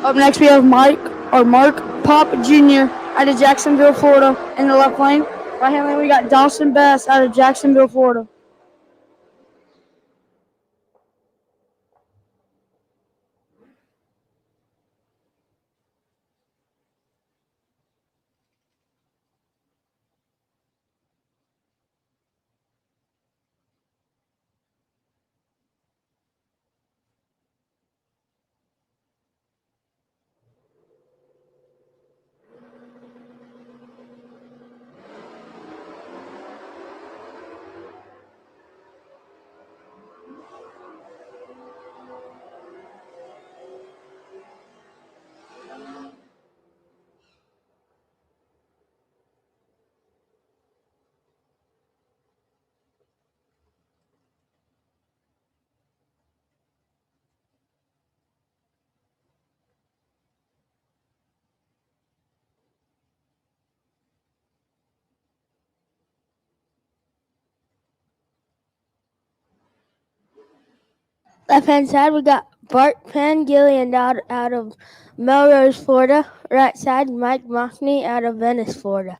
Up next, we have Mark Pop Jr. out of Jacksonville, Florida, in the left lane. Right hand lane, we got Dawson Bass out of Jacksonville, Florida. Left hand side, we got Bart Pangillion out of Melrose, Florida. Right side, Mike Mockney out of Venice, Florida.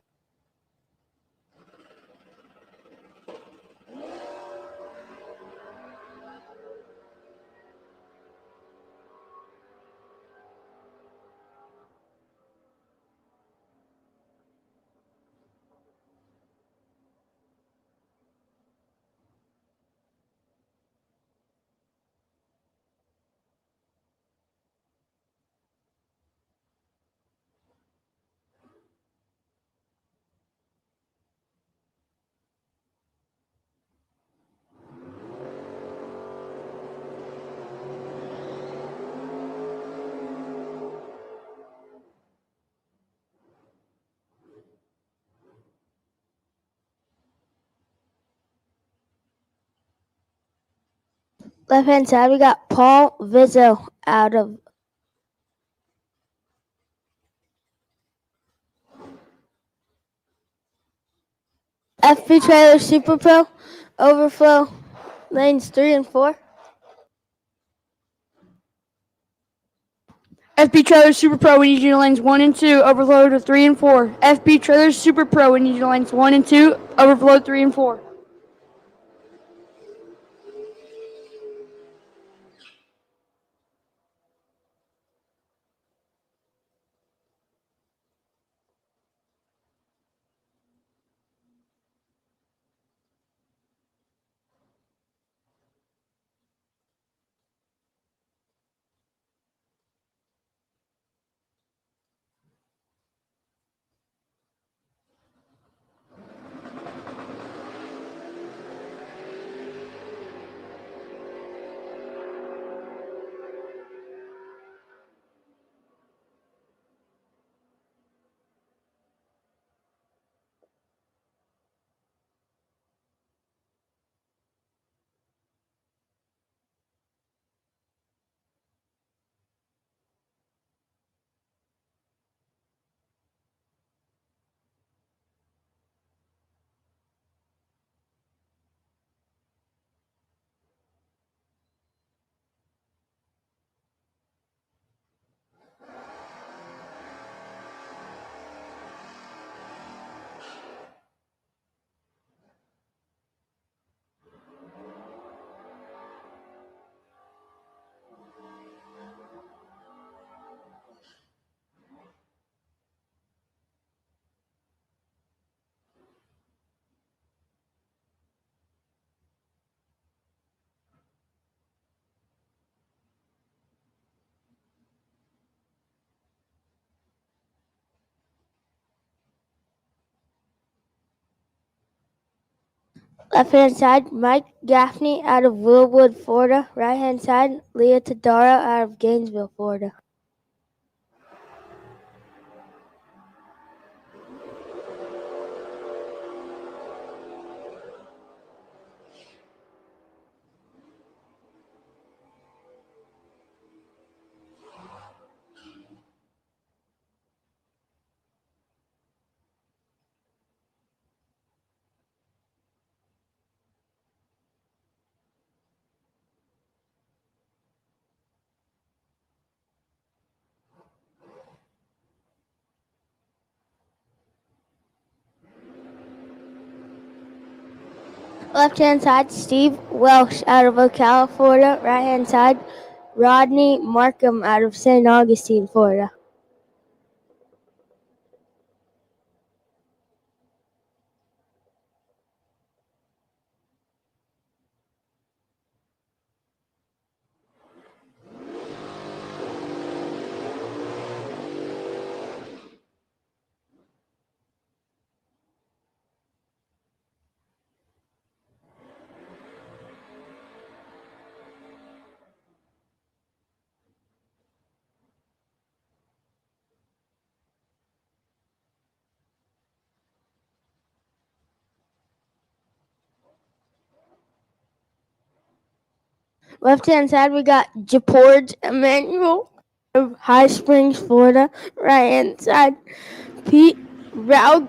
Left hand side, we got Paul Vizzo out of FP Trailer Super Pro, Overflow lanes 3 and 4. FB Trailers Super Pro, we need you to lanes 1 and 2, overflow to 3 and 4. FB Trailers Super Pro, we need you to lanes 1 and 2, overflow 3 and 4. Left hand side, Mike Gaffney out of Willwood, Florida. Right hand side, Leah Tadaro out of Gainesville, Florida. Left-hand side, Steve Welsh out of Ocala, Florida. Right-hand side, Rodney Markham out of St. Augustine, Florida. Left-hand side, we got Japorge Emmanuel of High Springs, Florida. Right-hand side, Pete Raug.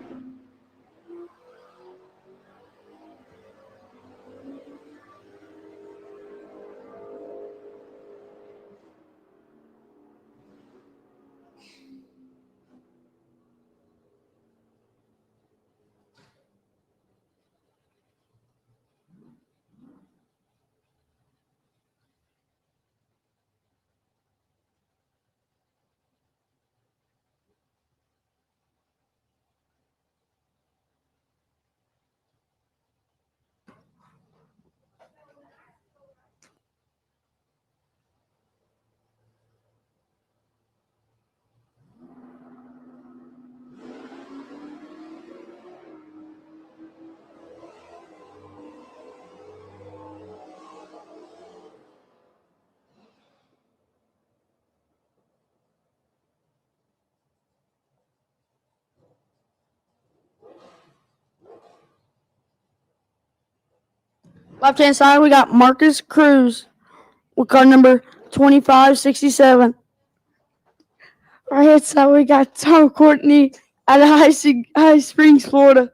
Left-hand side, we got Marcus Cruz with car number 2567. Right-hand side, we got Tom Courtney out of High Springs, Florida.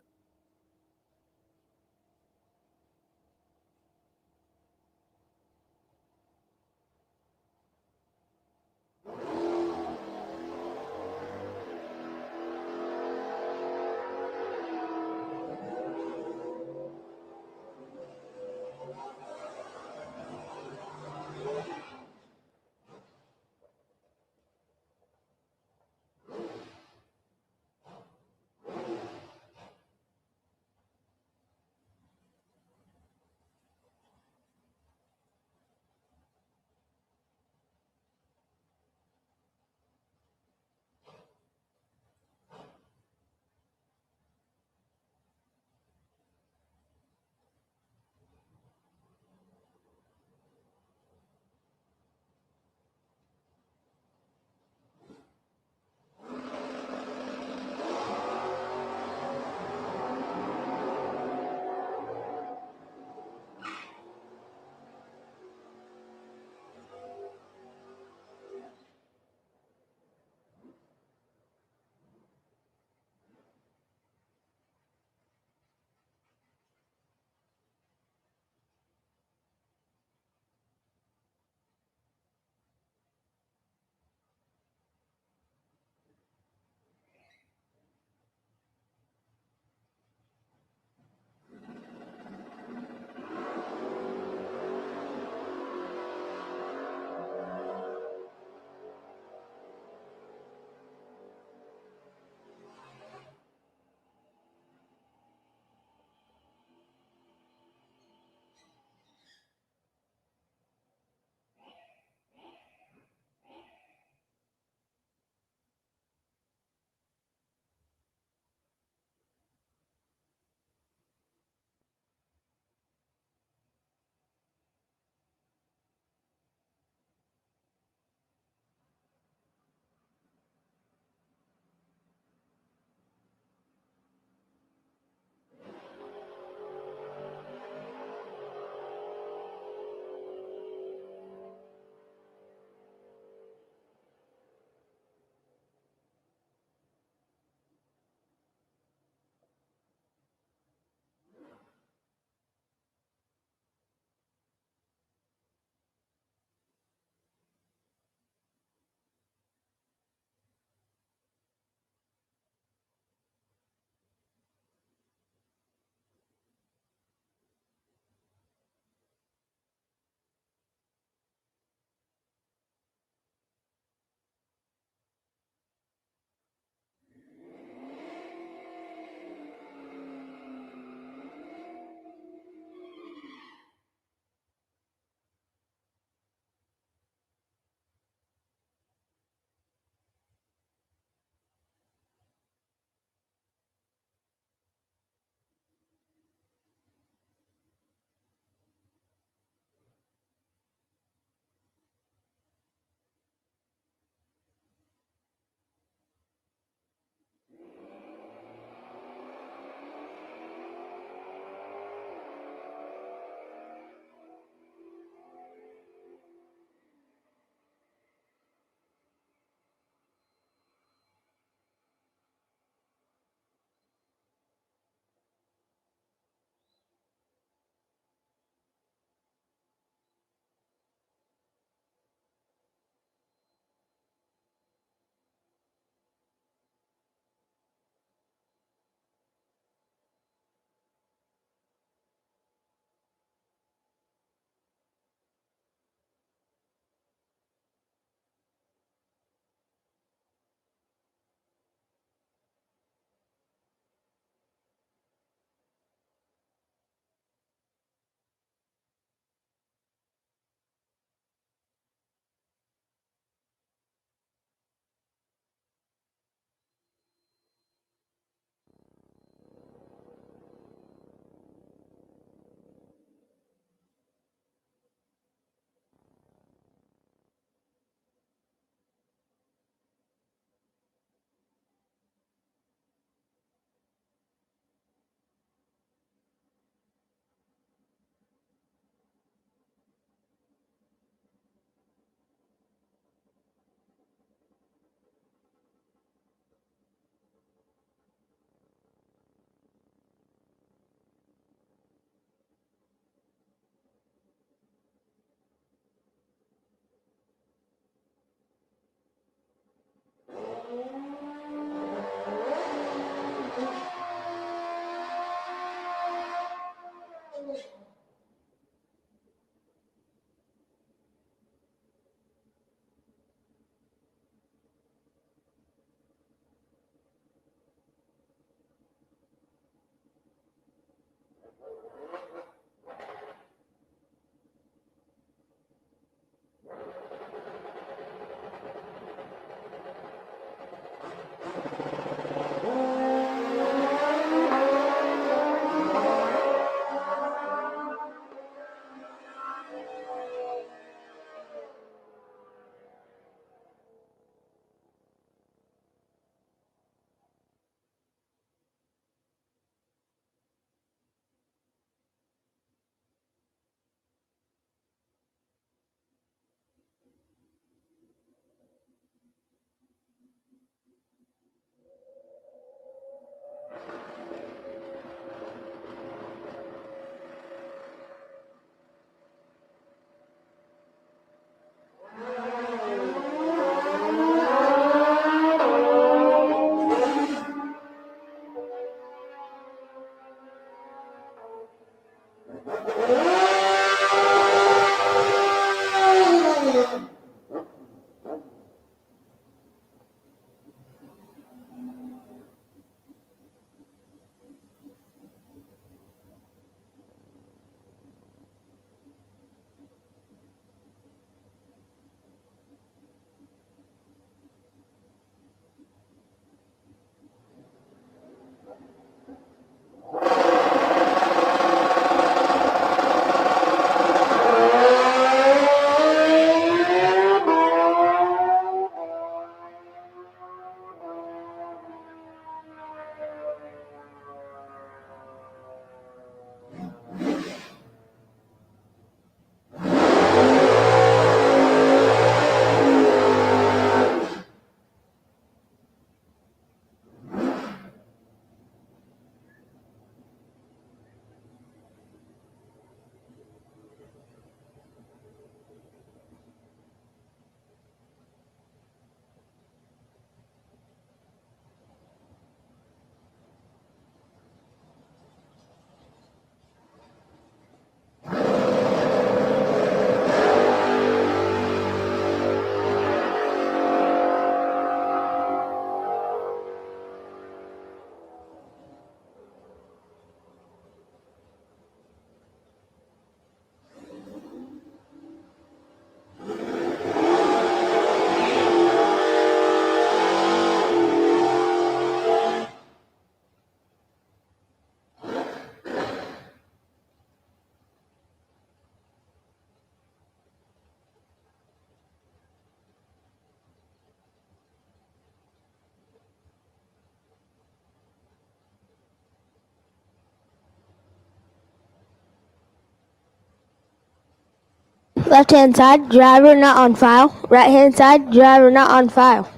Left-hand side, driver not on file. Right-hand side, driver not on file.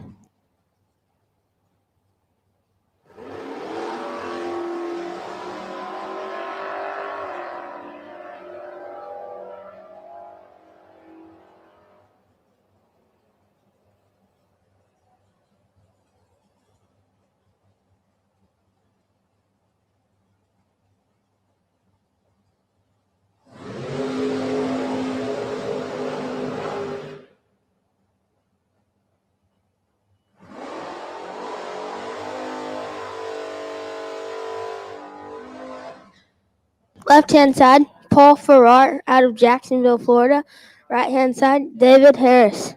Left-hand side, Paul Farrar out of Jacksonville, Florida. Right-hand side, David Harris.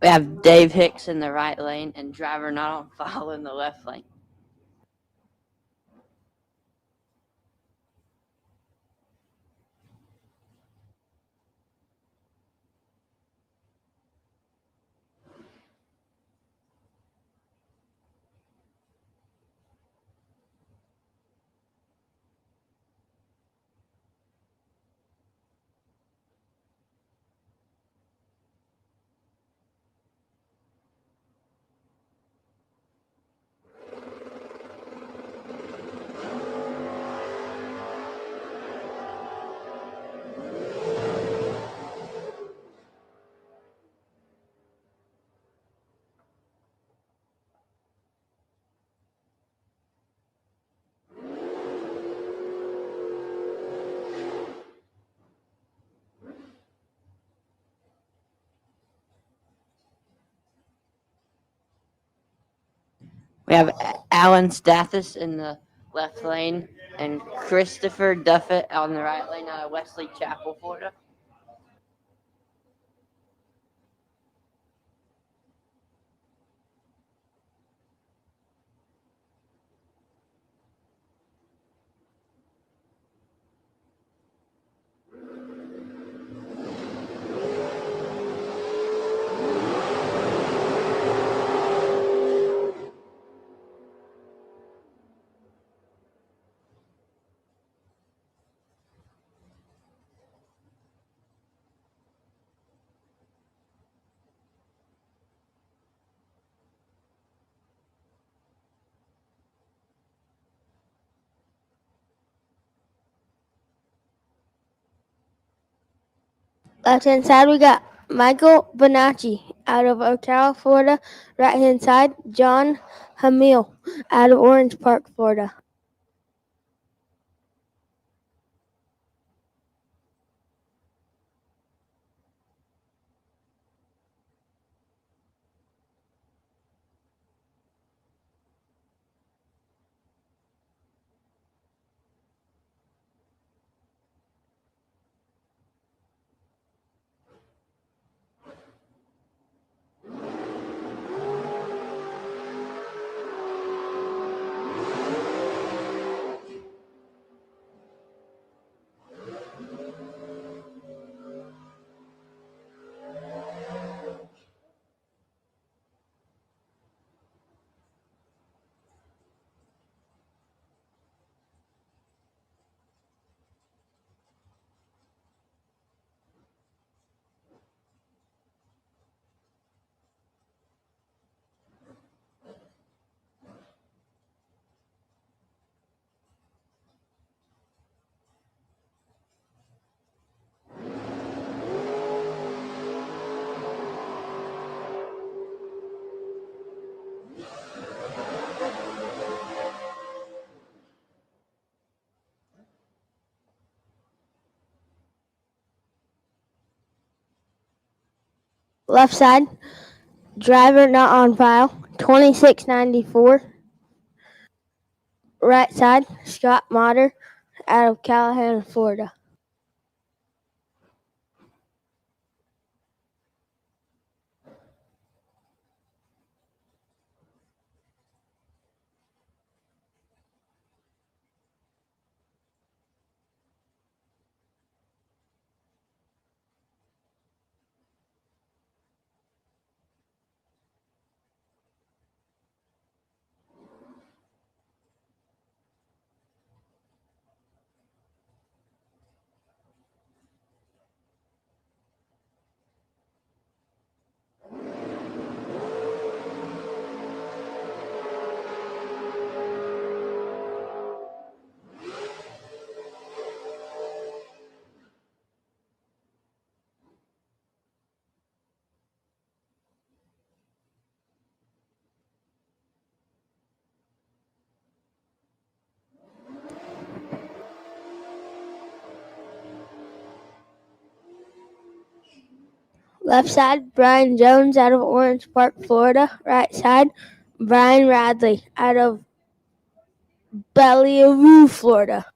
We have Dave Hicks in the right lane and driver not on file in the left lane. We have Alan Stathis in the left lane and Christopher Duffett on the right lane out of Wesley Chapel, Florida. Left hand side, we got Michael Bonacci out of Ocala, Florida. Right hand side, John Hamill out of Orange Park, Florida. Left side, driver not on file, 2694. Right side, Scott Motter out of Callahan, Florida. Left side, Brian Jones out of Orange Park, Florida. Right side, Brian Radley out of Bellevue, Florida.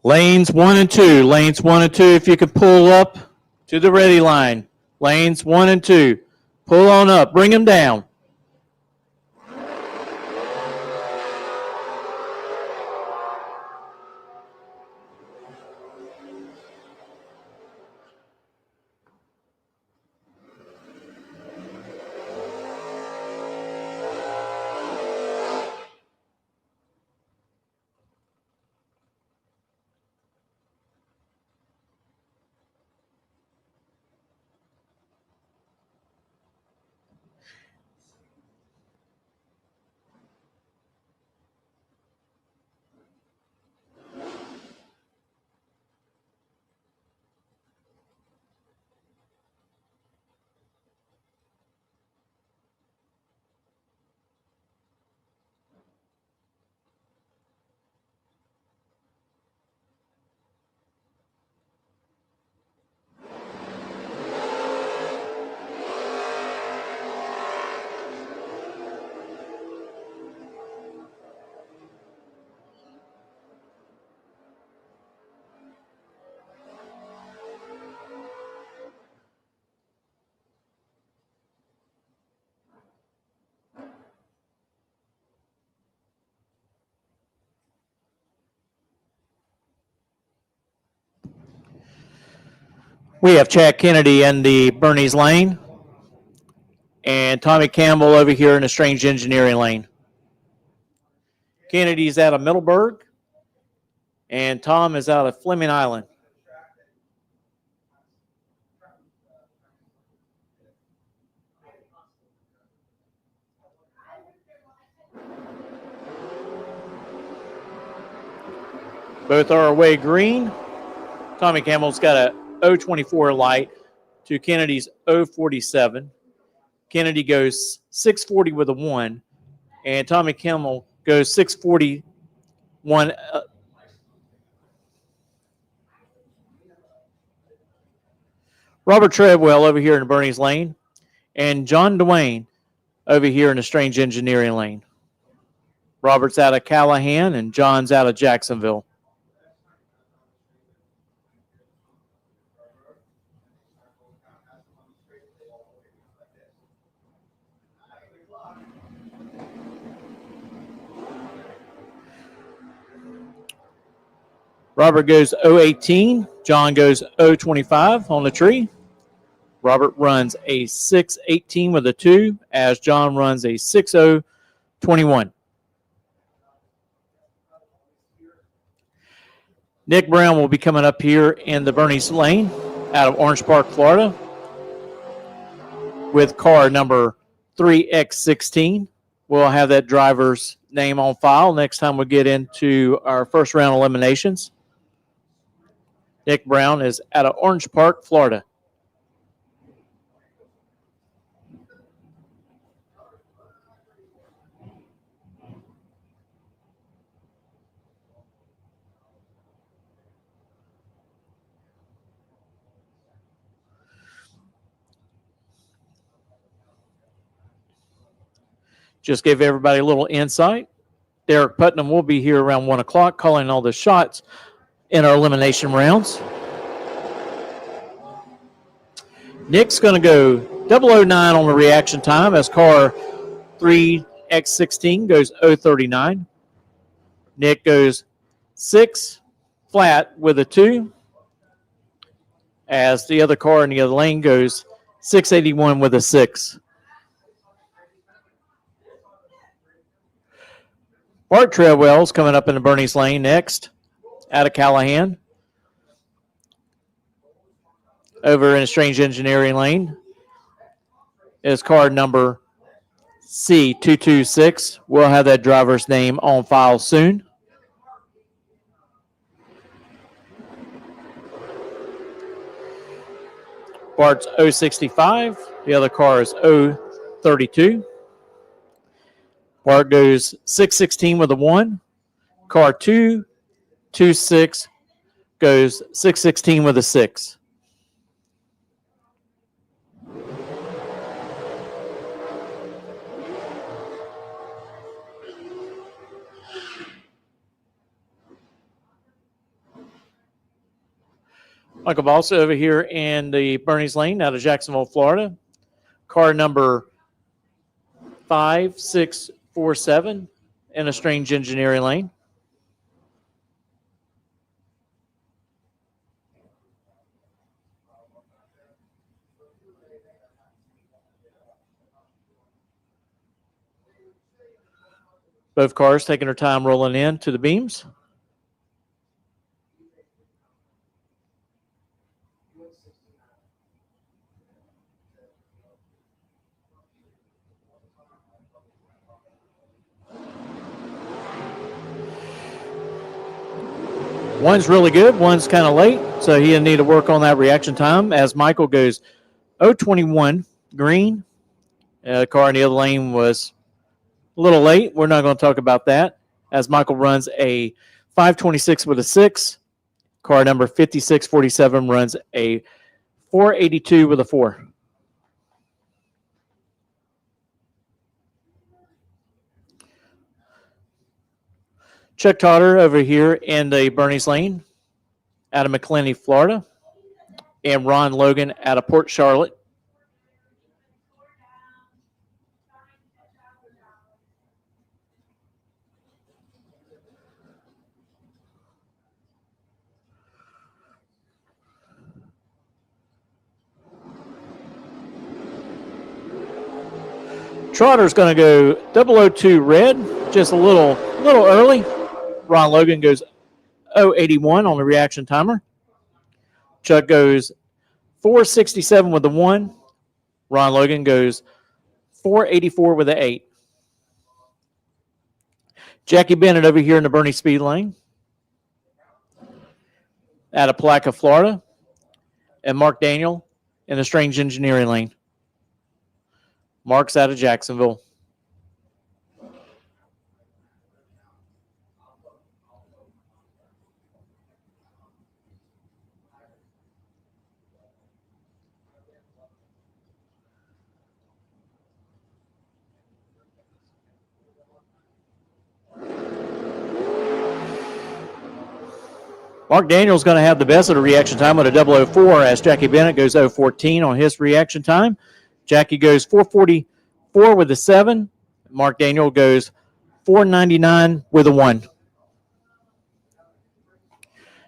Lanes 1 and 2. Lanes 1 and 2, if you could pull up to the ready line. Lanes 1 and 2. Pull on up. Bring them down. We have Chad Kennedy in the Bernie's lane and Tommy Campbell over here in the Strange Engineering lane. Kennedy's out of Middleburg and Tom is out of Fleming Island. Both are away green. Tommy Campbell's got a 024 light to Kennedy's 047. Kennedy goes 640 with a 1, and Tommy Campbell goes 641. Robert Treadwell over here in Bernie's lane, and John Dwayne over here in the Strange Engineering lane. Robert's out of Callahan, and John's out of Jacksonville. Robert goes 018. John goes 025 on the tree. Robert runs a 618 with a 2, as John runs a 6021. Nick Brown will be coming up here in the Bernie's lane out of Orange Park, Florida, with car number 3X16. We'll have that driver's name on file next time we get into our first round eliminations. Nick Brown is out of Orange Park, Florida. Just gave everybody a little insight. Derek Putnam will be here around 1 o'clock calling all the shots in our elimination rounds. Nick's going to go 009 on the reaction time as car 3X16 goes 039. Nick goes 6 flat with a 2, as the other car in the other lane goes 681 with a 6. Bart Treadwell's coming up in the Bernie's lane next, out of Callahan. Over in a Strange Engineering lane is car number C226. We'll have that driver's name on file soon. Bart's 065. The other car is 032. Bart goes 616 with a 1. Car 226 goes 616 with a 6. Michael Balsa over here in the Bernie's Lane out of Jacksonville, Florida. Car number 5647 in a Strange Engineering Lane. Both cars taking their time rolling in to the beams. One's really good, one's kind of late, so he'll need to work on that reaction time as Michael goes 021 green. The car in the other lane was a little late. We're not going to talk about that as Michael runs a 526 with a 6. Car number 5647 runs a 482 with a 4. Chuck Totter over here in the Bernie's Lane out of McClenny, Florida. And Ron Logan out of Port Charlotte. Trotter's going to go 002 red, just a little early. Ron Logan goes 081 on the reaction timer. Chuck goes 467 with the 1. Ron Logan goes 484 with the 8. Jackie Bennett over here in the Bernie Speed Lane out of Palatka, Florida. And Mark Daniel in the Strange Engineering Lane. Mark's out of Jacksonville. Mark Daniel's going to have the best of the reaction time with a 004 as Jackie Bennett goes 014 on his reaction time. Jackie goes 444 with a 7. Mark Daniel goes 499 with a 1.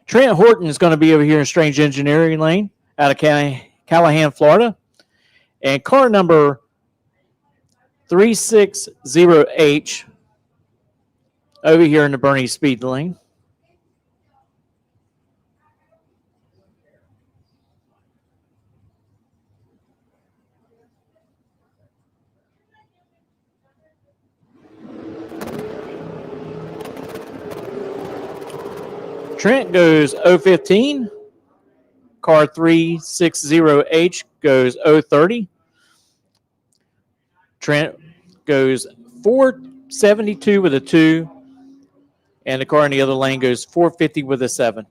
Trent Horton is going to be over here in Strange Engineering Lane out of Callahan, Florida. And car number 360H over here in the Bernie Speed Lane. Trent goes 015. Car 360H goes 030. Trent goes 472 with a 2. And the car in the other lane goes 450 with a 7.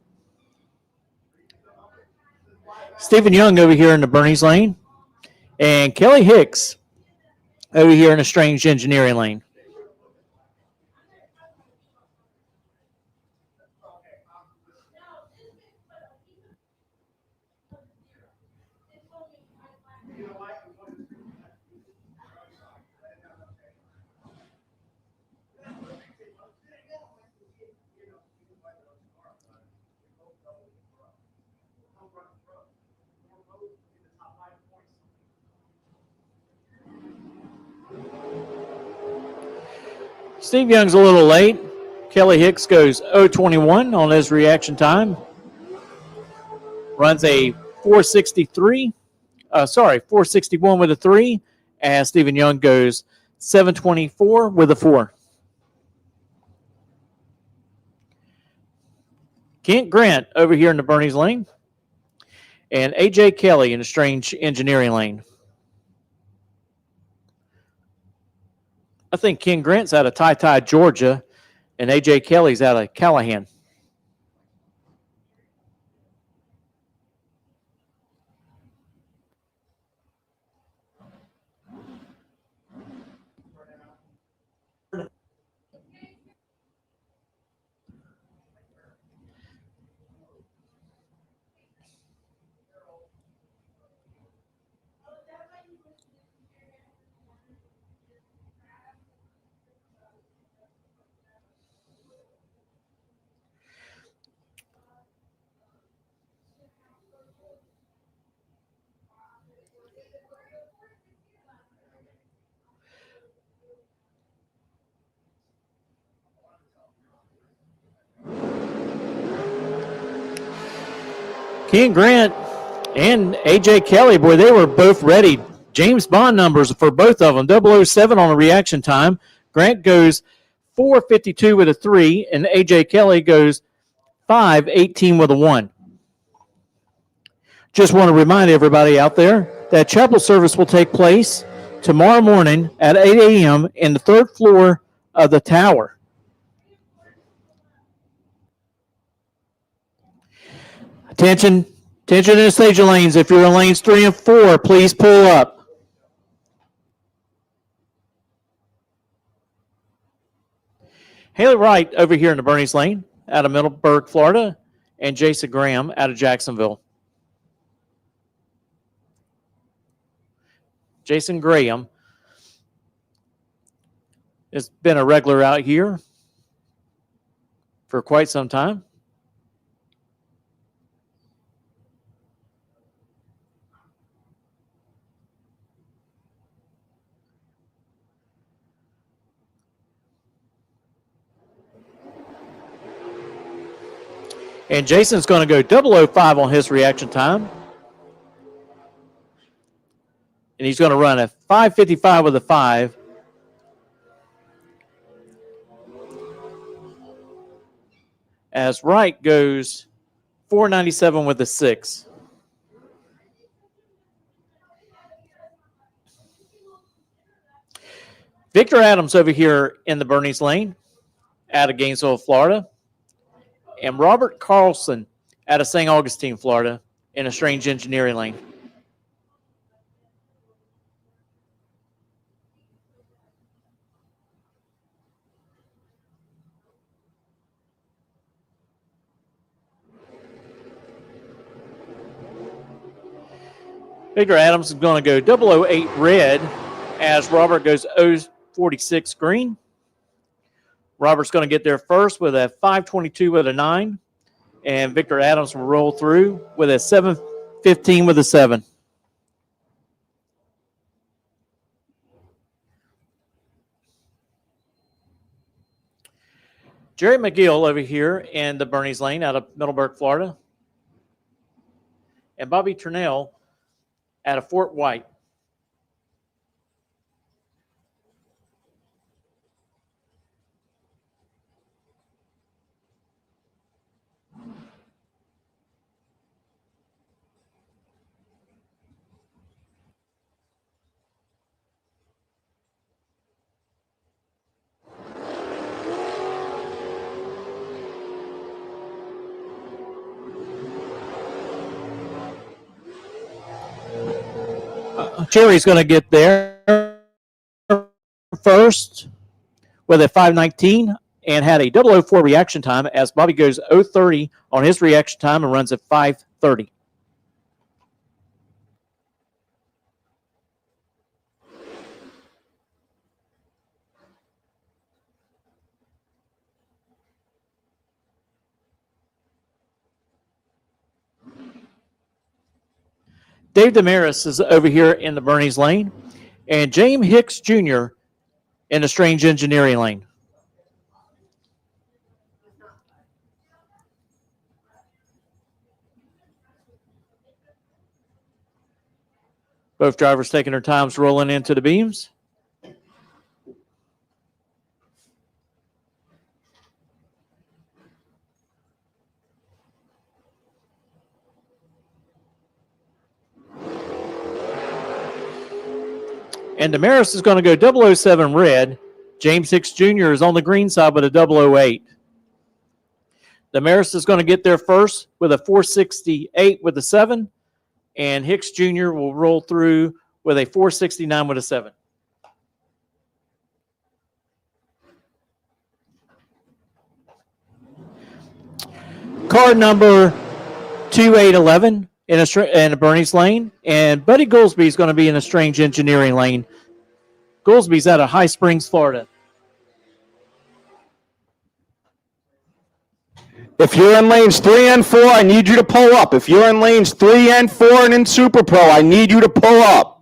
Stephen Young over here in the Bernie's Lane. And Kelly Hicks over here in the Strange Engineering Lane. Steve Young's a little late. Kelly Hicks goes 021 on his reaction time. Runs a 461 with a 3. As Stephen Young goes 724 with a 4. Kent Grant over here in the Bernie's Lane. And A.J. Kelly in the Strange Engineering Lane. I think Ken Grant's out of Ty, Georgia, and A.J. Kelly's out of Callahan. Ken Grant and AJ Kelly, boy, they were both ready. James Bond numbers for both of them. 007 on the reaction time. Grant goes 4:52 with a 3, and AJ Kelly goes 5:18 with a 1. Just want to remind everybody out there that chapel service will take place tomorrow morning at 8 a.m. in the 3rd floor of the tower. Attention in the stage lanes. If you're in lanes 3 and 4, please pull up. Haley Wright over here in the Bernice lane out of Middleburg, Florida, and Jason Graham out of Jacksonville. Jason Graham has been a regular out here for quite some time. And Jason's going to go 005 on his reaction time. And he's going to run a 5:55 with a 5. As Wright goes 4:97 with a 6. Victor Adams over here in the Bernice lane out of Gainesville, Florida. And Robert Carlson out of St. Augustine, Florida in a strange engineering lane. Victor Adams is going to go 008 red as Robert goes 046 green. Robert's going to get there first with a 5:22 with a 9. And Victor Adams will roll through with a 7:15 with a 7. Jerry McGill over here in the Bernice lane out of Middleburg, Florida. And Bobby Turnell out of Fort White. Jerry's going to get there first with a 5:19 and had a 004 reaction time as Bobby goes 030 on his reaction time and runs at 5:30. Dave Damaris is over here in the Bernice lane, and James Hicks Jr. in the strange engineering lane. Both drivers taking their times rolling into the beams. And Damaris is going to go 007 red. James Hicks Jr. is on the green side with a 008. Damaris is going to get there first with a 468 with a 7. And Hicks Jr. will roll through with a 469 with a 7. Car number 2811 in a Bernice lane, and Buddy Goolsby is going to be in a strange engineering lane. Goolsby's out of High Springs, Florida. If you're in lanes 3 and 4, I need you to pull up. If you're in lanes 3 and 4 and in Super Pro, I need you to pull up.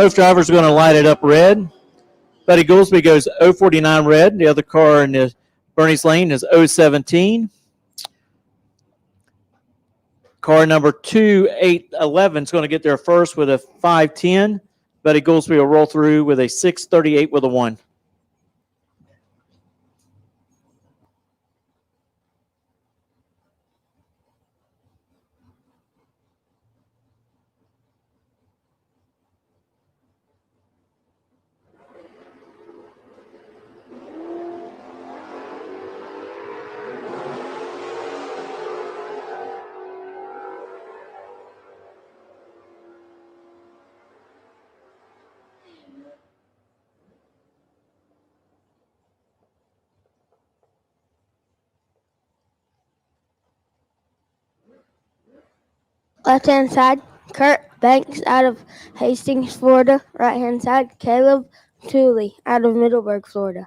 Both drivers are going to light it up red. Buddy Goolsby goes 049 red. The other car in the Bernie's lane is 017. Car number 2811 is going to get there first with a 510. Buddy Goolsby will roll through with a 638 with a 1. Left-hand side, Kurt Banks out of Hastings, Florida. Right-hand side, Caleb Tooley out of Middleburg, Florida.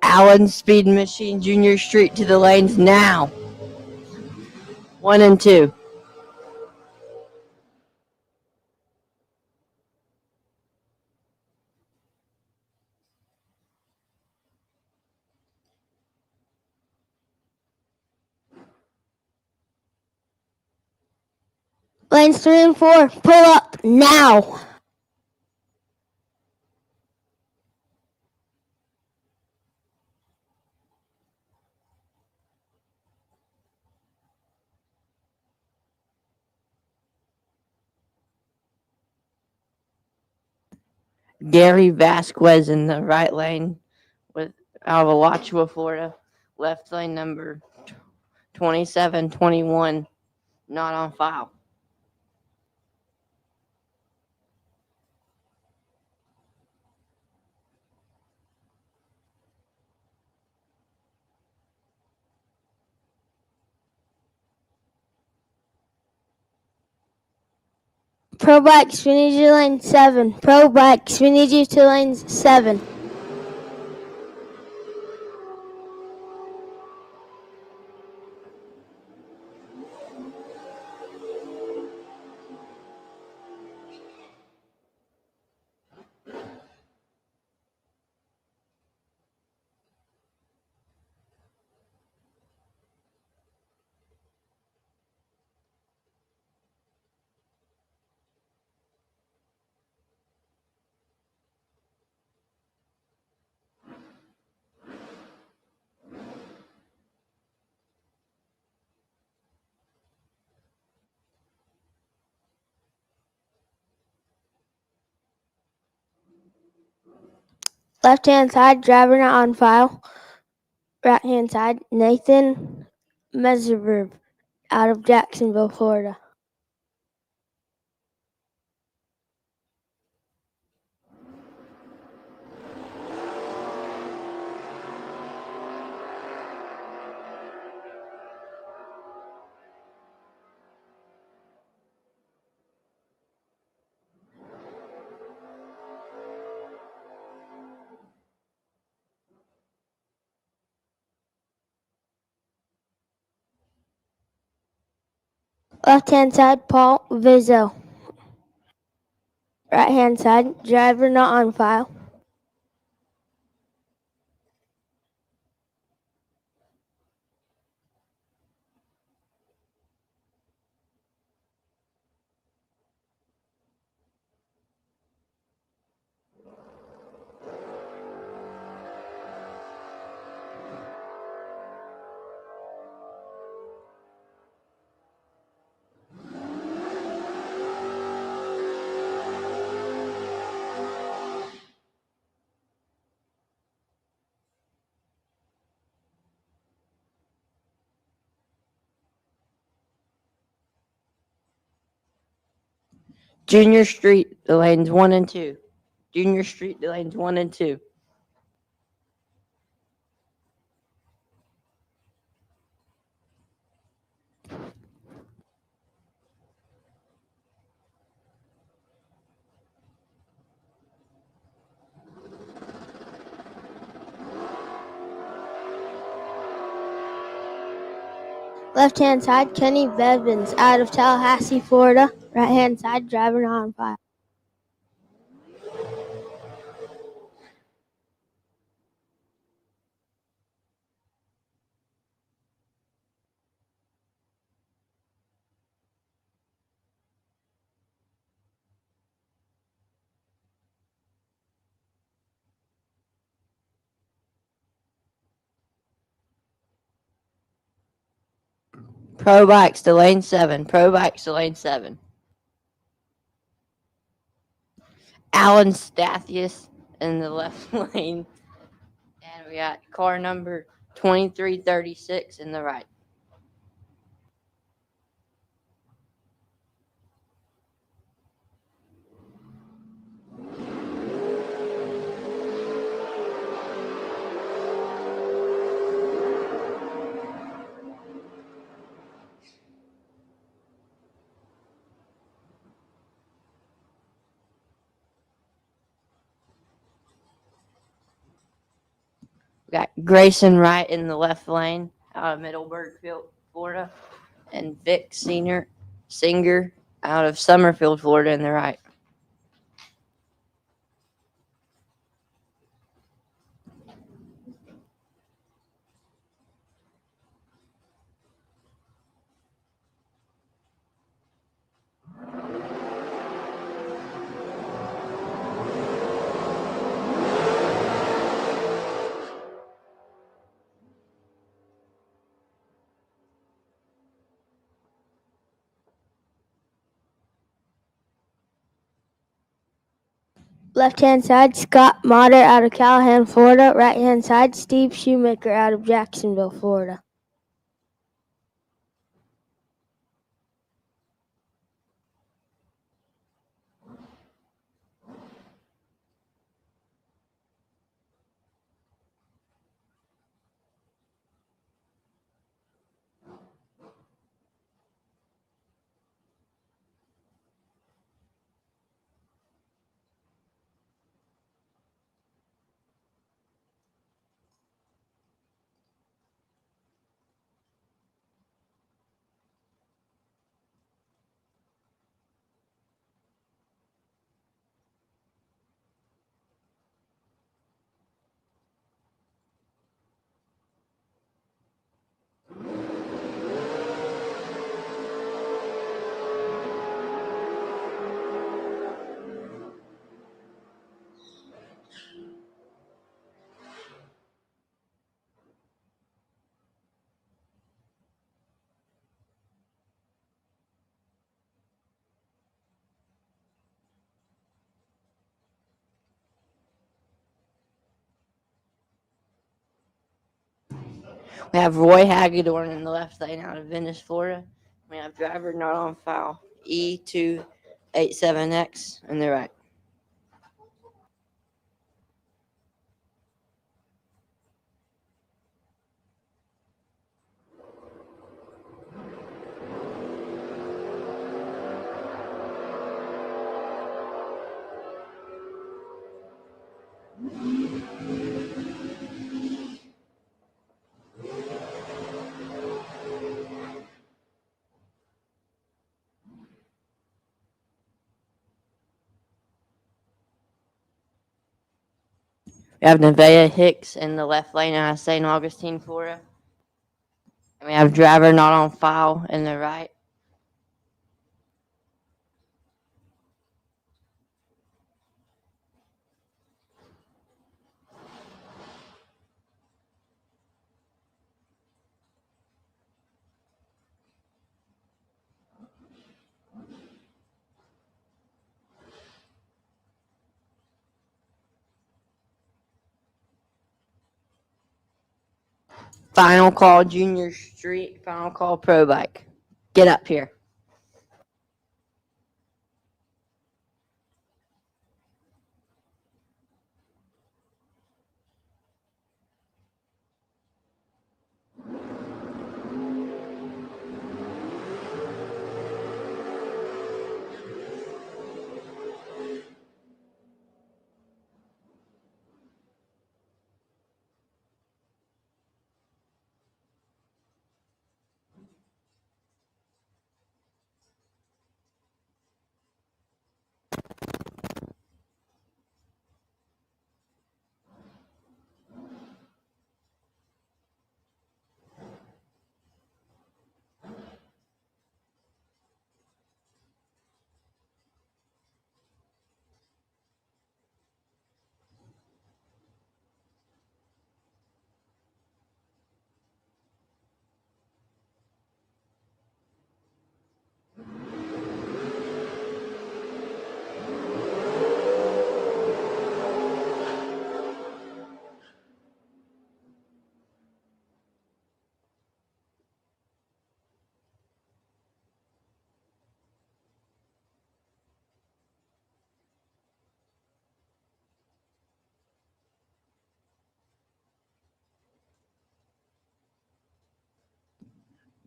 Allen Speed Machine Junior Street to the lanes now. 1 and 2. Lanes 3 and 4, pull up now. Gary Vasquez in the right lane with out of Alachua, Florida. Left lane number 2721, not on file. Pro Bikes, we need you to lane 7. Pro Bikes, we need you to lanes 7. Left-hand side, driver not on file. Right-hand side, Nathan Meserberg out of Jacksonville, Florida. Left-hand side, Paul Vizzo. Right-hand side, driver not on file. Junior Street, the lanes 1 and 2. Junior Street, the lanes 1 and 2. Left-hand side, Kenny Bevins out of Tallahassee, Florida. Right-hand side, driver not on file. Pro bikes to lane 7. Pro bikes to lane 7. Alan Stathius in the left lane. And we got car number 2336 in the right. We got Grayson Wright in the left lane out of Middleburg, Florida. And Vic Singer out of Summerfield, Florida in the right. Left-hand side, Scott Motter out of Callahan, Florida. Right-hand side, Steve Shoemaker out of Jacksonville, Florida. We have Roy Hagedorn in the left lane out of Venice, Florida. We have driver not on file E287X in the right. We have Nevaeh Hicks in the left lane out of St. Augustine, Florida. And we have driver not on file in the right. Final call, Junior Street. Final call, Pro Bike. Get up here.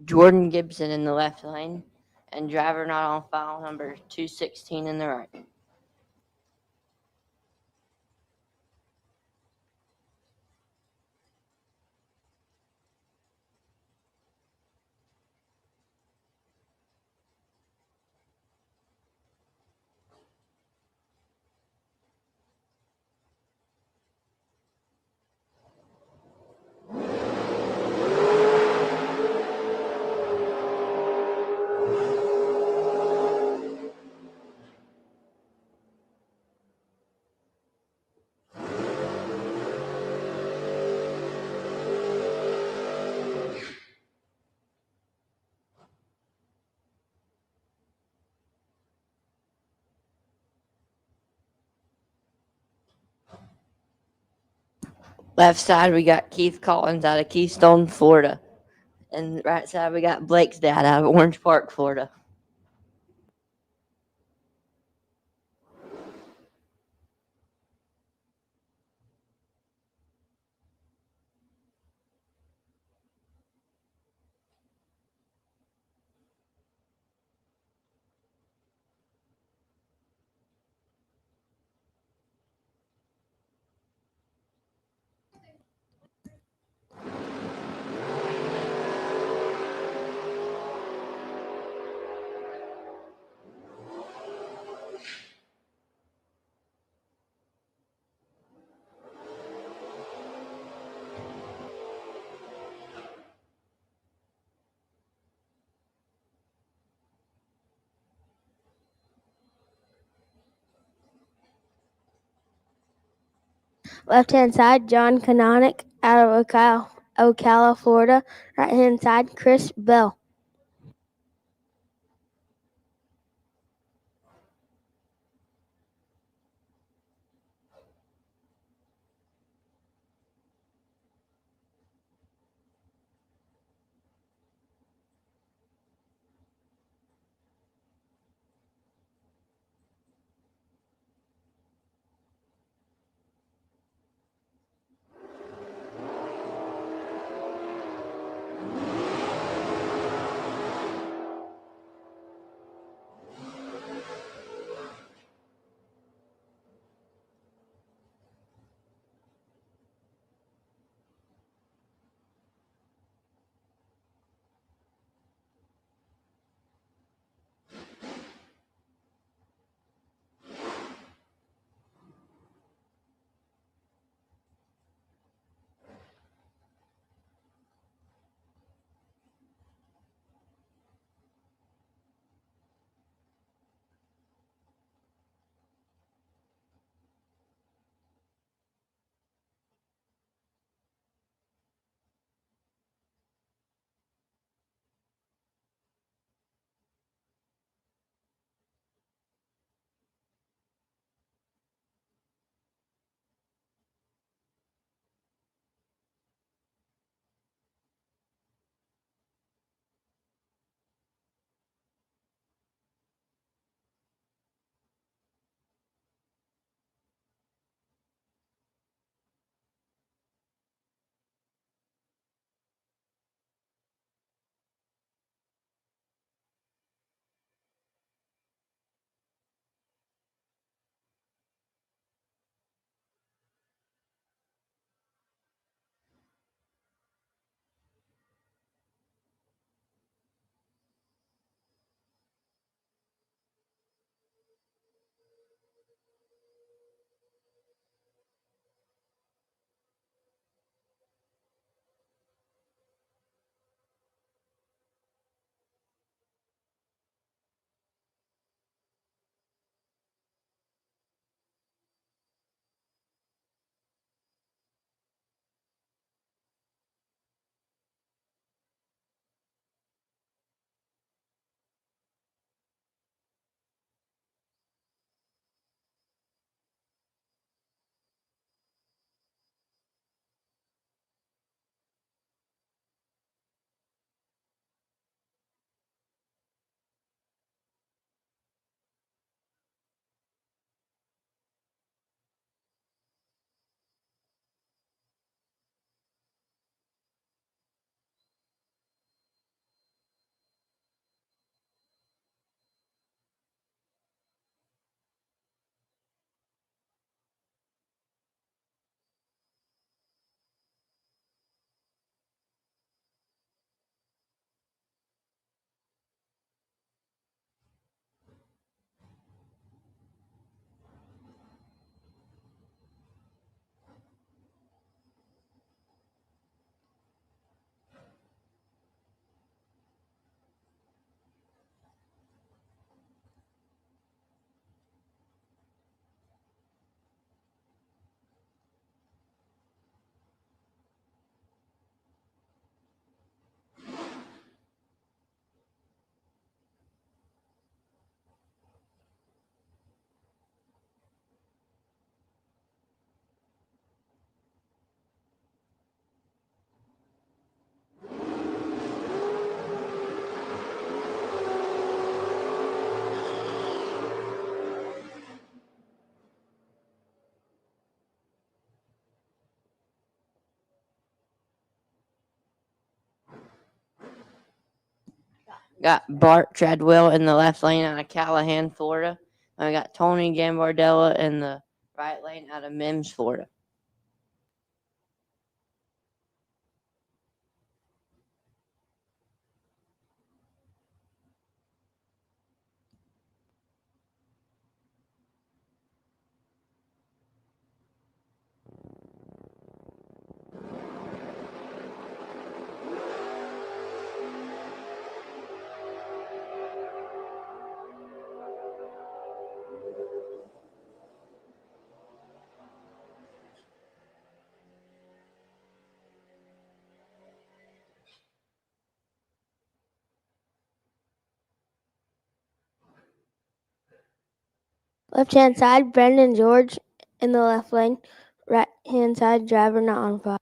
Jordan Gibson in the left lane, and driver not on file number 216 in the right. Left side, we got Keith Collins out of Keystone, Florida. And right side, we got Blake's dad out of Orange Park, Florida. Left-hand side, John Canonic out of Ocala, Florida. Right-hand side, Chris Bell. Got Bart Treadwell in the left lane out of Callahan, Florida. And we got Tony Gambardella in the right lane out of Mims, Florida. Left-hand side, Brendan George in the left lane. Right-hand side, driver not on file.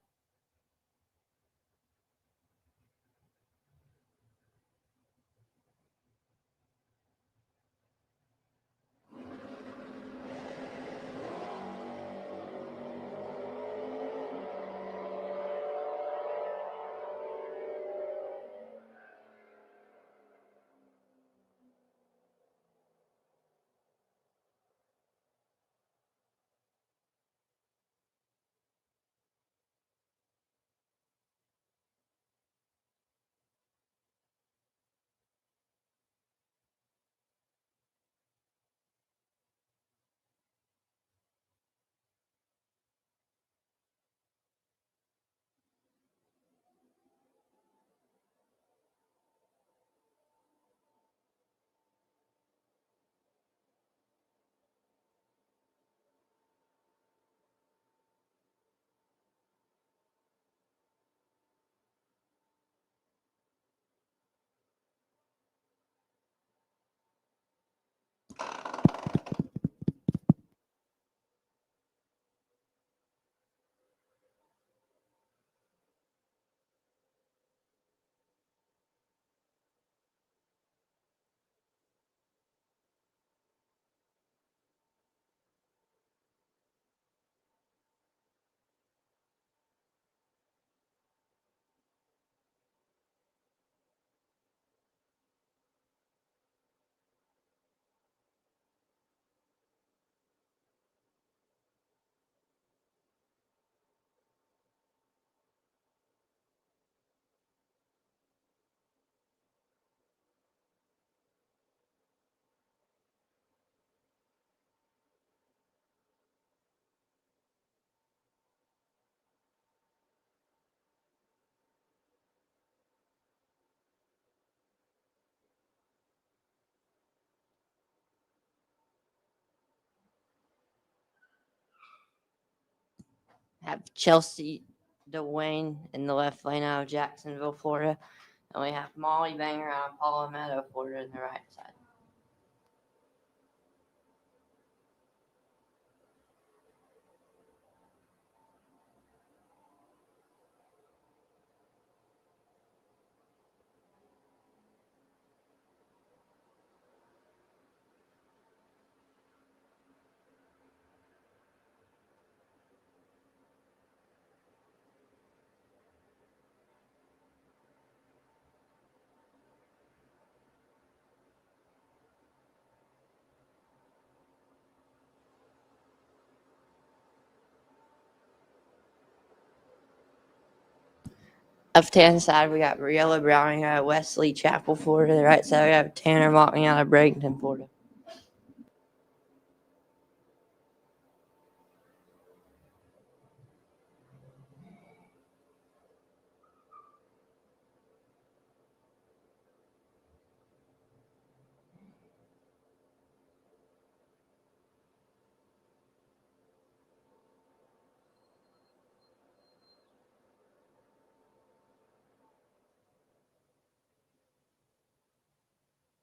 Have Chelsea Dwayne in the left lane out of Jacksonville, Florida. And we have Molly Banger out of Palmetto, Florida in the right side. Left-hand side, we got Briella Browning out of Wesley Chapel, Florida. The right side, we have Tanner Mockney out of Bradenton, Florida.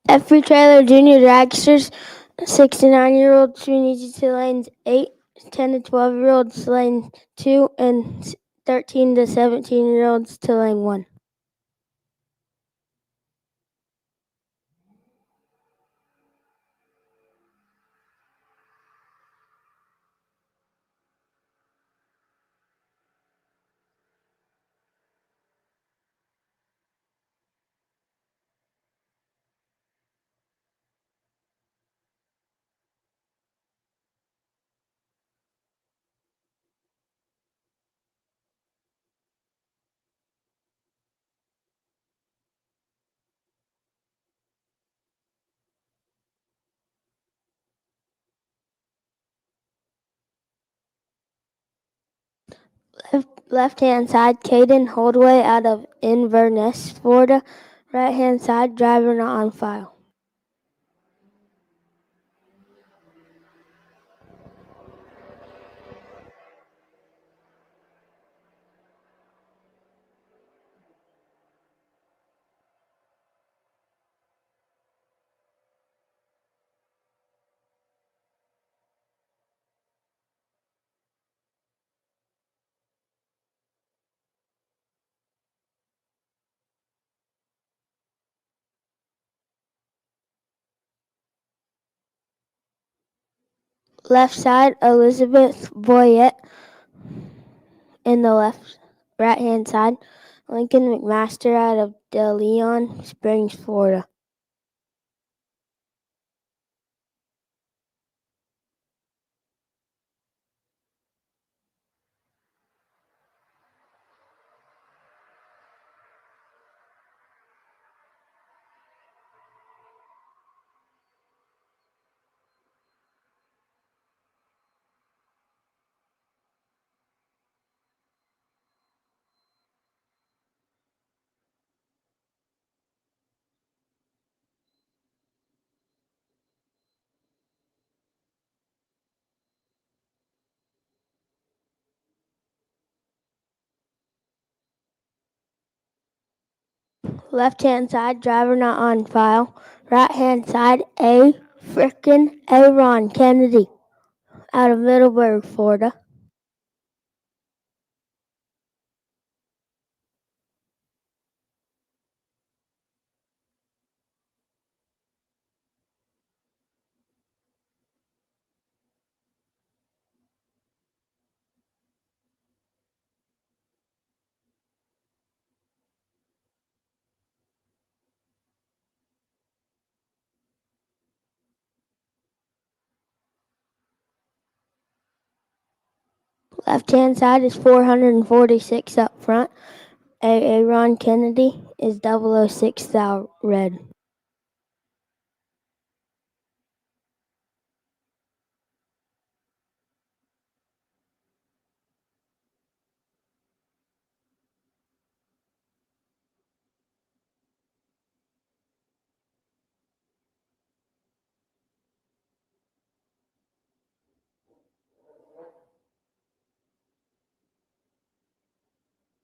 F.B. Trailer Junior Dragsters, 69-year-olds Trinity to lanes 8, 10 to 12-year-olds to lane 2, and 13 to 17-year-olds to lane 1. Left-hand side, Caden Holdway out of Inverness, Florida. Right-hand side, driver not on file. Left side, Elizabeth Boyette in the right-hand side. Lincoln McMaster out of De Leon Springs, Florida. Left-hand side, driver not on file. Right-hand side, Ron Kennedy out of Middleburg, Florida. Left-hand side is 446 up front. Ron Kennedy is 006 thou red.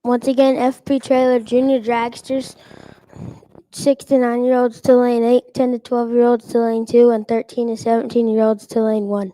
Once again, FP Trailer Junior Dragsters, 6 to 9-year-olds to lane 8, 10 to 12-year-olds to lane 2, and 13 to 17-year-olds to lane 1.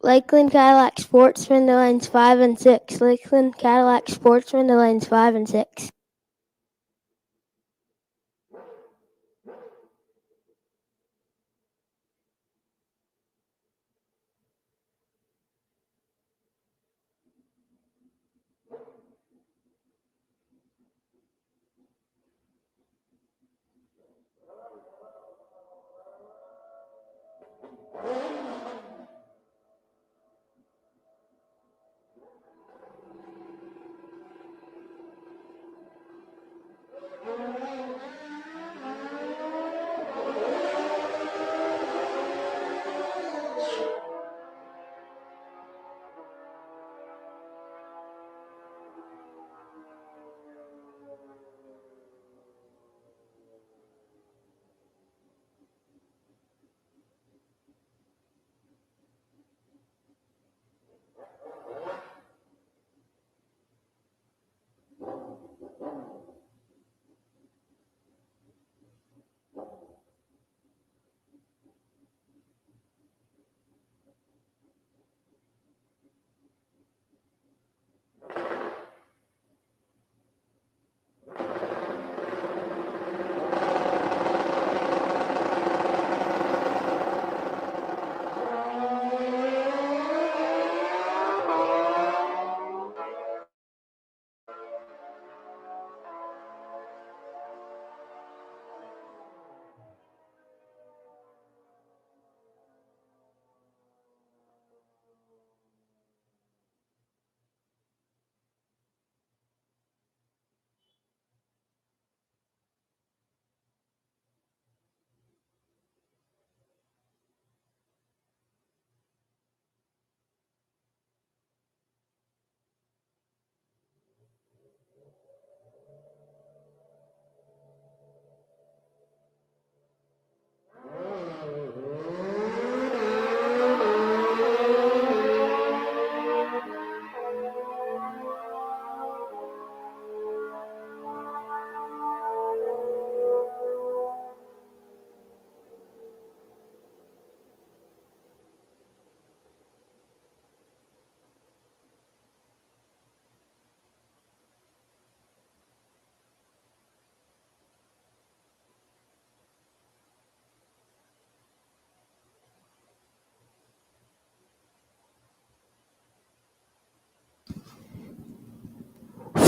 Lakeland Cadillac Sportsman to lanes 5 and 6. Lakeland Cadillac Sportsman to lanes 5 and 6.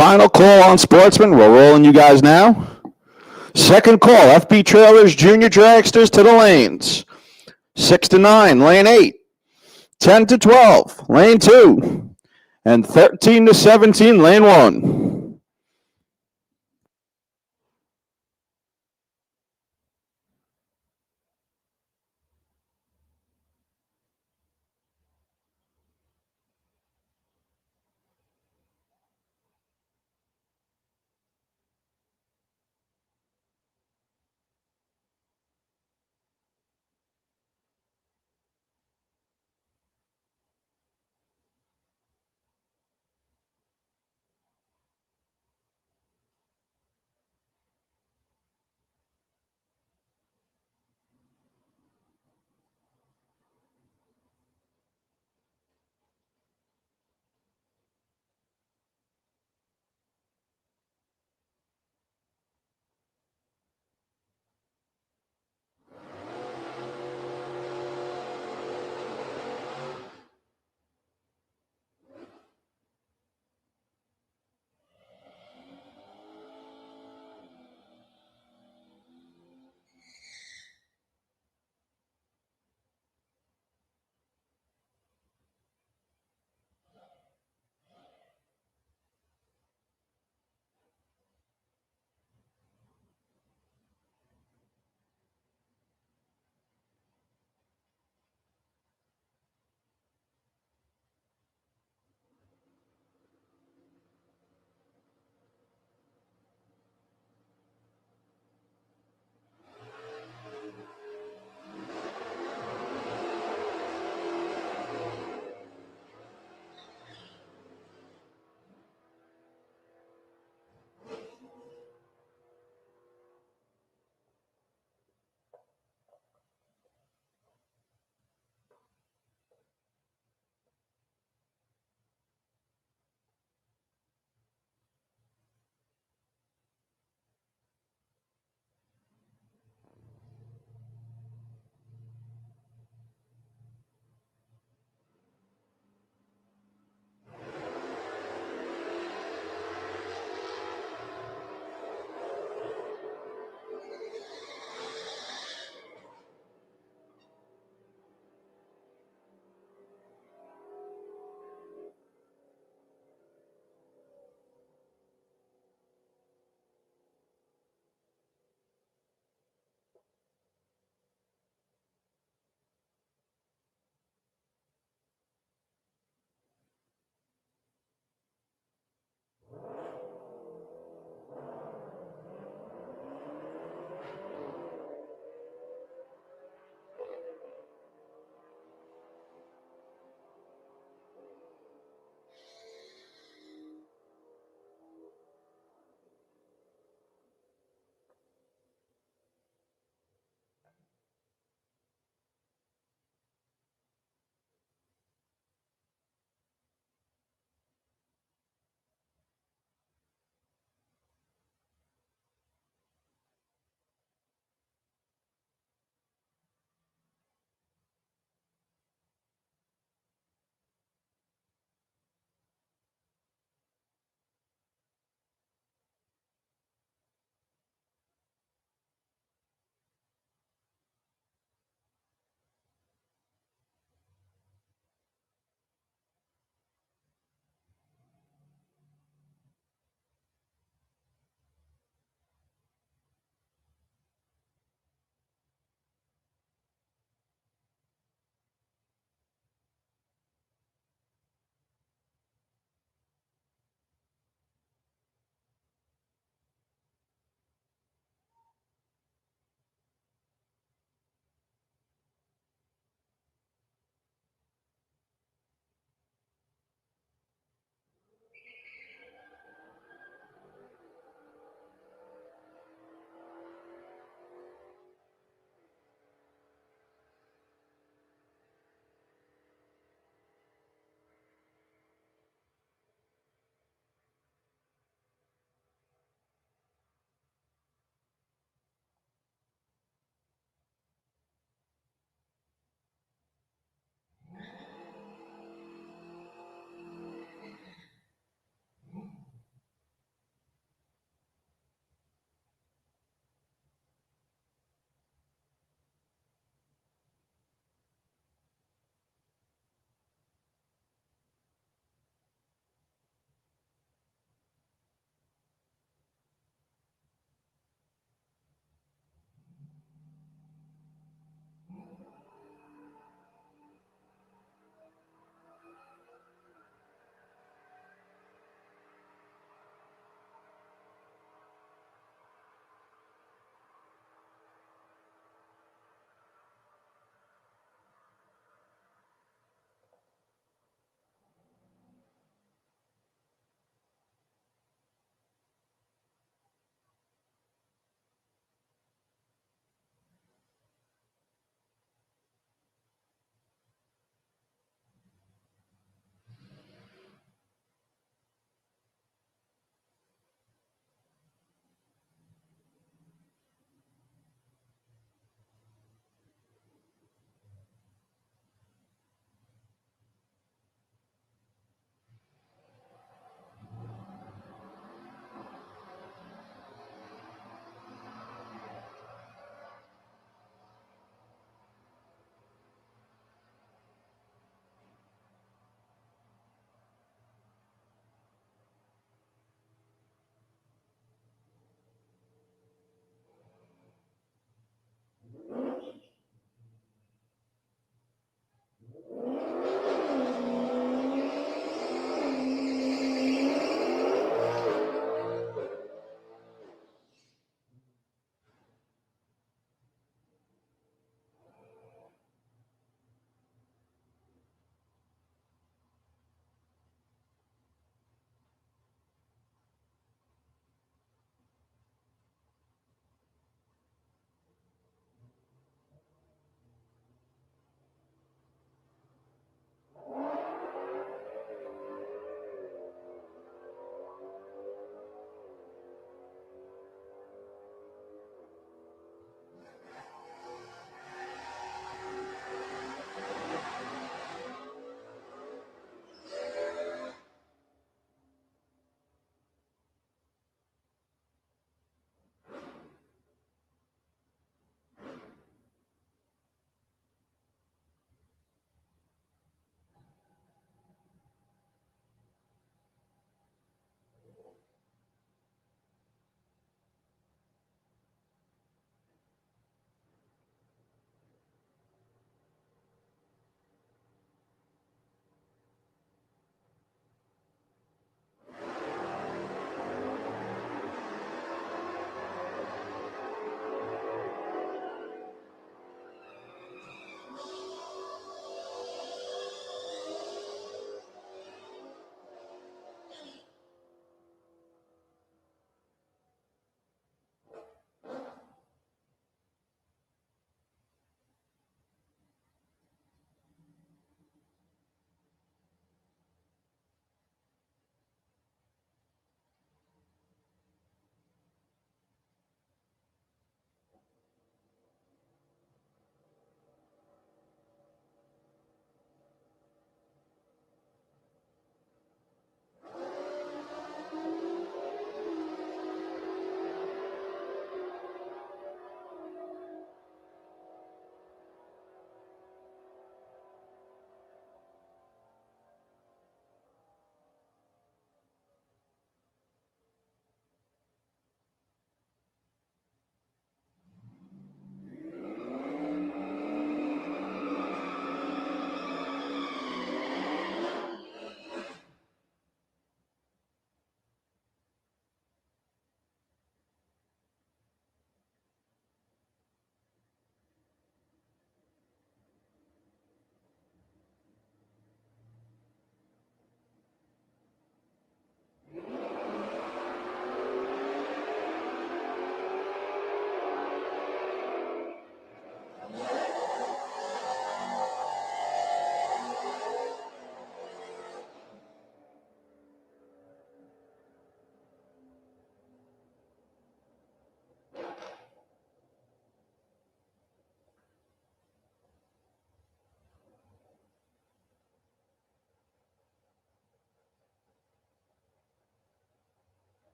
final call on Sportsman. We're rolling you guys now. Second call, FB Trailers Junior Dragsters to the lanes. 6 to 9, lane 8. 10 to 12, lane 2. And 13 to 17, lane 1.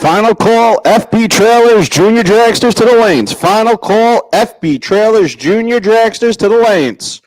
Final call, FB Trailers Junior Dragsters to the lanes. Final call, FB Trailers Junior Dragsters to the lanes.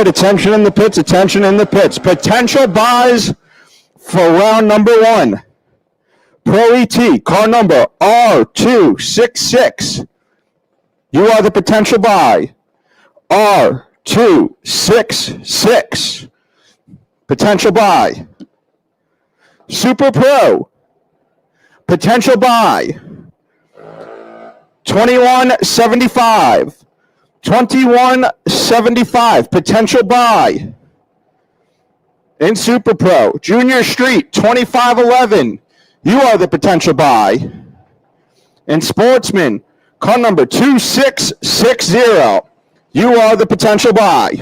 right, attention in the pits, attention in the pits. Potential buys for round number 1. Pro ET, car number R266. You are the potential buy. R266. Potential buy. Super Pro. Potential buy. 2175. 2175. Potential buy. In Super Pro. Junior Street, 2511. You are the potential buy. In Sportsman, car number 2660. You are the potential buy.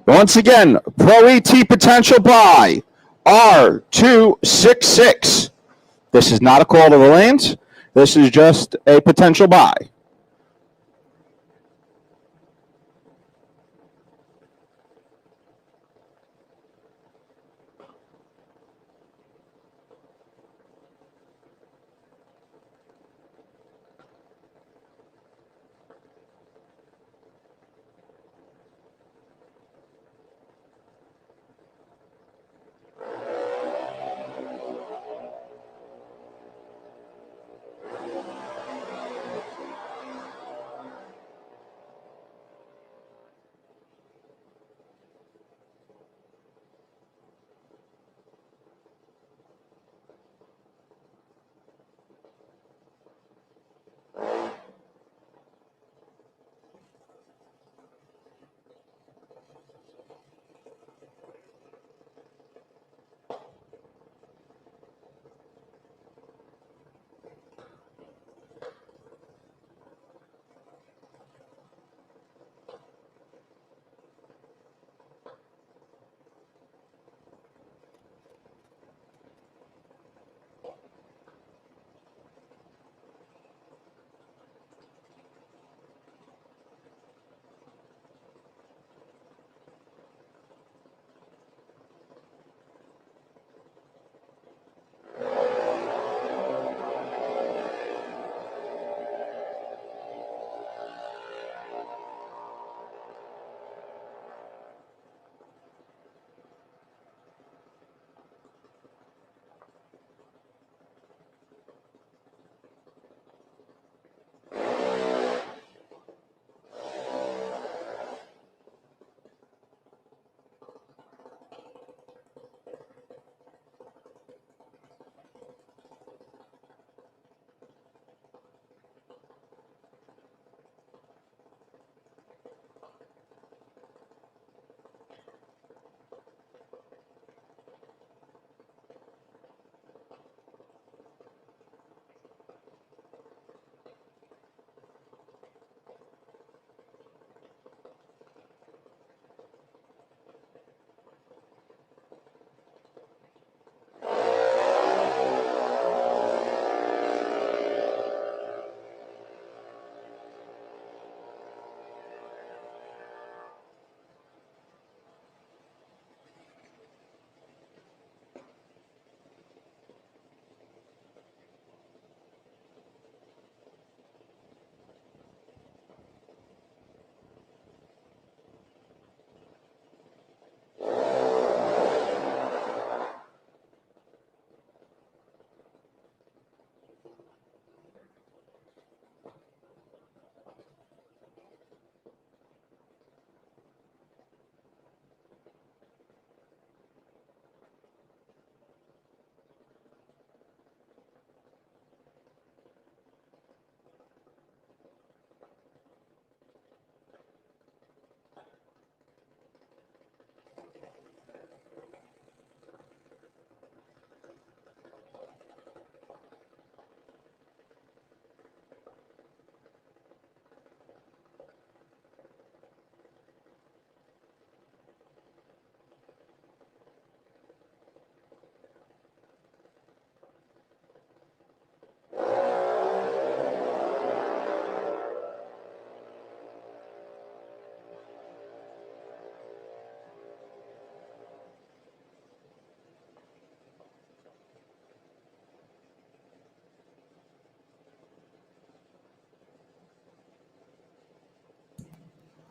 Once again, Pro ET potential buy, R266. This is not a call to the lanes. This is just a potential buy.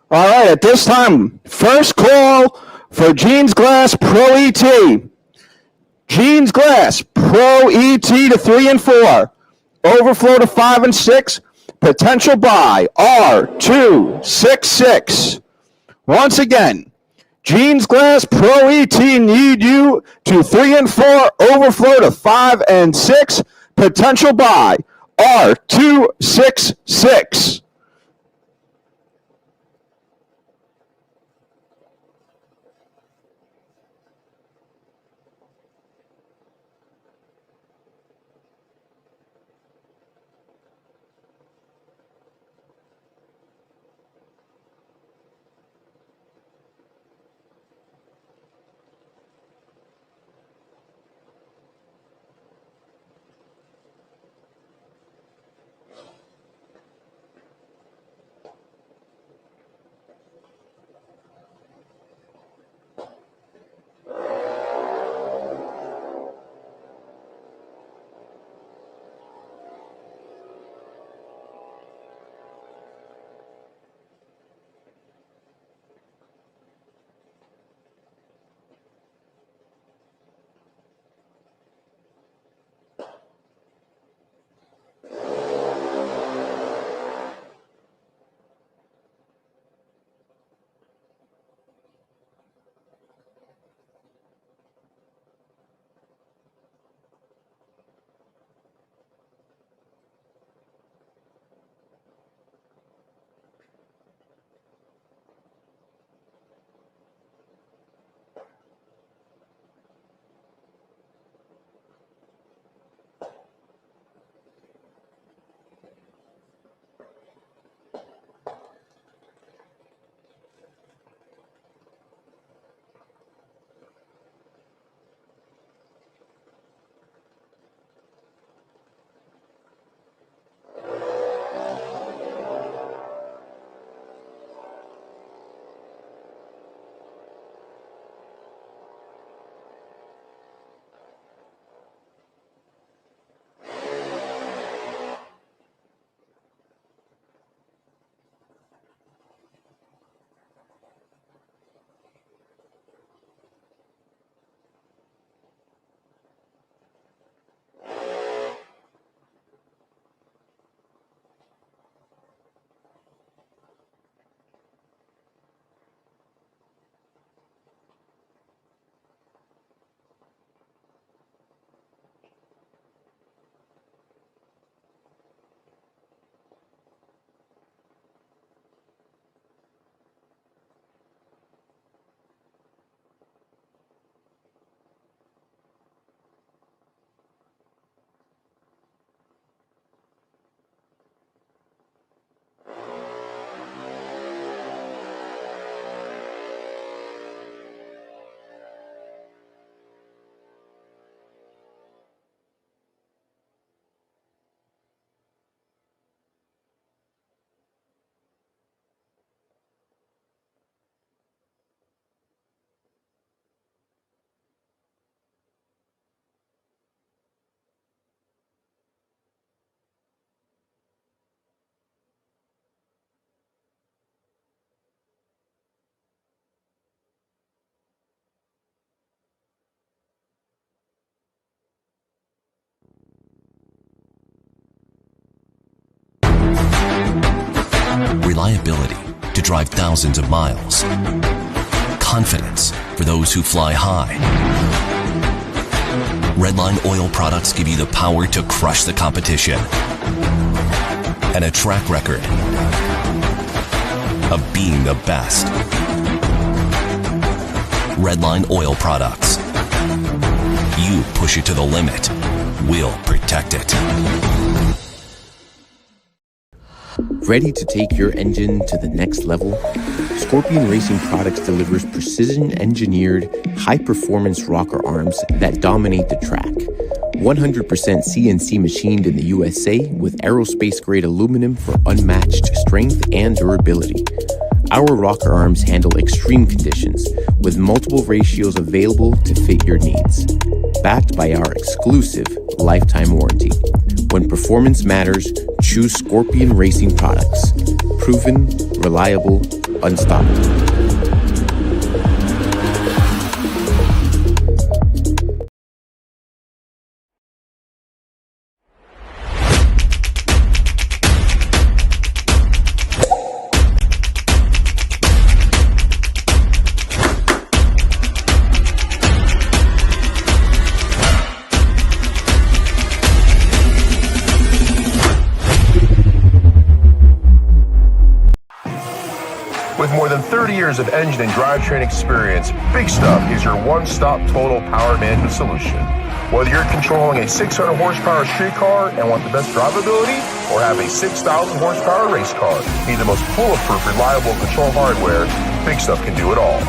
All right, at this time, first call for Jeans Glass Pro ET. Jeans Glass Pro ET to 3 and 4. Overflow to 5 and 6. Potential buy R266. Once again, Jeans Glass Pro ET need you to 3 and 4. Overflow to 5 and 6. Potential buy R266. Reliability to drive thousands of miles. Confidence for those who fly high. Redline oil products give you the power to crush the competition. And a track record of being the best. Redline oil products. You push it to the limit, we'll protect it. Ready to take your engine to the next level? Scorpion Racing Products delivers precision-engineered, high-performance rocker arms that dominate the track. 100% CNC machined in the USA with aerospace-grade aluminum for unmatched strength and durability. Our rocker arms handle extreme conditions with multiple ratios available to fit your needs. Backed by our exclusive lifetime warranty. When performance matters, choose Scorpion Racing Products. Proven, reliable, unstoppable. With more than 30 years of engine and drivetrain experience, Big Stuff is your one-stop total power management solution. Whether you're controlling a 600 horsepower street car and want the best drivability, or have a 6,000 horsepower race car, need the most bulletproof, reliable control hardware, Big Stuff can do it all.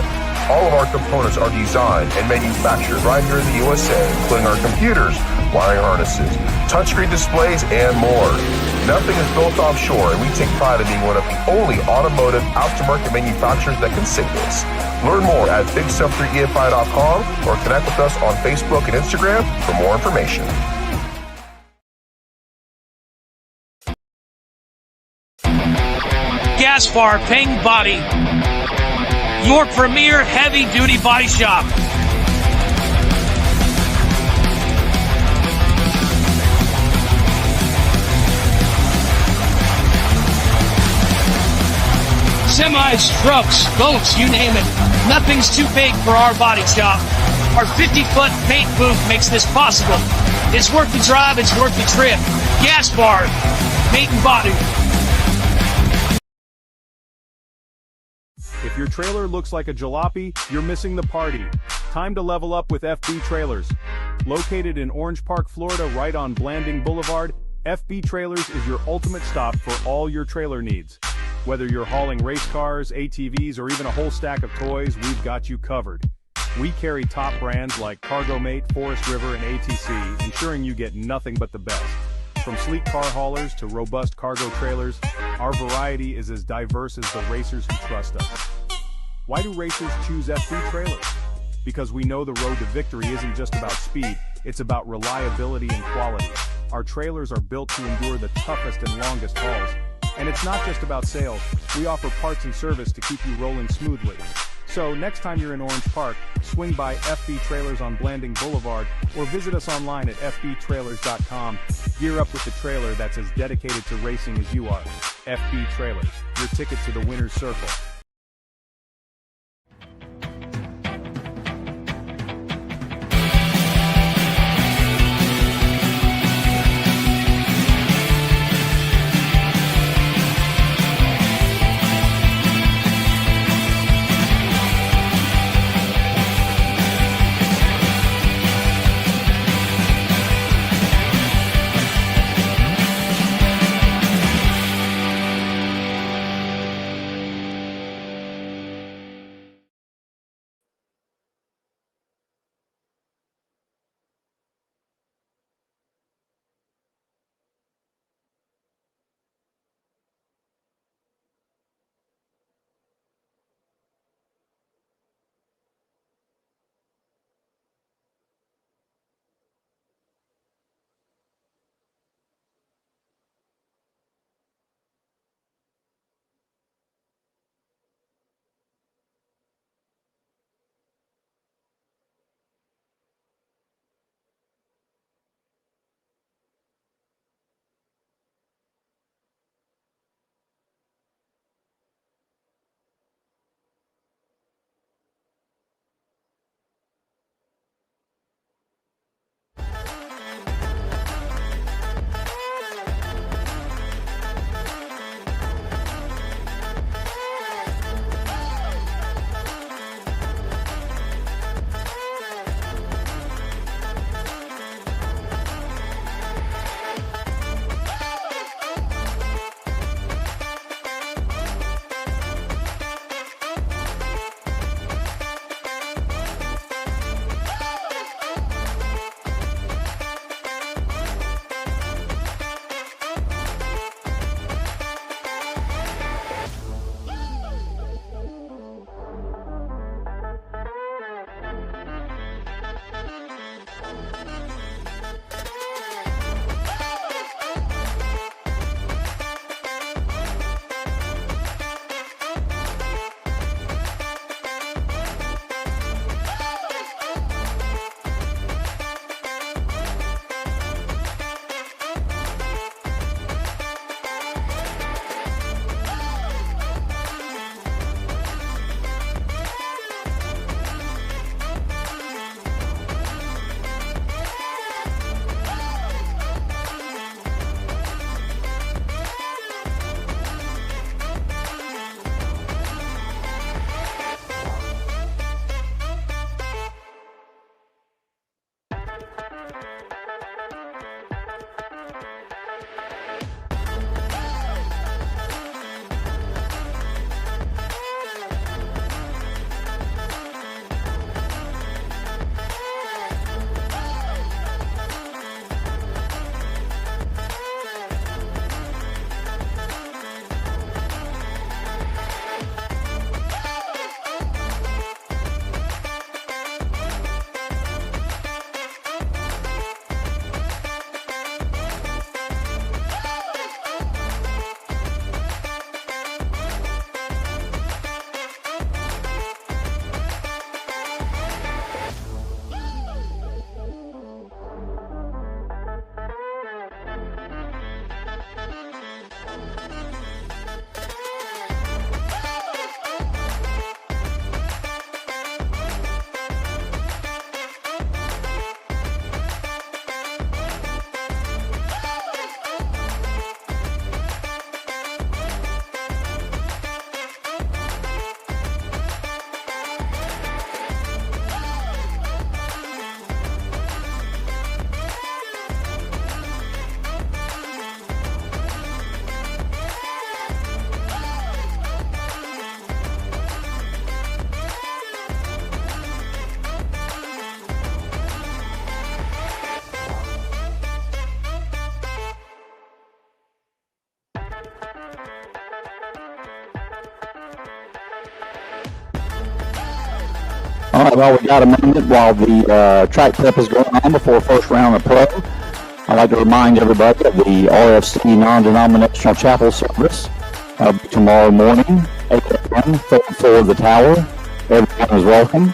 All of our components are designed and manufactured right here in the USA, including our computers, wiring harnesses, touchscreen displays, and more. Nothing is built offshore, and we take pride in being one of the only automotive aftermarket manufacturers that can say this. Learn more at BigStuff3EFI.com or connect with us on Facebook and Instagram for more information. Gaspar Paint Body, your premier heavy-duty body shop. Semis, trucks, boats, you name it. Nothing's too big for our body shop. Our 50-foot paint booth makes this possible. It's worth the drive, it's worth the trip. Gaspar Paint and Body. If your trailer looks like a jalopy, you're missing the party. Time to level up with FB Trailers. Located in Orange Park, Florida, right on Blanding Boulevard, FB Trailers is your ultimate stop for all your trailer needs. Whether you're hauling race cars, ATVs, or even a whole stack of toys, we've got you covered. We carry top brands like Cargo Mate, Forest River, and ATC, ensuring you get nothing but the best. From sleek car haulers to robust cargo trailers, our variety is as diverse as the racers who trust us. Why do racers choose FB Trailers? Because we know the road to victory isn't just about speed, it's about reliability and quality. Our trailers are built to endure the toughest and longest hauls. And it's not just about sales, we offer parts and service to keep you rolling smoothly. So next time you're in Orange Park, swing by FB Trailers on Blanding Boulevard or visit us online at fbtrailers.com. Gear up with the trailer that's as dedicated to racing as you are. FB Trailers, your ticket to the winner's circle. Well, we got a minute while the track prep is going on before first round of pro. I'd like to remind everybody of the RFC non-denominational chapel service. That'll be tomorrow morning, 8 a.m., third floor of the tower. Everyone is welcome.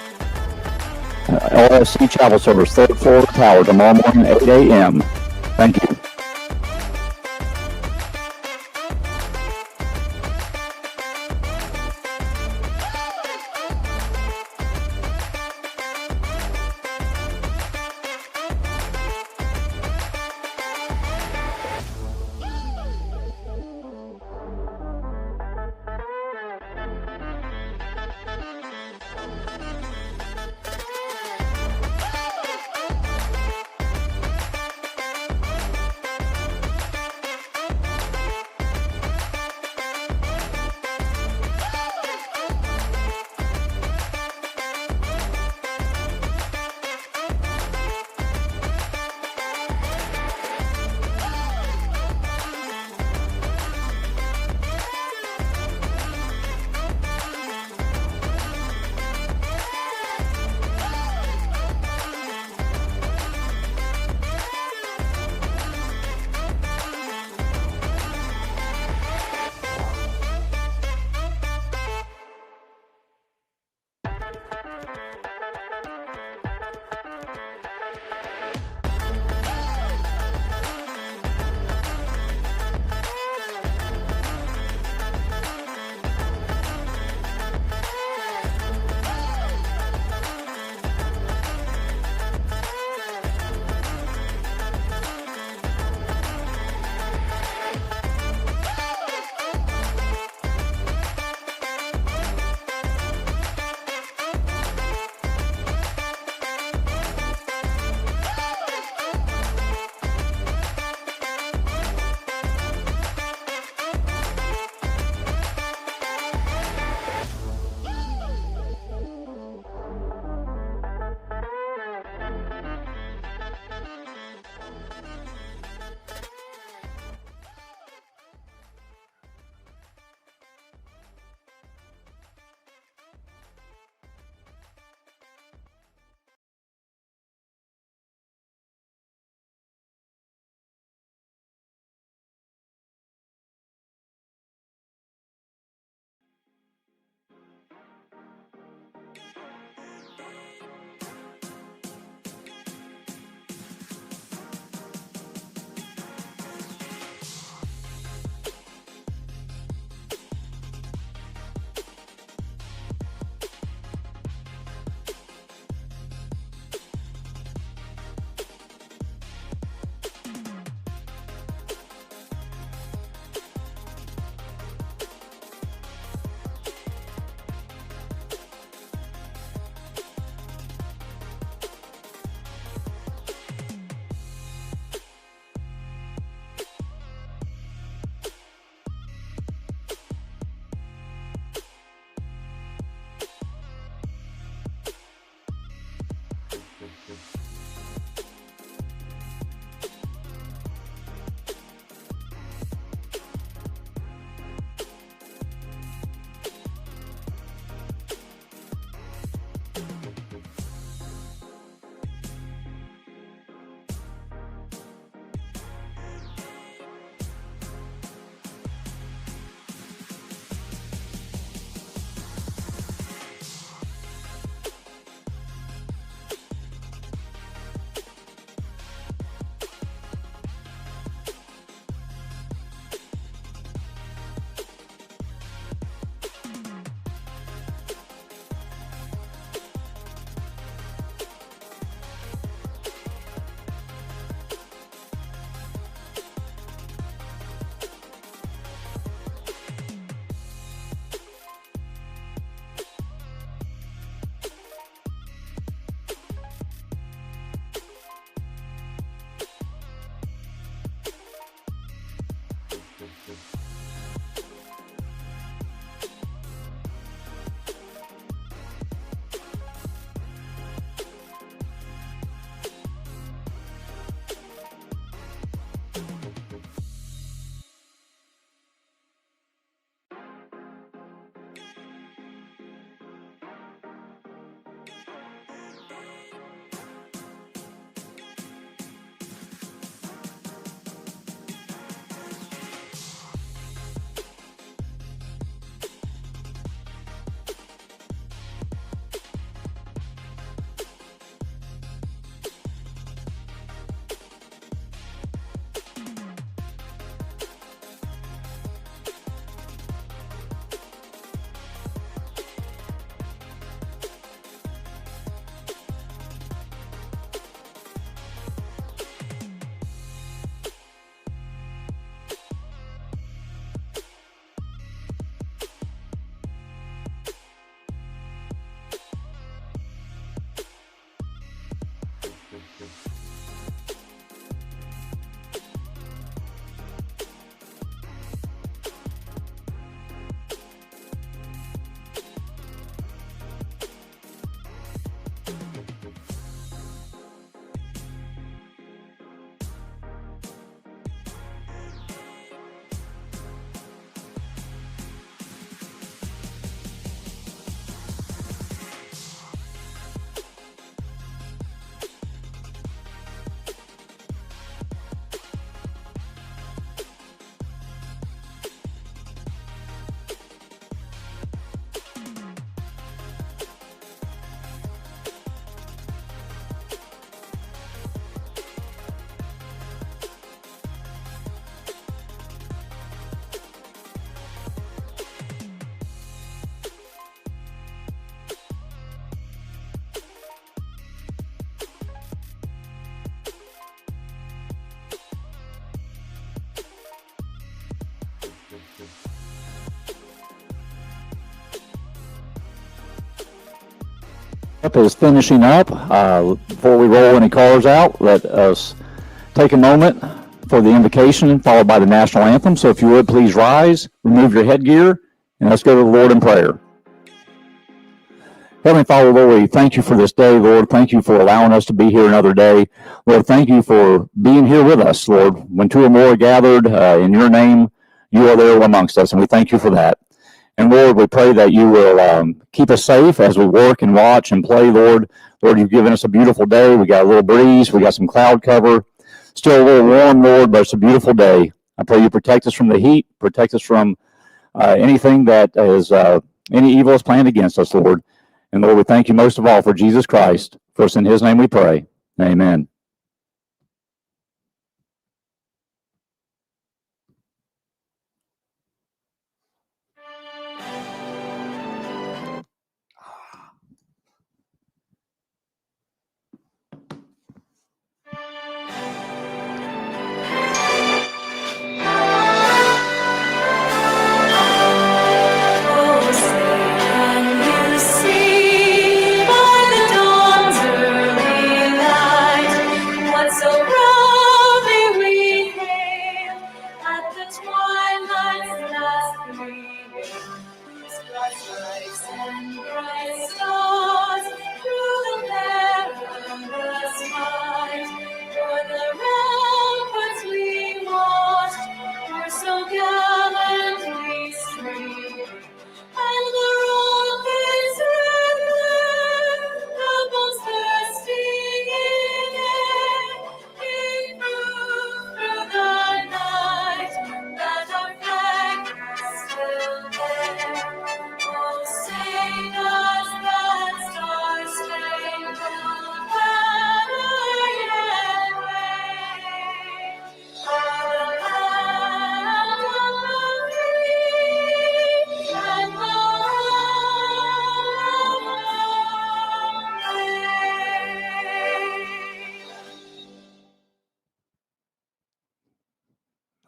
RFC chapel service, third floor of the tower, tomorrow morning, 8 a.m. Thank you. Is finishing up. Before we roll any cars out, let us take a moment for the invocation, followed by the national anthem. So if you would, please rise, remove your headgear, and let's go to the Lord in prayer. Heavenly Father, Lord, we thank you for this day, Lord. Thank you for allowing us to be here another day. Lord, thank you for being here with us, Lord. When two or more are gathered in your name, you are there amongst us, and we thank you for that. And Lord, we pray that you will keep us safe as we work and watch and play, Lord. Lord, you've given us a beautiful day. We got a little breeze. We got some cloud cover. Still a little warm, Lord, but it's a beautiful day. I pray you protect us from the heat, protect us from anything that is, any evil is planned against us, Lord. And Lord, we thank you most of all for Jesus Christ. For us in his name we pray. Amen.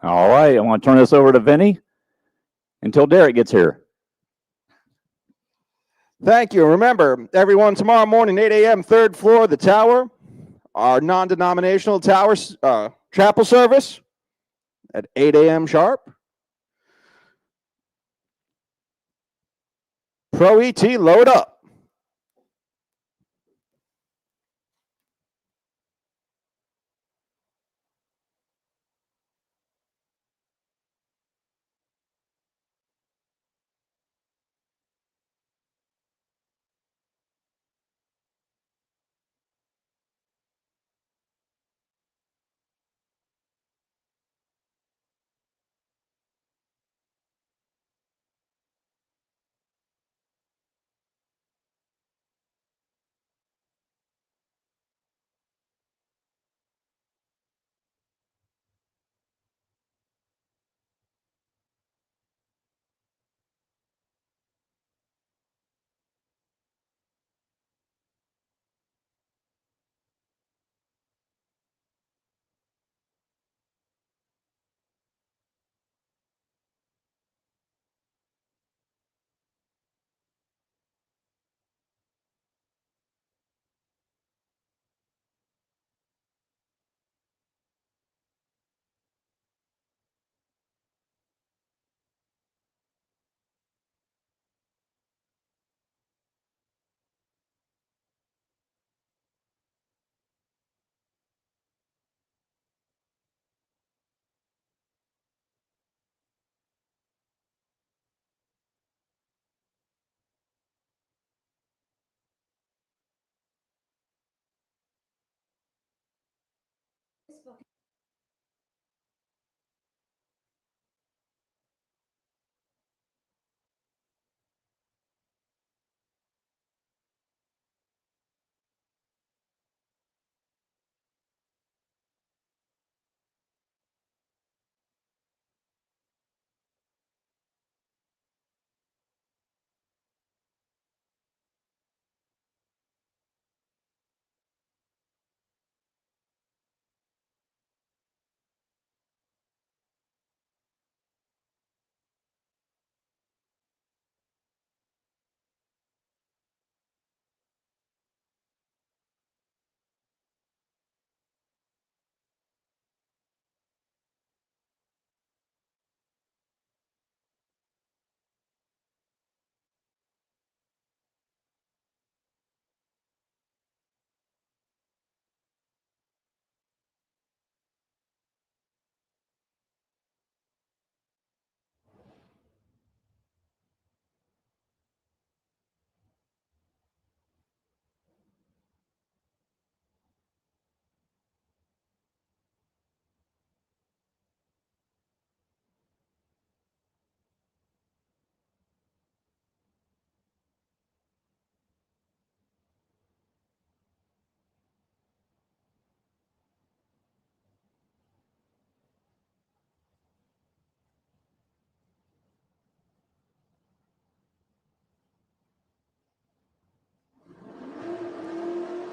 All right, I want to turn this over to Vinny until Derek gets here. Thank you. Remember, everyone, tomorrow morning, 8 a.m., third floor of the tower, our non-denominational tower chapel service at 8 a.m. sharp. Pro ET, load up.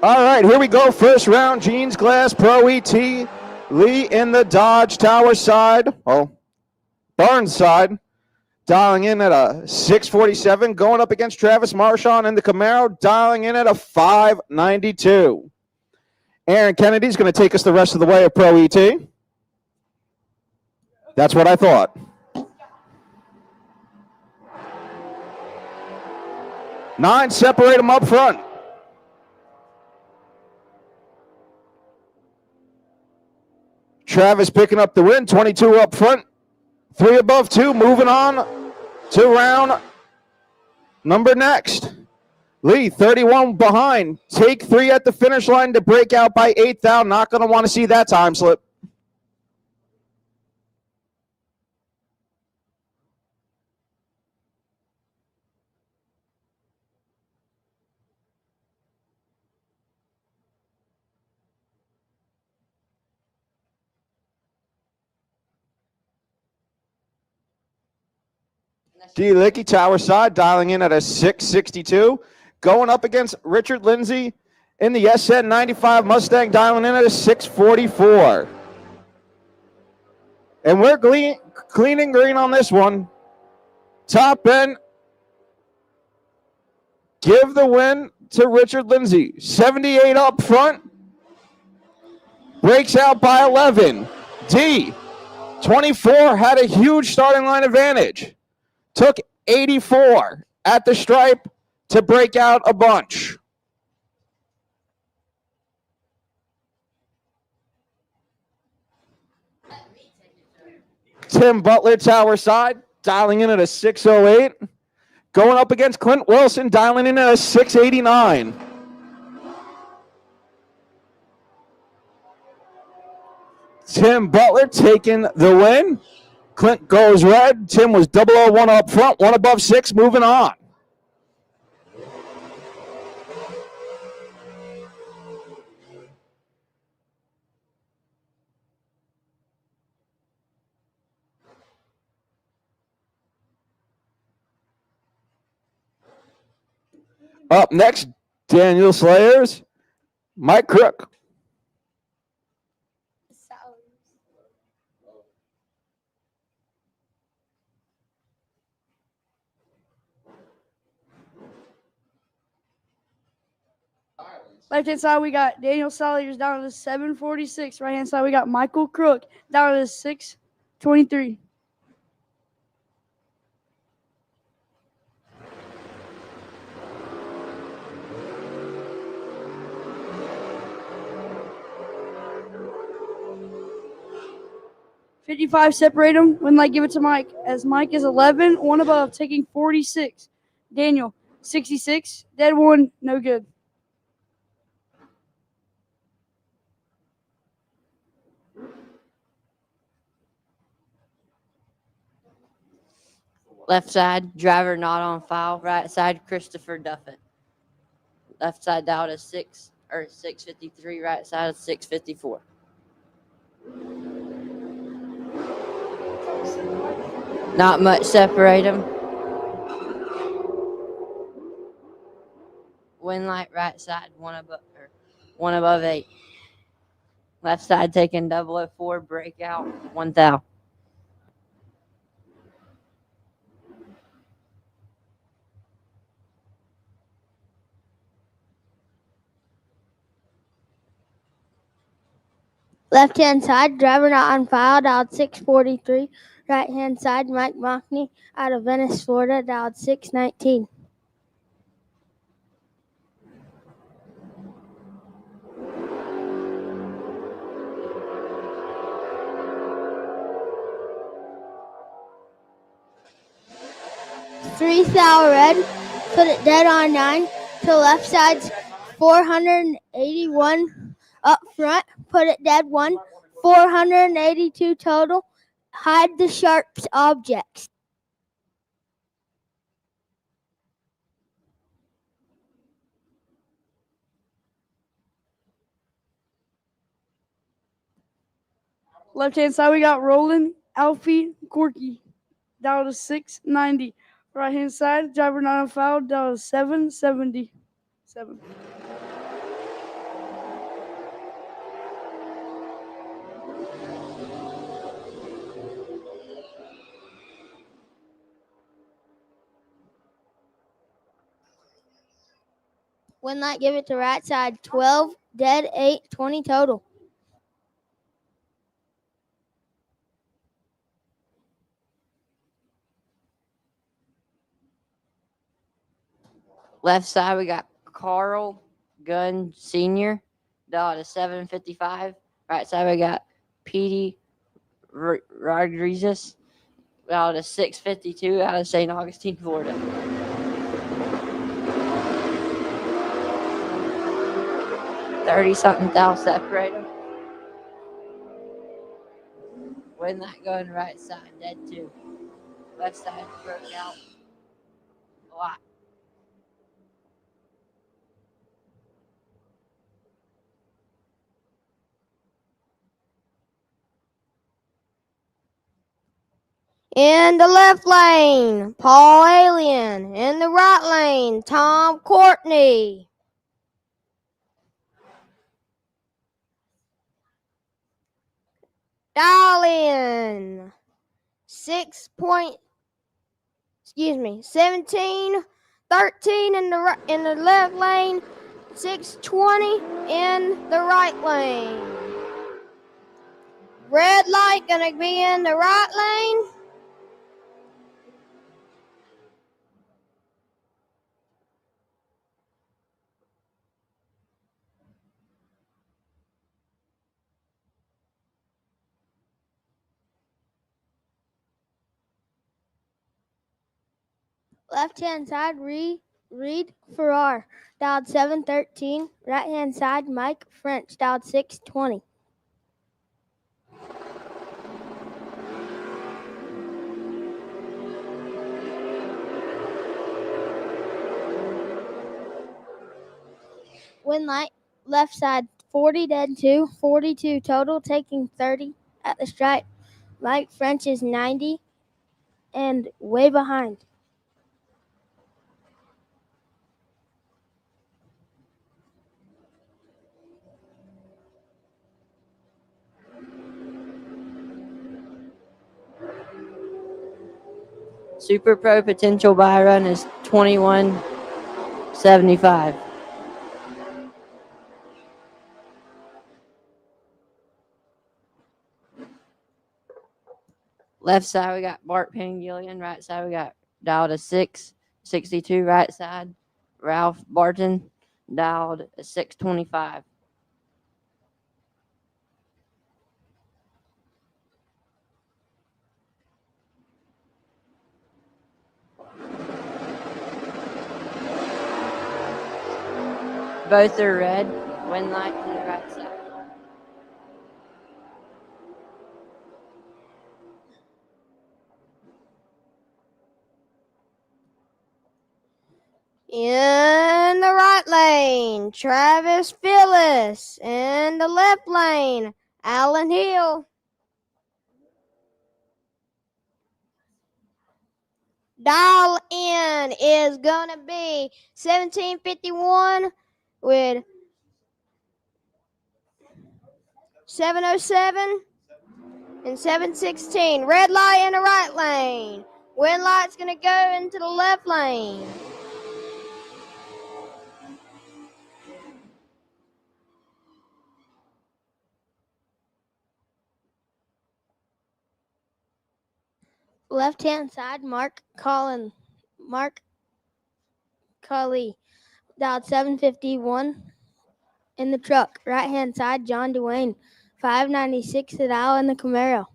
All right, here we go. First round, Jeans Glass Pro ET. Lee in the Dodge Tower side. Oh, Barnes side. Dialing in at a 647. Going up against Travis Marchand in the Camaro. Dialing in at a 592. Aaron Kennedy's going to take us the rest of the way of Pro ET. That's what I thought. 9 separate them up front. Travis picking up the win, 22 up front, 3 above 2, moving on to round number next. Lee, 31 behind, take 3 at the finish line to break out by 8th down. Not going to want to see that time slip. D. Licky, Tower side, dialing in at a 662. Going up against Richard Lindsay in the SN 95 Mustang, dialing in at a 644. And we're cleaning green on this one. Top end. Give the win to Richard Lindsay. 78 up front. Breaks out by 11. D. 24 had a huge starting line advantage. Took 84 at the stripe to break out a bunch. Tim Butler, Tower side, dialing in at a 608. Going up against Clint Wilson, dialing in at a 689. Tim Butler taking the win. Clint goes red. Tim was 001 up front, 1 above 6, moving on. Up next, Daniel Slayers, Mike Crook. Left-hand side, we got Daniel Salyers down to 746. Right-hand side, we got Michael Crook down to 623. $55 separate them. Win light, give it to Mike. As Mike is 11, 1 above, taking 46. Daniel, 66. Dead 1, no good. Left side, driver not on file. Right side, Christopher Duffett. Left side dialed is 653. Right side is 654. Not much separate them. Win light, right side, 1 above 8. Left side taking 004, breakout, 1 thou. Left-hand side, driver not on file, dialed 643. Right-hand side, Mike Mockney out of Venice, Florida, dialed 619. Three thou red, put it dead on 9. To left side's 481 up front, put it dead 1. 482 total. Hide the sharps objects. Left-hand side, we got Roland, Alfie, Corky, down to 690. Right-hand side, driver not on foul, down to 777. Win light, give it to right side. 12, dead 8, 20 total. Left side, we got Carl Gunn Sr., out of 755. Right side, we got Petey Rodriguez, out of 652, out of St. Augustine, Florida. $30-something thousand separate them. Win that going right side, dead 2. Left side broke out a lot. In the left lane, Paul Alien. In the right lane, Tom Courtney. Dial in. 17, 13 in the left lane, 620 in the right lane. Red light gonna be in the right lane. Left-hand side, Reed Farrar, dialed 713. Right-hand side, Mike French, dialed 620. Win light, left side, 40 dead 2, 42 total, taking 30 at the stripe. Mike French is 90 and way behind. Super Pro potential buy run is 21.75. Left side, we got Bart Pangilian. Right side, we got dialed a 662. Right side, Ralph Barton, dialed a 625. Both are red. Win light to the right side. In the right lane, Travis Phyllis. In the left lane, Alan Hill. Dial in is going to be 1751 with 707 and 716. Red light in the right lane. Win light's going to go into the left lane. Left-hand side, Mark Cully, dialed 751 in the truck. Right-hand side, John Duane, 596 at Al in the Camaro.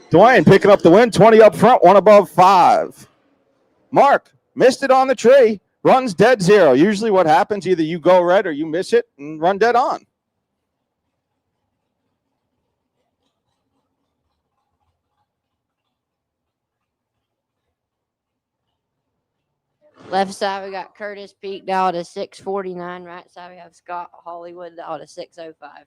Dwayne picking up the win, 20 up front, 1 above 5. Mark missed it on the tree, runs dead 0. Usually what happens, either you go red or you miss it and run dead on. Left side, we got Curtis Peak, dialed a 649. Right side, we have Scott Hollywood, dialed a 605.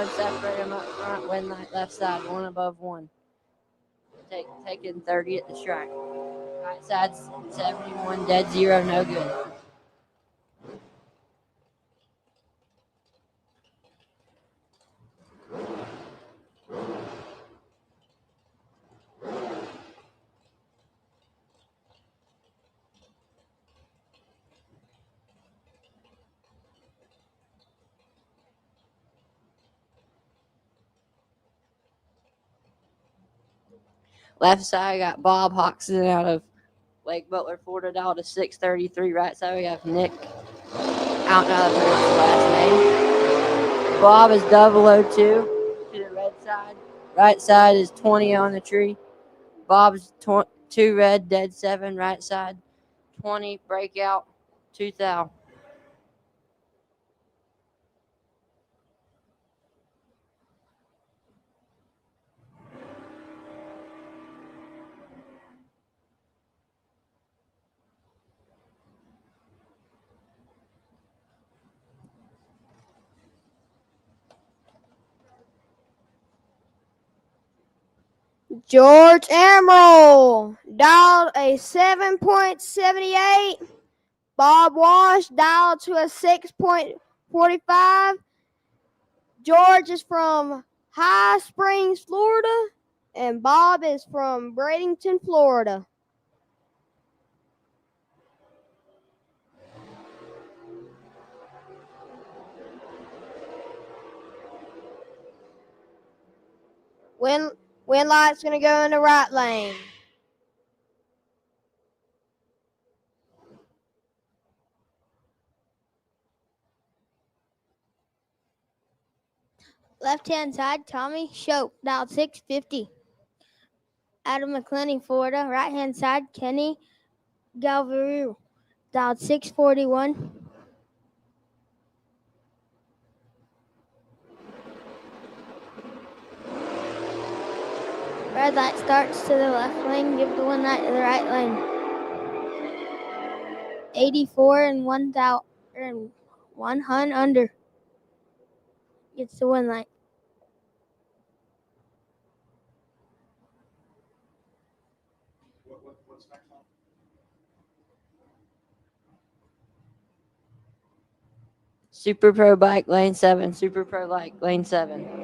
one, separate them up front, win light left side, one above one. Taking 30 at the strike. Right side 71, dead 0, no good. Left side, got Bob Hoxton out of Lake Butler, Florida, dialed to 633. Right side, we have Nick. Out now that there's his last name. Bob is 002 to the red side. Right side is 20 on the tree. Bob's 2 red, dead 7. Right side, 20, breakout, 2 thou. George Emerald dialed a 7.78. Bob Walsh dialed to a 6.45. George is from High Springs, Florida, and Bob is from Bradenton, Florida. Win light's going to go in the right lane. Left-hand side, Tommy Shope, dialed 650. Out of McClenny, Florida. Right-hand side, Kenny Galvaru, dialed 641. Red light starts to the left lane. Give the one light to the right lane. 84 and 100 under. Gets the one light. Super Pro bike, lane 7. Super Pro bike, lane 7.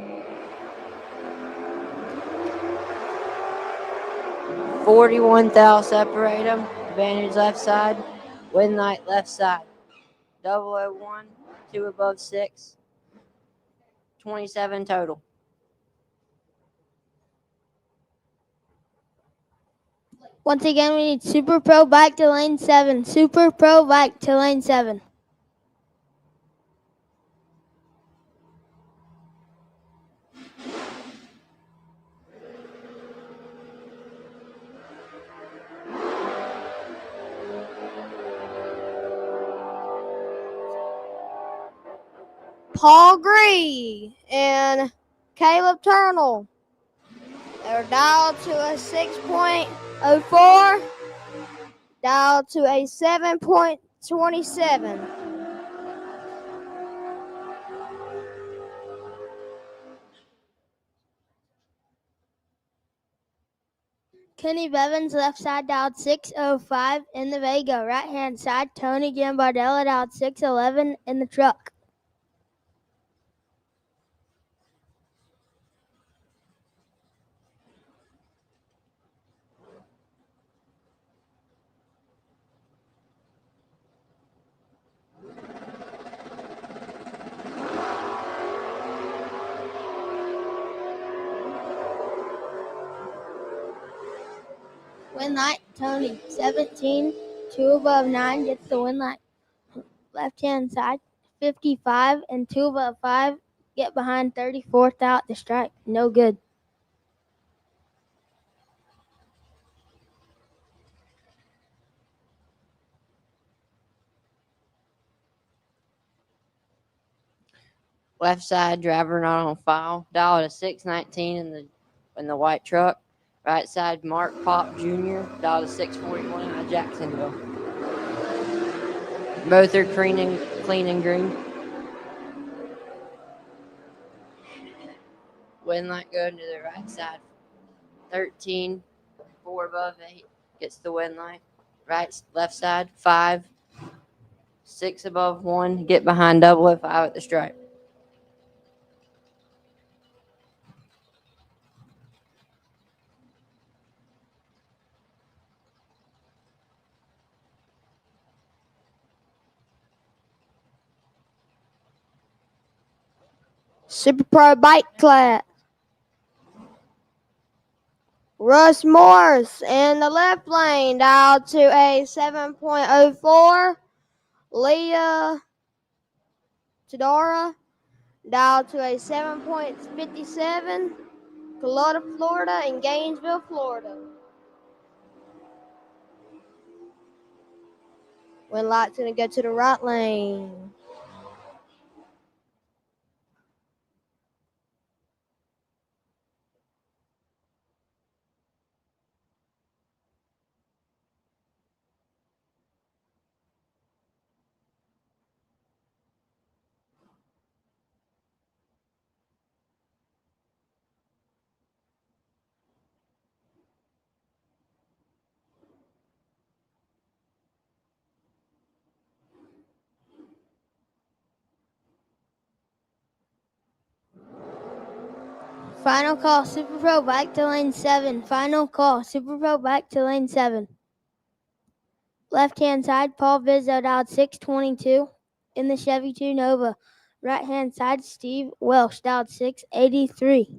41 thou separate them. Advantage left side. Win light left side. 001, 2 above 6. 27 total. Once again, we need Super Pro bike to lane 7. Super Pro bike to lane 7. Paul Gree and Caleb Turnell. They're dialed to a 6.04, dialed to a 7.27. Kenny Bevins, left side, dialed 605 in the Vega. Right hand side, Tony Gambardella, dialed 611 in the truck. Win light, Tony, 17, 2 above 9, gets the win light. Left hand side, 55 and 2 above 5, get behind 34th out the strike. No good. Left side, driver not on file. Dial to 619 in the white truck. Right side, Mark Pop Jr. Dial to 641 out of Jacksonville. Both are clean and green. Win light going to the right side. 13, 4 above 8 gets the win light. Left side, 5, 6 above 1, get behind double at 5 at the stripe. Super Pro bike class. Russ Morris in the left lane, dialed to a 7.04. Leah Tadora, dialed to a 7.57. Carlotta, Florida, and Gainesville, Florida. Win light's going to go to the right lane. Final call, Super Pro back to lane 7. Final call, Super Pro back to lane 7. Left-hand side, Paul Vizzo dialed 622 in the Chevy 2 Nova. Right-hand side, Steve Welsh dialed 683.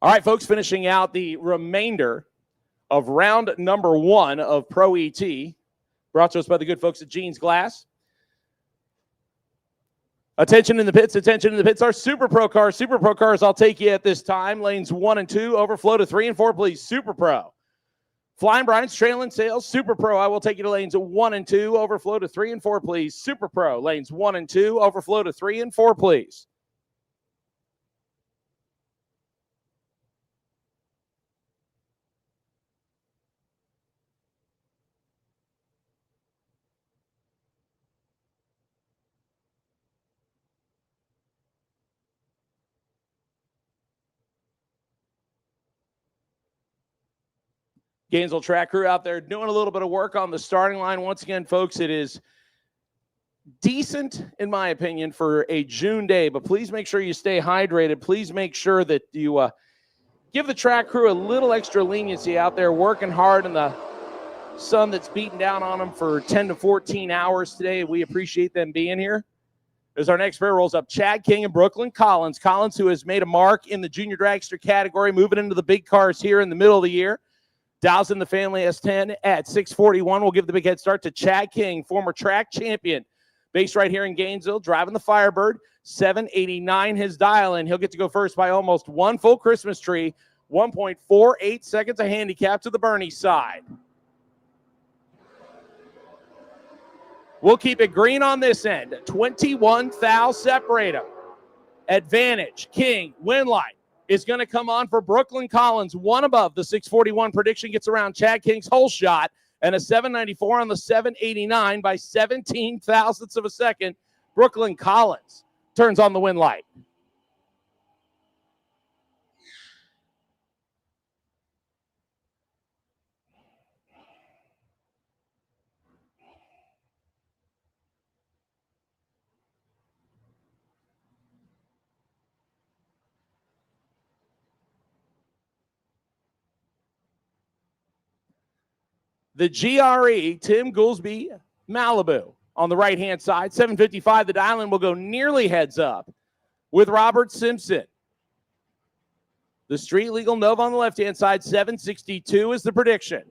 All right, folks, finishing out the remainder of round number 1 of Pro ET, brought to us by the good folks at Jeans Glass. Attention in the pits, attention in the pits. Our Super Pro cars. Super Pro cars, I'll take you at this time. Lanes 1 and 2, overflow to 3 and 4, please. Super Pro. Flying Bryant's trailing sales. Super Pro, I will take you to lanes 1 and 2, overflow to 3 and 4, please. Super Pro, lanes 1 and 2, overflow to 3 and 4, please. Gainesville track crew out there doing a little bit of work on the starting line. Once again, folks, it is decent, in my opinion, for a June day, but please make sure you stay hydrated. Please make sure that you give the track crew a little extra leniency out there, working hard in the sun that's beating down on them for 10 to 14 hours today. We appreciate them being here. As our next pair rolls up, Chad King and Brooklyn Collins. Collins, who has made a mark in the junior dragster category, moving into the big cars here in the middle of the year. Dials in the family S10 at 641. We'll give the big head start to Chad King, former track champion Based right here in Gainesville, driving the Firebird, 789 his dial, and he'll get to go first by almost one full Christmas tree, 1.48 seconds a handicap to the Bernie side. We'll keep it green on this end. 21 thou separate them. Advantage, King, Winlight is going to come on for Brooklyn Collins. One above the 641 prediction gets around Chad King's whole shot, and a 794 on the 789 by 17 thousandths of a second. Brooklyn Collins turns on the Winlight. The GRE, Tim Goolsby, Malibu on the right-hand side. 755, the dial-in will go nearly heads up with Robert Simpson. The Street Legal Nova on the left-hand side. 762 is the prediction.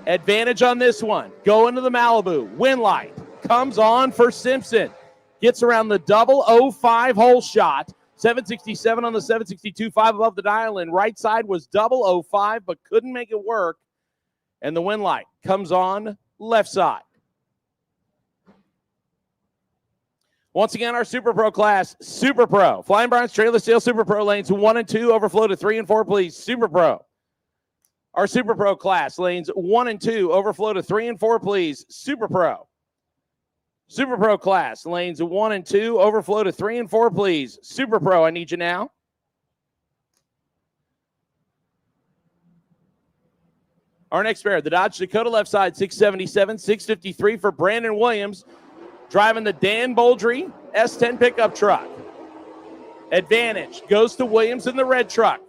Advantage on this one. Going to the Malibu. Winlight comes on for Simpson. Gets around the 005 hole shot. 767 on the 762, 5 above the dial-in. Right side was 005, but couldn't make it work. And the Winlight comes on left side. Once again, our Super Pro class, Super Pro. Flying Brian's Trailer Sales Super Pro lanes 1 and 2, overflow to 3 and 4, please. Super Pro. Our Super Pro class lanes 1 and 2, overflow to 3 and 4, please. Super Pro. Super Pro class, lanes 1 and 2, overflow to 3 and 4, please. Super Pro, I need you now. Our next pair, the Dodge Dakota left side, 677, 653 for Brandon Williams, driving the Dan Boldry S10 pickup truck. Advantage goes to Williams in the red truck.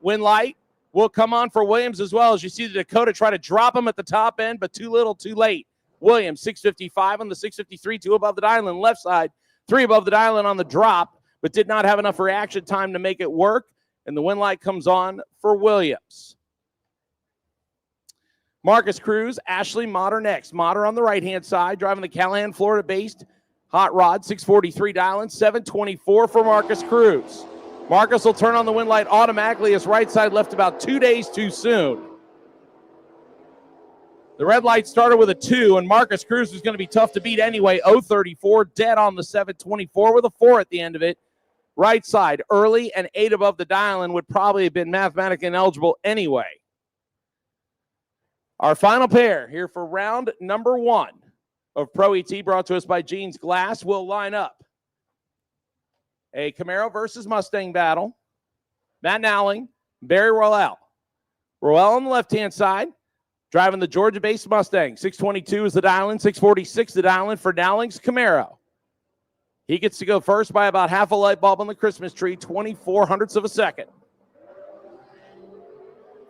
Winlight will come on for Williams as well, as you see the Dakota try to drop him at the top end, but too little, too late. Williams, 655 on the 653, 2 above the dial-in left side, 3 above the dial-in on the drop, but did not have enough reaction time to make it work, and the Winlight comes on for Williams. Marcus Cruz, Ashley Motter next. Motter on the right-hand side, driving the Callahan, Florida-based hot rod, 643 dial-in, 724 for Marcus Cruz. Marcus will turn on the Winlight automatically as right side left about 2 days too soon. The red light started with a 2, and Marcus Cruz was going to be tough to beat anyway. 034, dead on the 724 with a 4 at the end of it. Right side, early and 8 above the dial-in would probably have been mathematically ineligible anyway. Our final pair here for round number 1 of Pro ET, brought to us by Jeans Glass, will line up a Camaro versus Mustang battle. Matt Nowling, Barry Royale. Royale on the left-hand side, driving the Georgia-based Mustang. 622 is the dial-in, 646 the dial-in for Nowling's Camaro. He gets to go first by about half a light bulb on the Christmas tree, 24 hundredths of a second.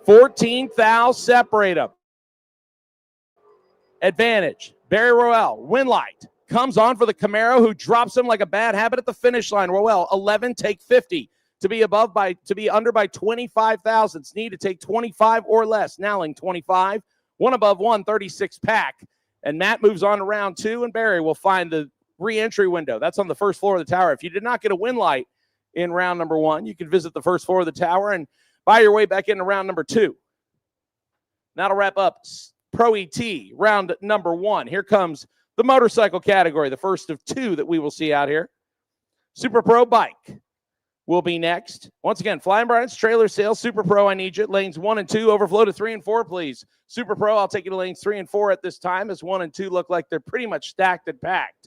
14 thou separate them. Advantage, Barry Royale, Winlight, comes on for the Camaro, who drops him like a bad habit at the finish line. Royale, 11, take 50. To be under by 25 thousandths. Need to take 25 or less. Nowling, 25. 1 above 136 pack. And Matt moves on to round 2, and Barry will find the re-entry window. That's on the first floor of the tower. If you did not get a Winlight in round number 1, you can visit the first floor of the tower and buy your way back into round number 2. That'll wrap up Pro ET round number 1. Here comes the motorcycle category, the first of 2 that we will see out here. Super Pro Bike will be next. Once again, Flying Brian's Trailer Sales, Super Pro, I need you. Lanes 1 and 2, overflow to 3 and 4, please. Super Pro, I'll take you to lanes 3 and 4 at this time, as 1 and 2 look like they're pretty much stacked and packed.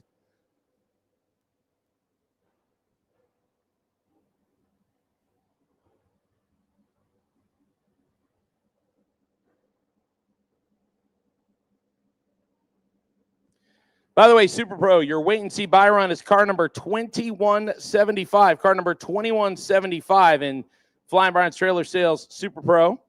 By the way, Super Pro, your wait-and-see buy run is car number 2175. Car number 2175 in Flying Brian's Trailer Sales Super Pro.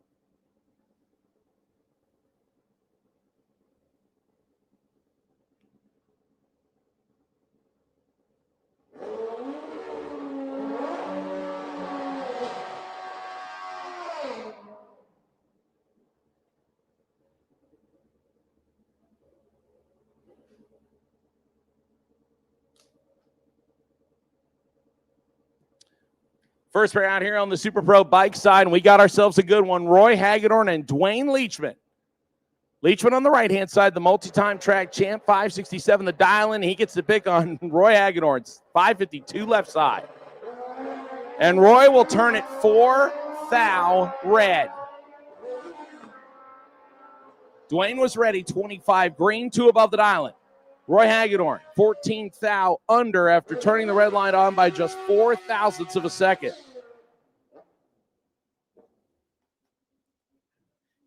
First pair out here on the Super Pro bike side, and we got ourselves a good one. Roy Hagedorn and Dwayne Leachman. Leachman on the right-hand side, the multi-time track champ, 567 the dial-in. He gets the pick on Roy Hagedorn's 552 left side. And Roy will turn it 4 thou red. Dwayne was ready, 25 green, 2 above the dial-in. Roy Hagedorn, 14 thou under after turning the red line on by just 4 thousandths of a second.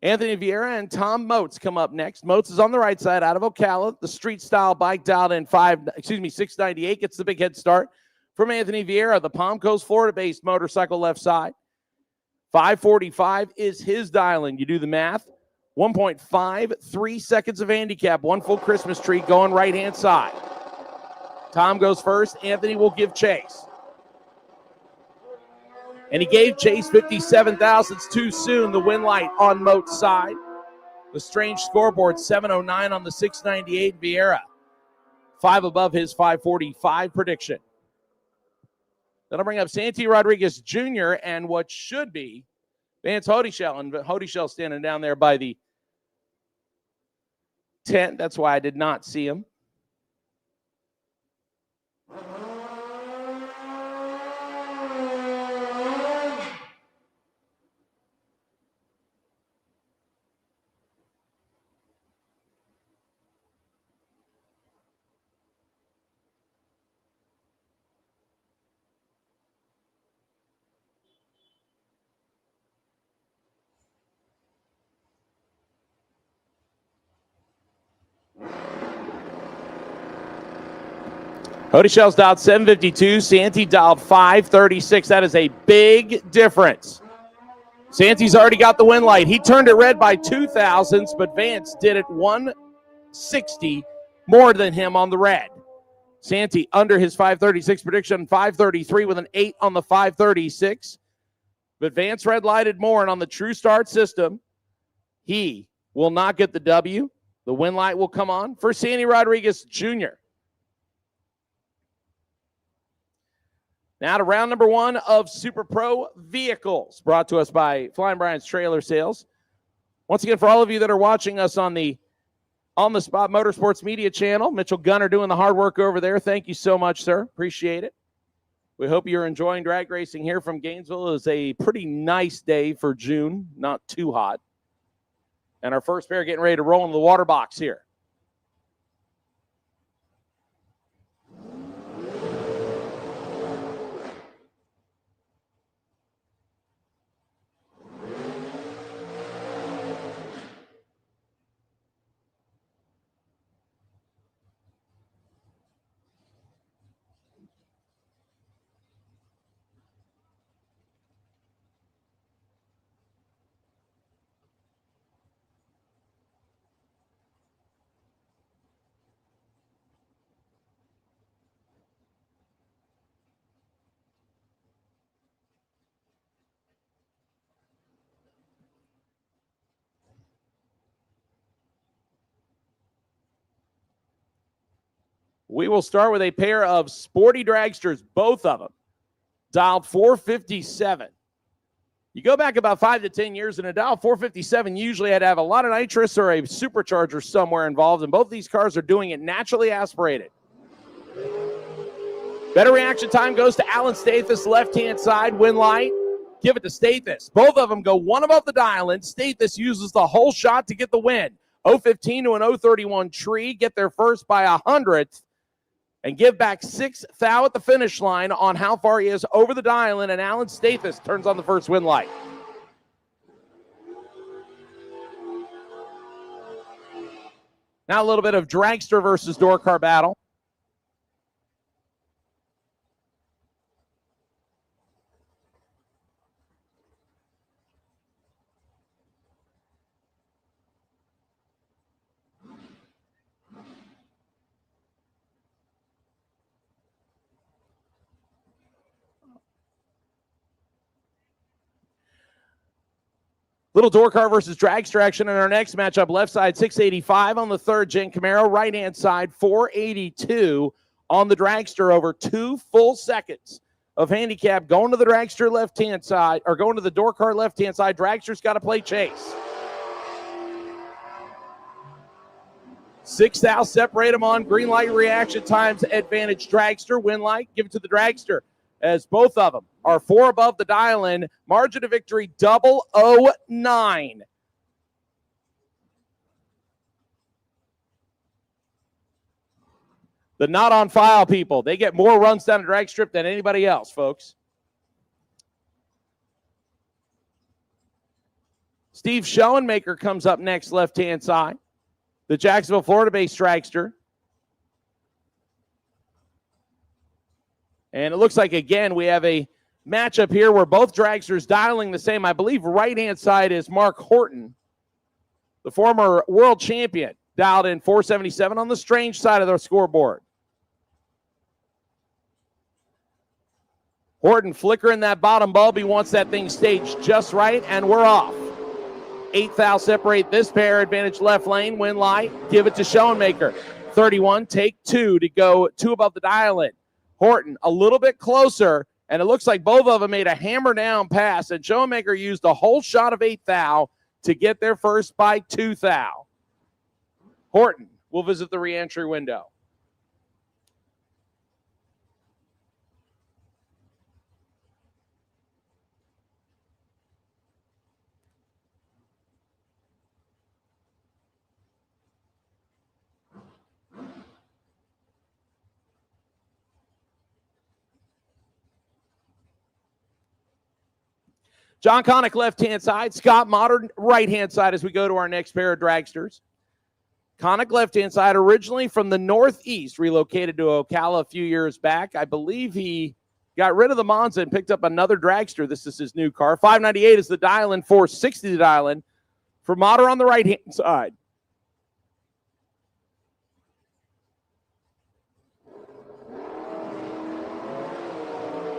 Anthony Vieira and Tom Motes come up next. Motes is on the right side out of Ocala. The street-style bike dialed in 698 gets the big head start from Anthony Vieira, the Palm Coast, Florida-based motorcycle left side. 545 is his dial-in. You do the math. 1.53 seconds of handicap. 1 full Christmas tree going right-hand side. Tom goes first. Anthony will give chase. And he gave chase 57 thousandths too soon. The win light on Mote's side. The strange scoreboard, 709 on the 698 Vieira. 5 above his 545 prediction. Then I'll bring up Santi Rodriguez Jr. and what should be Vance Hodyshell. And Hodyshell standing down there by the tent. That's why I did not see him. Hodyshell's dialed 752. Santi dialed 536. That is a big difference. Santi's already got the win light. He turned it red by 2 thousandths, but Vance did it 160 more than him on the red. Santi under his 536 prediction, 533 with an 8 on the 536. But Vance red lighted more, and on the True Start system, he will not get the W. The win light will come on for Santi Rodriguez Jr. Now to round number 1 of Super Pro Vehicles, brought to us by Flying Brian's Trailer Sales. Once again, for all of you that are watching us on the Spot Motorsports Media channel, Mitchell Gunner doing the hard work over there. Thank you so much, sir. Appreciate it. We hope you're enjoying drag racing here from Gainesville. It is a pretty nice day for June, not too hot. And our first pair getting ready to roll in the water box here. We will start with a pair of sporty dragsters, both of them, dialed 457. You go back about 5 to 10 years, and a dial 457 usually had to have a lot of nitrous or a supercharger somewhere involved, and both these cars are doing it naturally aspirated. Better reaction time goes to Alan Stathis, left-hand side, win light. Give it to Stathis. Both of them go 1 above the dial-in. Stathis uses the whole shot to get the win. 015 to an 031 tree, get there first by 100th. And give back 6 thou at the finish line on how far he is over the dial-in, and Alan Stathis turns on the first win light. Now a little bit of dragster versus door car battle. Little door car versus dragster action in our next matchup. Left side 685 on the third gen Camaro. Right hand side 482 on the dragster over 2 full seconds of handicap going to the dragster left-hand side, or going to the door cart left-hand side. Dragster's got to play chase. 6 thou, separate them on green light reaction times advantage dragster. Win light, give it to the dragster as both of them are 4 above the dial-in. Margin of victory 009. The not on file people, they get more runs down the drag strip than anybody else, folks. Steve Schoenmaker comes up next, left-hand side. The Jacksonville, Florida-based dragster. And it looks like, again, we have a matchup here where both dragsters dialing the same. I believe right-hand side is Mark Horton, the former world champion, dialed in 477 on the strange side of the scoreboard. Horton flickering that bottom bulb. He wants that thing staged just right, and we're off. 8 thou separate this pair. Advantage left lane. Win light. Give it to Schoenmaker. 31. Take 2 to go 2 above the dial-in. Horton a little bit closer, and it looks like both of them made a hammer down pass, and Schoenmaker used a whole shot of 8 thou to get there first by 2 thou. Horton will visit the re-entry window. John Connick, left-hand side. Scott Modern, right-hand side as we go to our next pair of dragsters. Connick, left-hand side, originally from the Northeast, relocated to Ocala a few years back. I believe he got rid of the Monza and picked up another dragster. This is his new car. 598 is the dial-in, 460 the dial-in. For Motter on the right-hand side.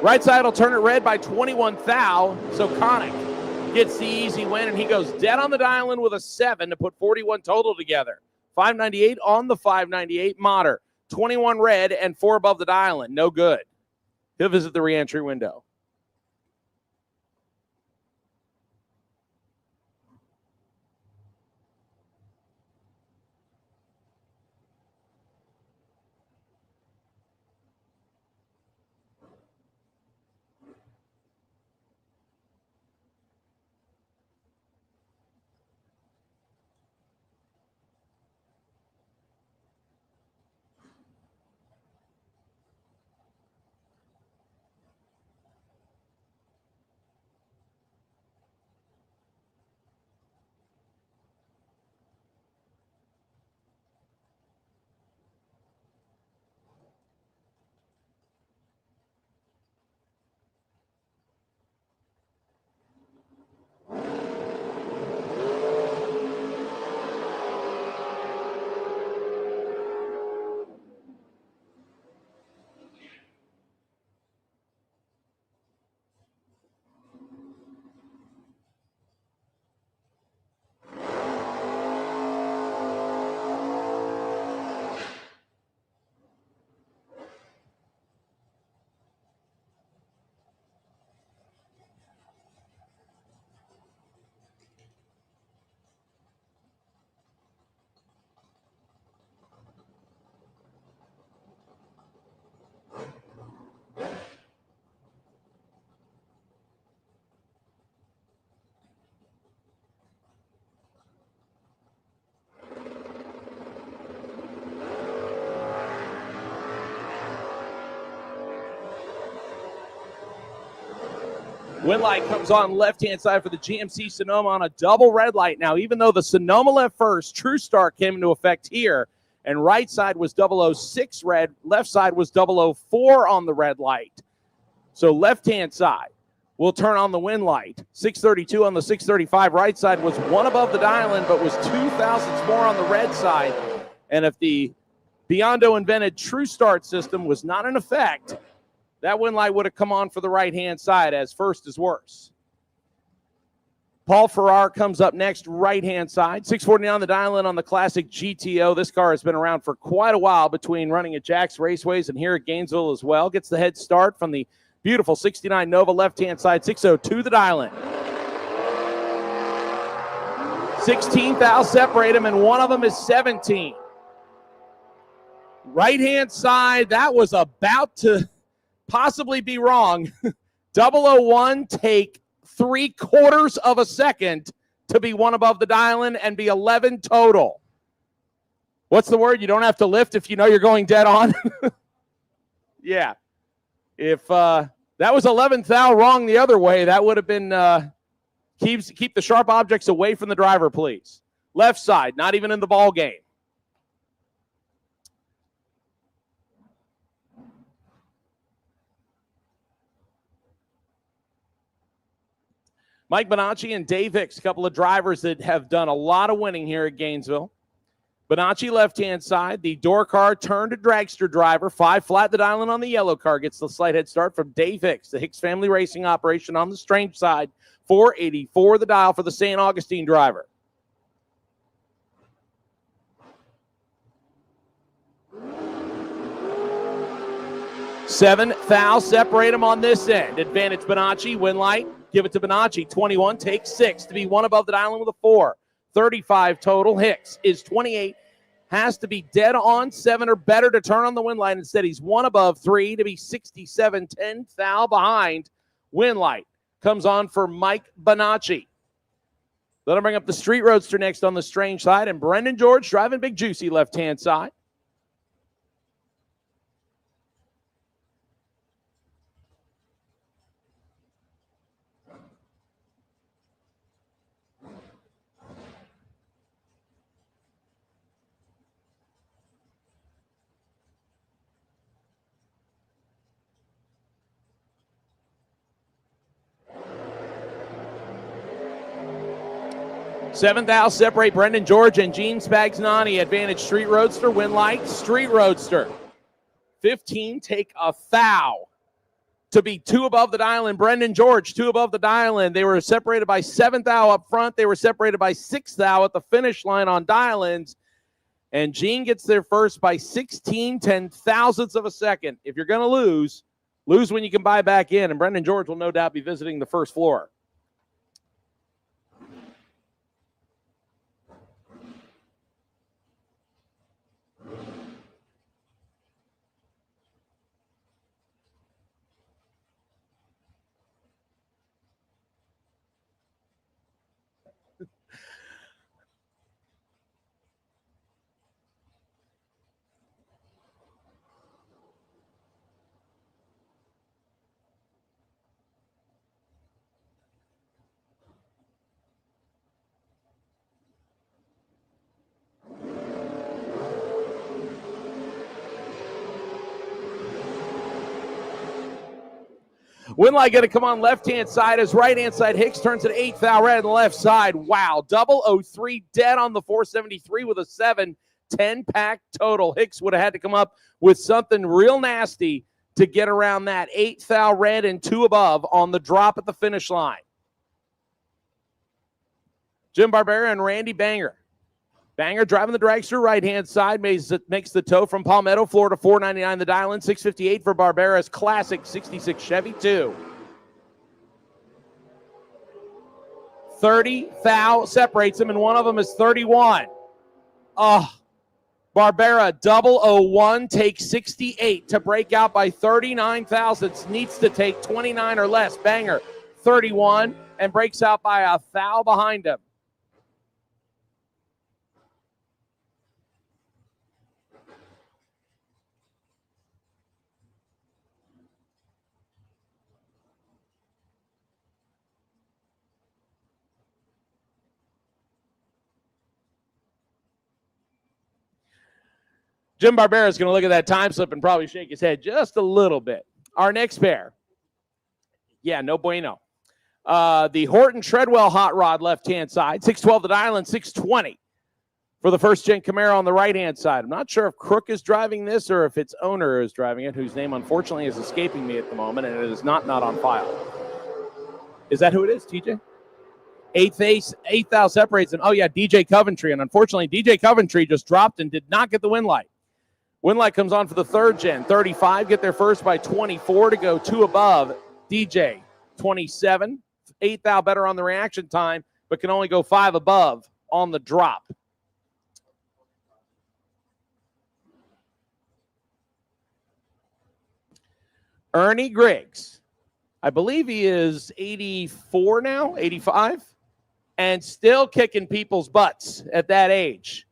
Right side will turn it red by 21 thou, so Connick gets the easy win, and he goes dead on the dial-in with a 7 to put 41 total together. 598 on the 598. Motter, 21 red and 4 above the dial-in. No good. He'll visit the re-entry window. Win light comes on left-hand side for the GMC Sonoma on a double red light. Now, even though the Sonoma left first, True Start came into effect here, and right side was 006 red, left side was 004 on the red light. So left-hand side will turn on the win light. 632 on the 635. Right side was 1 above the dial-in, but was 2 thousandths more on the red side. And if the Biondo invented True Start system was not in effect, that win light would have come on for the right-hand side, as first is worse. Paul Farrar comes up next, right-hand side. 649 on the dial-in on the classic GTO. This car has been around for quite a while between running at Jack's Raceways and here at Gainesville as well. Gets the head start from the Beautiful 69 Nova left-hand side, 602 the dial in. 16 thou separate them, and one of them is 17. Right-hand side, that was about to possibly be wrong. 001 take 3/4 of a second to be one above the dial-in and be 11 total. What's the word? You don't have to lift if you know you're going dead on. Yeah. If that was 11th thou wrong the other way, that would have been keep the sharp objects away from the driver, please. Left side, not even in the ball game. Mike Bonacci and Dave Hicks, a couple of drivers that have done a lot of winning here at Gainesville. Bonacci left-hand side, the door car turned to dragster driver, 5 flat the dial-in on the yellow car, gets the slight head start from Dave Hicks, the Hicks family racing operation on the Strange side, 484 the dial for the St. Augustine driver. Seven thou separate them on this end. Advantage Bonacci, win light. Give it to Bonacci. 21 takes 6 to be one above the dial-in with a 4. 35 total. Hicks is 28. Has to be dead on 7 or better to turn on the win light. Instead, he's 1 above 3 to be 67. 10 thou behind. Win light comes on for Mike Bonacci. Let him bring up the Street Roadster next on the Strange side. And Brendan George driving Big Juicy left-hand side. Seventh thou separate Brendan George and Gene Spagnani. Advantage Street Roadster, win light, Street Roadster. 15 take a thou to be 2 above the dial-in. Brendan George, 2 above the dial-in. They were separated by 7 thou up front. They were separated by 6 thou at the finish line on dial-ins. And Gene gets there first by 16 ten-thousandths of a second. If you're going to lose when you can buy back in. And Brendan George will no doubt be visiting the first floor. Winlight going to come on left-hand side as right-hand side. Hicks turns it 8th thou red on the left side. Wow. 003 dead on the 473 with a 7. 10 pack total. Hicks would have had to come up with something real nasty to get around that. 8th thou red and 2 above on the drop at the finish line. Jim Barbera and Randy Banger. Banger driving the dragster right-hand side, makes the tow from Palmetto, Florida, $4.99 the dial-in, $6.58 for Barbera's classic 66 Chevy 2. 30 thou separates them, and one of them is 31. Oh, Barbera 001 takes 68 to break out by 39 thousandths. Needs to take 29 or less. Banger 31 and breaks out by a thou behind him. Jim Barbera is going to look at that time slip and probably shake his head just a little bit. Our next pair. Yeah, no bueno. The Horton Treadwell hot rod left-hand side. 612 the dial-in, 620 for the first-gen Camaro on the right-hand side. I'm not sure if Crook is driving this or if its owner is driving it, whose name unfortunately is escaping me at the moment, and it is not on file. Is that who it is, TJ? Eighth thou separates him. Oh, yeah, DJ Coventry. And unfortunately, DJ Coventry just dropped and did not get the win light. Winlight comes on for the third gen. 35 get there first by 24 to go 2 above. DJ 27. 8th thou better on the reaction time, but can only go 5 above on the drop. Ernie Griggs, I believe he is 84 now, 85, and still kicking people's butts at that age.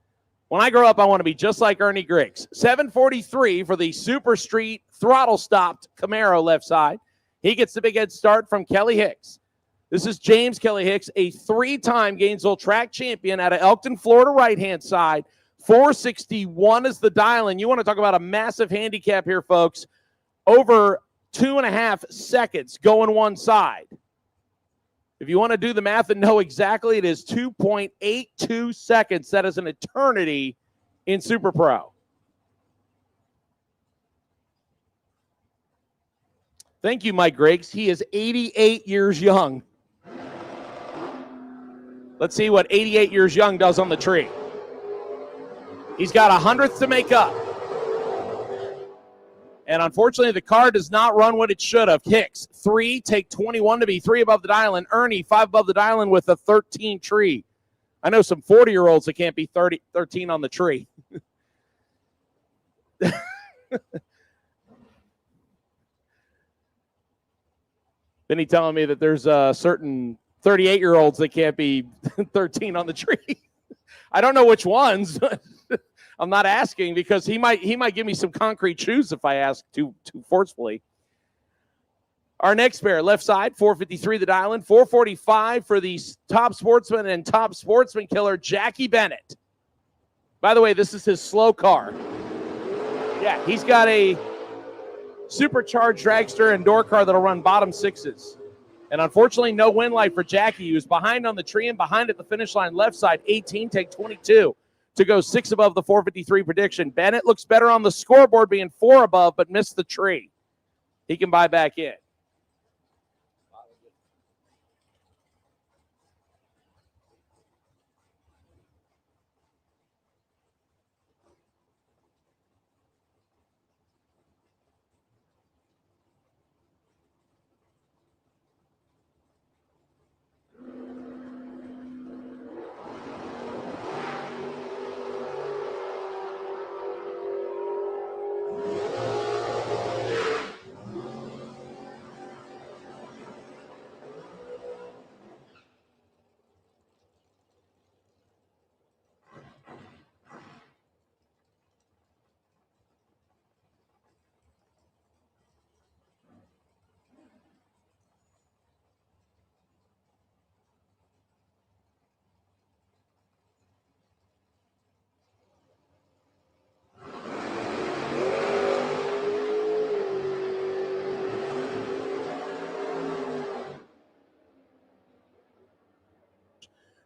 When I grow up, I want to be just like Ernie Griggs. 743 for the Super Street throttle-stopped Camaro left side. He gets the big head start from Kelly Hicks. This is James Kelly Hicks, a 3-time Gainesville track champion out of Elkton, Florida, right-hand side. 461 is the dial-in. You want to talk about a massive handicap here, folks. Over 2.5 seconds going one side. If you want to do the math and know exactly, it is 2.82 seconds. That is an eternity in Super Pro. Thank you, Mike Griggs. He is 88 years young. Let's see what 88 years young does on the tree. He's got 100th to make up. And unfortunately, the car does not run what it should have. Hicks, 3, take 21 to be 3 above the dial-in. Ernie, 5 above the dial-in with a 13 tree. I know some 40-year-olds that can't be 13 on the tree. Then he telling me that there's certain 38-year-olds that can't be 13 on the tree. I don't know which ones. I'm not asking because he might give me some concrete shoes if I ask too forcefully. Our next pair, left side, 453 the dial-in, 445 for the top sportsman and top sportsman killer, Jackie Bennett. By the way, this is his slow car. Yeah, he's got a supercharged dragster and door car that'll run bottom 6s. And unfortunately, no win light for Jackie, who's behind on the tree and behind at the finish line left side, 18, take 22. To go 6 above the 453 prediction. Bennett looks better on the scoreboard being 4 above, but missed the tree. He can buy back in.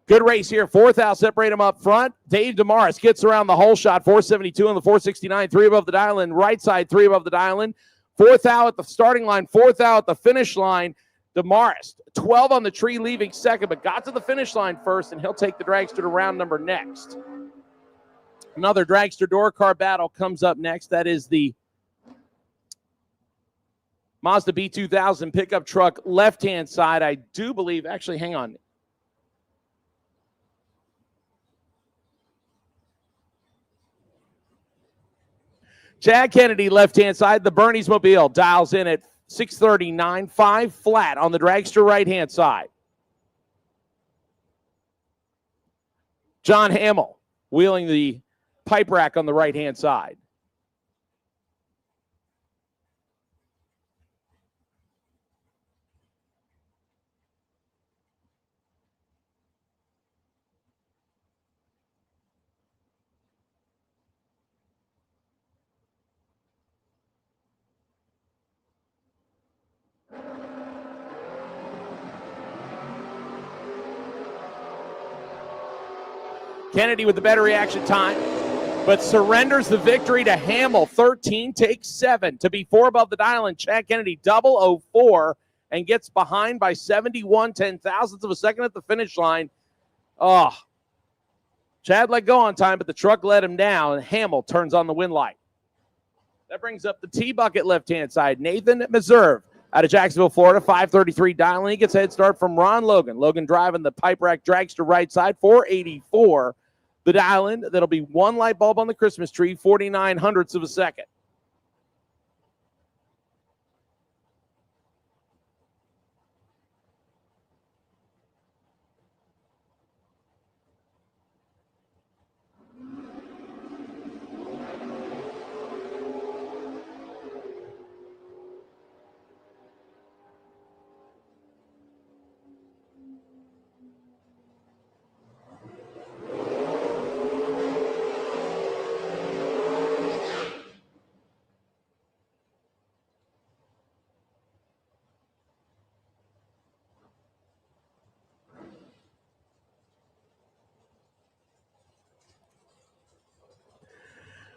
Good race here. 4th out, separate him up front. Dave DeMaris gets around the whole shot. 472 on the 469, 3 above the dial-in. Right side, 3 above the dial-in. 4th out at the starting line, 4th out at the finish line. DeMaris, 12 on the tree, leaving second, but got to the finish line first, and he'll take the dragster to round number next. Another dragster door car battle comes up next. That is the Mazda B2000 pickup truck left-hand side. I do believe, actually, hang on. Chad Kennedy, left-hand side. The Bernie's Mobile dials in at 639, 5 flat on the dragster right-hand side. John Hamill wheeling the pipe rack on the right-hand side. Kennedy with the better reaction time, but surrenders the victory to Hamill. 13 takes 7 to be 4 above the dial, and Chad Kennedy 004 and gets behind by 71 ten-thousandths of a second at the finish line. Oh, Chad let go on time, but the truck let him down, and Hamill turns on the win light. That brings up the T-Bucket left-hand side. Nathan Meserve out of Jacksonville, Florida, 533 dialing. He gets a head start from Ron Logan. Logan driving the pipe rack dragster right side, 484. The dial-in, that'll be one light bulb on the Christmas tree, 49 hundredths of a second.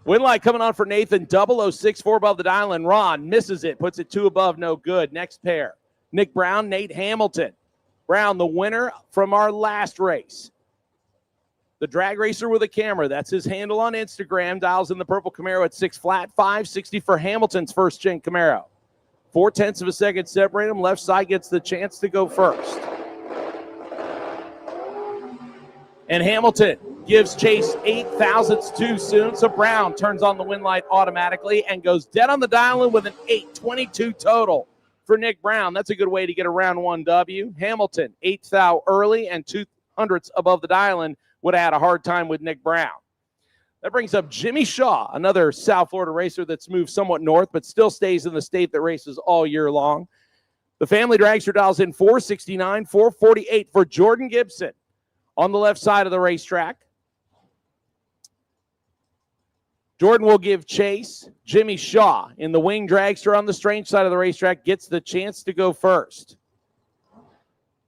Win light coming on for Nathan, 0064 above the dial, and Ron misses it, puts it 2 above, no good. Next pair, Nick Brown, Nate Hamilton. Brown, the winner from our last race. The drag racer with a camera, that's his handle on Instagram, dials in the purple Camaro at 6 flat, 560 for Hamilton's first gen Camaro. 0.4 of a second separate him, left side gets the chance to go first. And Hamilton gives chase 8 thousandths too soon, so Brown turns on the win light automatically and goes dead on the dial-in with an 8:22 total for Nick Brown. That's a good way to get a round 1 W. Hamilton, 8th thou early and 2 hundredths above the dial-in, would have had a hard time with Nick Brown. That brings up Jimmy Shaw, another South Florida racer that's moved somewhat north, but still stays in the state that races all year long. The family dragster dials in 469, 448 for Jordan Gibson on the left side of the racetrack. Jordan will give chase. Jimmy Shaw in the wing dragster on the strange side of the racetrack gets the chance to go first.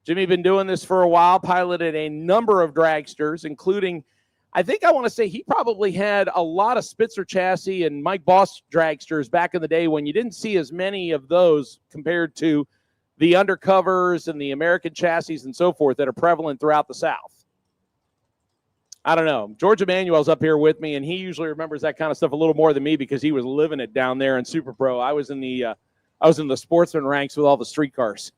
Jimmy been doing this for a while, piloted a number of dragsters, including, I think I want to say he probably had a lot of Spitzer chassis and Mike Boss dragsters back in the day when you didn't see as many of those compared to the undercovers and the American chassis and so forth that are prevalent throughout the South. I don't know. George Emanuel's up here with me, and he usually remembers that kind of stuff a little more than me because he was living it down there in Super Pro. I was in the sportsman ranks with all the street cars.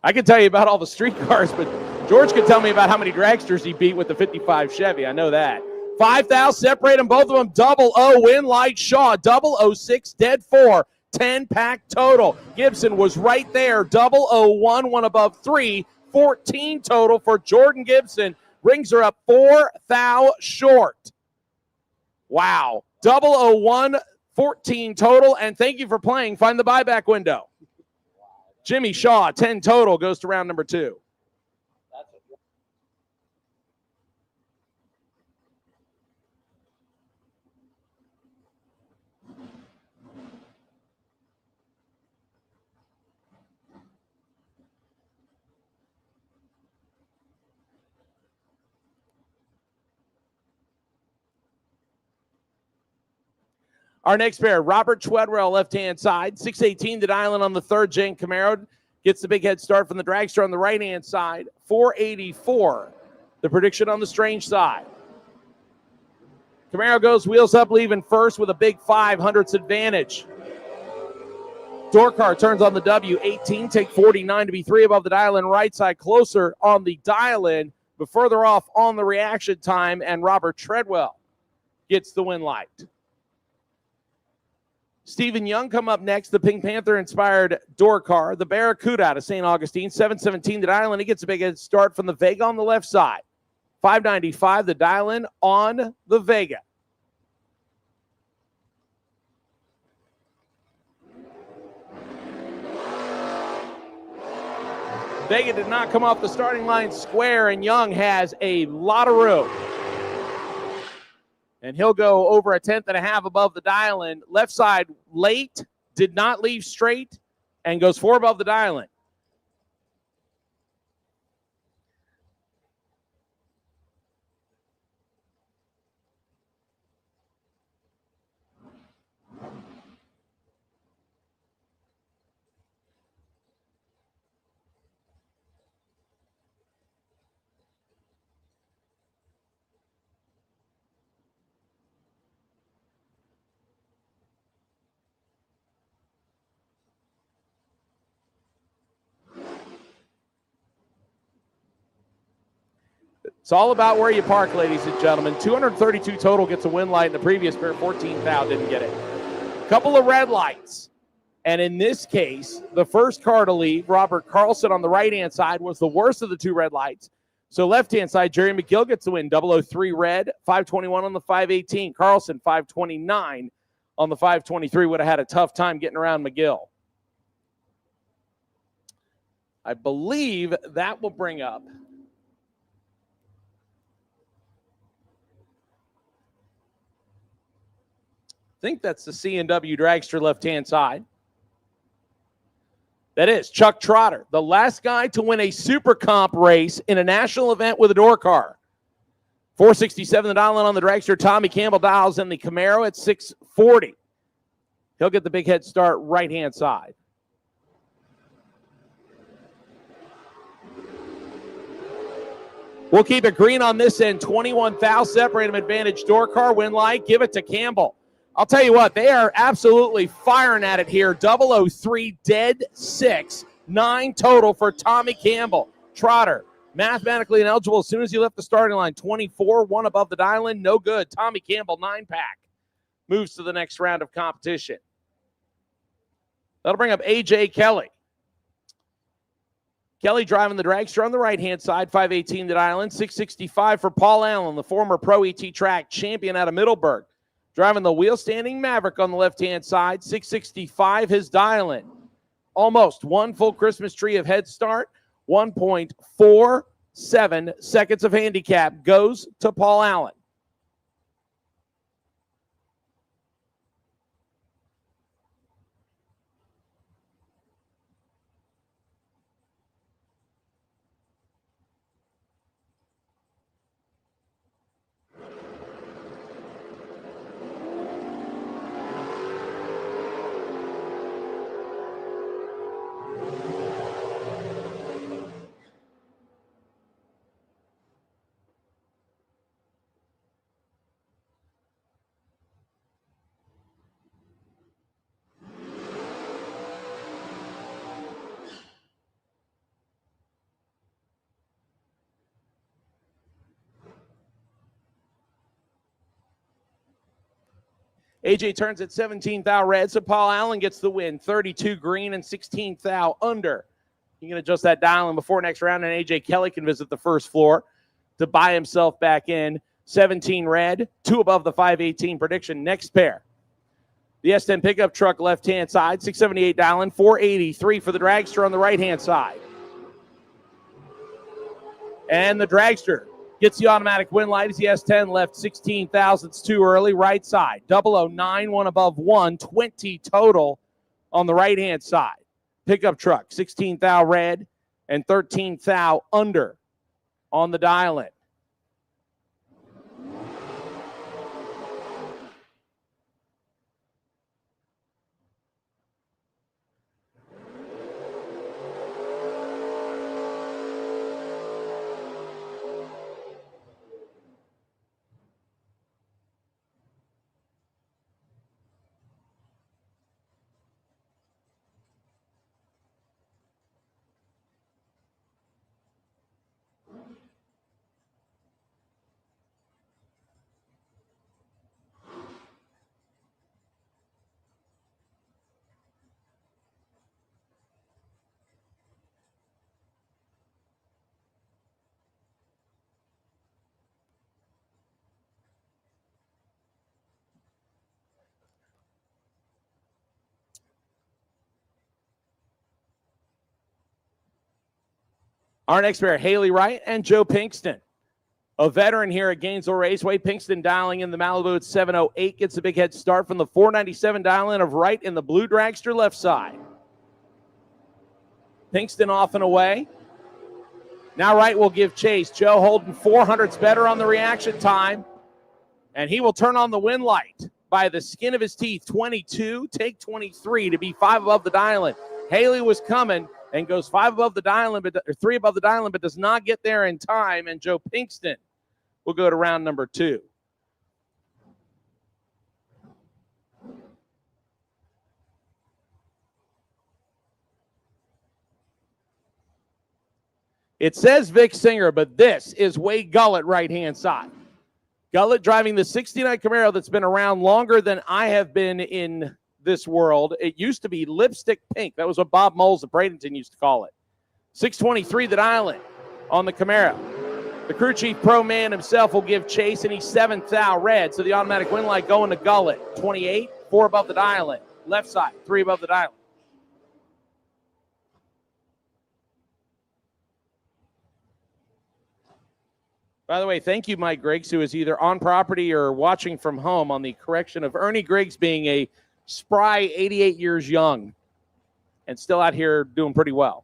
I can tell you about all the street cars, but George could tell me about how many dragsters he beat with the 55 Chevy. I know that. 5,000 separate them, both of them 00 win light Shaw, 006 dead 4, 10 pack total. Gibson was right there, 001, one above 3, 14 total for Jordan Gibson. Brings her up 4 thou short. Wow. 001, 14 total, and thank you for playing. Find the buyback window. Jimmy Shaw, 10 total, goes to round number 2. Our next pair, Robert Treadwell, left-hand side, 618 to Island on the third gen Camaro. Gets the big head start from the dragster on the right-hand side, 484. The prediction on the strange side. Camaro goes wheels up, leaving first with a big 500ths advantage. Dorkar turns on the W, 18, take 49 to be 3 above the dial-in right side, closer on the dial-in, but further off on the reaction time, and Robert Treadwell gets the win light. Stephen Young come up next, the Pink Panther-inspired Dorkar, the Barracuda out of St. Augustine, 717 to dial-in. He gets a big head start from the Vega on the left side. 595, the dial-in on the Vega. Vega did not come off the starting line square, and Young has a lot of room. And he'll go over 1/10 and a half above the dial-in. Left side late, did not leave straight, and goes 4 above the dial-in. It's all about where you park, ladies and gentlemen. 232 total gets a win light. In the previous pair, 14 thou didn't get it. Couple of red lights. And in this case, the first car to leave, Robert Carlson on the right-hand side, was the worst of the two red lights. So left-hand side, Jerry McGill gets the win. 003 red, 521 on the 518. Carlson, 529 on the 523. Would have had a tough time getting around McGill. I believe that will bring up I think that's the C&W dragster left-hand side. That is Chuck Trotter, the last guy to win a Super Comp race in a national event with a door car. 467 the dial in on the dragster. Tommy Campbell dials in the Camaro at 640. He'll get the big head start right-hand side. We'll keep it green on this end. 21 thou, separate him advantage door car, win light, give it to Campbell. I'll tell you what, they are absolutely firing at it here. 003 dead 6, 9 total for Tommy Campbell. Trotter, mathematically ineligible as soon as he left the starting line. 24, 1 above the dial-in, no good. Tommy Campbell, 9-pack, moves to the next round of competition. That'll bring up A.J. Kelly. Kelly driving the dragster on the right-hand side, 518 the dial-in, 665 for Paul Allen, the former Pro ET track champion out of Middleburg. Driving the wheel-standing Maverick on the left-hand side, 665 his dial-in. Almost 1 full Christmas tree of head start, 1.47 seconds of handicap goes to Paul Allen. AJ turns at 17 thou red, so Paul Allen gets the win. 32 green and 16 thou under. You can adjust that dial-in before next round, and AJ Kelly can visit the first floor to buy himself back in. 17 red, 2 above the 518 prediction. Next pair. The S10 pickup truck left-hand side, 678 dial-in, 483 for the dragster on the right-hand side. And the dragster gets the automatic win light as the S10 left 16 thousandths too early. Right side, 009, 1 above 1, 20 total on the right-hand side. Pickup truck, 16 thou red and 13 thou under on the dial-in. Our next pair, Haley Wright and Joe Pinkston. A veteran here at Gainesville Raceway. Pinkston dialing in the Malibu at 708. Gets a big head start from the 497 dial-in of Wright in the blue dragster left side. Pinkston off and away. Now Wright will give chase. Joe holding 400s better on the reaction time. And he will turn on the win light by the skin of his teeth. 22, take 23 to be 5 above the dial-in. Haley was coming and goes 5 above the dial-in, or 3 above the dial-in, but does not get there in time. And Joe Pinkston will go to round number 2. It says Vic Singer, but this is Wade Gullett right-hand side. Gullett driving the 69 Camaro that's been around longer than I have been in this world. It used to be lipstick pink. That was what Bob Moles of Bradenton used to call it. 623 that island on the Camaro. The crew chief pro man himself will give chase, and he's 7th thou red. So the automatic win light going to Gullett. 28, 4 above the island. Left side, 3 above the island. By the way, thank you, Mike Griggs, who is either on property or watching from home on the correction of Ernie Griggs being a spry 88 years young and still out here doing pretty well.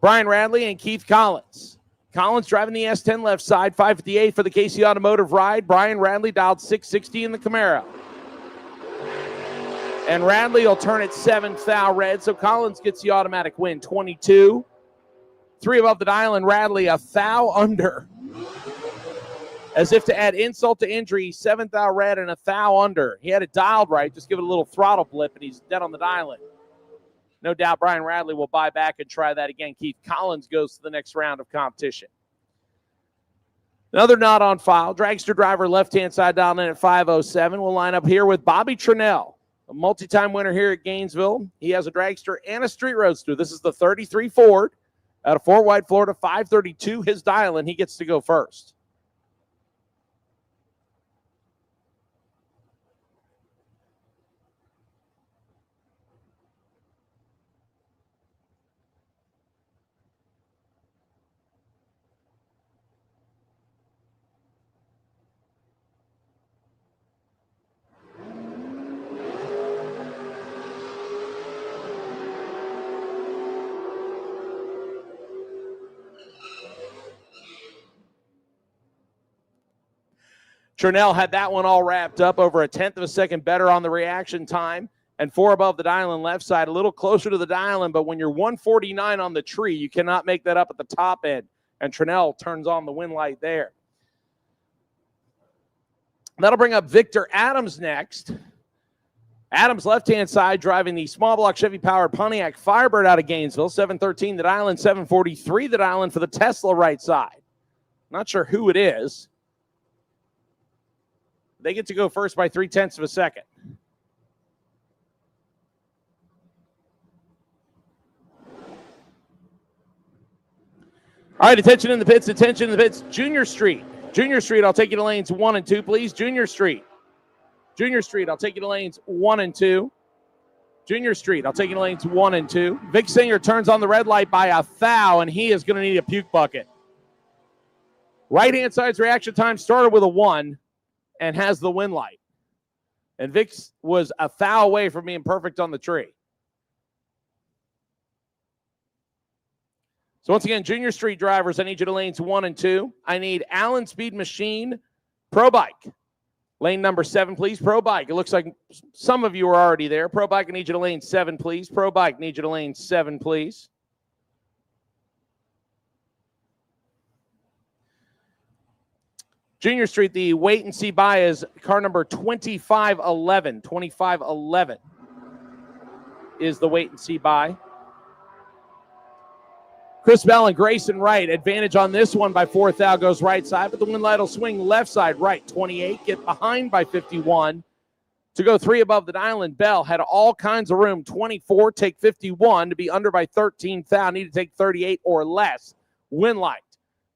Brian Radley and Keith Collins. Collins driving the S10 left side, 558 for the KC Automotive ride. Brian Radley dialed 660 in the Camaro. And Radley will turn it 7th thou red, so Collins gets the automatic win, 22. 3 above the dial, and Radley a thou under. As if to add insult to injury, 7th thou red and a thou under. He had it dialed right, just give it a little throttle blip, and he's dead on the dial. No doubt Brian Radley will buy back and try that again. Keith Collins goes to the next round of competition. Another nod on file. Dragster driver left-hand side down in at 507. We'll line up here with Bobby Trinnell, a multi-time winner here at Gainesville. He has a dragster and a street roadster. This is the 33 Ford out of Fort White, Florida, 532. His dial, and he gets to go first. Trinnell had that one all wrapped up, over a 1/10 of a second better on the reaction time, and 4 above the dial and left side, a little closer to the dial, but when you're 149 on the tree, you cannot make that up at the top end, and Trinnell turns on the win light there. That'll bring up Victor Adams next. Adams left-hand side driving the small block Chevy-powered Pontiac Firebird out of Gainesville, 713 that island, 743 that island for the Tesla right side. Not sure who it is. They get to go first by 0.3 of a second. All right, attention in the pits, attention in the pits. Junior Street. Junior Street, I'll take you to lanes 1 and 2, please. Junior Street. Junior Street, I'll take you to lanes 1 and 2. Junior Street, I'll take you to lanes 1 and 2. Vic Singer turns on the red light by a thou, and he is going to need a puke bucket. Right-hand side's reaction time started with a 1 and has the win light. And Vic was a thou away from being perfect on the tree. So once again, Junior Street drivers, I need you to lanes 1 and 2. I need Allen Speed Machine Pro Bike. Lane number 7, please. Pro Bike. It looks like some of you are already there. Pro Bike, I need you to lane 7, please. Pro Bike, need you to lane 7, please. Junior Street, the wait and see buy is car number 2511. 2511 is the wait and see buy. Chris Bell and Grayson Wright, advantage on this one by 4 thou goes right side, but the win light will swing left side right. 28, get behind by 51. To go 3 above the island, Bell had all kinds of room. 24, take 51 to be under by 13 thou. Need to take 38 or less. Win light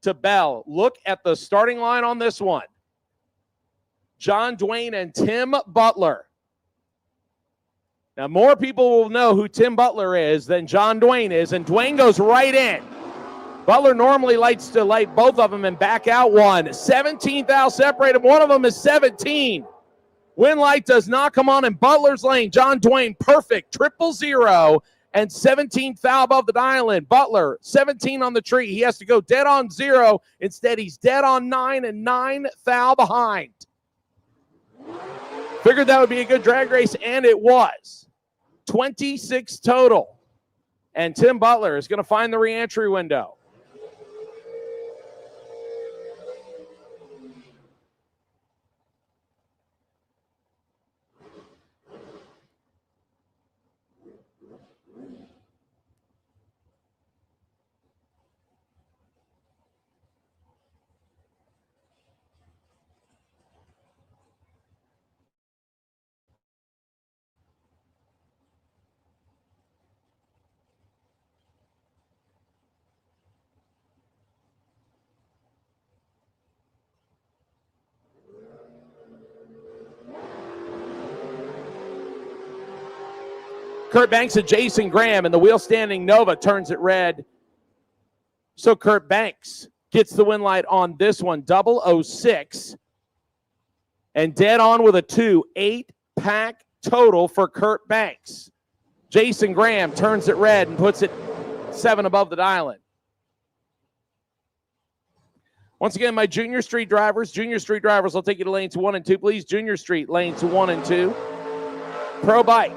to Bell. Look at the starting line on this one. John Dwayne and Tim Butler. Now, more people will know who Tim Butler is than John Dwayne is, and Dwayne goes right in. Butler normally likes to light both of them and back out one. 17 thou separated. One of them is 17. Win light does not come on in Butler's lane. John Dwayne, perfect. 000 and 17 thou above the dial in. Butler, 17 on the tree. He has to go dead on 0. Instead, he's dead on 9 and 9 thou behind. Figured that would be a good drag race, and it was. 26 total. And Tim Butler is going to find the reentry window. Kurt Banks and Jason Graham, and the wheel standing Nova turns it red. So Kurt Banks gets the win light on this one, 006. And dead on with a 2, 8-pack total for Kurt Banks. Jason Graham turns it red and puts it 7 above the dial-in. Once again, my Junior Street drivers, I'll take you to lanes 1 and 2, please. Junior Street, lanes 1 and 2. Pro Bike.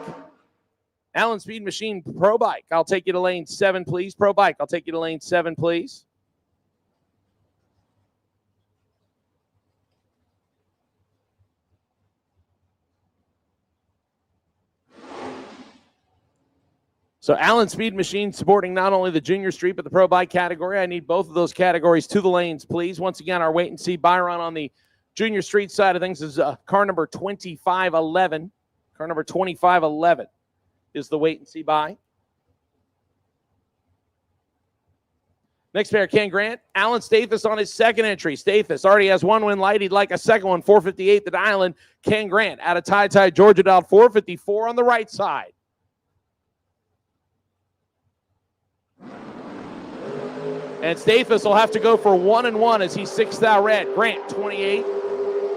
Allen Speed Machine Pro Bike, I'll take you to lane 7, please. Pro Bike, I'll take you to lane 7, please. So Allen Speed Machine supporting not only the Junior Street, but the Pro Bike category. I need both of those categories to the lanes, please. Once again, our wait and see Byron on the Junior Street side of things is car number 2511. Car number 2511 is the wait and see buy. Next pair, Ken Grant. Alan Stathis on his second entry. Stathis already has 1 win light. He'd like a second one, 458 the island. Ken Grant out of Tie, Georgia dialed 454 on the right side. And Stathis will have to go for 1 and 1 as he's 6 thou red. Grant 28,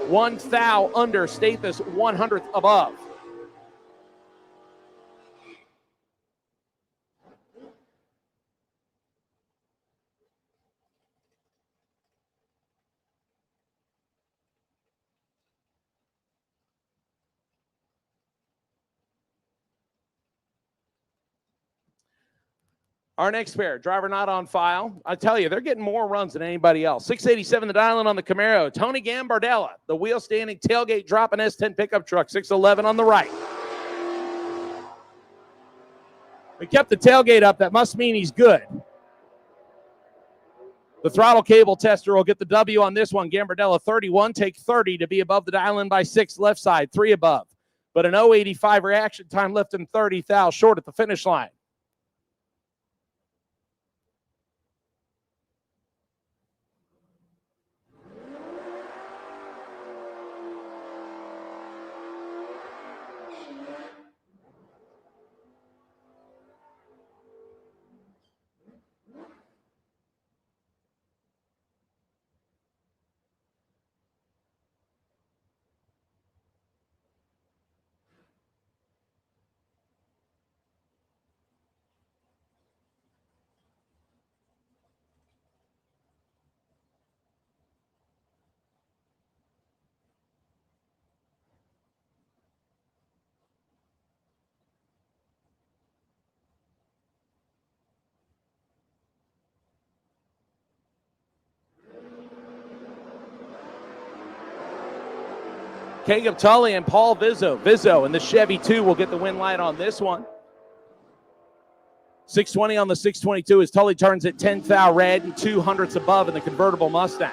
1 thou under. Stathis 100th above. Our next pair, driver not on file. I tell you, they're getting more runs than anybody else. 687 the dial-in on the Camaro. Tony Gambardella, the wheel standing, tailgate dropping S10 pickup truck. 611 on the right. We kept the tailgate up. That must mean he's good. The throttle cable tester will get the W on this one. Gambardella 31, take 30 to be above the dial-in by 6 left side, 3 above. But an 085 reaction time left him 30 thou short at the finish line. Caleb Tully and Paul Vizzo. Vizzo and the Chevy 2 will get the win light on this one. 620 on the 622 as Tully turns it 10 thou red and 200ths above in the convertible Mustang.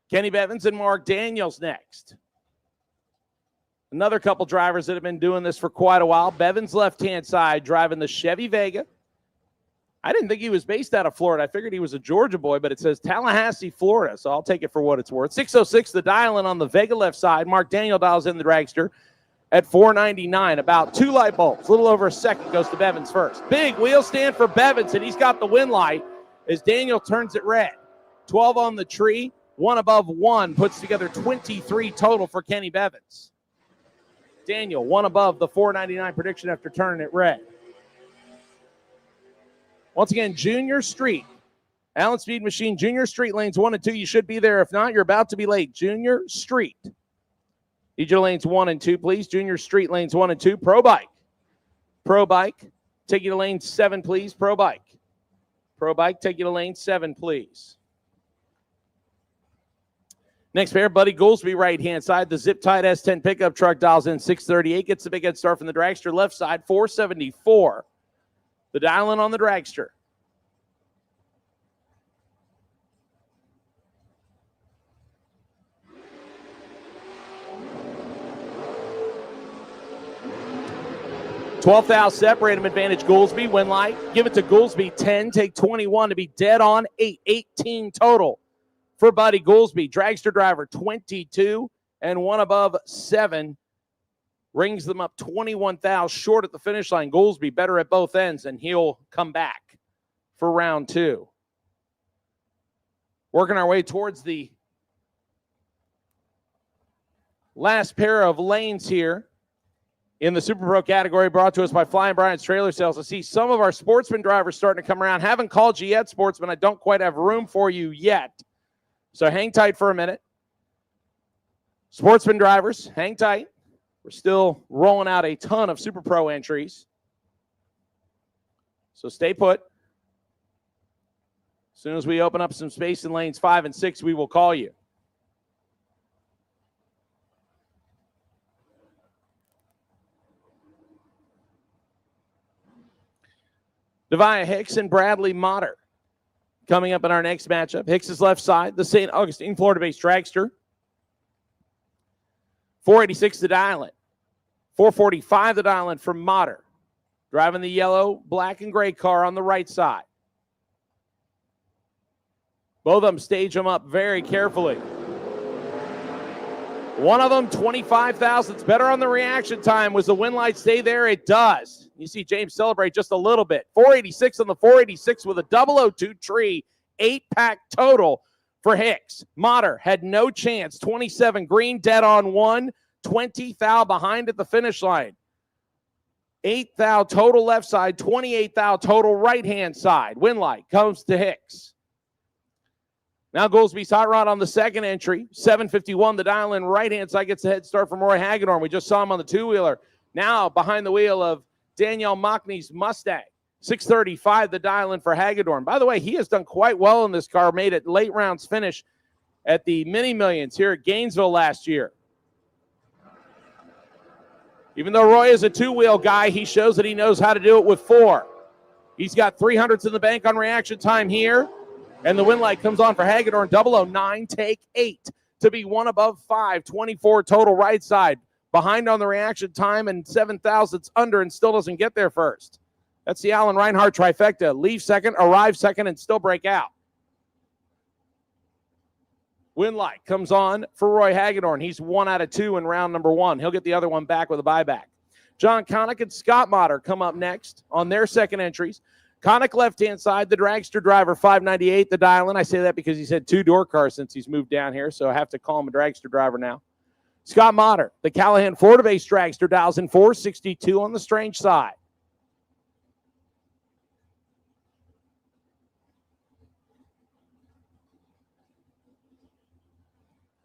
Kenny Bevins and Mark Daniels next. Another couple drivers that have been doing this for quite a while. Bevins left-hand side driving the Chevy Vega. I didn't think he was based out of Florida. I figured he was a Georgia boy, but it says Tallahassee, Florida, so I'll take it for what it's worth. 606, the dial-in on the Vega left side. Mark Daniel dials in the dragster at 499. About 2 light bulbs. A little over a second goes to Bevins first. Big wheel stand for Bevins, and he's got the win light as Daniel turns it red. 12 on the tree, 1 above 1, puts together 23 total for Kenny Bevins. Daniel, 1 above the 499 prediction after turning it red. Once again, Junior Street. Allen Speed Machine, Junior Street, lanes 1 and 2. You should be there. If not, you're about to be late. Junior Street. Need your lanes 1 and 2, please. Junior Street, lanes 1 and 2. Pro Bike. Pro Bike. Take you to lane 7, please. Pro Bike. Pro Bike, take you to lane 7, please. Next pair, Buddy Goolsby, right-hand side. The zip-tied S10 pickup truck dials in 638. Gets the big head start from the dragster left side, 474. The dial-in on the dragster. $12,000 separate him advantage Goolsby. Win light. Give it to Goolsby. 10. Take 21 to be dead on 8. 18 total for Buddy Goolsby. Dragster driver 22 and one above 7 rings them up 21 thou short at the finish line. Goolsby better at both ends, and he'll come back for round 2. Working our way towards the last pair of lanes here in the Super Pro category, brought to us by Flying Brian's Trailer Sales. I see some of our Sportsman drivers starting to come around. Haven't called you yet, Sportsman. I don't quite have room for you yet. So hang tight for a minute. Sportsman drivers, hang tight. We're still rolling out a ton of Super Pro entries. So stay put. As soon as we open up some space in lanes 5 and 6, we will call you. Devia Hicks and Bradley Motter coming up in our next matchup. Hicks's left side, the St. Augustine, Florida-based dragster. 486 the dial-in. 445 the dial-in from Motter. Driving the yellow, black, and gray car on the right side. Both of them stage them up very carefully. One of them, 25 thousandths better on the reaction time. Was the win light stay there? It does. You see James celebrate just a little bit. 486 on the 486 with a 002 tree. 8-pack total for Hicks. Motter had no chance. 27 green, dead on 1. 20 thou behind at the finish line. 8 thou total left side. 28 thou total right-hand side. Win light comes to Hicks. Now Goolsby's hot rod on the second entry. 751, the dial-in right-hand side gets the head start from Roy Hagedorn. We just saw him on the two-wheeler. Now behind the wheel of Danielle Mockney's Mustang. 635, the dial-in for Hagedorn. By the way, he has done quite well in this car. Made it late rounds finish at the Mini Millions here at Gainesville last year. Even though Roy is a two-wheel guy, he shows that he knows how to do it with 4. He's got 300s in the bank on reaction time here. And the win light comes on for Hagedorn. 009, take 8 to be 1 above 5. 24 total right side. Behind on the reaction time and 7 thousandths under and still doesn't get there first. That's the Alan Reinhart trifecta. Leave second, arrive second, and still break out. Win light comes on for Roy Hagedorn. He's 1 out of 2 in round number 1. He'll get the other one back with a buyback. John Connick and Scott Motter come up next on their second entries. Connick left-hand side, the dragster driver, 598, the dial-in. I say that because he's had 2 door cars since he's moved down here, so I have to call him a dragster driver now. Scott Motter, the Callahan, Florida-based dragster, dials in 462 on the strange side.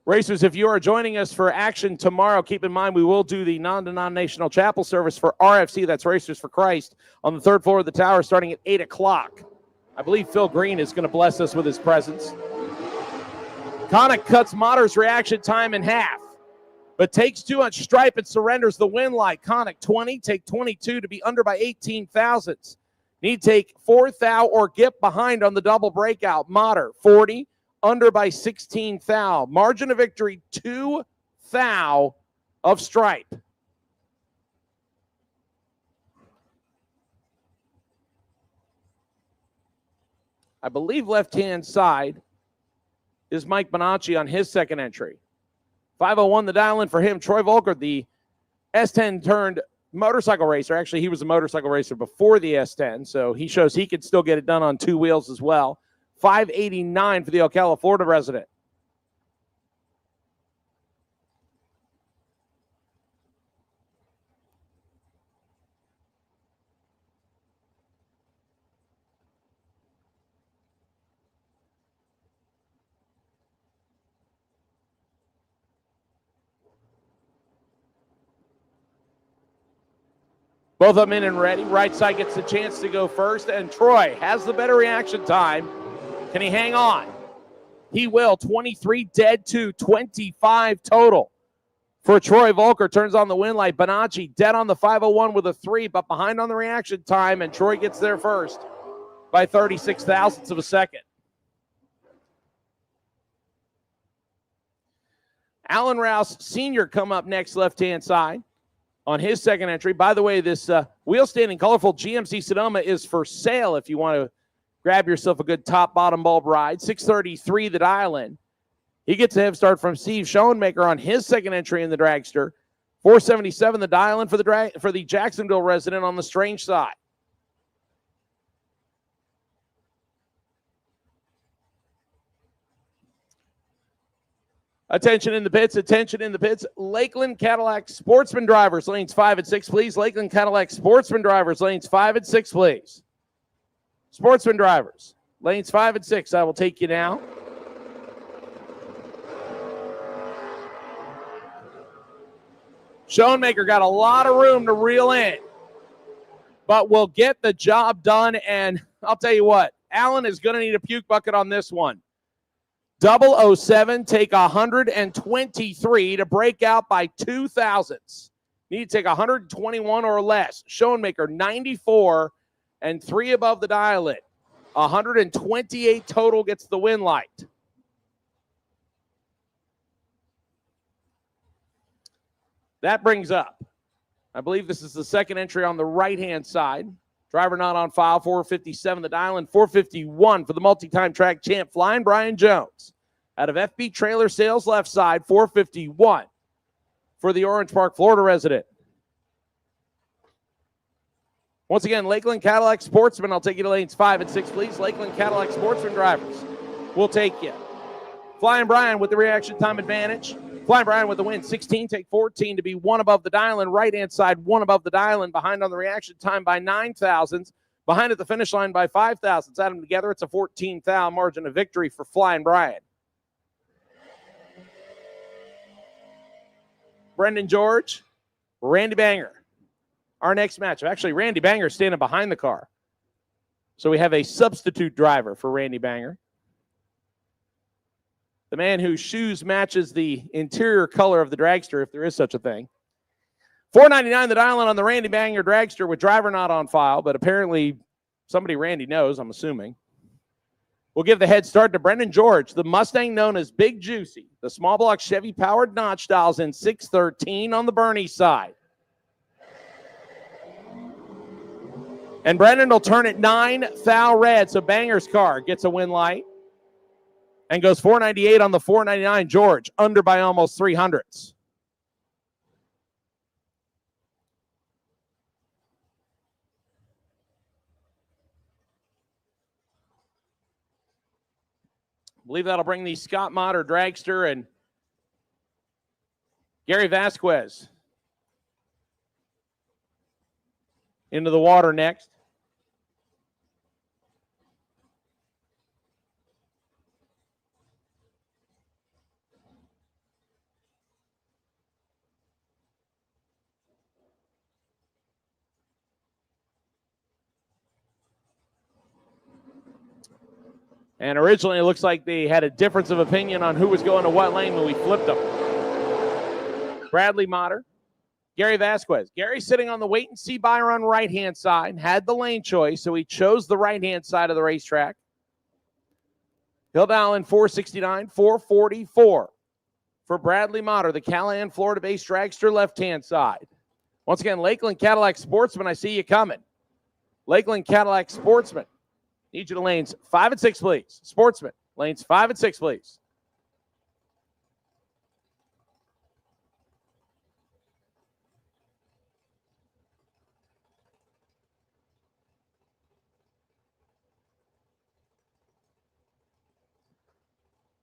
Racers, if you are joining us for action tomorrow, keep in mind we will do the non-denominational chapel service for RFC, that's Racers for Christ, on the 3rd floor of the tower starting at 8 o'clock. I believe Phil Green is going to bless us with his presence. Connick cuts Motter's reaction time in half, but takes too much stripe and surrenders the win light. Connick 20, take 22 to be under by 18 thousandths. Need take 4 thou or get behind on the double breakout. Motter 40. Under by 16 thou. Margin of victory, 2 thou of stripe. I believe left-hand side is Mike Bonacci on his second entry. 501 the dial-in for him. Troy Volker, the S10 turned motorcycle racer. Actually, he was a motorcycle racer before the S10, so he shows he could still get it done on 2 wheels as well. 589 for the Ocala, Florida resident. Both of them in and ready. Right side gets the chance to go first, and Troy has the better reaction time. Can he hang on? He will. 23 dead to 25 total for Troy Volker. Turns on the win light. Bonacci dead on the 501 with a 3, but behind on the reaction time, and Troy gets there first by 36 thousandths of a second. Alan Rouse Sr. come up next, left-hand side on his second entry. By the way, this wheel-standing colorful GMC Sonoma is for sale if you want to grab yourself a good top-bottom bulb ride. 633 the dial-in. He gets a head start from Steve Schoenmaker on his second entry in the dragster. 477 the dial-in for the Jacksonville resident on the Strange side. Attention in the pits, attention in the pits. Lakeland Cadillac Sportsman drivers, lanes 5 and 6, please. Lakeland Cadillac Sportsman drivers, lanes 5 and 6, please. Sportsman drivers, lanes 5 and 6. I will take you now. Schoenmaker got a lot of room to reel in, but will get the job done. And I'll tell you what, Allen is going to need a puke bucket on this one. 007, take 123 to break out by 2 thousandths. Need to take 121 or less. Schoenmaker, 94 and 3 above the dial-in. 128 total gets the win light. That brings up, I believe this is the second entry on the right-hand side. Driver not on file, 457 the dial-in, 451 for the multi-time track champ, Flying Brian Jones. Out of FB Trailer Sales left side, 451 for the Orange Park, Florida resident. Once again, Lakeland Cadillac Sportsman. I'll take you to lanes 5 and 6, please. Lakeland Cadillac Sportsman drivers. We'll take you. Flying Brian with the reaction time advantage. Flying Brian with the win, 16, take 14 to be 1 above the dial-in. Right-hand side, 1 above the dial-in. Behind on the reaction time by 9 thousandths. Behind at the finish line by 5 thousandths. Add them together, it's a 14-thou margin of victory for Flying Brian. Brendan George, Randy Banger. Our next matchup. Actually, Randy Banger is standing behind the car. So we have a substitute driver for Randy Banger. The man whose shoes matches the interior color of the dragster, if there is such a thing. $4.99 the dial-in on the Randy Banger dragster with driver not on file, but apparently somebody Randy knows, I'm assuming. We'll give the head start to Brendan George, the Mustang known as Big Juicy. The small block Chevy-powered notch dials in 613 on the Bernie side. And Brendan will turn it 9 thou red, so Banger's car gets a win light. And goes 498 on the 499 George, under by almost 300ths. I believe that'll bring the Scott Motter dragster and Gary Vasquez into the water next. And originally, it looks like they had a difference of opinion on who was going to what lane when we flipped them. Bradley Motter, Gary Vasquez. Gary sitting on the wait-and-see Byron right-hand side, had the lane choice, so he chose the right-hand side of the racetrack. He'll dial in 469, 444 for Bradley Motter, the Callahan, Florida-based dragster left-hand side. Once again, Lakeland Cadillac Sportsman, I see you coming. Lakeland Cadillac Sportsman. Need you to lanes 5 and 6, please. Sportsman, lanes 5 and 6, please.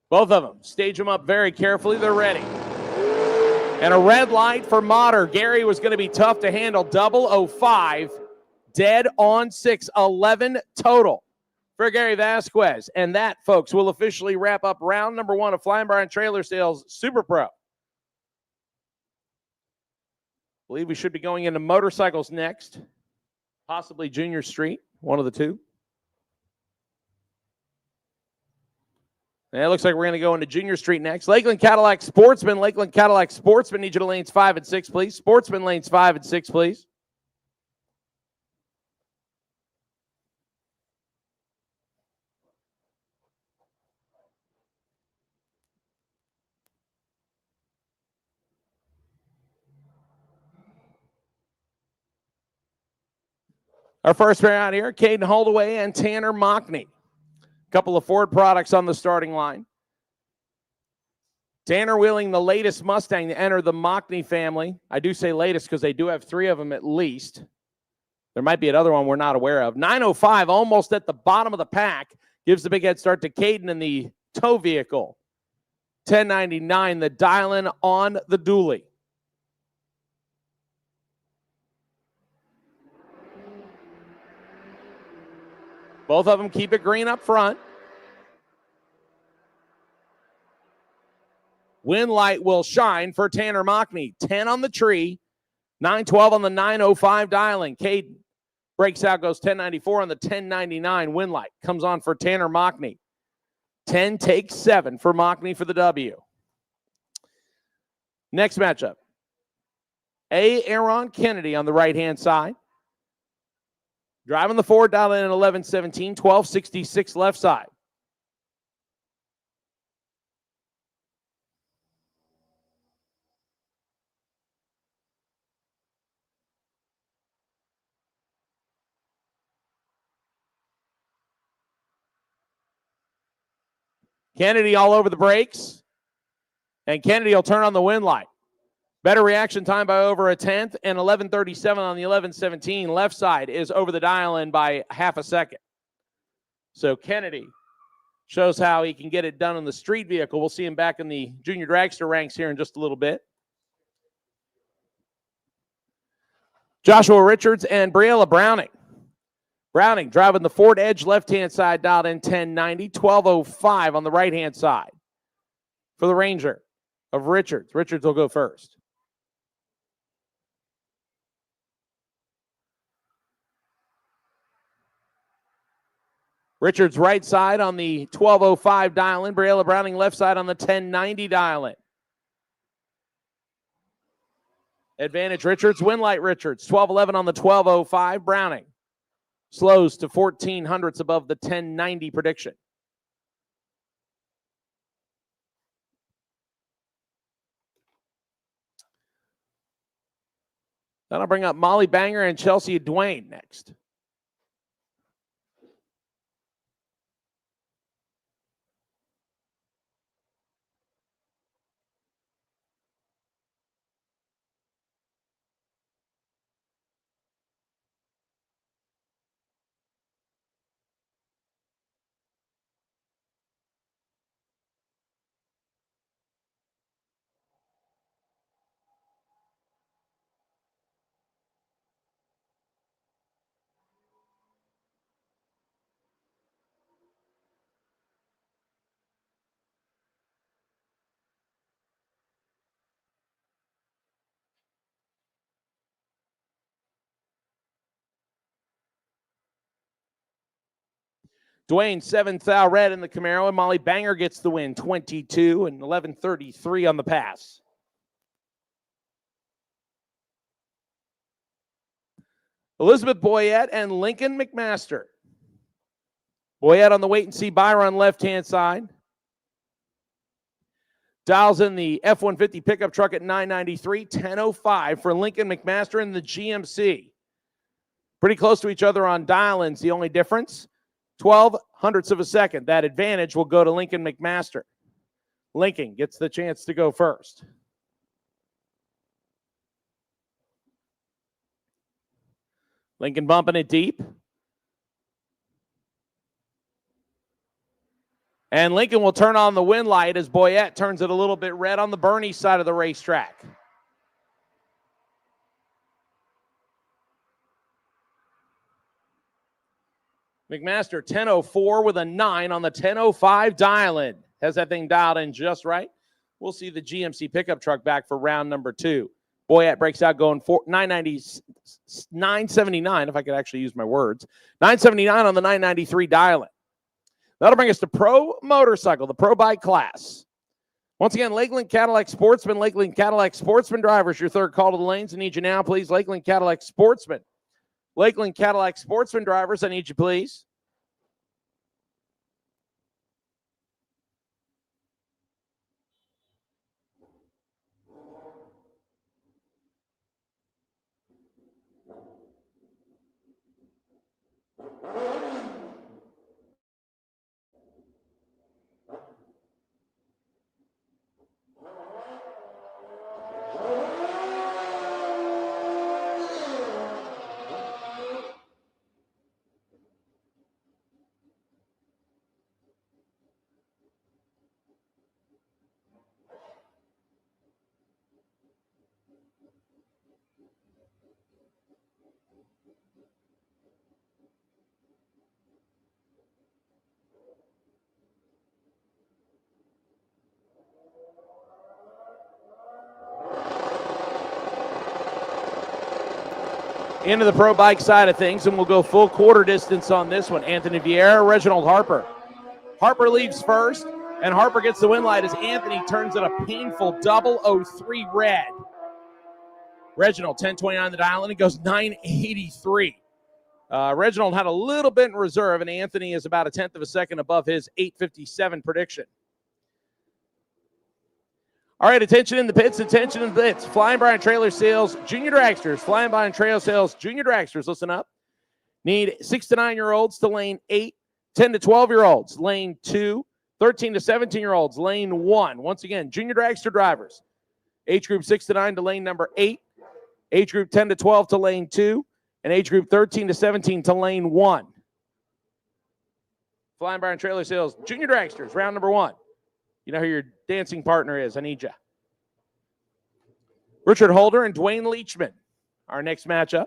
Both of them, stage them up very carefully. They're ready. And a red light for Motter. Gary was going to be tough to handle. 005, dead on 6, 11 total for Gary Vasquez. And that, folks, will officially wrap up round number 1 of Flying Brian Trailer Sales Super Pro. I believe we should be going into motorcycles next. Possibly Junior Street, one of the two. And it looks like we're going to go into Junior Street next. Lakeland Cadillac Sportsman. Lakeland Cadillac Sportsman. Need you to lanes 5 and 6, please. Sportsman lanes 5 and 6, please. Our first pair out here, Caden Holdaway and Tanner Mockney. A couple of Ford products on the starting line. Tanner Wheeling, the latest Mustang to enter the Mockney family. I do say latest because they do have 3 of them at least. There might be another one we're not aware of. 905, almost at the bottom of the pack, gives the big head start to Caden in the tow vehicle. 1099, the dial-in on the dually. Both of them keep it green up front. Wind light will shine for Tanner Mockney. 10 on the tree, 912 on the 905 dialing. Caden breaks out, goes 1094 on the 1099. Wind light comes on for Tanner Mockney. 10 takes 7 for Mockney for the W. Next matchup. Aaron Kennedy on the right-hand side. Driving the Ford, dial in at 1117, 1266 left side. Kennedy all over the brakes, and Kennedy will turn on the wind light. Better reaction time by over a tenth, and 1137 on the 1117. Left side is over the dial-in by half a second. So Kennedy shows how he can get it done in the street vehicle. We'll see him back in the junior dragster ranks here in just a little bit. Joshua Richards and Briella Browning. Browning driving the Ford Edge left-hand side, dialed in 1090, 1205 on the right-hand side. For the Ranger of Richards. Richards will go first. Richards right side on the 1205 dial-in. Briella Browning left side on the 1090 dial-in. Advantage Richards, win light Richards. 1211 on the 1205. Browning slows to 14 hundredths above the 1090 prediction. Then I'll bring up Molly Banger and Chelsea Dwayne next. Dwayne, 7th thou red in the Camaro, and Molly Banger gets the win, 22 and 1133 on the pass. Elizabeth Boyette and Lincoln McMaster. Boyette on the wait-and-see buy run left-hand side. Dials in the F-150 pickup truck at 993, 1005 for Lincoln McMaster in the GMC. Pretty close to each other on dial-ins. The only difference, 12 hundredths of a second. That advantage will go to Lincoln McMaster. Lincoln gets the chance to go first. Lincoln bumping it deep. And Lincoln will turn on the wind light as Boyette turns it a little bit red on the Bernie side of the racetrack. McMaster, 1004 with a 9 on the 1005 dial-in. Has that thing dialed in just right. We'll see the GMC pickup truck back for round number 2. Boyette breaks out going 979, if I could actually use my words. 979 on the 993 dial-in. That'll bring us to Pro Motorcycle, the Pro Bike class. Once again, Lakeland Cadillac Sportsman, Lakeland Cadillac Sportsman drivers, your third call to the lanes. I need you now, please. Lakeland Cadillac Sportsman. Lakeland Cadillac Sportsman drivers, I need you, please. into the pro bike side of things, and we'll go full quarter distance on this one. Anthony Vieira, Reginald Harper. Harper leaves first, and Harper gets the win light as Anthony turns in a painful 003 red. Reginald, 10:29 the dial, and he goes 9:83. Reginald had a little bit in reserve, and Anthony is about a tenth of a second above his 8:57 prediction. All right, attention in the pits, attention in the pits. Flying by on trailer sales, junior dragsters. Flying by on trailer sales, junior dragsters. Listen up. Need 6 to 9-year-olds to lane 8, 10 to 12-year-olds, lane 2, 13 to 17-year-olds, lane 1. Once again, junior dragster drivers. Age group 6 to 9 to lane number 8, age group 10 to 12 to lane 2, and age group 13 to 17 to lane 1. Flying by on trailer sales, junior dragsters, round number 1. You know who your dancing partner is. I need you. Richard Holder and Dwayne Leachman, our next matchup.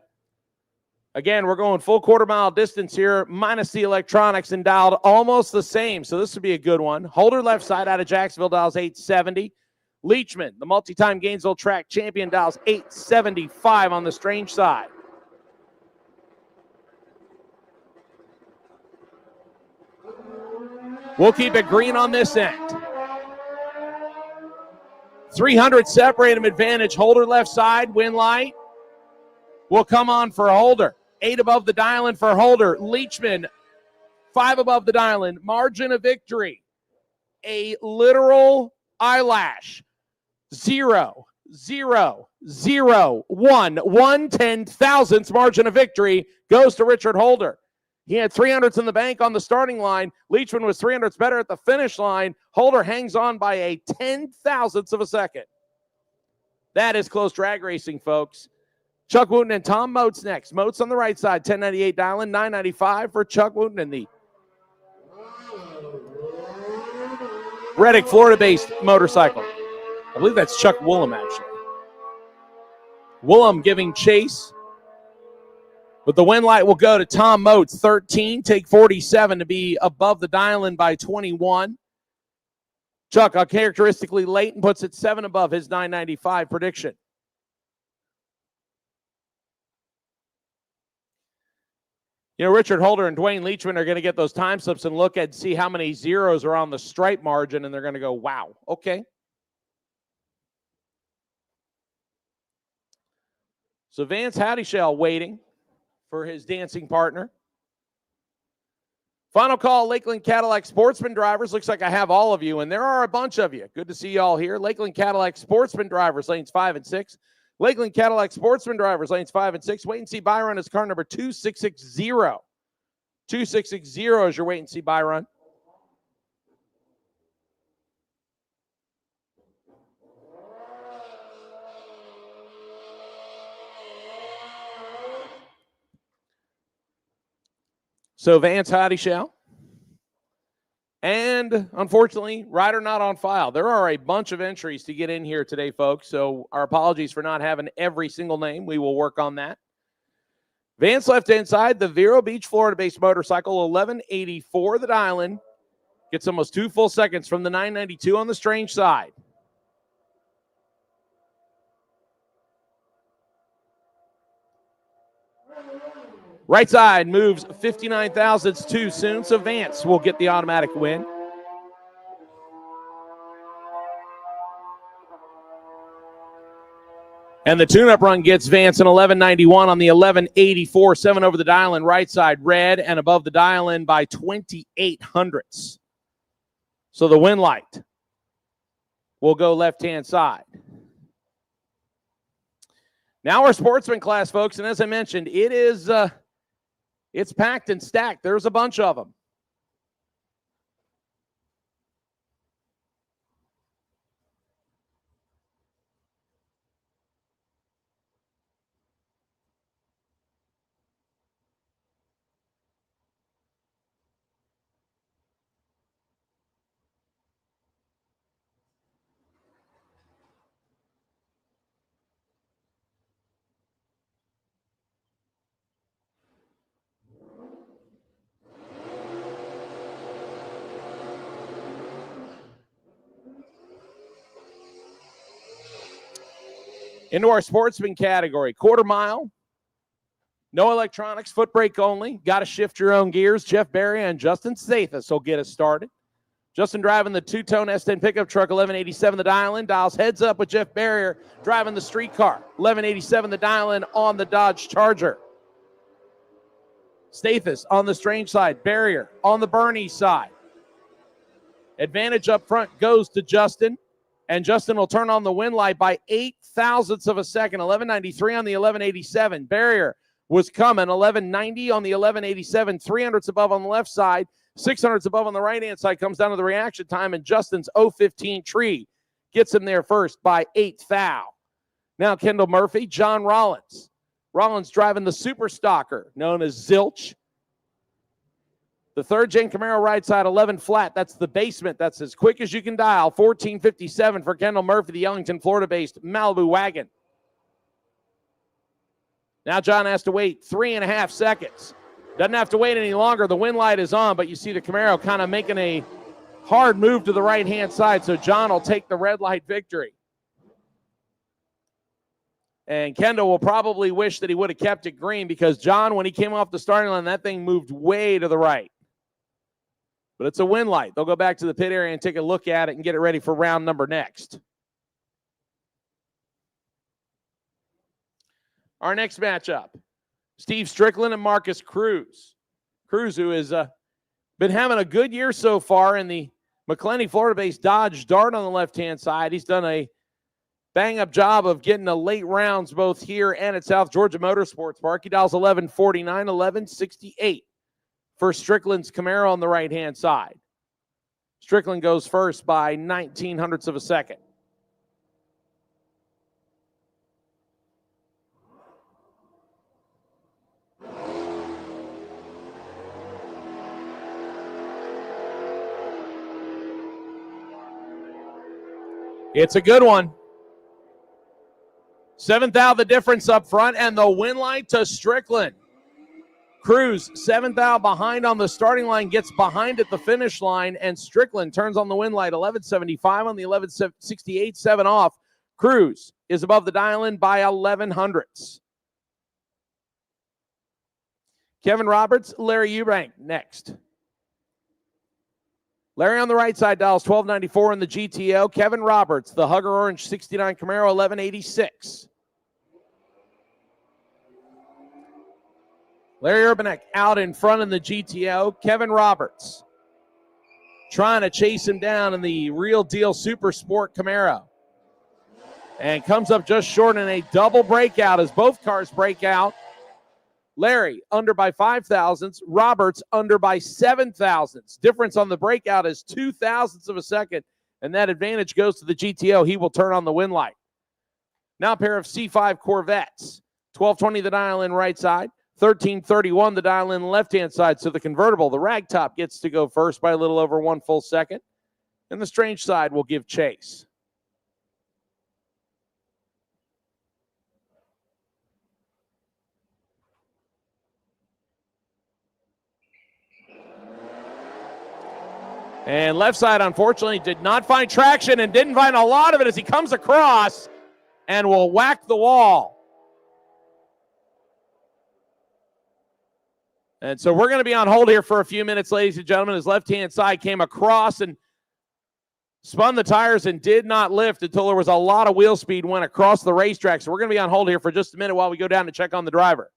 Again, we're going full quarter-mile distance here, minus the electronics, and dialed almost the same, so this would be a good one. Holder left side out of Jacksonville dials 870. Leachman, the multi-time Gainesville track champion, dials 875 on the strange side. We'll keep it green on this end. 300 separate him advantage. Holder left side, win light will come on for Holder. 8 above the dial-in for Holder. Leachman, 5 above the dial-in. Margin of victory, a literal eyelash. 0, 0, 0, 1. 1/10,000th margin of victory goes to Richard Holder. He had 300s in the bank on the starting line. Leachman was 300s better at the finish line. Holder hangs on by a 10,000th of a second. That is close drag racing, folks. Chuck Wooten and Tom Moats next. Moats on the right side, 1098 dial-in, 995 for Chuck Wooten and the Reddick, Florida-based motorcycle. I believe that's Chuck Woolham, actually. Woolham giving chase. But the win light will go to Tom Moats, 13, take 47 to be above the dial-in by 21. Chuck, uncharacteristically late, and puts it 7 above his 995 prediction. You know, Richard Holder and Dwayne Leachman are going to get those time slips and look and see how many zeros are on the stripe margin, and they're going to go, wow, okay. So Vance Hattishell waiting for his dancing partner. Final call, Lakeland Cadillac Sportsman drivers. Looks like I have all of you, and there are a bunch of you. Good to see you all here. Lakeland Cadillac Sportsman drivers, lanes 5 and 6. Lakeland Cadillac Sportsman drivers, lanes 5 and 6. Wait and see Byron is car number 2660. 2660 is your wait and see Byron. So Vance Hattishell. And unfortunately, rider not on file. There are a bunch of entries to get in here today, folks. So our apologies for not having every single name. We will work on that. Vance left inside, the Vero Beach, Florida-based motorcycle, 1184 the dial-in. Gets almost 2 full seconds from the 992 on the strange side. Right side moves 59 thousandths too soon, so Vance will get the automatic win. And the tune-up run gets Vance an 1191 on the 1184, 7 over the dial-in right side, red and above the dial-in by 28 hundredths. So the win light will go left-hand side. Now our sportsman class, folks, and as I mentioned, it is it's packed and stacked. There's a bunch of them. Into our sportsman category, quarter mile. No electronics, foot brake only. Got to shift your own gears. Jeff Berry and Justin Stathis will get us started. Justin driving the two-tone S10 pickup truck, 1187 the dial-in. Dials heads up with Jeff Barrier driving the streetcar, 1187 the dial-in on the Dodge Charger. Stathis on the Strange side, Barrier on the Bernie side. Advantage up front goes to Justin, and Justin will turn on the wind light by 8 thousandths of a second, 1193 on the 1187. Barrier was coming, 1190 on the 1187, 300ths above on the left side, 600ths above on the right-hand side, comes down to the reaction time, and Justin's 015 tree gets him there first by 8 thou. Now Kendall Murphy, John Rollins. Rollins driving the Super Stalker, known as Zilch. The third-gen Camaro right side, 11 flat. That's the basement. That's as quick as you can dial. 1457 for Kendall Murphy, the Ellington, Florida-based Malibu wagon. Now John has to wait 3.5 seconds. Doesn't have to wait any longer. The wind light is on, but you see the Camaro kind of making a hard move to the right-hand side, so John will take the red light victory. And Kendall will probably wish that he would have kept it green because John, when he came off the starting line, that thing moved way to the right. But it's a wind light. They'll go back to the pit area and take a look at it and get it ready for round number next. Our next matchup, Steve Strickland and Marcus Cruz. Cruz, who has been having a good year so far in the McClenny, Florida-based Dodge Dart on the left-hand side. He's done a bang-up job of getting the late rounds both here and at South Georgia Motorsports Park. He dials 1149, 1168 for Strickland's Camaro on the right-hand side. Strickland goes first by 1900ths of a second. It's a good one. 7th out the difference up front, and the win light to Strickland. Cruz, 7th out behind on the starting line, gets behind at the finish line, and Strickland turns on the win light, 1175 on the 1168, 7 off. Cruz is above the dial-in by 11 hundredths. Kevin Roberts, Larry Eubank next. Larry on the right side dials 1294 in the GTO. Kevin Roberts, the Hugger Orange 69 Camaro, 1186. Larry Urbanek out in front in the GTO. Kevin Roberts trying to chase him down in the Real Deal Super Sport Camaro. And comes up just short in a double breakout as both cars break out. Larry under by 5 thousandths. Roberts under by 7 thousandths. Difference on the breakout is 2 thousandths of a second, and that advantage goes to the GTO. He will turn on the win light. Now a pair of C5 Corvettes. 1220 the dial-in right side. 1331 the dial-in left-hand side. So the convertible, the ragtop, gets to go first by a little over 1 full second. And the Strange side will give chase. And left side, unfortunately, did not find traction and didn't find a lot of it as he comes across and will whack the wall. And so we're going to be on hold here for a few minutes, ladies and gentlemen. His left-hand side came across and spun the tires and did not lift until there was a lot of wheel speed went across the racetrack. So we're going to be on hold here for just a minute while we go down to check on the driver.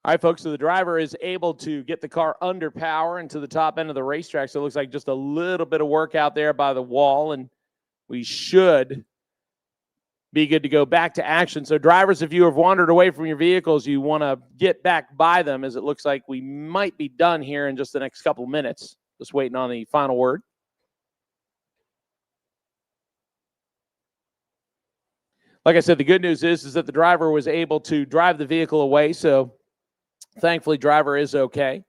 All right, folks, so the driver is able to get the car under power and to the top end of the racetrack. So it looks like just a little bit of work out there by the wall, and we should be good to go back to action. So drivers, if you have wandered away from your vehicles, you want to get back by them, as it looks like we might be done here in just the next couple of minutes. Just waiting on the final word. Like I said, the good news is that the driver was able to drive the vehicle away, so thankfully driver is okay.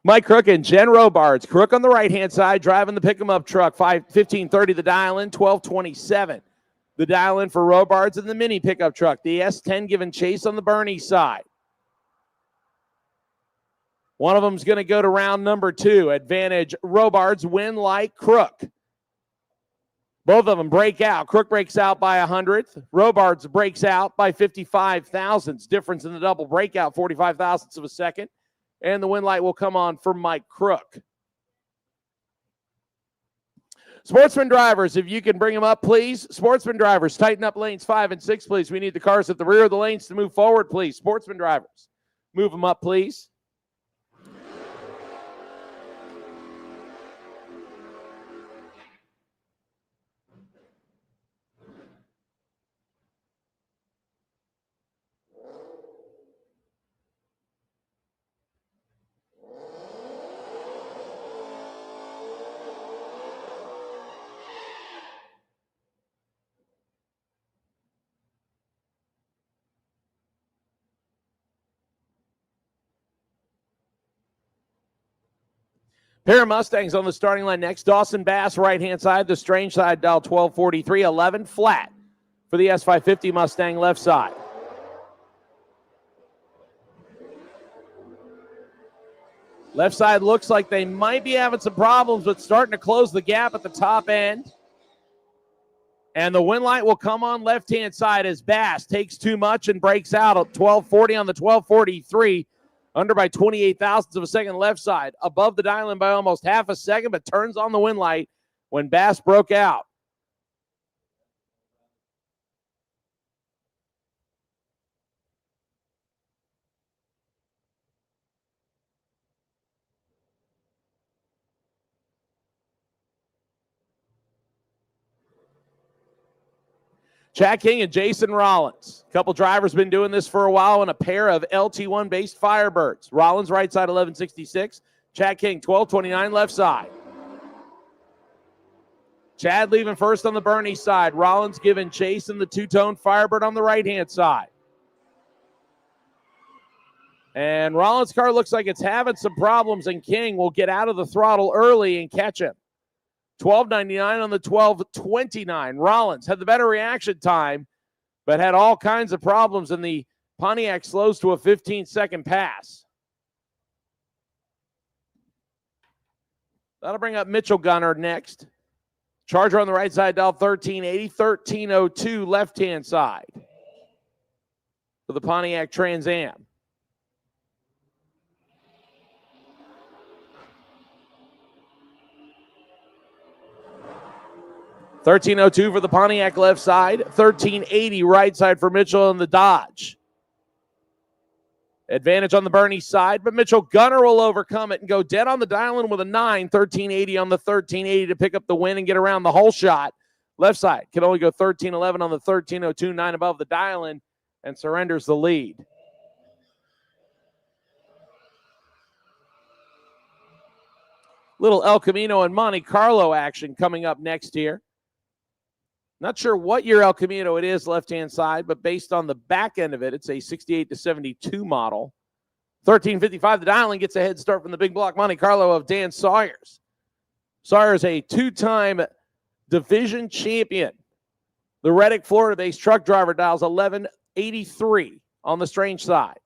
Mike Crook and Jen Robards. Crook on the right-hand side, driving the pick-em-up truck. 1530 the dial-in, 1227. The dial-in for Robards and the mini pickup truck. The S10 giving chase on the Bernie side. One of them's going to go to round number 2. Advantage Robards, win like Crook. Both of them break out. Crook breaks out by 100th. Robards breaks out by 55 thousandths. Difference in the double breakout, 45 thousandths of a second. And the win light will come on for Mike Crook. Sportsman drivers, if you can bring them up, please. Sportsman drivers, tighten up lanes 5 and 6, please. We need the cars at the rear of the lanes to move forward, please. Sportsman drivers, move them up, please. Pair of Mustangs on the starting line next. Dawson Bass, right-hand side. The strange side, dial 1243, 11 flat for the S550 Mustang left side. Left side looks like they might be having some problems, but starting to close the gap at the top end. And the win light will come on left-hand side as Bass takes too much and breaks out at 1240 on the 1243. Under by 28 thousandths of a second left side. Above the dial-in by almost half a second, but turns on the win light when Bass broke out. Chad King and Jason Rollins. A couple drivers been doing this for a while in a pair of LT1-based Firebirds. Rollins right side 1166. Chad King 1229 left side. Chad leaving first on the Bernie side. Rollins giving chase in the two-tone Firebird on the right-hand side. And Rollins' car looks like it's having some problems, and King will get out of the throttle early and catch him. 12.99 on the 12.29. Rollins had the better reaction time, but had all kinds of problems, and the Pontiac slows to a 15-second pass. That'll bring up Mitchell Gunner next. Charger on the right side, dial 1380, 1302 left-hand side for the Pontiac Trans Am. $13.02 for the Pontiac left side. $13.80 right side for Mitchell and the Dodge. Advantage on the Bernie side, but Mitchell Gunner will overcome it and go dead on the dial-in with a 9. $13.80 on the 13.80 to pick up the win and get around the whole shot. Left side can only go 13.11 on the 13.02, 9 above the dial-in, and surrenders the lead. Little El Camino and Monte Carlo action coming up next here. Not sure what year El Camino it is, left-hand side, but based on the back end of it, it's a 68 to 72 model. 13.55, the dial-in gets a head start from the big block Monte Carlo of Dan Sawyers. Sawyers, a two-time division champion. The Reddick, Florida-based truck driver, dials 1183 on the strange side.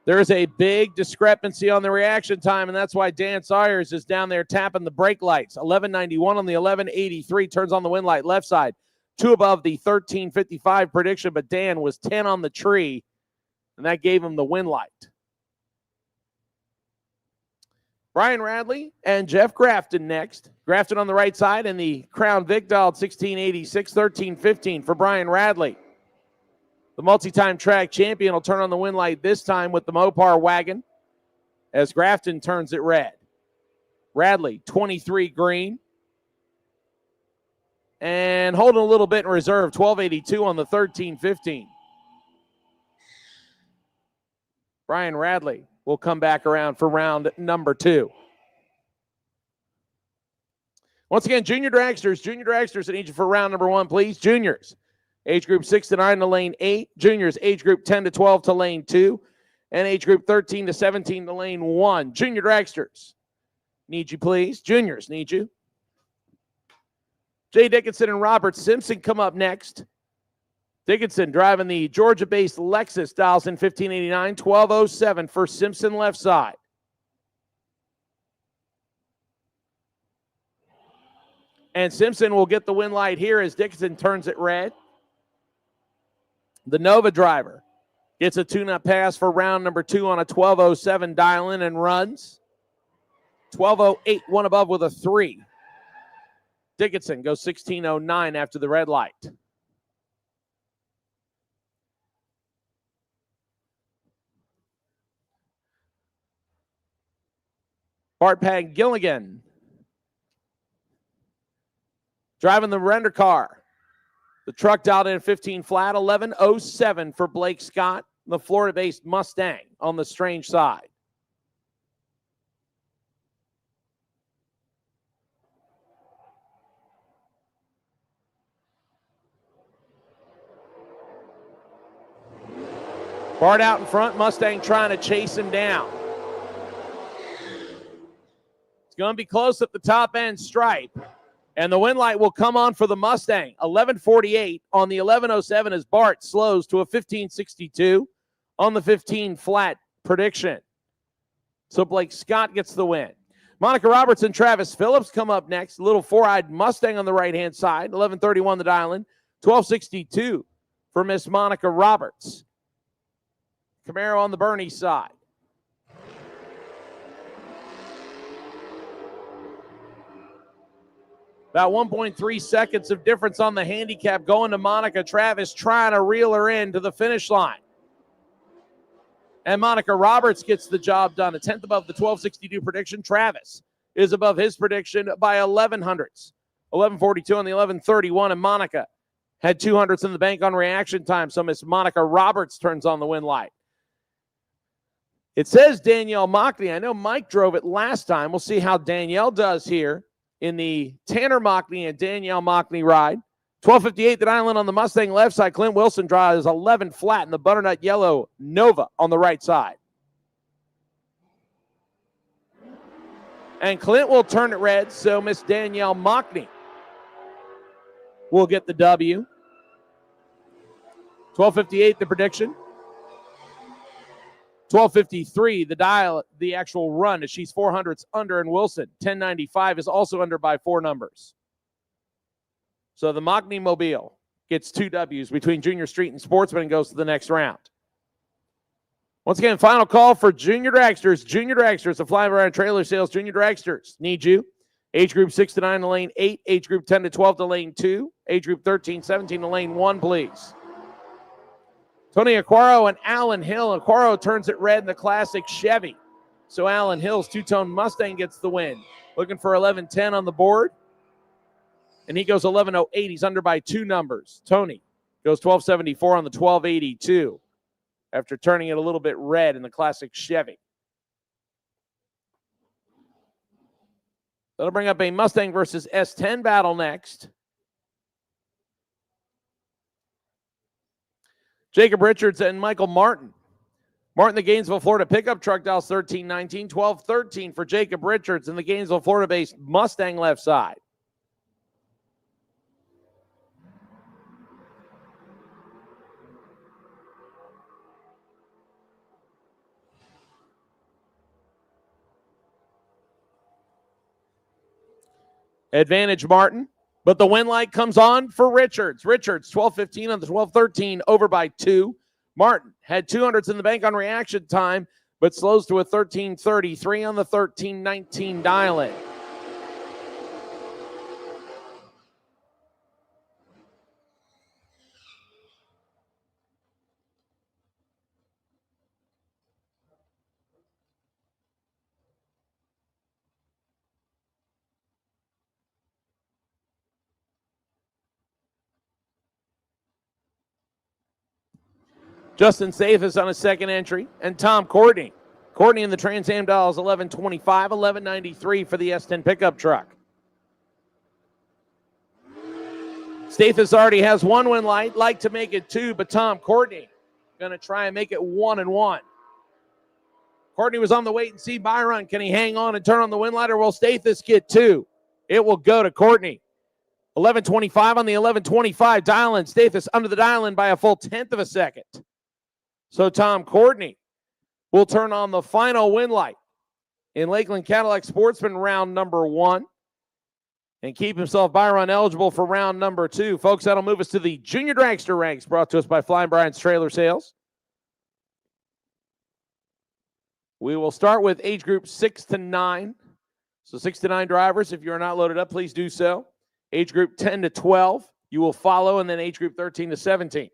There is a big discrepancy on the reaction time, and that's why Dan Sawyers is down there tapping the brake lights. 1191 on the 1183, turns on the wind light left side. 2 above the 1355 prediction, but Dan was 10 on the tree, and that gave him the wind light. Brian Radley and Jeff Grafton next. Grafton on the right side, and the Crown Vic dialed 1686, 1315 for Brian Radley. The multi-time track champion will turn on the wind light this time with the Mopar wagon as Grafton turns it red. Radley, 23 green. And holding a little bit in reserve, 1282 on the 1315. Brian Radley will come back around for round number 2. Once again, junior dragsters, I need you for round number 1, please. Juniors, age group 6 to 9 to lane 8. Juniors, age group 10 to 12 to lane 2. And age group 13 to 17 to lane 1. Junior dragsters, need you, please. Juniors, need you. Jay Dickinson and Robert Simpson come up next. Dickinson driving the Georgia-based Lexus, dials in 1589, 1207 for Simpson left side. And Simpson will get the win light here as Dickinson turns it red. The Nova driver gets a tune-up pass for round number 2 on a 1207 dial-in and runs. 1208, one above with a 3. Dickinson goes 1609 after the red light. Bart Pag Gilligan driving the render car. The truck dialed in 15 flat, 1107 for Blake Scott, the Florida-based Mustang on the strange side. Bart out in front, Mustang trying to chase him down. It's going to be close at the top end stripe. And the win light will come on for the Mustang. 11:48 on the 11:07 as Bart slows to a 15:62 on the 15 flat prediction. So Blake Scott gets the win. Monica Roberts and Travis Phillips come up next. A little four-eyed Mustang on the right-hand side. 11:31 the dial-in. 12:62 for Miss Monica Roberts. Camaro on the Bernie side. About 1.3 seconds of difference on the handicap going to Monica. Travis trying to reel her in to the finish line. And Monica Roberts gets the job done. A tenth above the 12:62 prediction. Travis is above his prediction by 11 hundredths. 11:42 on the 11:31. And Monica had 2 hundredths in the bank on reaction time. So Miss Monica Roberts turns on the win light. It says Danielle Mockney. I know Mike drove it last time. We'll see how Danielle does here in the Tanner Mockney and Danielle Mockney ride. 12:58 the dial-in on the Mustang left side. Clint Wilson drives 11 flat in the butternut yellow Nova on the right side. And Clint will turn it red, so Miss Danielle Mockney will get the W. 12:58 the prediction. 12:53 the actual run as she's 4 hundredths under, and Wilson 1095 is also under by 4 numbers. So the Mockney Mobile gets 2 W's between Junior Street and Sportsman and goes to the next round. Once again, final call for Junior Dragsters. Junior Dragsters, the flying around trailer sales. Junior Dragsters need you. Age group 6 to 9 to lane 8. Age group 10 to 12 to lane 2. Age group 13, 17 to lane 1, please. Tony Aquaro and Alan Hill. Aquaro turns it red in the classic Chevy. So Alan Hill's two-tone Mustang gets the win. Looking for 11:10 on the board. And he goes 11:08. He's under by 2 numbers. Tony goes 12:74 on the 12:82 after turning it a little bit red in the classic Chevy. That'll bring up a Mustang versus S10 battle next. Jacob Richards and Michael Martin. Martin, the Gainesville, Florida pickup truck, dials 1319, 1213 for Jacob Richards and the Gainesville, Florida-based Mustang left side. Advantage Martin. But the win light comes on for Richards. Richards, 12:15 on the 12:13, over by 2. Martin had 2 hundredths in the bank on reaction time, but slows to a 13:33 on the 13:19 dial-in. Justin Safis on a second entry, and Tom Courtney. Courtney in the Trans Am dials 1125, 1193 for the S10 pickup truck. Stathis already has 1 win light, like to make it 2, but Tom Courtney going to try and make it 1-1. Courtney was on the wait and see Byron. Can he hang on and turn on the win light, or will Stathis get 2? It will go to Courtney. 11:25 on the 11:25 dial-in. Stathis under the dial-in by a full 1/10 of a second. So Tom Courtney will turn on the final win light in Lakeland Cadillac Sportsman round number 1 and keep himself Byron eligible for round number 2. Folks, that'll move us to the Junior Dragster ranks, brought to us by Flying Brian's Trailer Sales. We will start with age group 6 to 9. So 6 to 9 drivers, if you're not loaded up, please do so. Age group 10 to 12, you will follow, and then age group 13 to 17.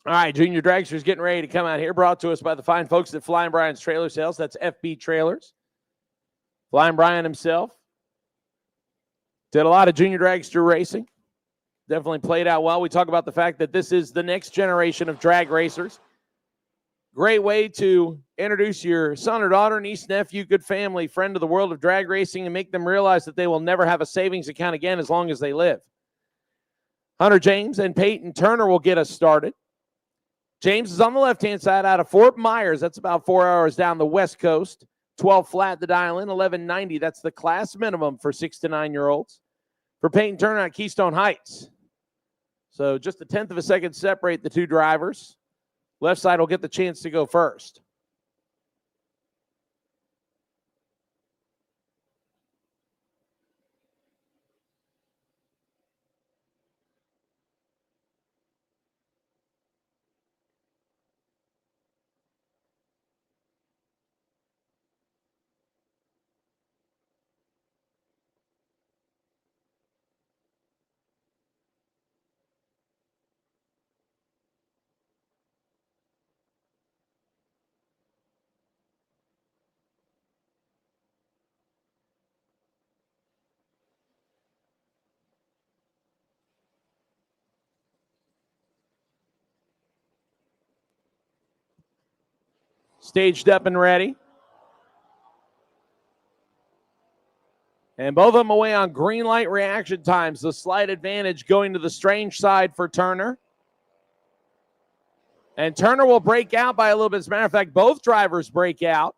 All right, Junior Dragster's getting ready to come out here, brought to us by the fine folks at Flying Brian's Trailer Sales. That's FB Trailers. Flying Brian himself did a lot of Junior Dragster racing. Definitely played out well. We talk about the fact that this is the next generation of drag racers. Great way to introduce your son or daughter, niece, nephew, good family, friend to the world of drag racing and make them realize that they will never have a savings account again as long as they live. Hunter James and Peyton Turner will get us started. James is on the left-hand side out of Fort Myers. That's about 4 hours down the West Coast. 12 flat the dial-in, 1190. That's the class minimum for 6 to 9-year-olds. For Peyton Turner at Keystone Heights. So just a 1/10 of a second separate the two drivers. Left side will get the chance to go first. Staged up and ready. And both of them away on green light reaction times. The slight advantage going to the strange side for Turner. And Turner will break out by a little bit. As a matter of fact, both drivers break out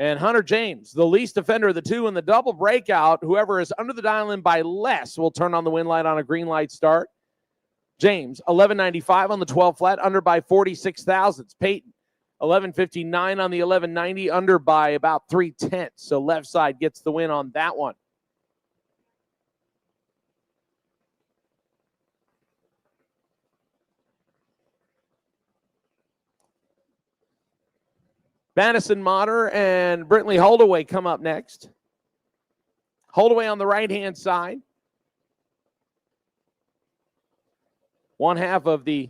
And Hunter James, the least offender of the two in the double breakout. Whoever is under the dial in by less will turn on the win light on a green light start. James, 1195 on the 12 flat, under by 46 thousandths. Peyton, 1159 on the 1190, under by about 3/10. So left side gets the win on that one. Madison Motter and Brittley Holdaway come up next. Holdaway on the right-hand side. One half of the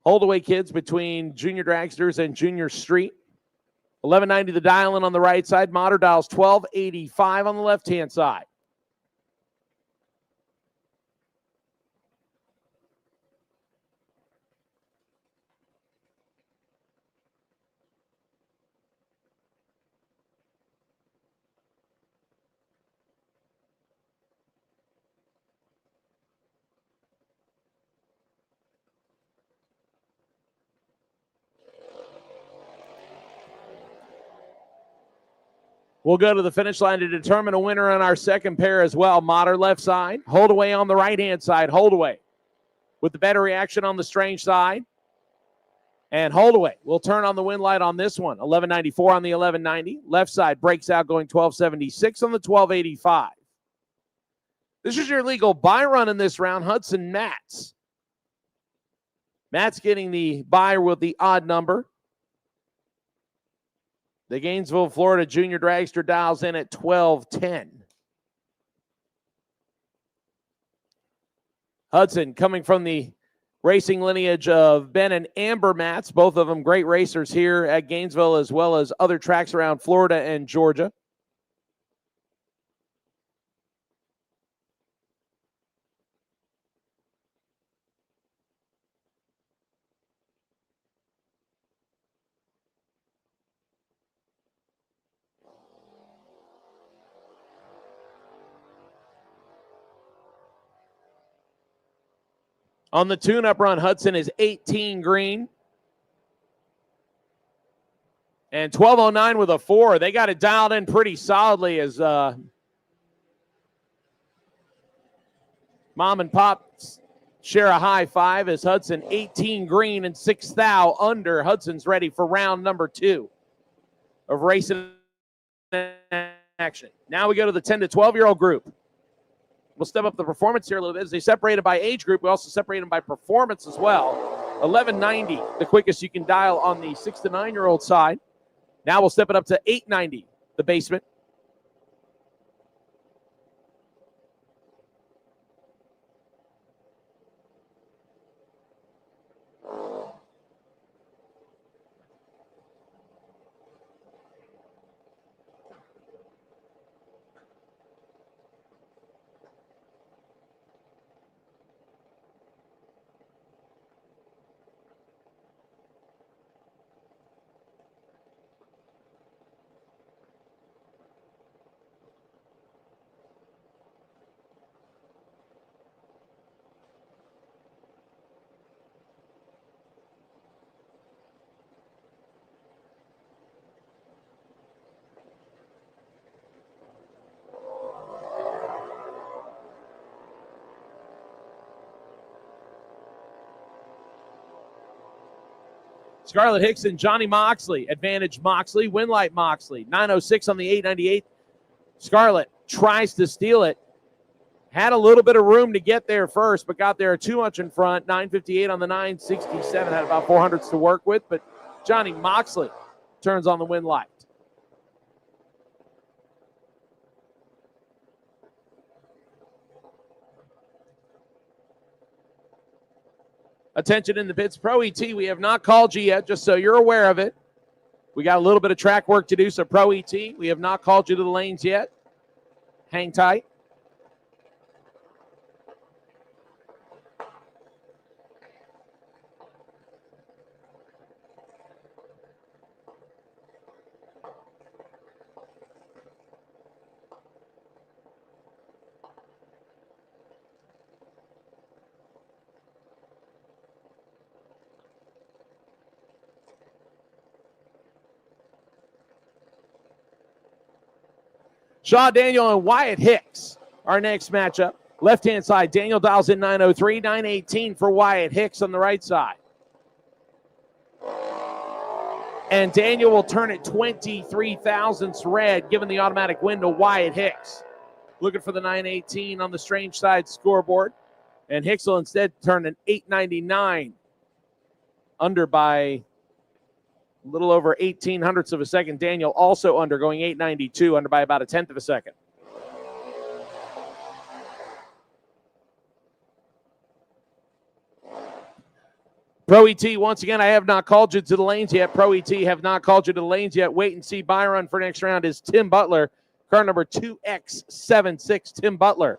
Holdaway kids between Junior Dragsters and Junior Street. 1190 the dial-in on the right side. Motter dials 1285 on the left-hand side. We'll go to the finish line to determine a winner on our second pair as well. Motter left side. Holdaway on the right-hand side. Holdaway with the better reaction on the strange side. And Holdaway will turn on the win light on this one. 1194 on the 1190. Left side breaks out going 1276 on the 1285. This is your legal buy run in this round. Hudson Matz. Matz getting the buy with the odd number. The Gainesville, Florida Junior Dragster dials in at 1210. Hudson coming from the racing lineage of Ben and Amber Matz, both of them great racers here at Gainesville as well as other tracks around Florida and Georgia. On the tune-up run, Hudson is 18 green. And 1209 with a 4. They got it dialed in pretty solidly as Mom and Pop share a high 5 as Hudson 18 green and 6 thou under. Hudson's ready for round number 2 of racing action. Now we go to the 10 to 12-year-old group. We'll step up the performance here a little bit. As they separated by age group, we also separate them by performance as well. 1190, the quickest you can dial on the 6 to 9-year-old side. Now we'll step it up to 890, the basement. Scarlett Hickson, Johnny Moxley, advantage Moxley, Winlight Moxley, 906 on the 898. Scarlett tries to steal it. Had a little bit of room to get there first, but got there too much in front. 958 on the 967, had about 400s to work with, but Johnny Moxley turns on the Winlight. Attention in the pits. Pro ET, we have not called you yet, just so you're aware of it. We got a little bit of track work to do, so Pro ET, we have not called you to the lanes yet. Hang tight. Shaw Daniel and Wyatt Hicks, our next matchup. Left-hand side, Daniel dials in 903, 918 for Wyatt Hicks on the right side. And Daniel will turn it 23 thousandths red, giving the automatic win to Wyatt Hicks. Looking for the 918 on the strange side scoreboard. And Hicks will instead turn an 899 under by a little over 18 hundredths of a second. Daniel also under, going 892, under by about a tenth of a second. Pro ET, once again, I have not called you to the lanes yet. Pro ET have not called you to the lanes yet. Wait and see. By run for next round is Tim Butler, car number 2X76. Tim Butler,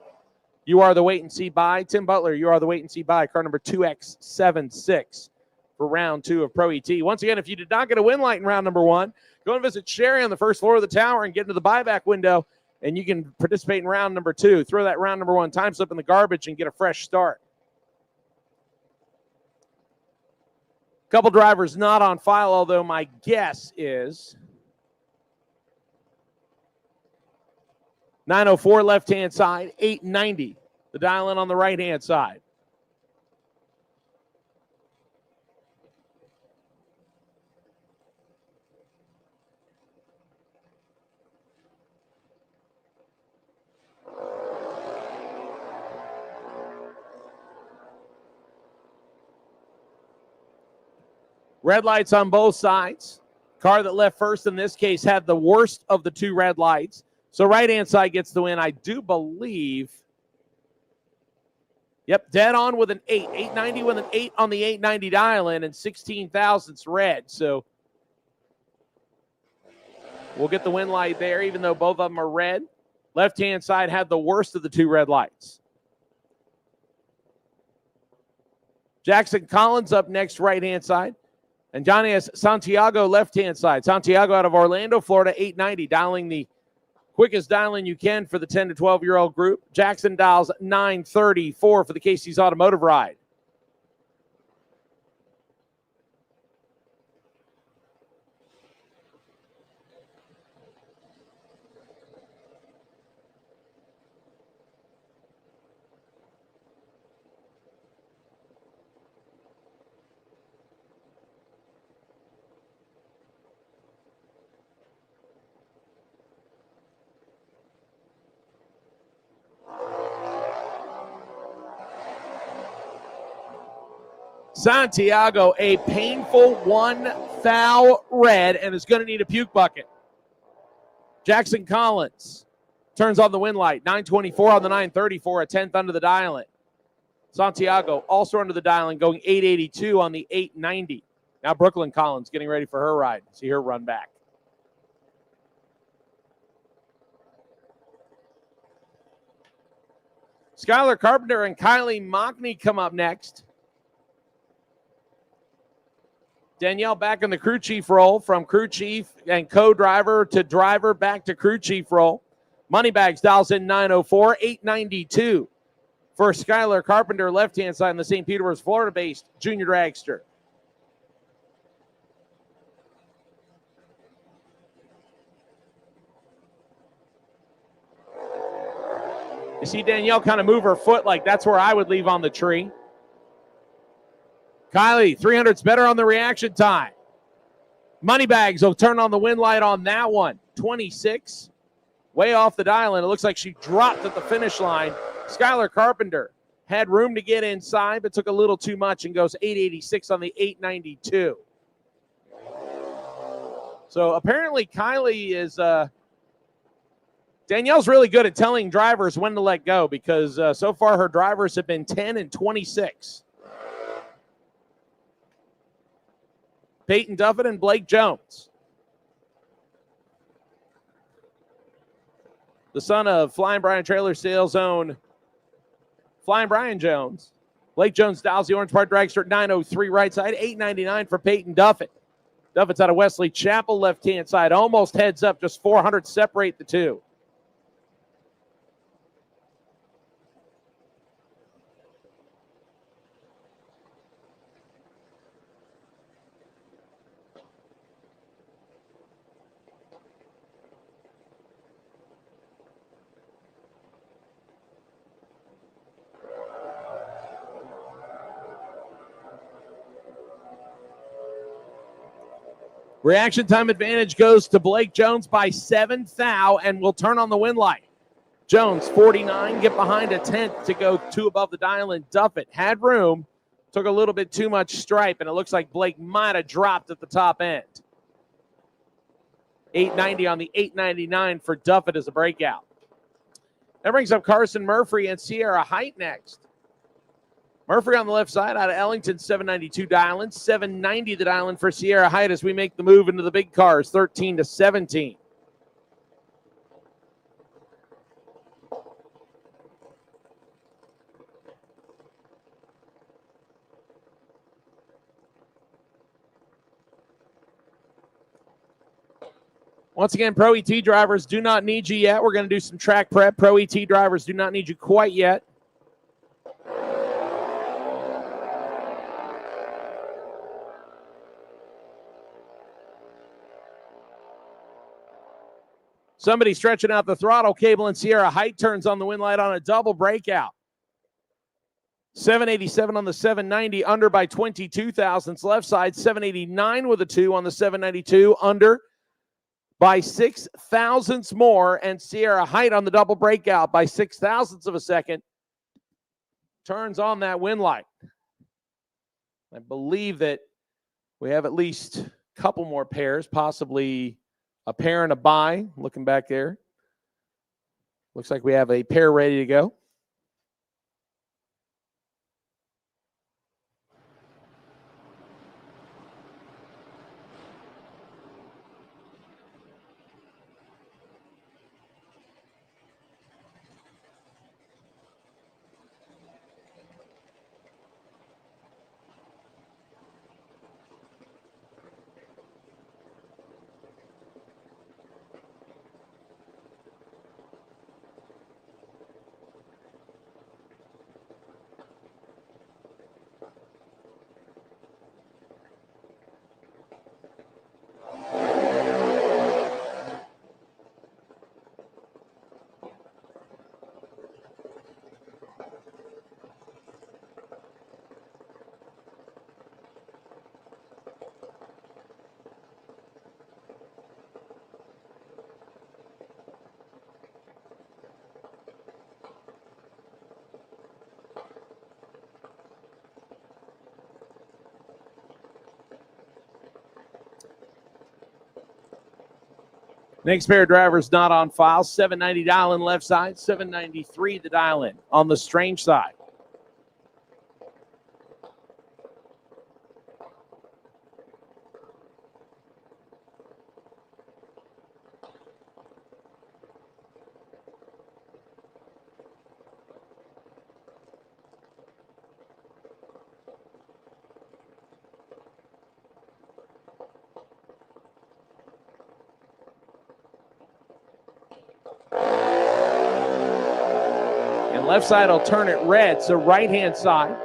you are the wait and see by. Tim Butler, you are the wait and see by, car number 2X76 for round 2 of Pro ET. Once again, if you did not get a win light in round number 1, go and visit Sherry on the first floor of the tower and get into the buyback window, and you can participate in round number 2. Throw that round number 1 time slip in the garbage and get a fresh start. Couple drivers not on file, although my guess is 904 left-hand side, 890, the dial-in on the right-hand side. Red lights on both sides. Car that left first in this case had the worst of the 2 red lights. So right-hand side gets the win, I do believe. Yep, dead on with an 8. 890 with an 8 on the 890 dial-in and 16 thousandths red. So we'll get the win light there, even though both of them are red. Left-hand side had the worst of the 2 red lights. Jackson Collins up next, right-hand side. And Johnny has Santiago left-hand side. Santiago out of Orlando, Florida, 890, dialing the quickest dial-in you can for the 10 to 12-year-old group. Jackson dials 934 for the Casey's Automotive Ride. Santiago, a painful 1 thou red, and is going to need a puke bucket. Jackson Collins turns on the win light. 924 on the 934, a 10th under the dial-in. Santiago also under the dial-in, going 882 on the 890. Now Brooklyn Collins getting ready for her ride. See her run back. Skylar Carpenter and Kylie Mockney come up next. Danielle back in the crew chief role, from crew chief and co-driver to driver back to crew chief role. Moneybags dials in 904, 892 for Skylar Carpenter, left-hand side in the St. Petersburg, Florida-based junior dragster. You see Danielle kind of move her foot like that's where I would leave on the tree. Kylie, 300's better on the reaction time. Moneybags will turn on the win light on that one. 26, way off the dial-in. It looks like she dropped at the finish line. Skylar Carpenter had room to get inside, but took a little too much and goes 886 on the 892. So apparently Kylie is... Danielle's really good at telling drivers when to let go, because so far her drivers have been 10 and 26. Peyton Duffett and Blake Jones. The son of Flying Brian Trailer Sales own Flying Brian Jones. Blake Jones dials the Orange Park Dragster at 903 right side, 899 for Peyton Duffett. Duffett's out of Wesley Chapel left-hand side, almost heads up, just 400 separate the two. Reaction time advantage goes to Blake Jones by 7 thou and will turn on the win light. Jones, 49, get behind a 10th to go 2 above the dial, and Duffett had room, took a little bit too much stripe, and it looks like Blake might have dropped at the top end. 890 on the 899 for Duffett as a breakout. That brings up Carson Murphy and Sierra Height next. Murphy on the left side out of Ellington, 792 dial-in, 790 the dial-in for Sierra Height as we make the move into the big cars, 13 to 17. Once again, Pro ET drivers do not need you yet. We're going to do some track prep. Pro ET drivers do not need you quite yet. Somebody stretching out the throttle cable, and Sierra Height turns on the win light on a double breakout. 787 on the 790, under by 22 thousandths. Left side, 789 with a 2 on the 792, under by 6 thousandths more, and Sierra Height on the double breakout by 6 thousandths of a second. Turns on that win light. I believe that we have at least a couple more pairs, possibly a pair and a bye. Looking back there. Looks like we have a pair ready to go. Next pair of drivers not on file. 790 dial-in left side, 793 the dial-in on the Strange side. Left side will turn it red, so right-hand side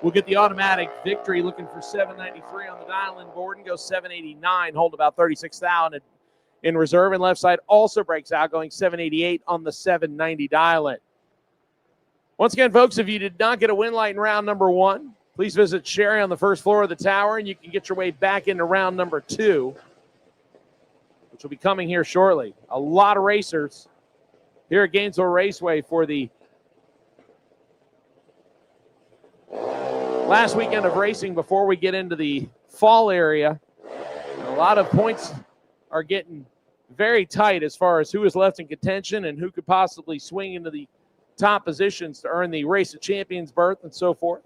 will get the automatic victory, looking for 793 on the dial-in board, and go 789, hold about 36,000 in reserve, and left side also breaks out, going 788 on the 790 dial-in. Once again, folks, if you did not get a win light in round number 1, please visit Sherry on the first floor of the tower, and you can get your way back into round number 2, which will be coming here shortly. A lot of racers here at Gainesville Raceway for the last weekend of racing before we get into the fall area. And a lot of points are getting very tight as far as who is left in contention and who could possibly swing into the top positions to earn the Race of Champions berth and so forth.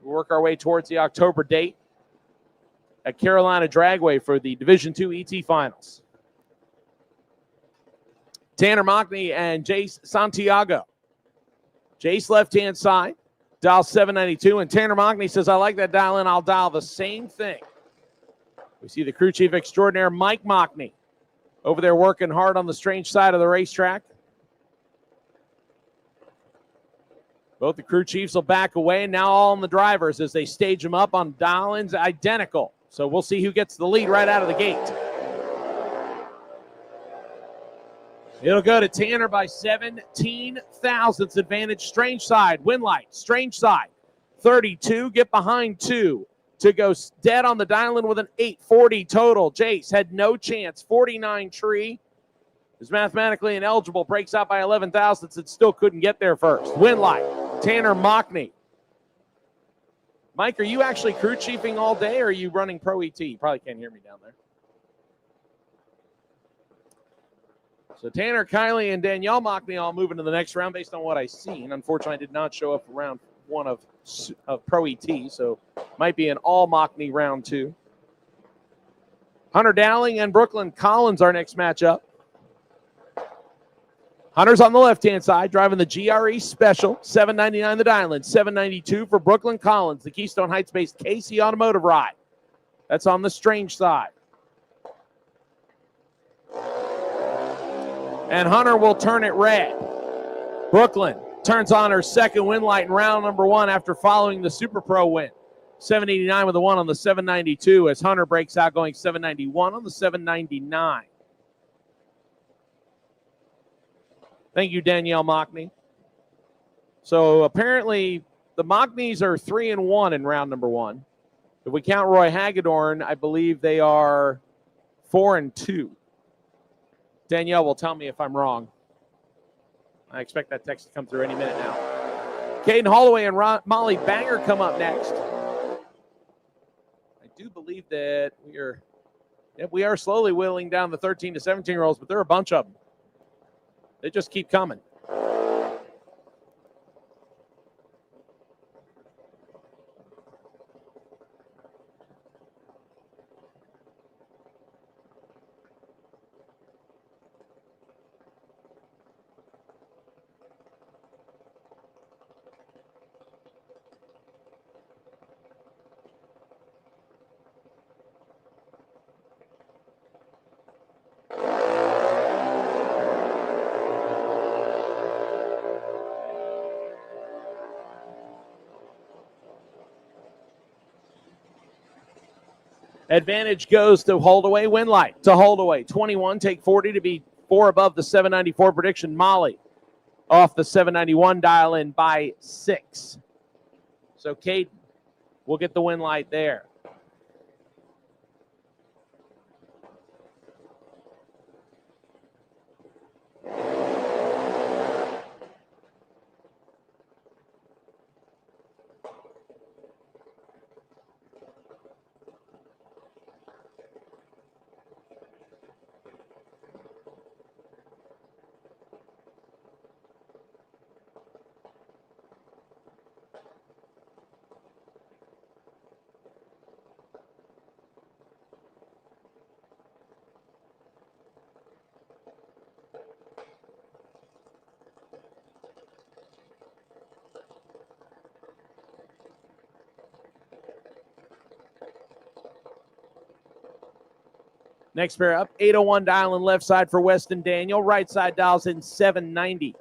We'll work our way towards the October date at Carolina Dragway for the Division II ET Finals. Tanner Mockney and Jace Santiago. Jace left-hand side. Dial 792, and Tanner Mockney says, I like that dial in. I'll dial the same thing. We see the crew chief extraordinaire, Mike Mockney, over there working hard on the Strange side of the racetrack. Both the crew chiefs will back away, and now all on the drivers as they stage them up on dial-ins identical. So we'll see who gets the lead right out of the gate. It'll go to Tanner by 17 thousandths advantage. Strange side, win light. Strange side, 32. Get behind 2. to go dead on the dial-in with an 840 total. Jace had no chance. 49 tree is mathematically ineligible. Breaks out by 11 thousandths and still couldn't get there first. Winlight, Tanner Mockney. Mike, are you actually crew chiefing all day or are you running Pro ET? You probably can't hear me down there. So Tanner, Kylie, and Danielle Mockney all moving to the next round based on what I've seen. Unfortunately, I did not show up for round one of Pro ET, so might be an all Mockney round 2. Hunter Dowling and Brooklyn Collins, our next matchup. Hunter's on the left-hand side, driving the GRE Special, $799 the dial-in, $792 for Brooklyn Collins, the Keystone Heights-based Casey Automotive ride. That's on the Strange side. And Hunter will turn it red. Brooklyn turns on her second win light in round number 1 after following the Super Pro win. 789 with a 1 on the 792 as Hunter breaks out going 791 on the 799. Thank you, Danielle Mockney. So apparently the Mockneys are 3-1 in round number 1. If we count Roy Hagedorn, I believe they are 4-2. Danielle will tell me if I'm wrong. I expect that text to come through any minute now. Caden Holloway and Molly Banger come up next. I do believe that we are slowly whittling down the 13 to 17-year-olds, but there are a bunch of them. They just keep coming. Advantage goes to Holdaway. Winlight to Holdaway. 21, take 40 to be 4 above the 794 prediction. Molly off the 791 dial in by 6. So Caden will get the Winlight there. Next pair up, 801 dial in left side for Weston Daniel. Right side dials in 790.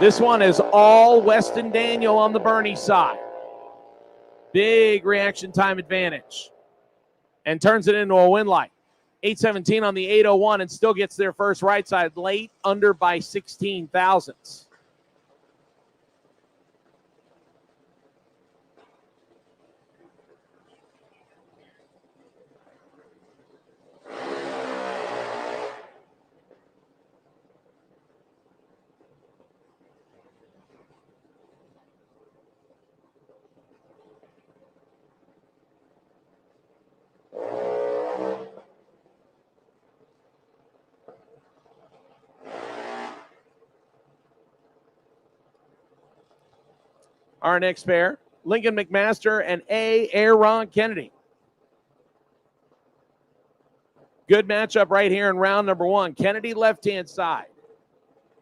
This one is all Weston Daniel on the Bernie side. Big reaction time advantage. And turns it into a win light. 817 on the 801 and still gets their first right side late, under by 16 thousandths. Our next pair, Lincoln McMaster and Aaron Kennedy. Good matchup right here in round number 1. Kennedy left-hand side.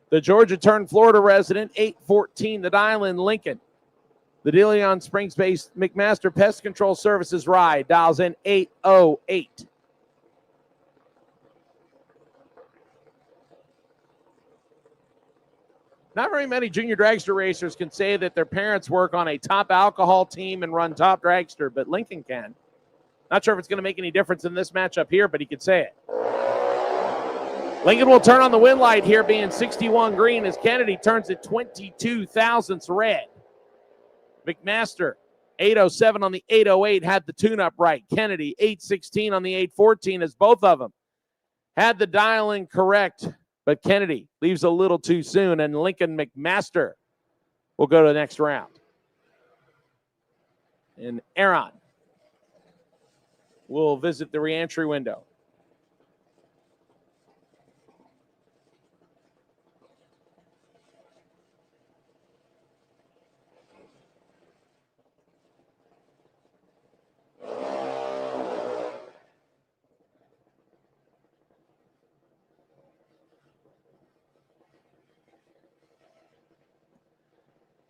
The Georgia Turn, Florida resident, 814 the dial in Lincoln. The De Leon Springs-based McMaster Pest Control Services ride dials in 808. Not very many junior dragster racers can say that their parents work on a top alcohol team and run top dragster, but Lincoln can. Not sure if it's going to make any difference in this matchup here, but he could say it. Lincoln will turn on the win light here, being 61 green, as Kennedy turns it 22 thousandths red. McMaster, 807 on the 808, had the tune-up right. Kennedy, 816 on the 814, as both of them had the dial-in correct, but Kennedy leaves a little too soon, and Lincoln McMaster will go to the next round. And Aaron will visit the reentry window.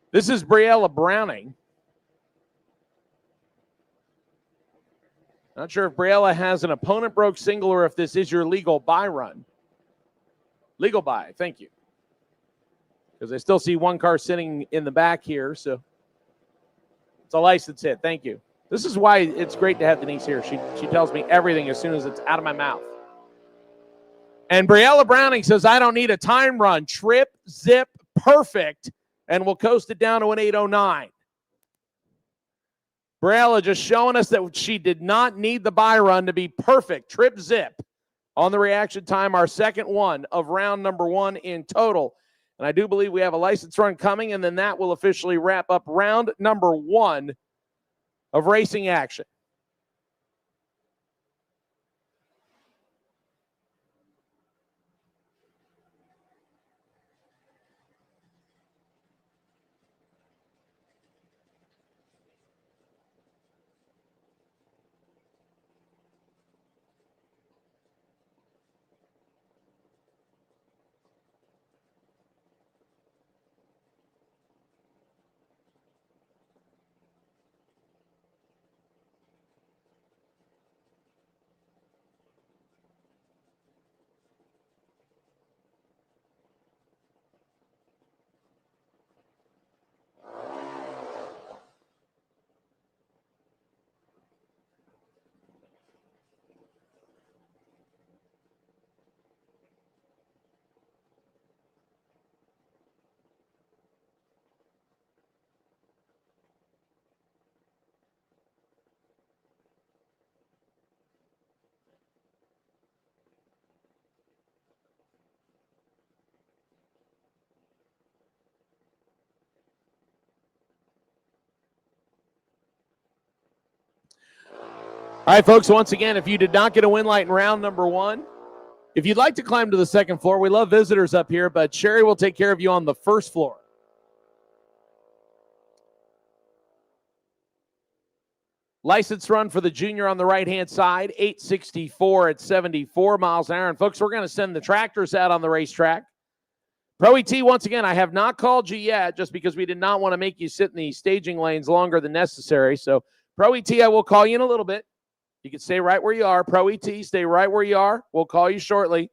This is Briella Browning. Not sure if Briella has an opponent broke single or if this is your legal buy run. Legal buy, thank you. Because I still see one car sitting in the back here, so it's a license hit. Thank you. This is why it's great to have Denise here. She tells me everything as soon as it's out of my mouth. And Briella Browning says, I don't need a time run. Trip, zip, perfect, and we'll coast it down to an 809. Briella just showing us that she did not need the buy run to be perfect. Trip, zip on the reaction time, our second one of round number one in total. And I do believe we have a license run coming, and then that will officially wrap up round number one of racing action. All right, folks, once again, if you did not get a win light in round number one, if you'd like to climb to the second floor, we love visitors up here, but Sherry will take care of you on the first floor. License run for the junior on the right-hand side, 864 at 74 miles an hour. And, folks, we're going to send the tractors out on the racetrack. Pro ET, once again, I have not called you yet just because we did not want to make you sit in the staging lanes longer than necessary. So, Pro ET, I will call you in a little bit. You can stay right where you are. Pro ET, stay right where you are. We'll call you shortly.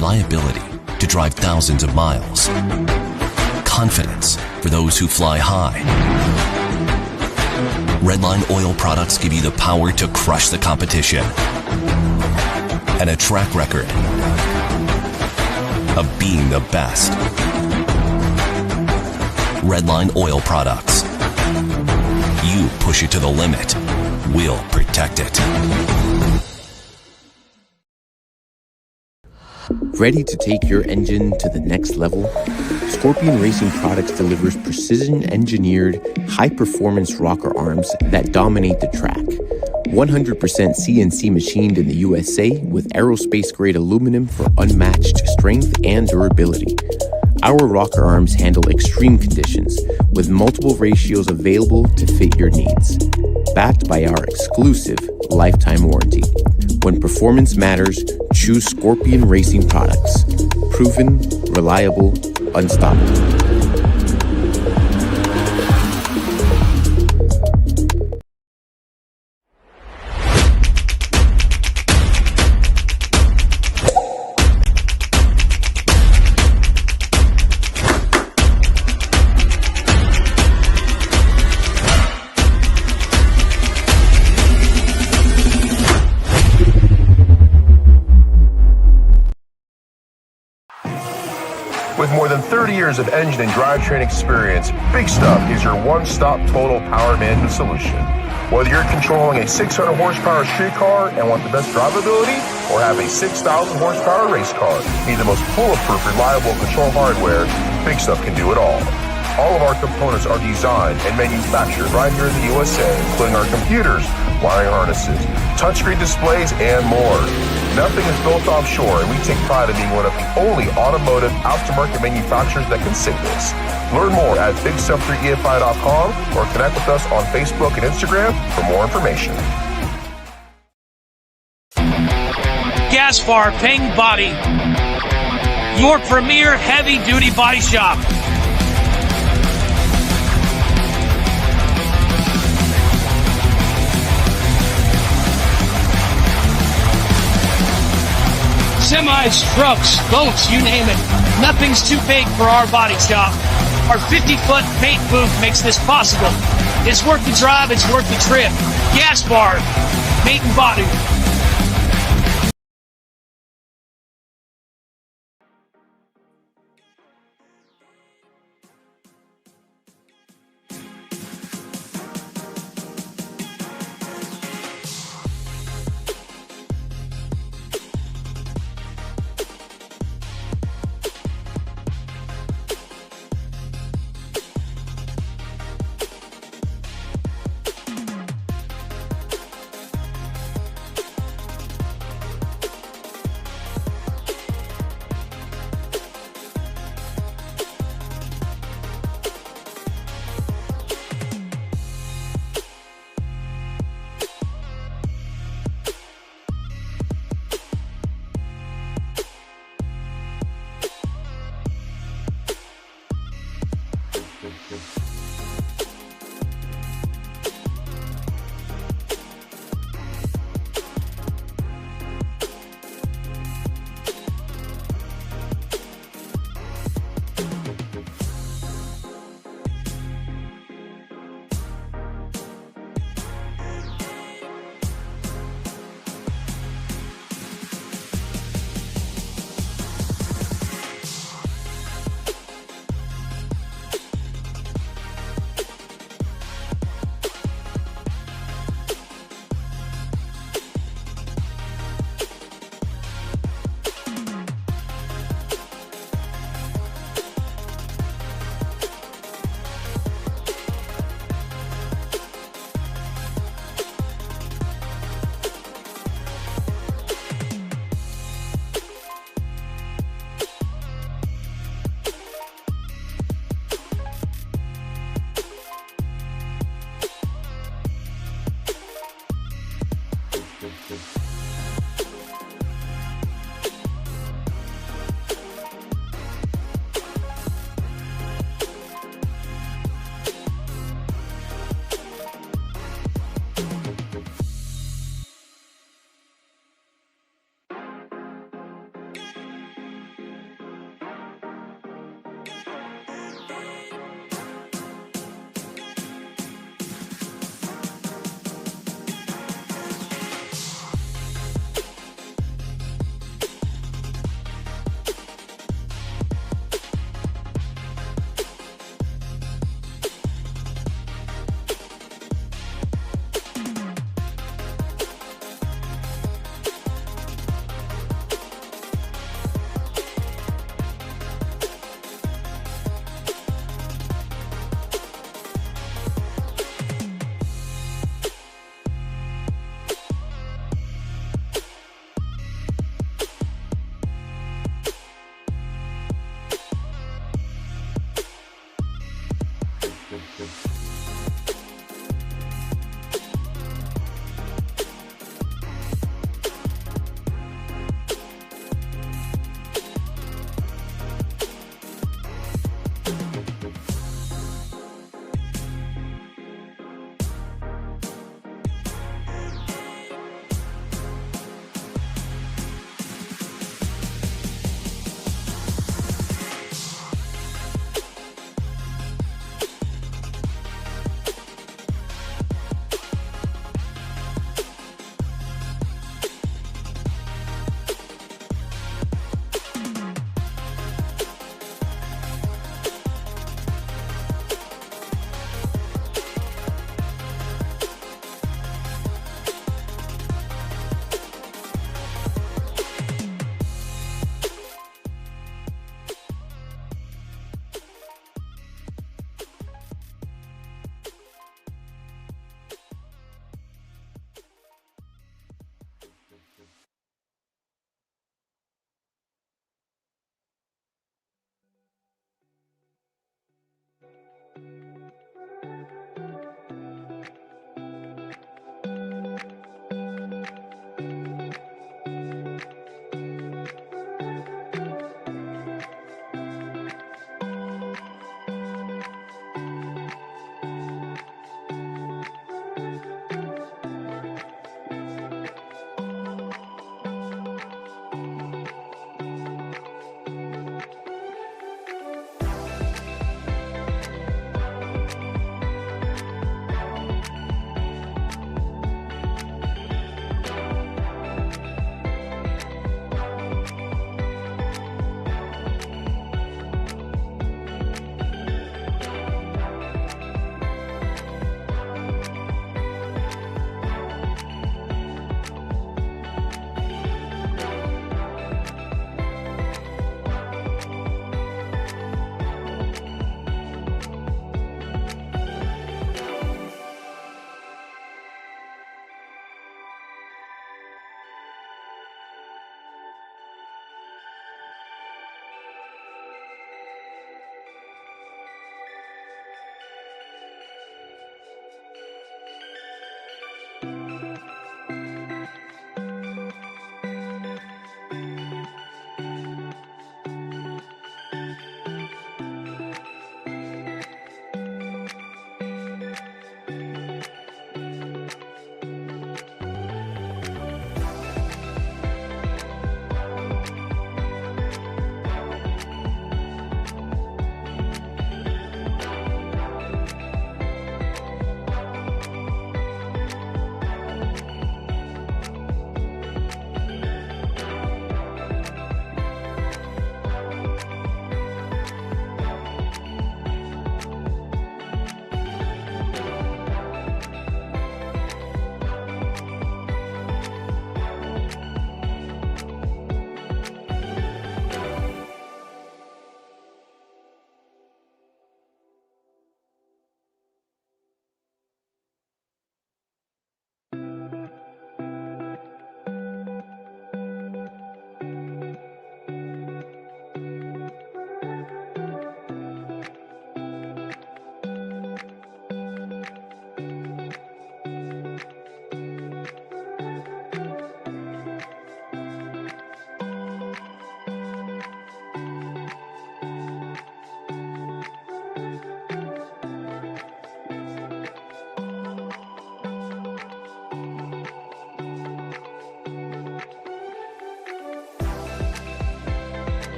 Reliability to drive thousands of miles. Confidence for those who fly high. Redline oil products give you the power to crush the competition. And a track record of being the best. Redline oil products. You push it to the limit, we'll protect it. Ready to take your engine to the next level? Scorpion Racing Products delivers precision-engineered, high-performance rocker arms that dominate the track. 100% CNC machined in the USA with aerospace-grade aluminum for unmatched strength and durability. Our rocker arms handle extreme conditions with multiple ratios available to fit your needs. Backed by our exclusive lifetime warranty. When performance matters, choose Scorpion Racing Products. Proven, reliable, unstoppable. With more than 30 years of engine and drivetrain experience, Big Stuff is your one-stop total power management solution. Whether you're controlling a 600 horsepower street car and want the best drivability, or have a 6,000 horsepower race car, need the most bulletproof, reliable control hardware, Big Stuff can do it all. All of our components are designed and manufactured right here in the USA, including our computers, wiring harnesses, touchscreen displays, and more. Nothing is built offshore, and we take pride in being one of the only automotive aftermarket manufacturers that can say this. Learn more at bigstuff3efi.com or connect with us on Facebook and Instagram for more information. Gaspar Paint Body, your premier heavy-duty body shop. Semis, trucks, boats, you name it. Nothing's too big for our body shop. Our 50-foot paint booth makes this possible. It's worth the drive, it's worth the trip. Gaspar Paint and Body.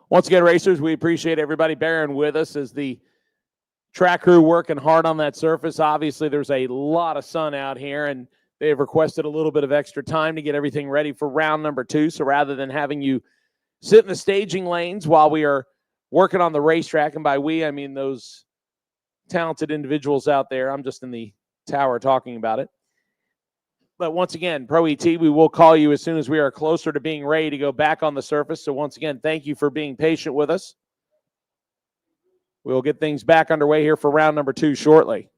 Once again, racers, we appreciate everybody bearing with us as the track crew working hard on that surface. Obviously, there's a lot of sun out here, and they have requested a little bit of extra time to get everything ready for round number 2. So rather than having you sit in the staging lanes while we are working on the racetrack, and by we, I mean those talented individuals out there. I'm just in the tower talking about it. But once again, Pro ET, we will call you as soon as we are closer to being ready to go back on the surface. So once again, thank you for being patient with us. We'll get things back underway here for round number 2 shortly.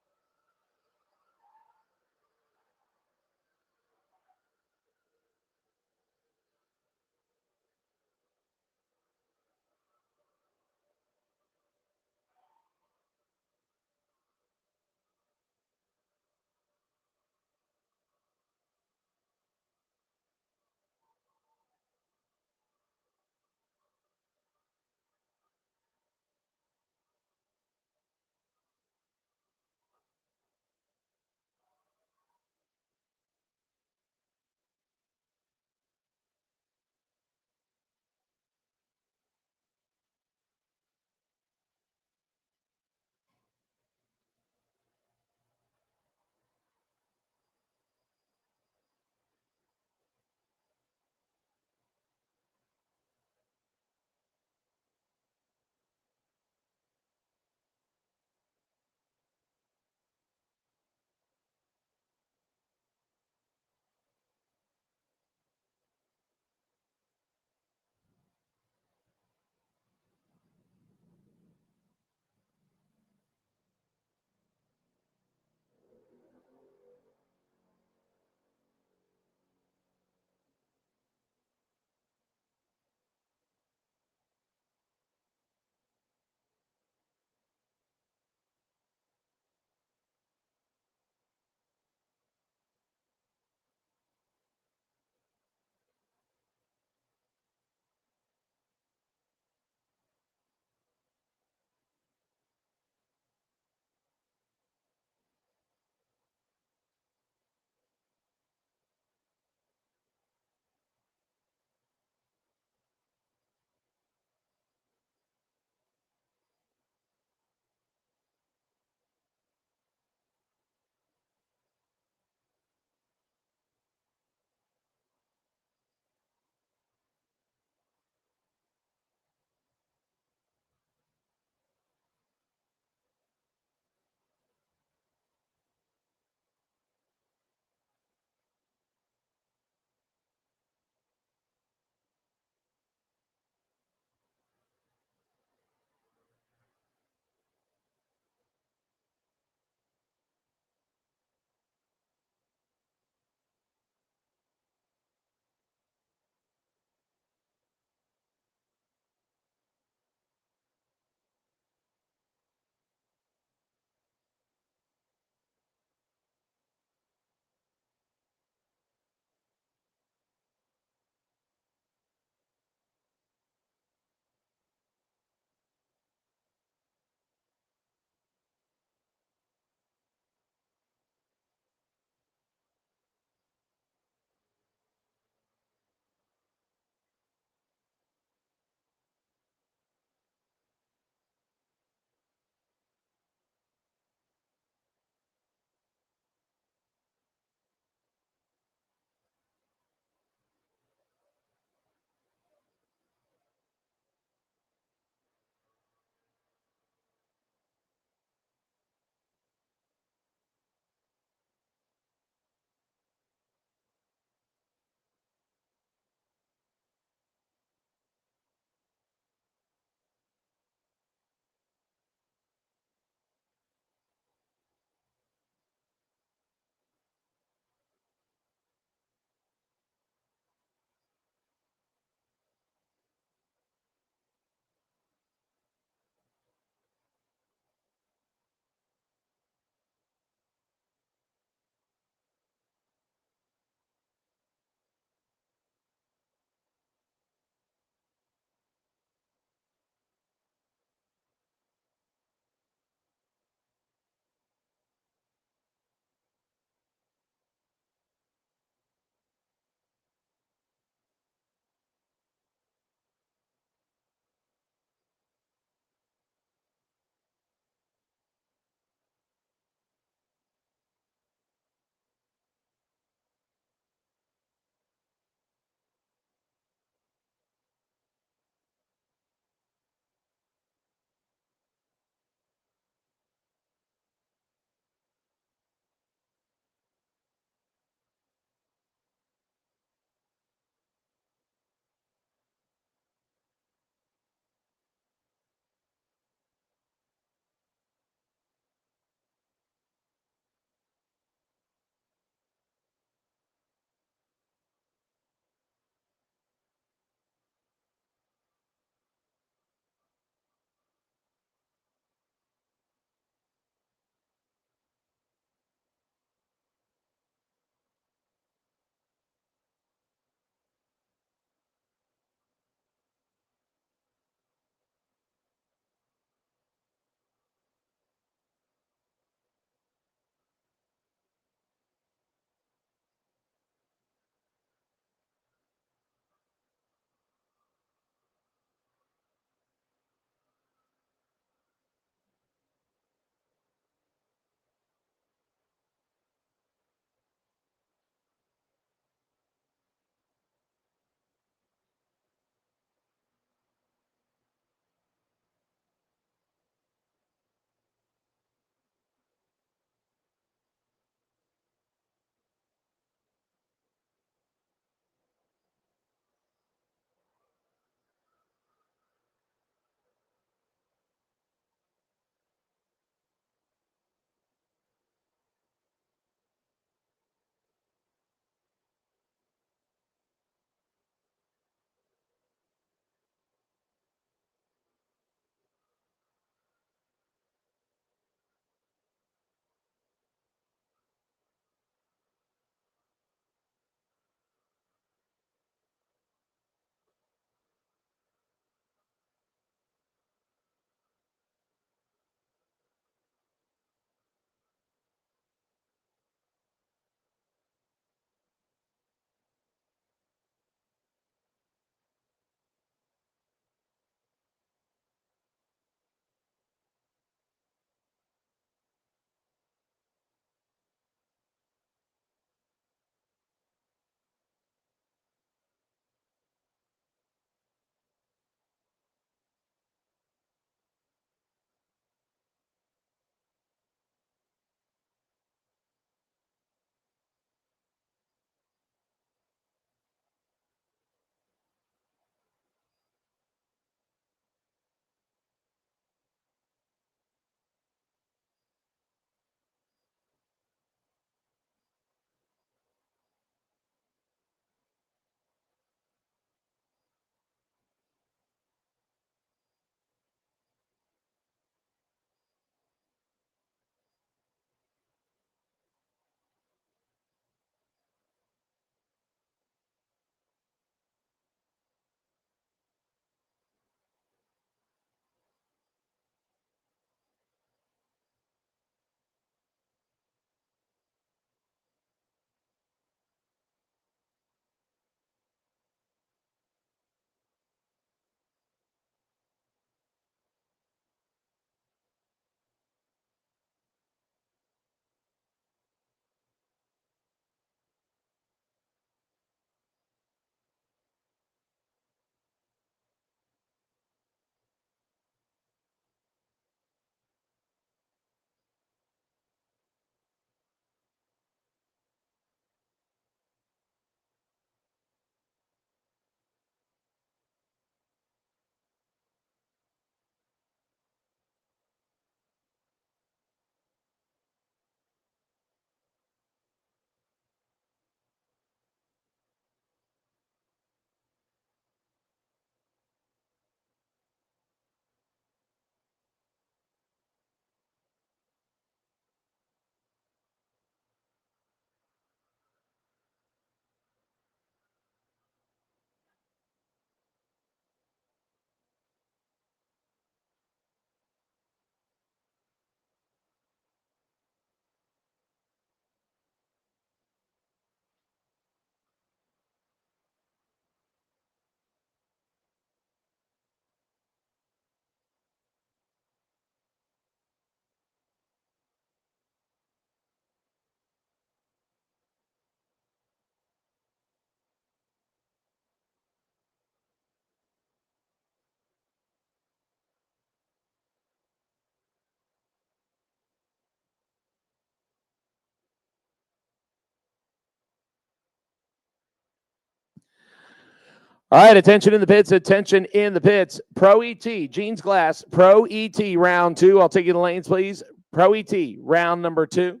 All right, attention in the pits, attention in the pits. Pro ET, Jeans Glass, Pro ET, round 2. I'll take you to lanes, please. Pro ET, round number 2.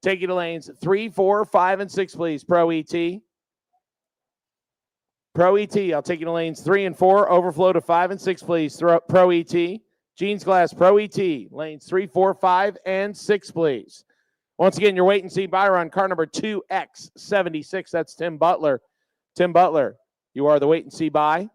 Take you to lanes 3, 4, 5, and 6, please. Pro ET. Pro ET, I'll take you to lanes 3 and 4. Overflow to 5 and 6, please. Pro ET. Jeans Glass, Pro ET. Lanes 3, 4, 5, and 6, please. Once again, your wait and see buy run, car number 2X76. That's Tim Butler. Tim Butler, you are the wait and see buy.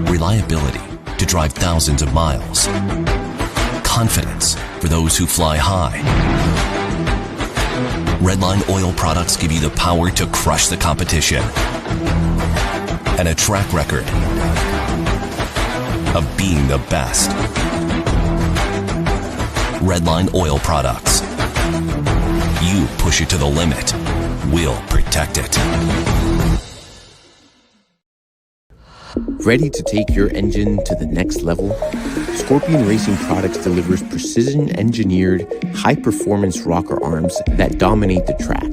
Reliability to drive thousands of miles. Confidence for those who fly high. Redline oil products give you the power to crush the competition. And a track record of being the best. Redline oil products. You push it to the limit, we'll protect it. Ready to take your engine to the next level? Scorpion Racing Products delivers precision-engineered, high-performance rocker arms that dominate the track.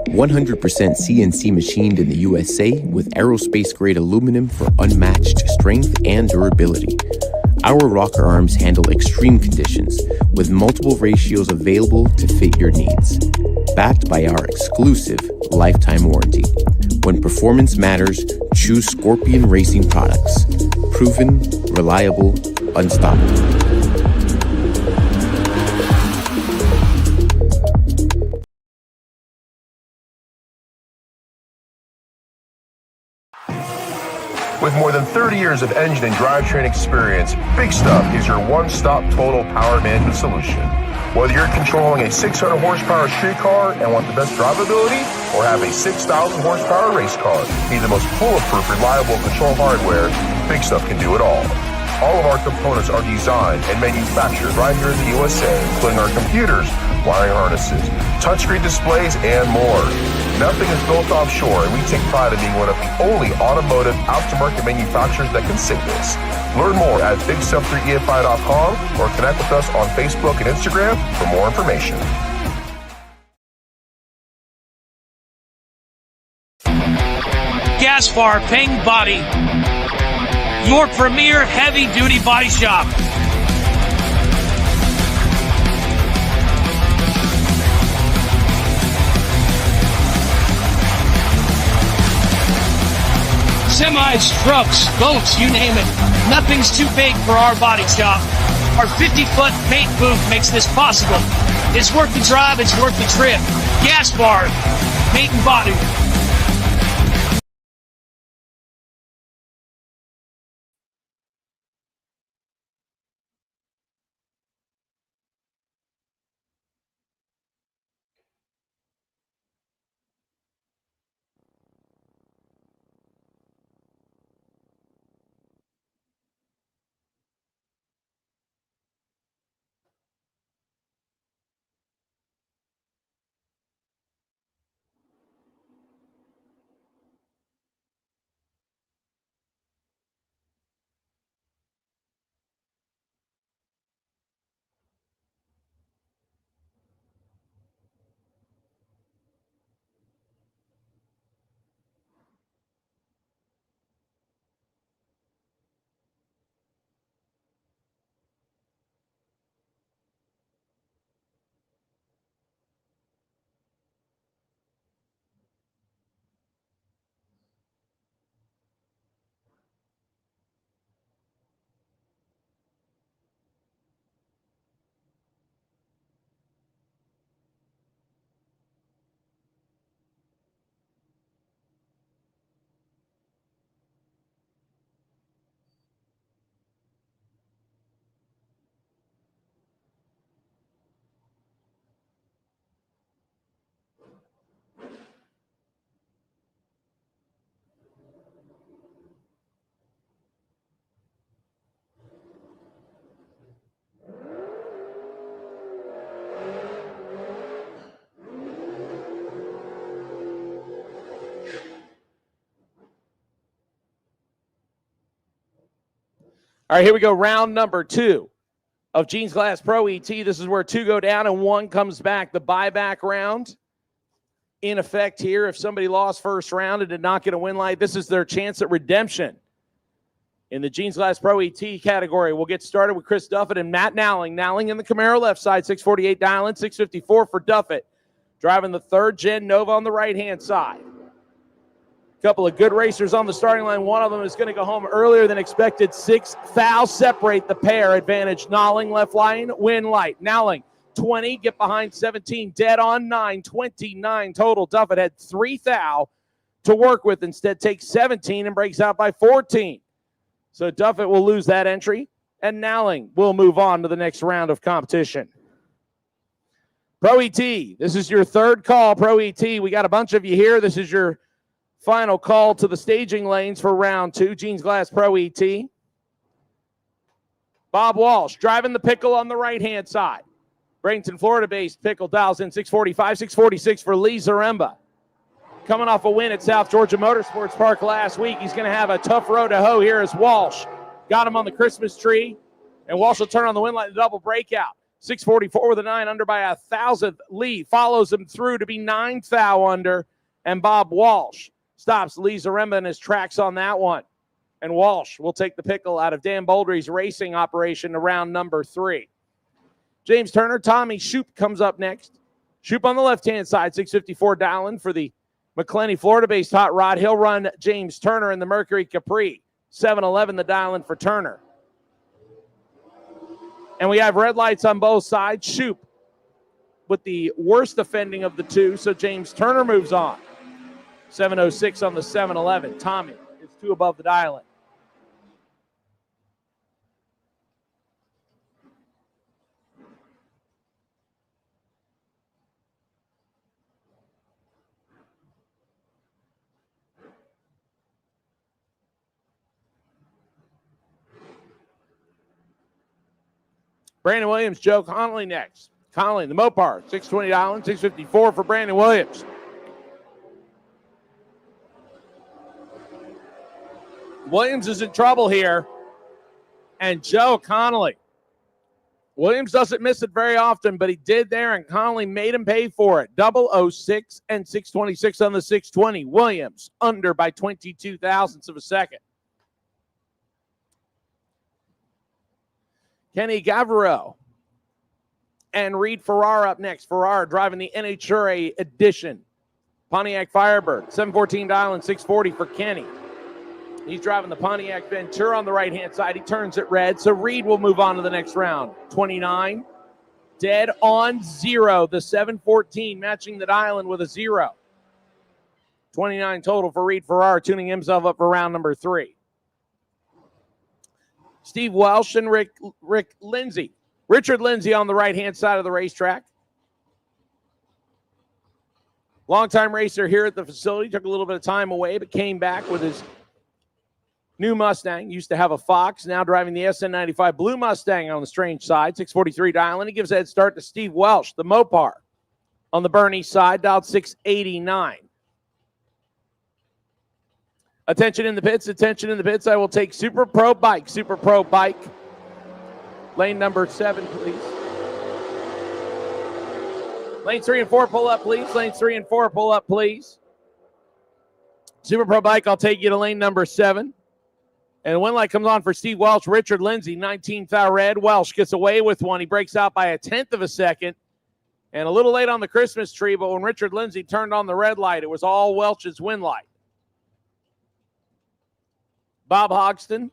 100% CNC machined in the USA with aerospace-grade aluminum for unmatched strength and durability. Our rocker arms handle extreme conditions with multiple ratios available to fit your needs. Backed by our exclusive lifetime warranty. When performance matters, choose Scorpion Racing products. Proven, reliable, unstoppable. With more than 30 years of engine and drivetrain experience, Big Stuff is your one-stop total power management solution. Whether you're controlling a 600 horsepower street car and want the best drivability, or have a 6,000 horsepower race car, need the most bulletproof, reliable control hardware, Big Stuff can do it all. All of our components are designed and manufactured right here in the USA, including our computers, wiring harnesses, touchscreen displays, and more. Nothing is built offshore, and we take pride in being one of the only automotive aftermarket manufacturers that can say this. Learn more at BigStuff3EFI.com or connect with us on Facebook and Instagram for more information. Gaspar Paint Body, your premier heavy-duty body shop. Semis, trucks, boats, you name it. Nothing's too big for our body shop. Our 50-foot paint booth makes this possible. It's worth the drive, it's worth the trip. Gaspar Paint and Body. All right, here we go. Round number 2 of Gene's Glass Pro ET. This is where 2 go down and 1 comes back. The buyback round in effect here. If somebody lost first round and did not get a win light, this is their chance at redemption. In the Gene's Glass Pro ET category, we'll get started with Chris Duffett and Matt Nowling. Nowling in the Camaro left side, 648 dial in, 654 for Duffett. Driving the 3rd Gen Nova on the right-hand side. Couple of good racers on the starting line. One of them is going to go home earlier than expected. 6 fouls separate the pair. Advantage Nowling, left line, win light. Nowling, 20, get behind 17, dead on 9, 29 total. Duffett had 3 foul to work with. Instead takes 17 and breaks out by 14. So Duffett will lose that entry, and Nowling will move on to the next round of competition. Pro ET, this is your 3rd call, Pro ET. We got a bunch of you here. This is your final call to the staging lanes for round 2, Gene's Glass Pro ET. Bob Walsh driving the Pickle on the right-hand side. Bradenton, Florida-based Pickle dials in 645, 646 for Lee Zaremba. Coming off a win at South Georgia Motorsports Park last week. He's going to have a tough road to hoe here as Walsh got him on the Christmas tree. And Walsh will turn on the win light, the double breakout. 644 with a 9 under by 1,000th. Lee follows him through to be 9th thou under, and Bob Walsh stops Lee Zaremba in his tracks on that one. And Walsh will take the pickle out of Dan Baldry's racing operation to round number 3. James Turner, Tommy Shoop comes up next. Shoop on the left-hand side, 654 dialing for the McClenny, Florida-based hot rod. He'll run James Turner in the Mercury Capri. 711 the dialing for Turner. And we have red lights on both sides. Shoop with the worst offending of the two, so James Turner moves on. 706 on the 711. Tommy is 2 above the dialing. Brandon Williams, Joe Connolly next. Connolly, the Mopar, 620 dialing, 654 for Brandon Williams. Williams is in trouble here. And Joe Connolly. Williams doesn't miss it very often, but he did there, and Connolly made him pay for it. 006 and 626 on the 620. Williams under by 22 thousandths of a second. Kenny Gavarro and Reed Farrar up next. Farrar driving the NHRA edition. Pontiac Firebird, 714 dialing, 640 for Kenny. He's driving the Pontiac Ventura on the right-hand side. He turns it red, so Reed will move on to the next round. 29, dead on 0. The 714 matching the dialing with a 0. 29 total for Reed Farrar, tuning himself up for round number 3. Steve Welsh and Rick Lindsay. Richard Lindsay on the right-hand side of the racetrack. Longtime racer here at the facility. Took a little bit of time away, but came back with his new Mustang. Used to have a Fox, now driving the SN95 Blue Mustang on the strange side. 643 dialing. He gives a head start to Steve Welsh, the Mopar. On the Bernie side, dialed 689. Attention in the pits, attention in the pits. I will take Super Pro Bike. Super Pro Bike. Lane number 7, please. Lane 3 and 4, pull up, please. Lane 3 and 4, pull up, please. Super Pro Bike, I'll take you to lane number 7. And the win light comes on for Steve Welsh. Richard Lindsay, 19th thou red. Welsh gets away with one. He breaks out by 1/10 of a second. And a little late on the Christmas tree, but when Richard Lindsay turned on the red light, it was all Welch's win light. Bob Hogston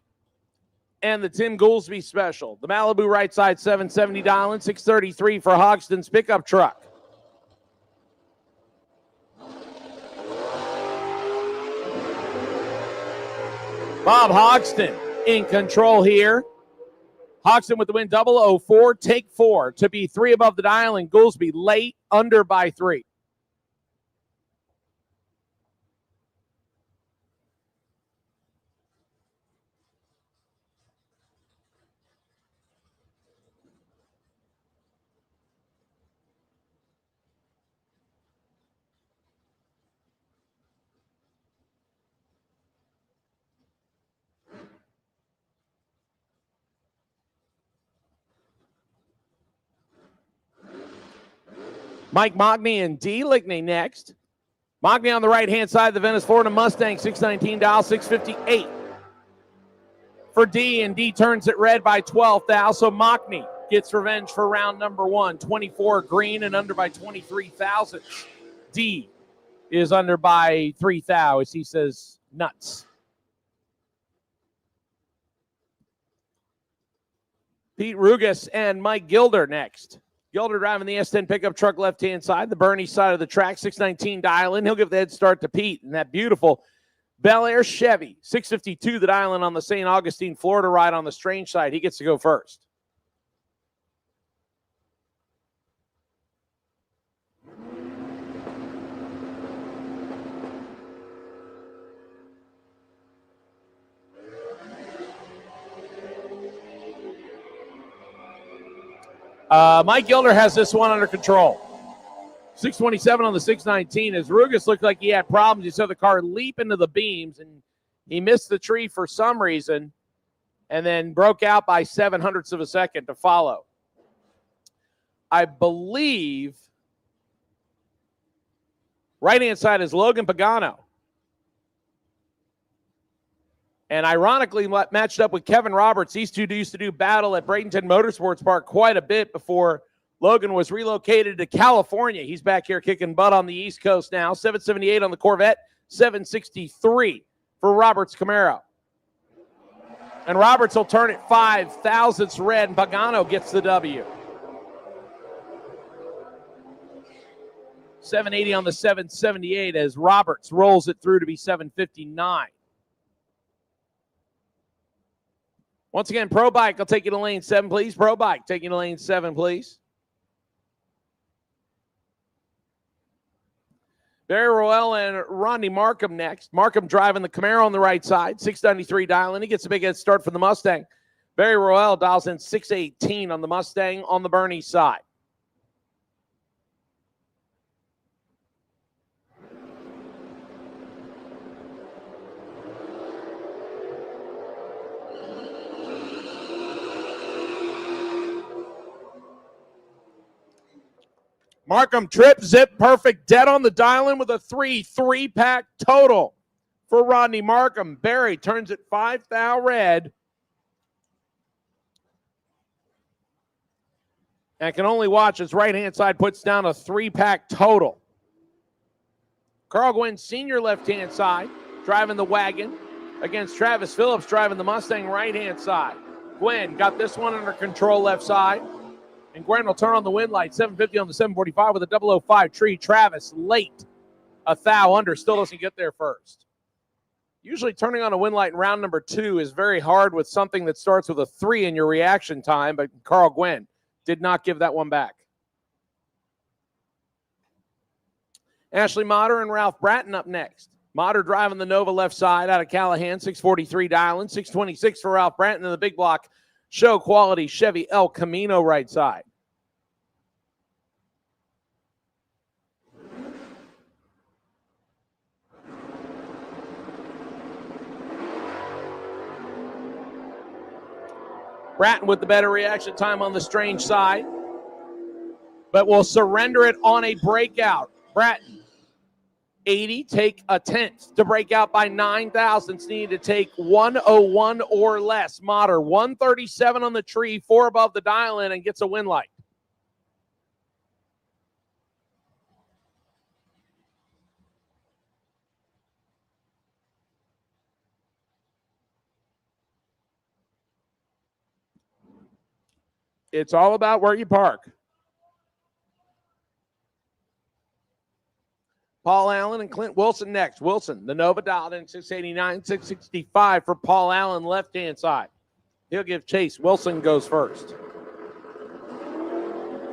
and the Tim Goolsby special. The Malibu right side, 770 dialing, 633 for Hogston's pickup truck. Bob Hogston in control here. Hogston with the win, 004, take 4 to be 3 above the dialing. Goolsby late, under by 3. Mike Mogney and D. Lickney next. Mogney on the right-hand side of the Venice, Florida Mustang, 619 dial, 658. For D, and D turns it red by 12 thou, so Mogney gets revenge for round number 1. 24 green and under by 23 thousandths. D is under by 3 thou, as he says, nuts. Pete Rugas and Mike Gilder next. Gilder driving the S10 pickup truck left-hand side, the Bernie side of the track, 619 dial-in. He'll give the head start to Pete and that beautiful Bel Air Chevy, 652 the dial-in on the St. Augustine, Florida ride on the strange side. He gets to go first. Mike Gilder has this one under control. 627 on the 619. As Rugas looked like he had problems, he saw the car leap into the beams, and he missed the tree for some reason, and then broke out by 0.07 of a second to follow. I believe right-hand side is Logan Pagano. And ironically, matched up with Kevin Roberts. These two used to do battle at Bradenton Motorsports Park quite a bit before Logan was relocated to California. He's back here kicking butt on the East Coast now. 778 on the Corvette, 763 for Roberts Camaro. And Roberts will turn it 5 thousandths red, and Pagano gets the W. 780 on the 778 as Roberts rolls it through to be 759. Once again, Pro Bike, I'll take you to lane 7, please. Pro Bike, take you to lane 7, please. Barry Royale and Rodney Markham next. Markham driving the Camaro on the right side, 693 dial in. He gets a big head start for the Mustang. Barry Royale dials in 618 on the Mustang on the Bernie side. Markham trip, zip, perfect, dead on the dial-in with a 3-pack total for Rodney Markham. Barry turns it 5 thou red. And can only watch as right-hand side puts down a 3-pack total. Carl Gwynn, senior left-hand side, driving the wagon against Travis Phillips, driving the Mustang right-hand side. Gwynn got this one under control left side. And Gwynn will turn on the wind light, 750 on the 745 with a 005 tree. Travis late, a thou under, still doesn't get there first. Usually turning on a wind light in round number 2 is very hard with something that starts with a 3 in your reaction time, but Carl Gwynn did not give that one back. Ashley Motter and Ralph Bratton up next. Motter driving the Nova left side out of Callahan, 643 dialing, 626 for Ralph Bratton in the big block. Show quality Chevy El Camino right side. Bratton with the better reaction time on the strange side, but will surrender it on a breakout. Bratton, 80, take a 10th to break out by 9 thousandths. Need to take 101 or less. Motter, 137 on the tree, 4 above the dial-in, and gets a win light. It's all about where you park. Paul Allen and Clint Wilson next. Wilson, the Nova dialed in 689, 665 for Paul Allen, left-hand side. He'll give chase. Wilson goes first.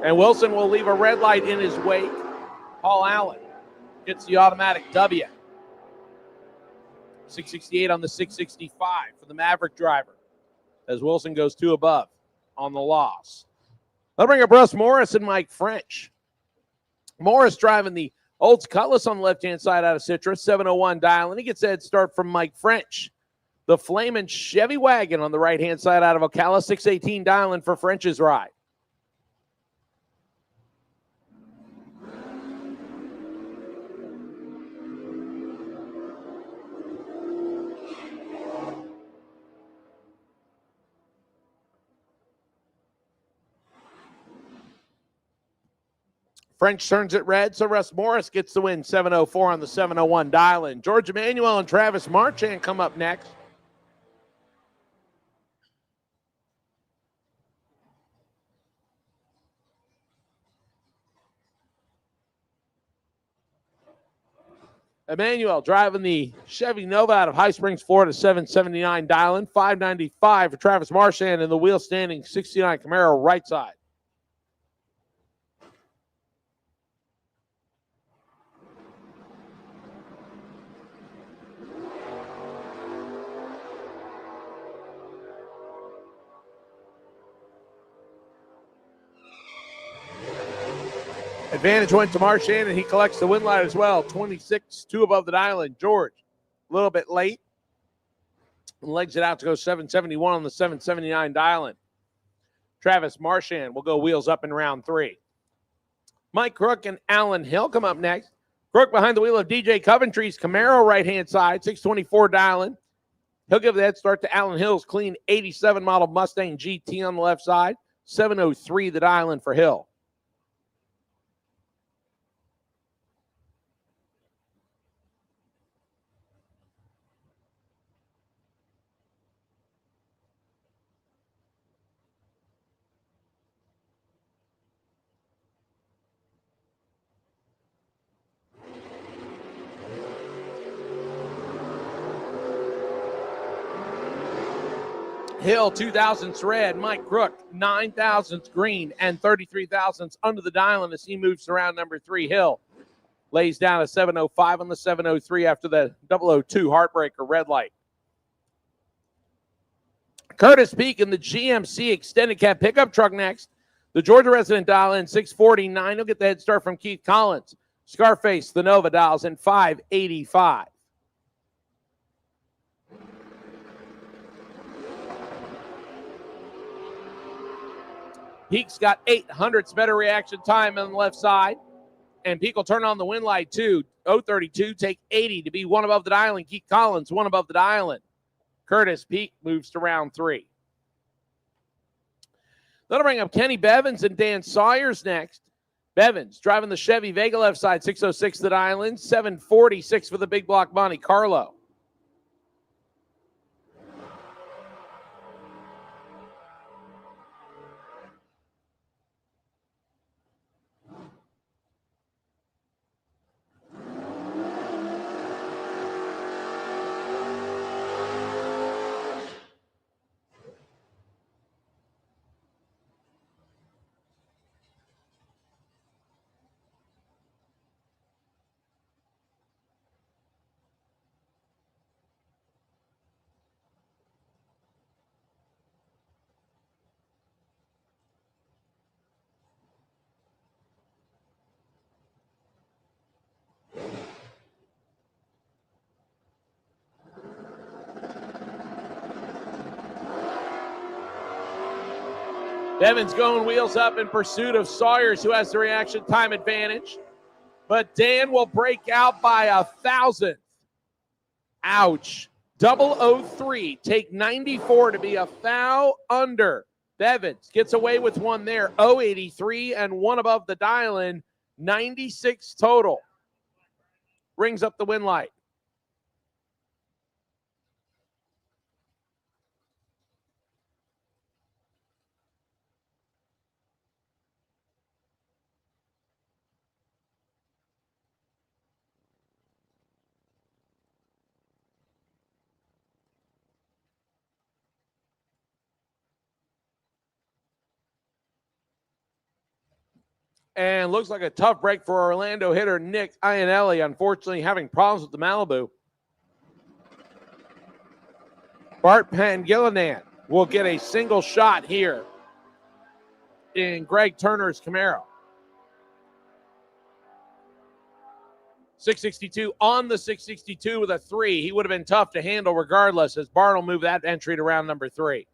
And Wilson will leave a red light in his wake. Paul Allen gets the automatic W. 668 on the 665 for the Maverick driver as Wilson goes 2 above on the loss. I'll bring up Russ Morris and Mike French. Morris driving the Olds Cutlass on the left-hand side out of Citrus, 701 dial, and he gets a head start from Mike French. The Flamin' Chevy wagon on the right-hand side out of Ocala, 618 dialing for French's ride. French turns it red, so Russ Morris gets the win, 704 on the 701 dial-in. George Emanuel and Travis Marchand come up next. Emanuel driving the Chevy Nova out of High Springs, Florida, 779 dial-in, 595 for Travis Marchand and the wheel standing 69 Camaro right side. Advantage went to Marchand, and he collects the win light as well. 26, 2 above the dial-in. George, a little bit late. Legs it out to go 771 on the 779 dial-in. Travis Marchand will go wheels up in round 3. Mike Crook and Alan Hill come up next. Crook behind the wheel of DJ Coventry's Camaro right-hand side, 624 dialing. He'll give the head start to Alan Hill's clean 87 model Mustang GT on the left side, 703 the dialing for Hill. Hill, 2,000ths red. Mike Crook, 9,000ths green and 33,000ths under the dial as he moves around number 3. Hill lays down a 705 on the 703 after the 002 heartbreaker red light. Curtis Peak in the GMC extended cab pickup truck next. The Georgia resident dial in 649. He'll get the head start from Keith Collins. Scarface, the Nova dials in 585. Peak's got 800ths better reaction time on the left side. And Peak will turn on the wind light too. 032, take 80 to be one above the dial. And Keith Collins, one above the dial. Curtis Peak moves to round 3. That'll bring up Kenny Bevins and Dan Sawyers next. Bevins driving the Chevy Vega left side, 606 the dial. 746 for the big block Monte Carlo. Bevins going wheels up in pursuit of Sawyers, who has the reaction time advantage. But Dan will break out by 1,000th. Ouch. 003. Take 94 to be a foul under. Bevins gets away with one there. 083 and one above the dial-in. 96 total. Brings up the win light. And looks like a tough break for Orlando hitter Nick Iannelli, unfortunately having problems with the Malibu. Bart Pangilinan will get a single shot here in Greg Turner's Camaro. 662 on the 662 with a 3. He would have been tough to handle regardless, as Bart will move that entry to round number 3.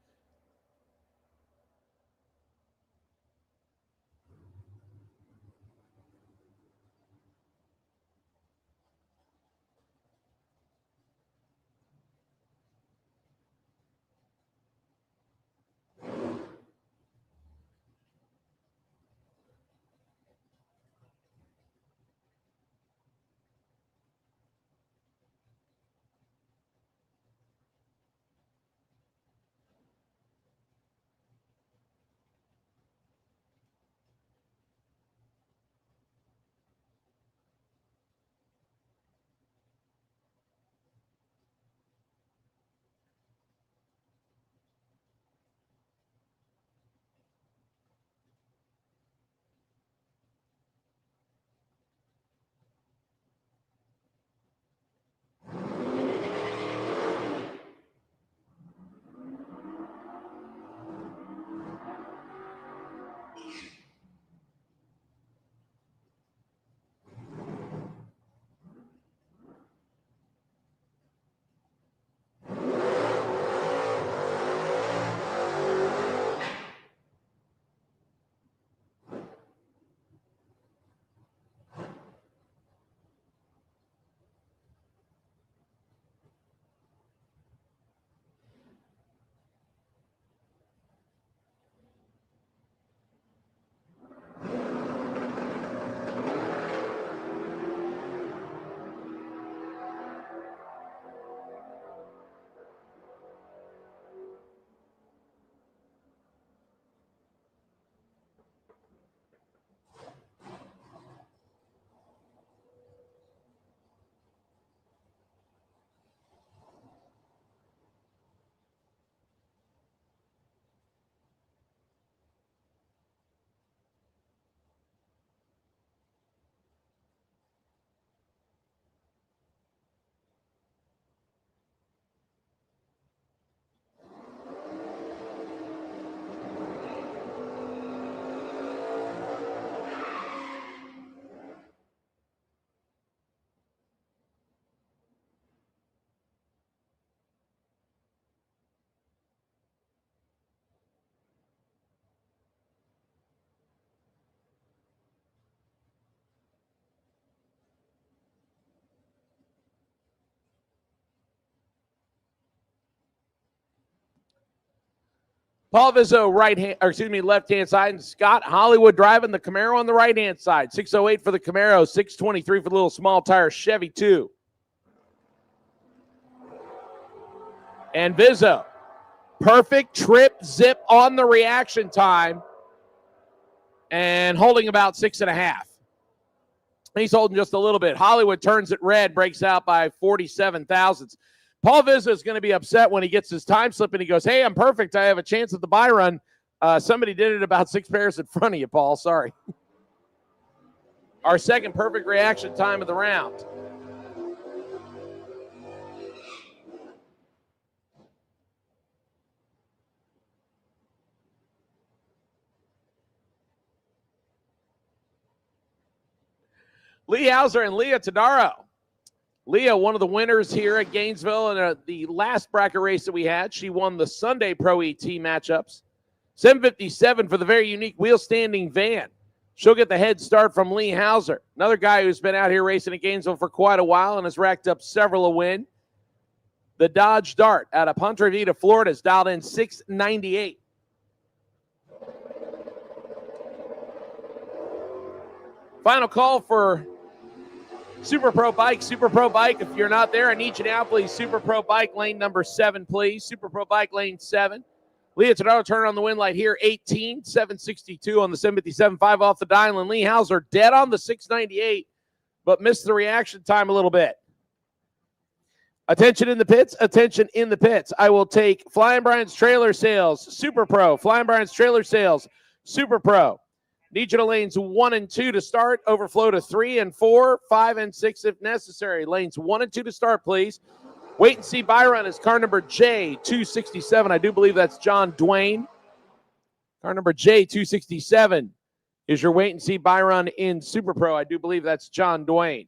Paul Vizzo, left-hand side, and Scott Hollywood driving the Camaro on the right-hand side. 608 for the Camaro, 623 for the little small tire Chevy 2. And Vizzo, perfect trip zip on the reaction time and holding about 6.5. He's holding just a little bit. Hollywood turns it red, breaks out by 47 thousandths. Paul Vizzo is going to be upset when he gets his time slip and he goes, hey, I'm perfect. I have a chance at the buy run. Somebody did it about 6 pairs in front of you, Paul. Sorry. Our second perfect reaction time of the round. Lee Hauser and Leah Tadaro. Leah, one of the winners here at Gainesville in the last bracket race that we had. She won the Sunday Pro ET matchups. 757 for the very unique wheel standing van. She'll get the head start from Lee Hauser, another guy who's been out here racing at Gainesville for quite a while and has racked up several a win. The Dodge Dart out of Ponte Vedra, Florida, is dialed in 698. Final call for Super Pro Bike. Super Pro Bike, if you're not there, I need you now, please. Super Pro Bike, lane number 7, please. Super Pro Bike, lane 7. Leah Tadaro turn on the win light here, 18, 762 on the 757, 5 off the dial. And Lee Hauser dead on the 698, but missed the reaction time a little bit. Attention in the pits, attention in the pits. I will take Flying Brian's Trailer Sales, Super Pro. Flying Brian's Trailer Sales, Super Pro. Need you to lanes 1 and 2 to start. Overflow to 3 and 4, 5 and 6 if necessary. Lanes 1 and 2 to start, please. Wait and see buy run is car number J267. I do believe that's John Dwayne. Car number J267 is your wait and see buy run in Super Pro. I do believe that's John Dwayne.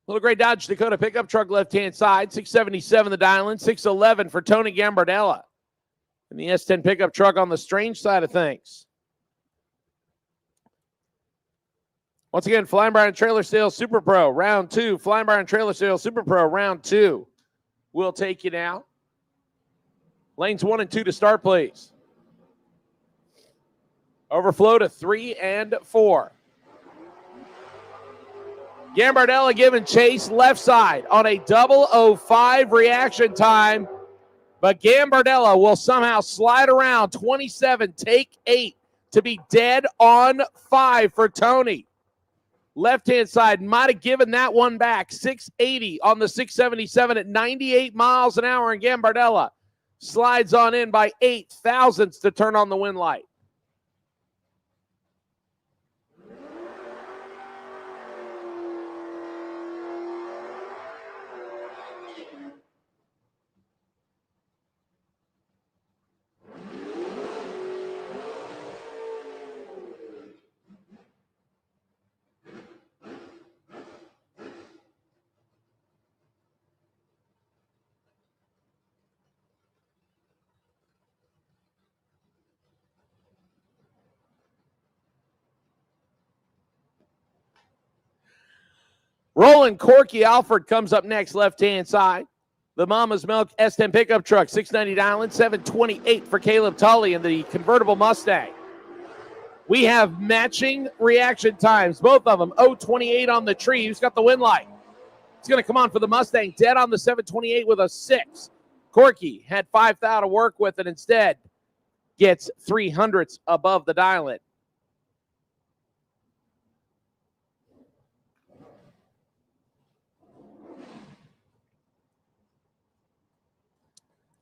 Little gray Dodge Dakota pickup truck left-hand side, 677 the dial-in, 611 for Tony Gambardella. And the S10 pickup truck on the strange side of things. Once again, Flying Brian Trailer Sales Super Pro, round 2. Flying Brian Trailer Sales Super Pro, round 2. We'll take you now. Lanes 1 and 2 to start, please. Overflow to 3 and 4. Gambardella giving chase left side on a 005 reaction time. But Gambardella will somehow slide around 27, take 8 to be dead on 5 for Tony. Left-hand side might have given that one back. 680 on the 677 at 98 miles an hour. And Gambardella slides on in by 8 thousandths to turn on the win light. Roland Corky Alford comes up next, left-hand side. The Mama's Milk S10 pickup truck, 690 dial-in, 728 for Caleb Tully in the convertible Mustang. We have matching reaction times, both of them. 028 on the tree. Who's got the win light? It's going to come on for the Mustang. Dead on the 728 with a 6. Corky had 5 thou to work with and instead gets 300ths above the dial-in.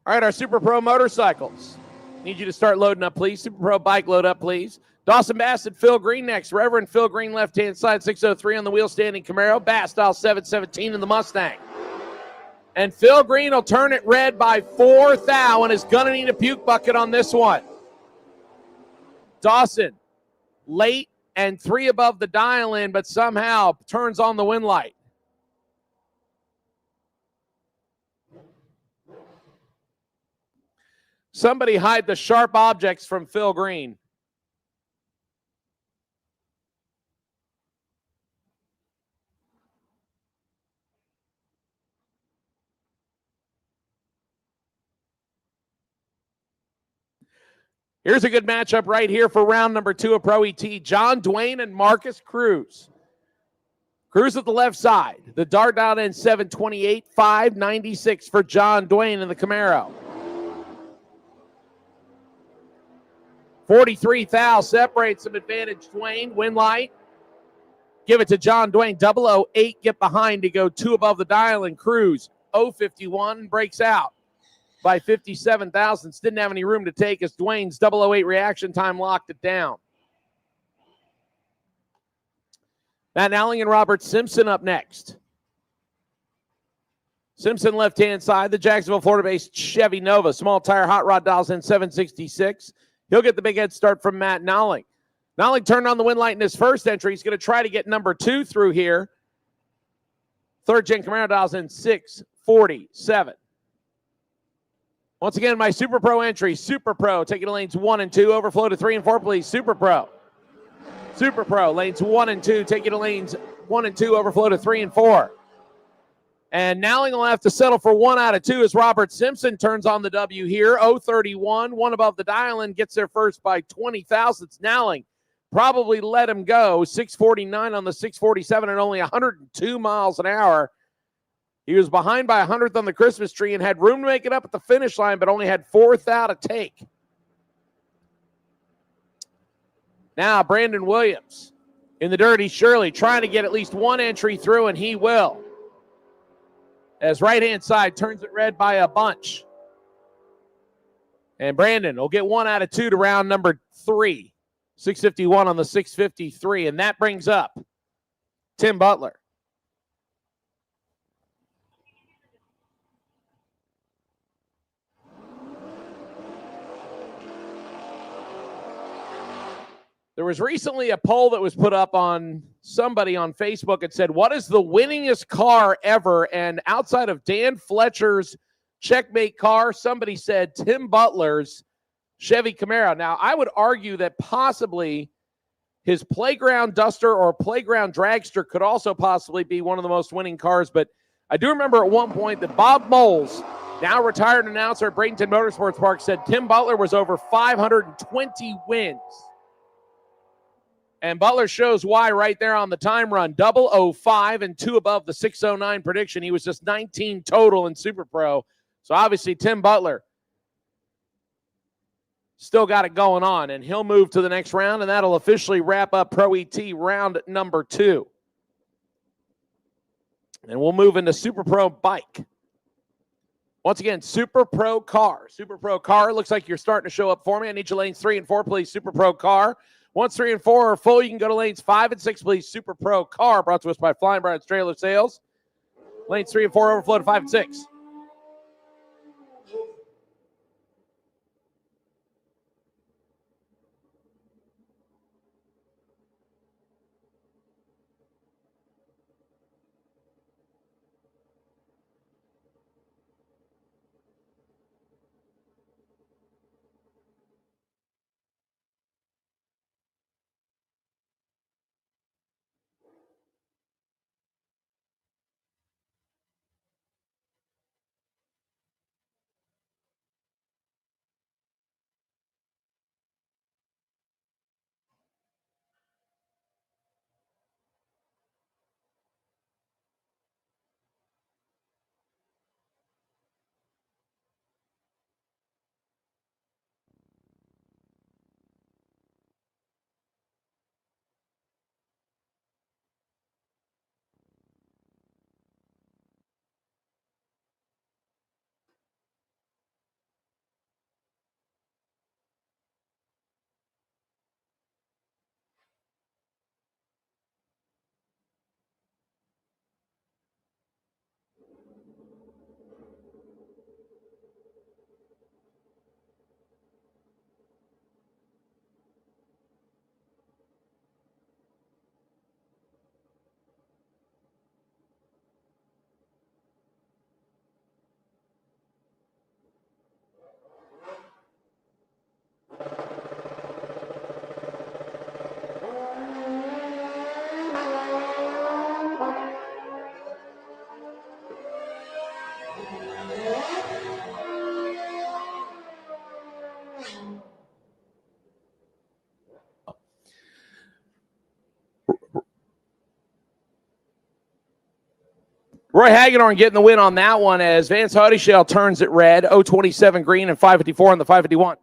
All right, our Super Pro motorcycles. Need you to start loading up, please. Super Pro bike, load up, please. Dawson Bassett, Phil Green next. Reverend Phil Green, left-hand side, 603 on the wheel standing Camaro. Bass style 717 in the Mustang. And Phil Green will turn it red by 4 thou and is going to need a puke bucket on this one. Dawson, late and 3 above the dial-in, but somehow turns on the win light. Somebody hide the sharp objects from Phil Green. Here's a good matchup right here for round number 2 of Pro ET. John Dwayne and Marcus Cruz. Cruz at the left side. The dart down in 728, 596 for John Dwayne in the Camaro. 43 thou separates some advantage. Dwayne, win light. Give it to John Dwayne. 008, get behind to go 2 above the dial, and Cruz 051 breaks out by 57 thousandths. Didn't have any room to take as Dwayne's 008 reaction time locked it down. Matt Nowling and Robert Simpson up next. Simpson left-hand side, the Jacksonville, Florida-based Chevy Nova. Small tire hot rod dials in 766. He'll get the big head start from Matt Nowling. Nowling turned on the win light in his first entry. He's going to try to get number 2 through here. Third-gen Camaro dials in 647. Once again, my Super Pro entry. Super Pro taking the lanes 1 and 2. Overflow to 3 and 4, please. Super Pro. Super Pro, lanes 1 and 2. Taking the lanes 1 and 2. Overflow to 3 and 4. And Nowling will have to settle for 1 out of 2 as Robert Simpson turns on the W here. 031, 1 above the dial and gets there first by 20 thousandths. Nowling probably let him go. 649 on the 647 and only 102 miles an hour. He was behind by 100th on the Christmas tree and had room to make it up at the finish line, but only had 4th out to take. Now Brandon Williams in the Dirty Shirley trying to get at least 1 entry through, and he will. As right-hand side turns it red by a bunch. And Brandon will get 1 out of 2 to round number 3. 651 on the 653, and that brings up Tim Butler. There was recently a poll that was put up on somebody on Facebook. It said, what is the winningest car ever? And outside of Dan Fletcher's checkmate car, somebody said Tim Butler's Chevy Camaro. Now, I would argue that possibly his Playground Duster or Playground Dragster could also possibly be one of the most winning cars. But I do remember at one point that Bob Moles, now retired announcer at Bradenton Motorsports Park, said Tim Butler was over 520 wins. And Butler shows why right there on the time run. 005 and 2 above the 609 prediction. He was just 19 total in Super Pro. So obviously Tim Butler still got it going on. And he'll move to the next round, and that'll officially wrap up Pro ET round number 2. And we'll move into Super Pro bike. Once again, Super Pro car. Super Pro car. Looks like you're starting to show up for me. I need your lanes 3 and 4, please. Super Pro car. Once 3 and 4 are full, you can go to lanes 5 and 6, please. Super Pro car, brought to us by Flying Brian's Trailer Sales. Lanes 3 and 4 overflow to 5 and 6. Roy Hagedorn getting the win on that one as Vance Hoddyshail turns it red, 027 green and 554 on the 551.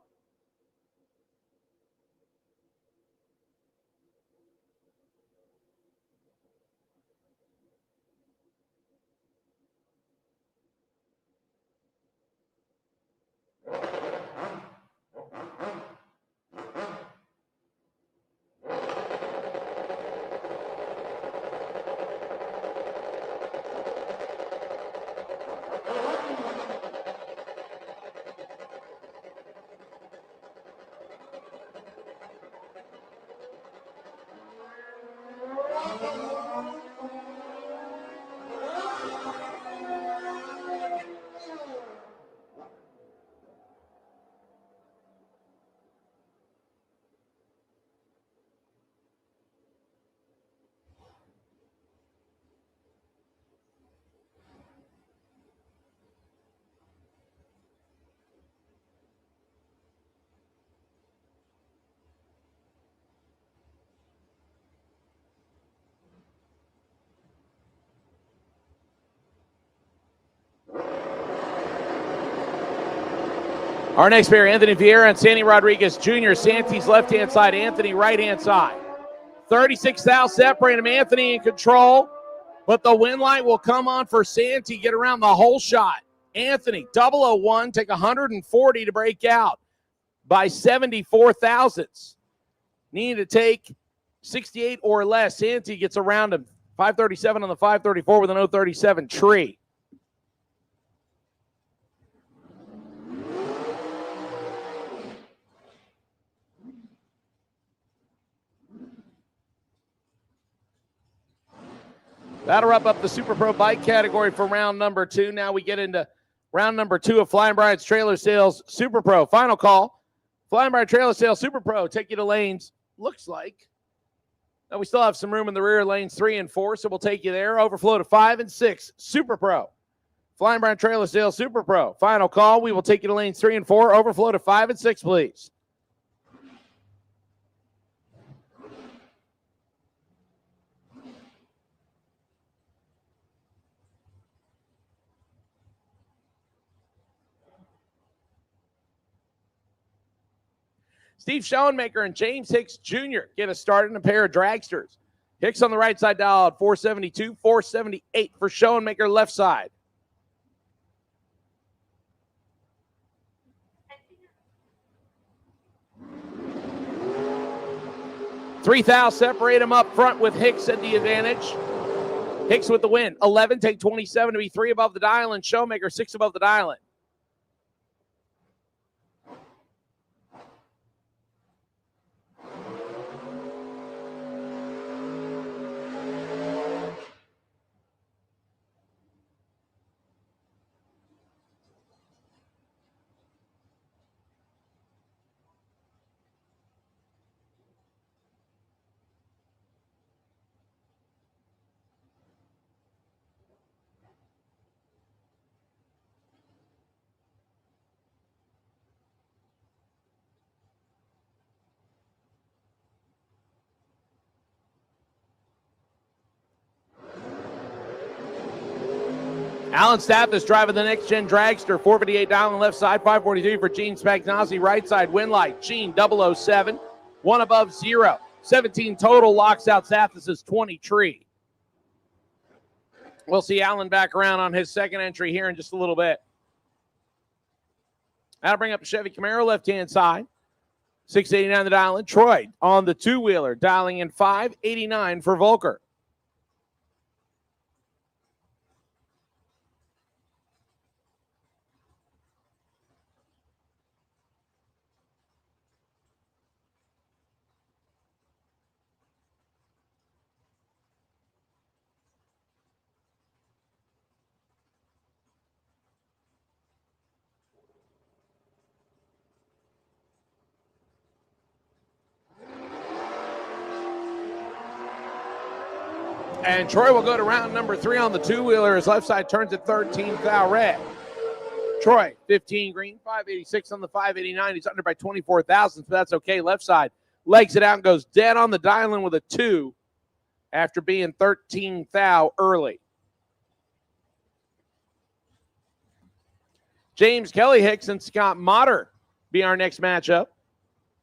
Our next pair, Anthony Vieira and Sandy Rodriguez Jr. Santi's left-hand side, Anthony right-hand side. 36 thou separate him. Anthony in control, but the win light will come on for Santi. Get around the whole shot. Anthony, 001, take 140 to break out by 74 thousandths. Need to take 68 or less. Santi gets around him. 537 on the 534 with an 037 tree. That'll wrap up the Super Pro bike category for round number 2. Now we get into round number 2 of Flying Brian's Trailer Sales Super Pro. Final call. Flying Brian Trailer Sales Super Pro. Take you to lanes, looks like. Now we still have some room in the rear, lanes 3 and 4, so we'll take you there. Overflow to 5 and 6. Super Pro. Flying Brian Trailer Sales Super Pro. Final call. We will take you to lanes 3 and 4. Overflow to 5 and 6, please. Steve Schoenmaker and James Hicks Jr. get us started in a pair of dragsters. Hicks on the right side dial at 472, 478 for Schoenmaker left side. Three thou separate him up front with Hicks at the advantage. Hicks with the win. 11, take 27 to be 3 above the dial, and Schoenmaker 6 above the dial. Alan Staff is driving the next-gen dragster, 458 down on the left side, 543 for Gene Spagnazzi, right side, win light, Gene 007, 1 above 0, 17 total, locks out Stathis' 20 tree. We'll see Alan back around on his second entry here in just a little bit. That'll bring up the Chevy Camaro left-hand side, 689 the dial in. Troy on the two-wheeler, dialing in 589 for Volker. And Troy will go to round number 3 on the two-wheeler. His left side turns at 13 thou red. Troy, 15 green, 586 on the 589. He's under by 24 thousandths, but that's okay. Left side legs it out and goes dead on the dial-in with a 2 after being 13 thou early. James Kelly Hicks and Scott Motter be our next matchup.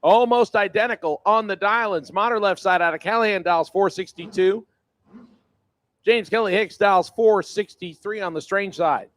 Almost identical on the dial-ins. Motter left side out of Callahan dials 462. James Kelly Hicks dials 463 on the strange side.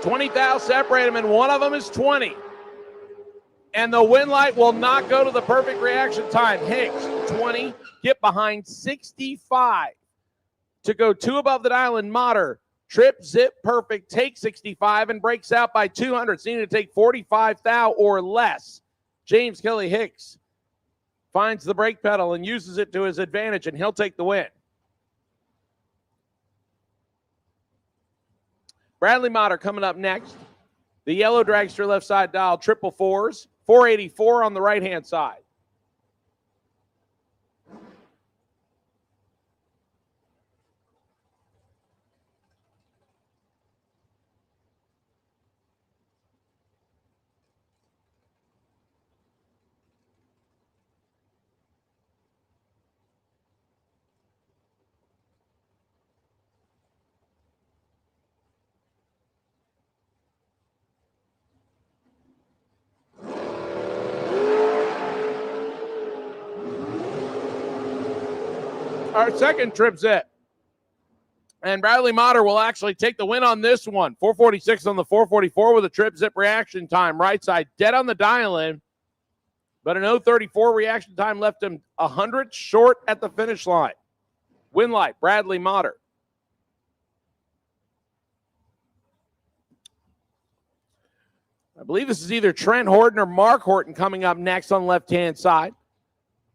$20,000 separate them, and one of them is 20. And the win light will not go to the perfect reaction time. Hicks, 20, get behind 65 to go 2 above the dial in Motter. Trip, zip, perfect, take 65 and breaks out by 200. So you need to take 45 thou or less. James Kelly Hicks finds the brake pedal and uses it to his advantage, and he'll take the win. Bradley Motter coming up next. The yellow dragster left side dial, 444s, 484 on the right-hand side. Our second trip zip. And Bradley Motter will actually take the win on this one. 446 on the 444 with a trip zip reaction time. Right side dead on the dial-in, but an 034 reaction time left him 100 short at the finish line. Win light, Bradley Motter. I believe this is either Trent Horton or Mark Horton coming up next on the left-hand side.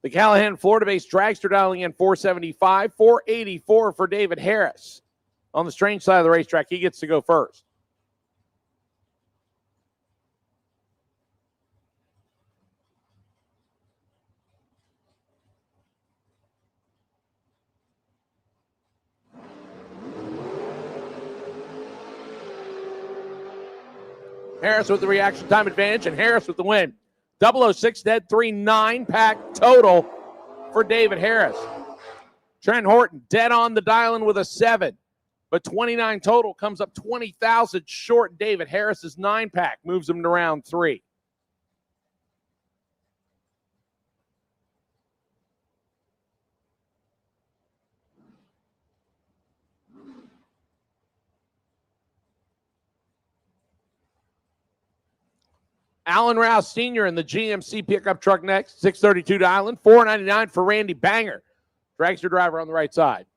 The Callahan, Florida-based dragster dialing in 475, 484 for David Harris. On the strange side of the racetrack, he gets to go first. Harris with the reaction time advantage, and Harris with the win. 006 dead, 3-9 pack total for David Harris. Trent Horton dead on the dial-in with a 7, but 29 total comes up 20,000 short. David Harris's 9-pack moves him to round 3. Alan Rouse Sr. in the GMC pickup truck next. 632 dial-in, $499 for Randy Banger. Dragster driver on the right side.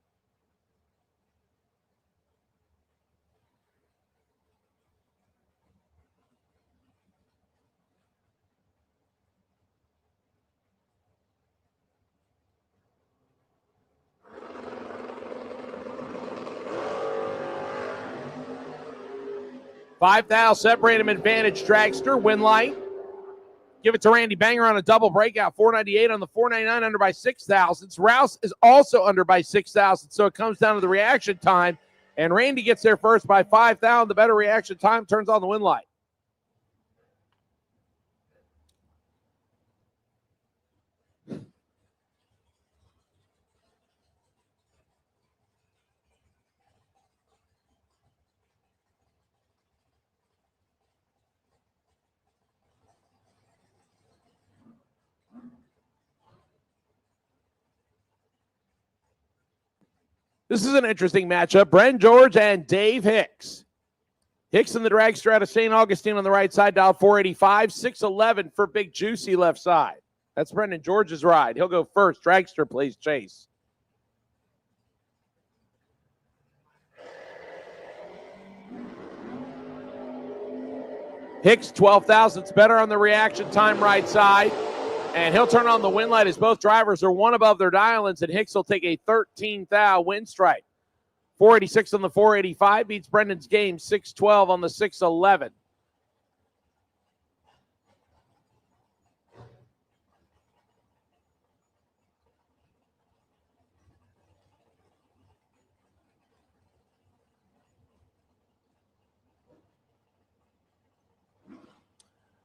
$5,000 separate him advantage dragster. Win light. Give it to Randy Banger on a double breakout. 498 on the 499 under by 6,000. Rouse is also under by 6,000. So it comes down to the reaction time. And Randy gets there first by 5,000. The better reaction time turns on the win light. This is an interesting matchup. Bren George and Dave Hicks. Hicks in the dragster out of St. Augustine on the right side, dial 485, 611 for Big Juicy left side. That's Brendan George's ride. He'll go first. Dragster plays chase. Hicks, 12 thousandths better on the reaction time right side. And he'll turn on the win light as both drivers are one above their dial-ins, and Hicks will take a 13 thou win strike. 486 on the 485 beats Brendan's game 612 on the 611.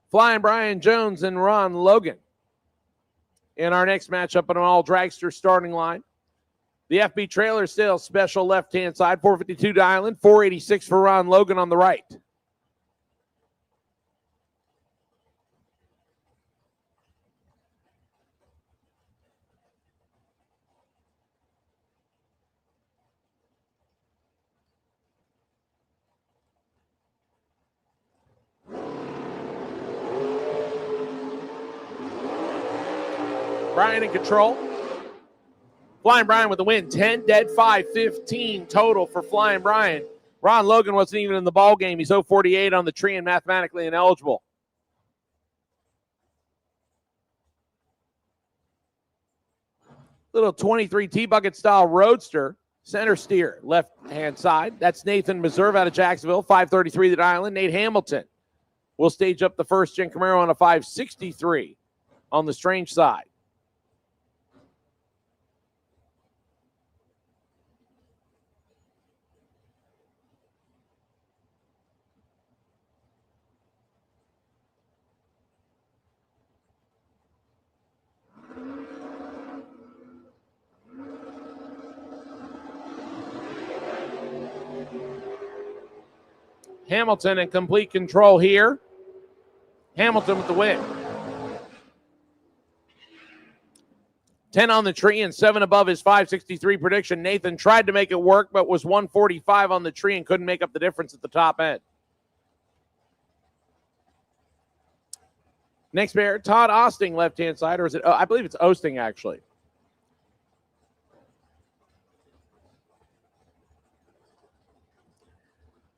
Flying Brian Jones and Ron Logan in our next matchup on an all dragster starting line. The FB trailer sales special left-hand side, 452 to Island, 486 for Ron Logan on the right. Brian in control. Flying Brian with the win. 10 dead, 5, 15 total for Flying Brian. Ron Logan wasn't even in the ball game. He's 0-48 on the tree and mathematically ineligible. Little 23 T-Bucket style roadster. Center steer, left-hand side. That's Nathan Meserve out of Jacksonville. 533 at Island. Nate Hamilton will stage up the first-gen Camaro on a 563 on the Strange side. Hamilton in complete control here. Hamilton with the win. 10 on the tree and 7 above his 563 prediction. Nathan tried to make it work, but was 145 on the tree and couldn't make up the difference at the top end. Next pair, Todd Osting, left-hand side, or is it? I believe it's Osting, actually.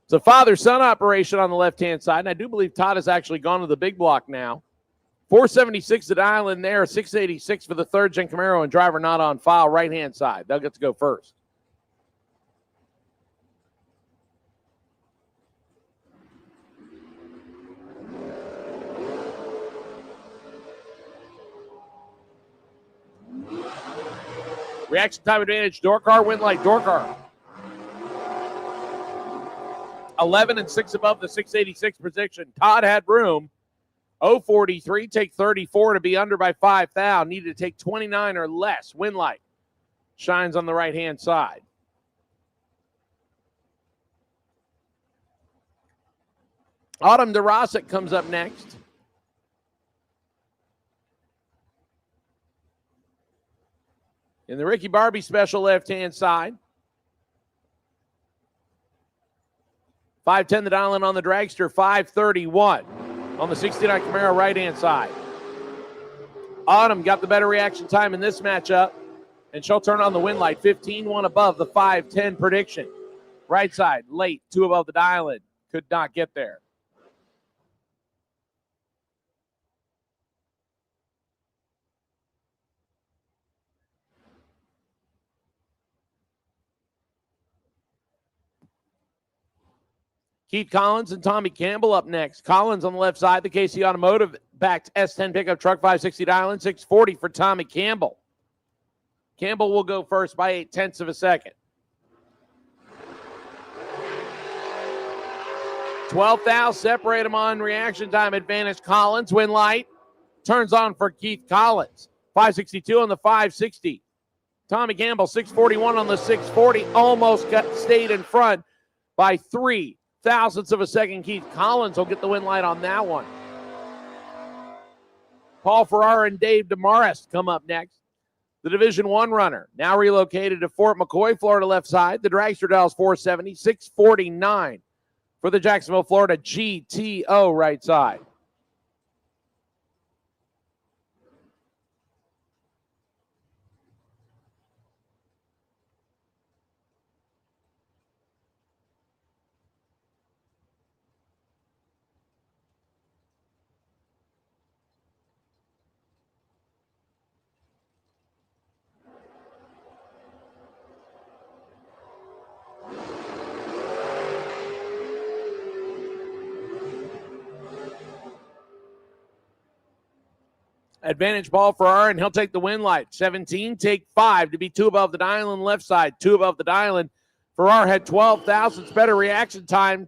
It's a father-son operation on the left-hand side, and I do believe Todd has actually gone to the big block now. 476 at Island there, 686 for the third-gen Camaro, and driver not on file, right-hand side. They'll get to go first. Reaction time advantage, door car, win light, door car. 11 and 6 above the 686 position. Todd had room. 043, take 34 to be under by 5 thou. Needed to take 29 or less. Win light shines on the right-hand side. Autumn DeRosick comes up next. In the Ricky Barbie special left-hand side. 510 the Island on the dragster, 531 on the 69 Camaro right-hand side. Autumn got the better reaction time in this matchup, and she'll turn on the win light, 15-1 above the 510 prediction. Right side, late, 2 above the Island, could not get there. Keith Collins and Tommy Campbell up next. Collins on the left side, the KC Automotive backed S10 pickup truck, 560 Island, 640 for Tommy Campbell. Campbell will go first by 0.8 of a second. 12 thou separate him on reaction time advantage. Collins, win light, turns on for Keith Collins. 562 on the 560. Tommy Campbell, 641 on the 640, almost stayed in front by 3 thousandths of a second. Keith Collins will get the win light on that one. Paul Ferrara and Dave DeMarest come up next. The Division I runner, now relocated to Fort McCoy, Florida left side. The dragster dials 470, 649 for the Jacksonville, Florida GTO right side. Advantage ball for R, and he'll take the win light. 17, take 5 to be 2 above the dial on the left side, 2 above the dial. Farrar had 12 thousandths better reaction time,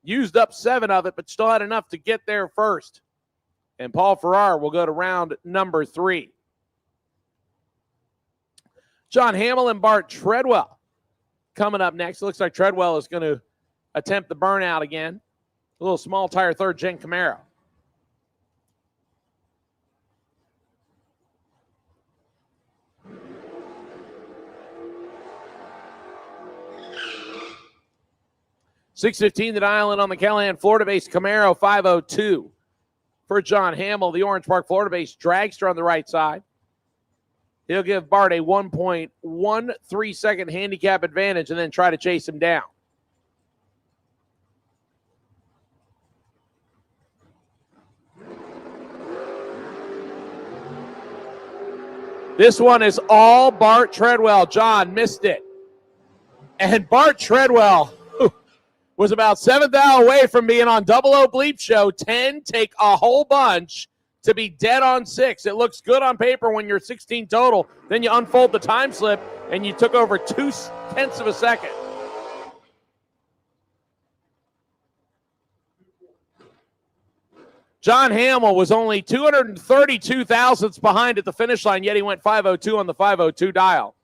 used up 7 of it, but still had enough to get there first. And Paul Farrar will go to round number 3. John Hamill and Bart Treadwell coming up next. It looks like Treadwell is going to attempt the burnout again. A little small tire third gen Camaro. .615 the dial in on the Callahan, Florida-based Camaro 502. For John Hamill, the Orange Park, Florida-based dragster on the right side. He'll give Bart a 1.13 second handicap advantage and then try to chase him down. This one is all Bart Treadwell. John missed it. And Bart Treadwell was about 7th out away from being on Double O Bleep Show. 10, take a whole bunch to be dead on 6. It looks good on paper when you're 16 total. Then you unfold the time slip, and you took over 0.2 of a second. John Hamill was only 232 thousandths behind at the finish line, yet he went 502 on the 502 dial.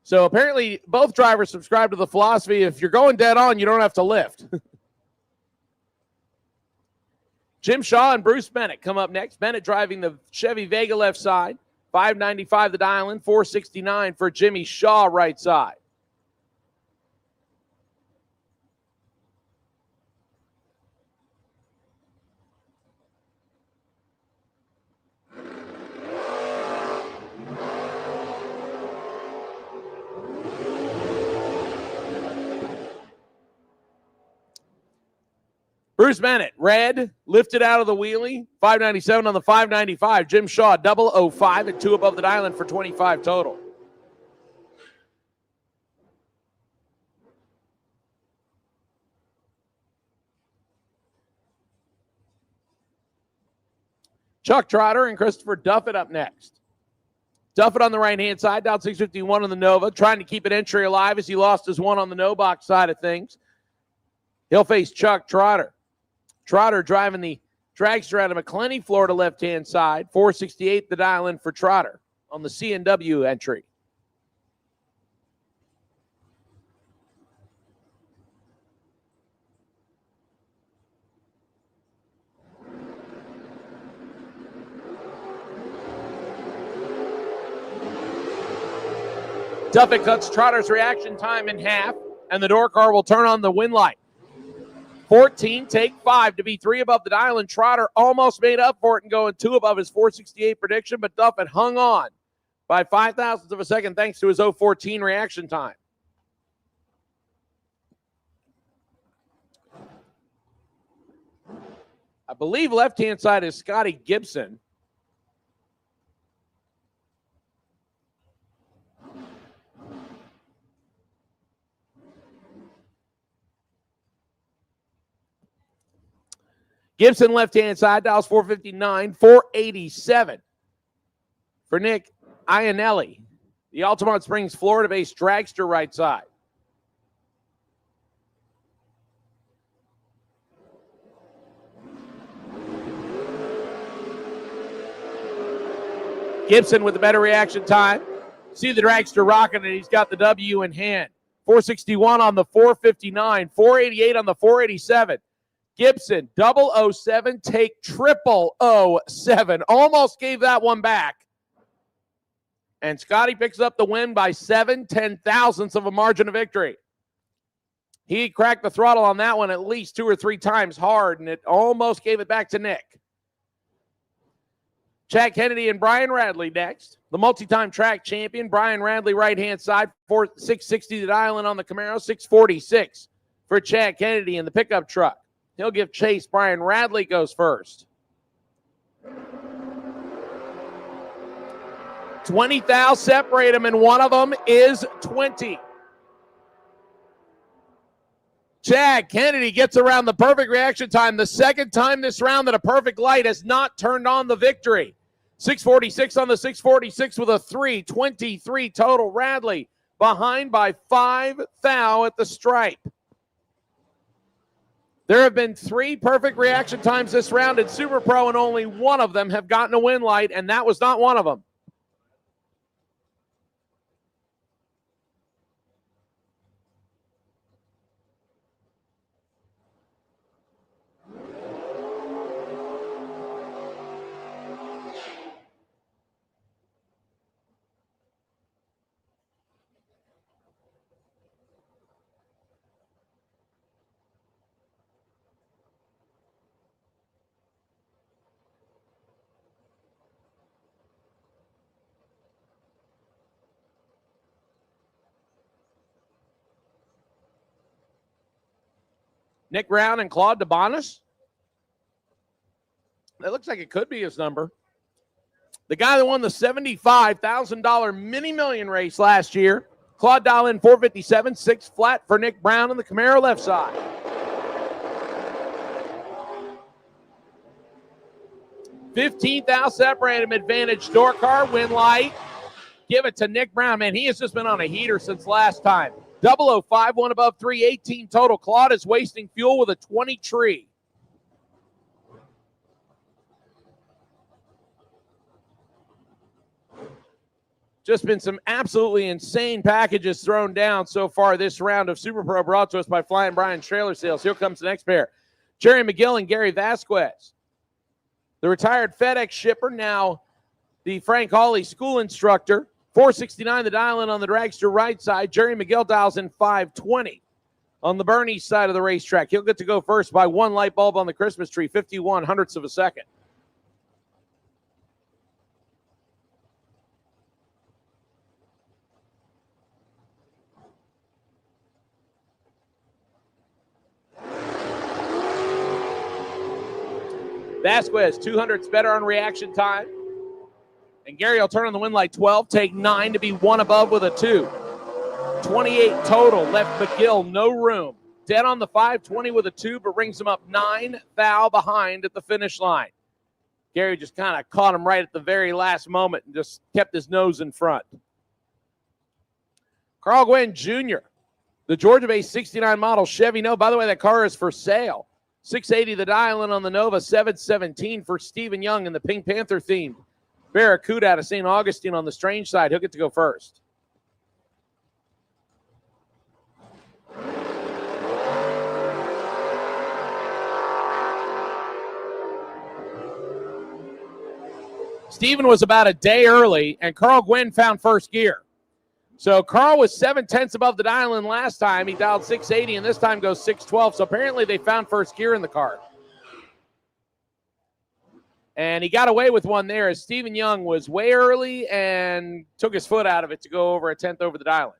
So apparently both drivers subscribe to the philosophy, if you're going dead on, you don't have to lift. Jim Shaw and Bruce Bennett come up next. Bennett driving the Chevy Vega left side. 595 the dial in, 469 for Jimmy Shaw right side. Bruce Bennett, red, lifted out of the wheelie, 597 on the 595. Jim Shaw, 005 at 2 above the dial for 25 total. Chuck Trotter and Christopher Duffett up next. Duffett on the right-hand side, down 651 on the Nova, trying to keep an entry alive as he lost his one on the no-box side of things. He'll face Chuck Trotter. Trotter driving the dragster out of McClenny, Florida, left-hand side. 468 the dial in for Trotter on the C&W entry. Duffett cuts Trotter's reaction time in half, and the door car will turn on the win light. 14, take 5 to be 3 above the dial, and Trotter almost made up for it and going 2 above his 468 prediction, but Duffett hung on by 5 thousandths of a second thanks to his 014 reaction time. I believe left-hand side is Scotty Gibson. Gibson left-hand side, dials 459, 487 for Nick Iannelli. The Altamont Springs, Florida-based dragster right side. Gibson with a better reaction time. See the dragster rocking, and he's got the W in hand. 461 on the 459, 488 on the 487. Gibson, 007, take 007. Almost gave that one back. And Scotty picks up the win by 7/10 thousandths of a margin of victory. He cracked the throttle on that one at least 2 or 3 times hard, and it almost gave it back to Nick. Chad Kennedy and Brian Radley next. The multi-time track champion, Brian Radley, right-hand side, 660 the dial in on the Camaro, 646 for Chad Kennedy in the pickup truck. He'll give chase. Brian Radley goes first. 20 thou separate them, and one of them is 20. Chad Kennedy gets around the perfect reaction time. The second time this round that a perfect light has not turned on the victory. 646 on the 646 with a 3:23 total. Radley behind by 5 thou at the stripe. There have been 3 perfect reaction times this round in Super Pro, and only one of them have gotten a win light, and that was not one of them. Nick Brown and Claude DeBonis. That looks like it could be his number. The guy that won the $75,000 mini million race last year. Claude dial in 457, 6 flat for Nick Brown on the Camaro left side. $15,000 separate him advantage. Door car, win light. Give it to Nick Brown. Man, he has just been on a heater since last time. 005, one above 318 total. Claude is wasting fuel with a 20 tree. Just been some absolutely insane packages thrown down so far this round of Super Pro, brought to us by Flying Brian Trailer Sales. Here comes the next pair. Jerry McGill and Gary Vasquez. The retired FedEx shipper, now the Frank Hawley school instructor. 469 the dial in on the dragster right side. Jerry McGill dials in 520 on the Bernie side of the racetrack. He'll get to go first by 1 light bulb on the Christmas tree, 51 hundredths of a second. Vasquez, 200ths better on reaction time. And Gary will turn on the win light 12, take 9 to be 1 above with a 2. 28 total, left McGill no room. Dead on the 520 with a 2, but brings him up 9 thou behind at the finish line. Gary just kind of caught him right at the very last moment and just kept his nose in front. Carl Gwynn Jr., the Georgia-based 69 model Chevy Nova. By the way, that car is for sale. 680 the dial-in on the Nova, 717 for Stephen Young in the Pink Panther themed Barracuda out of St. Augustine on the strange side. He'll get to go first. Stephen was about a day early, and Carl Gwynn found first gear. So Carl was 7/10 above the dial-in last time. He dialed 680, and this time goes 612. So apparently they found first gear in the car. And he got away with one there as Stephen Young was way early and took his foot out of it to go over a 10th over the dial-in.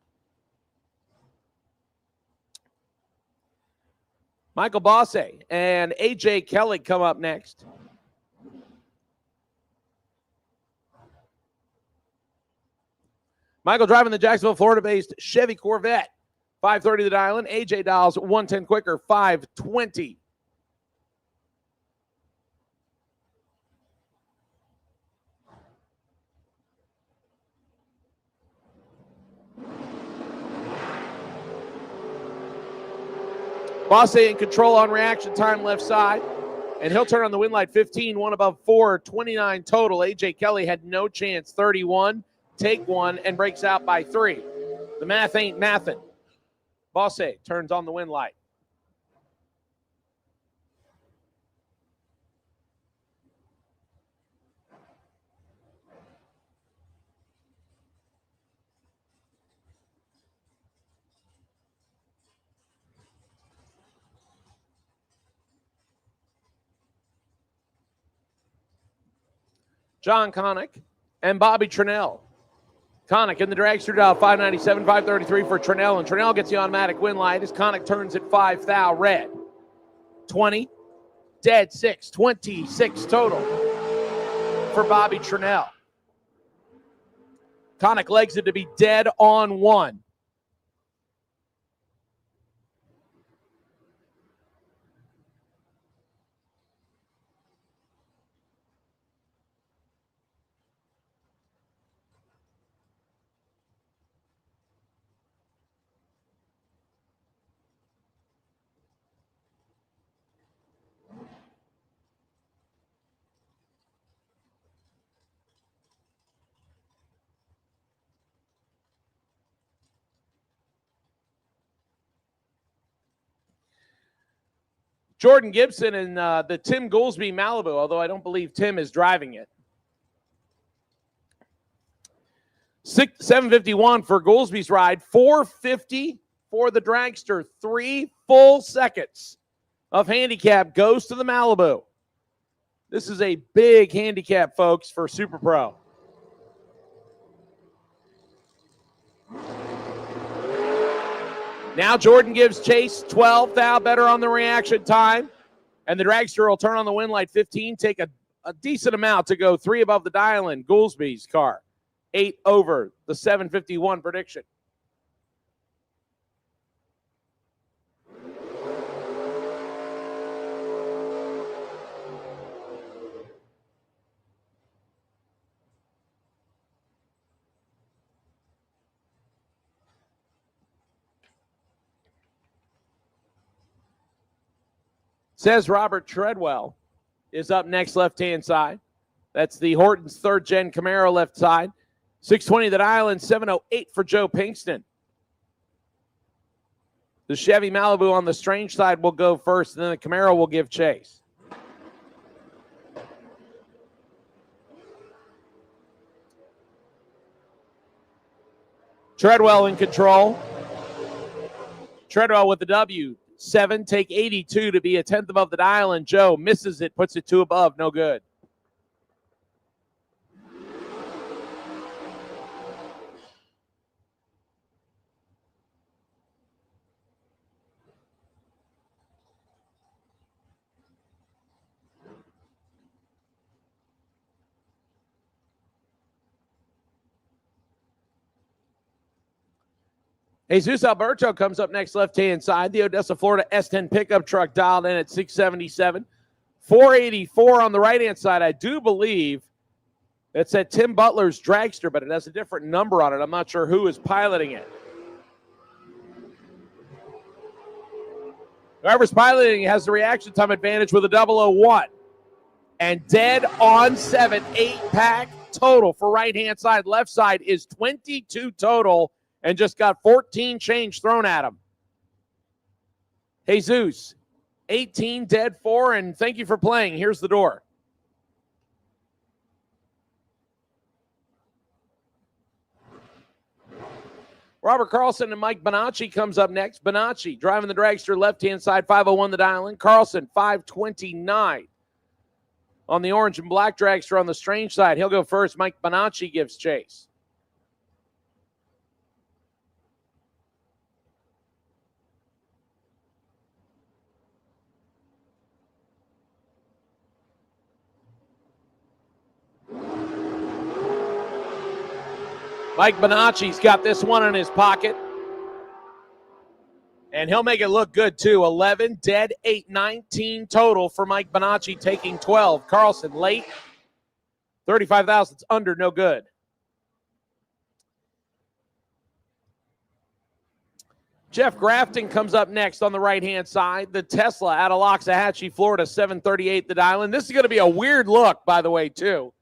Michael Bosse and A.J. Kelly come up next. Michael driving the Jacksonville, Florida-based Chevy Corvette. 530 the dial-in. A.J. dials 110 quicker, 520. Bosse in control on reaction time left side. And he'll turn on the win light 15, 1 above 4, 29 total. A.J. Kelly had no chance, 31, take 1, and breaks out by 3. The math ain't mathin'. Bosse turns on the win light. John Connick and Bobby Trinnell. Connick in the dragster dial, 597, 533 for Trinnell, and Trinnell gets the automatic win light as Connick turns at 5 thou red. 20, dead 6, 26 total for Bobby Trinnell. Connick legs it to be dead on 1. Jordan Gibson and the Tim Goolsby Malibu, although I don't believe Tim is driving it. 751 for Goolsby's ride, 450 for the dragster. 3 full seconds of handicap goes to the Malibu. This is a big handicap, folks, for Super Pro. Now Jordan gives chase 12 thou better on the reaction time. And the dragster will turn on the wind light 15, take a decent amount to go 3 above the dial in Goolsby's car. 8 over the 751 prediction. Says Robert Treadwell is up next, left-hand side. That's the Horton's third-gen Camaro left side. 620 the dial in, 708 for Joe Pinkston. The Chevy Malibu on the strange side will go first, and then the Camaro will give chase. Treadwell in control. Treadwell with the W. 7, take 82 to be a 10th above the dial, and Joe misses it, puts it 2 above, no good. Jesus Alberto comes up next, left-hand side. The Odessa, Florida S10 pickup truck dialed in at 677. 484 on the right-hand side. I do believe it's at Tim Butler's dragster, but it has a different number on it. I'm not sure who is piloting it. Whoever's piloting it has the reaction time advantage with a 001. And dead on 7, 8-pack total for right-hand side. Left side is 22 total. And just got 14 change thrown at him. Jesus, 18, dead 4, and thank you for playing. Here's the door. Robert Carlson and Mike Bonacci comes up next. Bonacci driving the dragster left-hand side, 501 the dial in. Carlson, 529 on the orange and black dragster on the strange side. He'll go first. Mike Bonacci gives chase. Mike Bonacci's got this one in his pocket. And he'll make it look good, too. 11, dead, 8, 19 total for Mike Bonacci, taking 12. Carlson late. 35,000's under, no good. Jeff Grafton comes up next on the right-hand side. The Tesla out of Loxahatchee, Florida, 738 the dial in. This is going to be a weird look, by the way, too.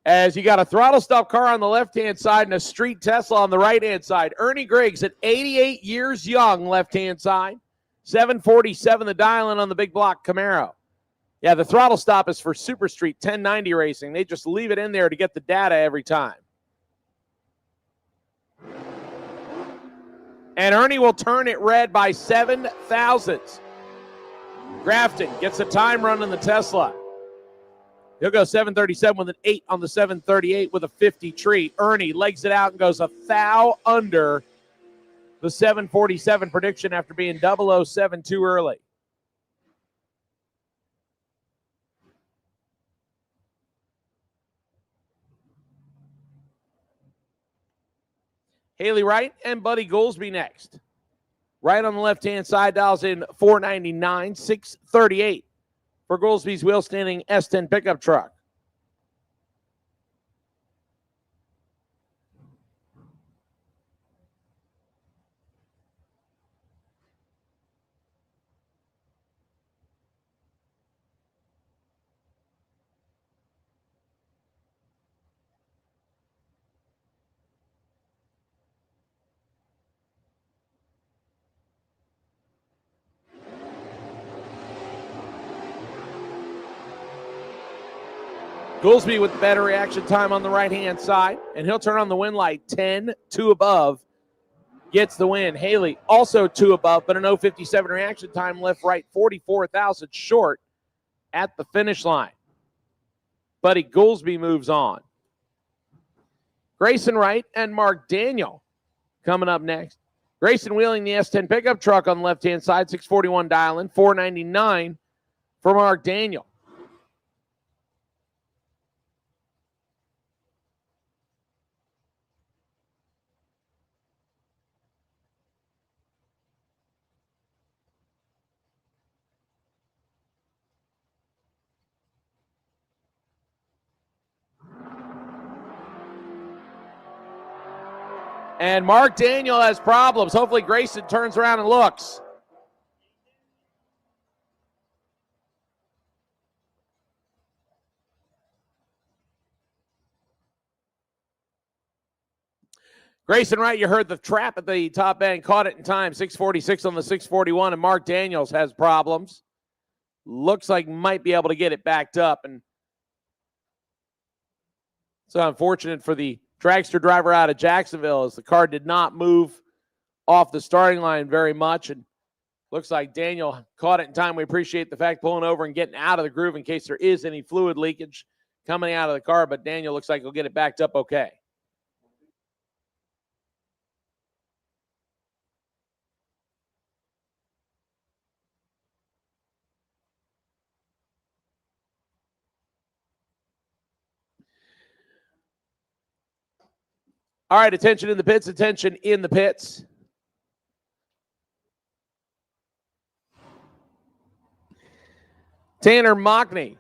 As you got a throttle stop car on the left-hand side and a street Tesla on the right-hand side. Ernie Griggs at 88 years young, left-hand side. 747 the dial-in on the big block Camaro. Yeah, the throttle stop is for Super Street 1090 racing. They just leave it in there to get the data every time. And Ernie will turn it red by 7 thousandths. Grafton gets a time run in the Tesla. He'll go 737 with an 8 on the 738 with a 50 treat. Ernie legs it out and goes a thou under the 747 prediction after being 007 too early. Haley Wright and Buddy Goolsby next. Right on the left-hand side, dials in 499, 638. For Goolsby's wheel-standing S10 pickup truck. Goolsby with the better reaction time on the right-hand side, and he'll turn on the win light. 10, 2 above, gets the win. Haley also 2 above, but an 0.57 reaction time left right 44 thousandths short at the finish line. Buddy Goolsby moves on. Grayson Wright and Mark Daniel coming up next. Grayson wheeling the S10 pickup truck on the left-hand side, 641 dialing, 499 for Mark Daniel. And Mark Daniel has problems. Hopefully Grayson turns around and looks. Grayson Wright, you heard the trap at the top end, caught it in time, 646 on the 641, and Mark Daniels has problems. Looks like might be able to get it backed up, and it's unfortunate for the dragster driver out of Jacksonville as the car did not move off the starting line very much, and looks like Daniel caught it in time. We appreciate the fact pulling over and getting out of the groove in case there is any fluid leakage coming out of the car, but Daniel looks like he'll get it backed up okay. All right, attention in the pits, attention in the pits. Tanner Mockney,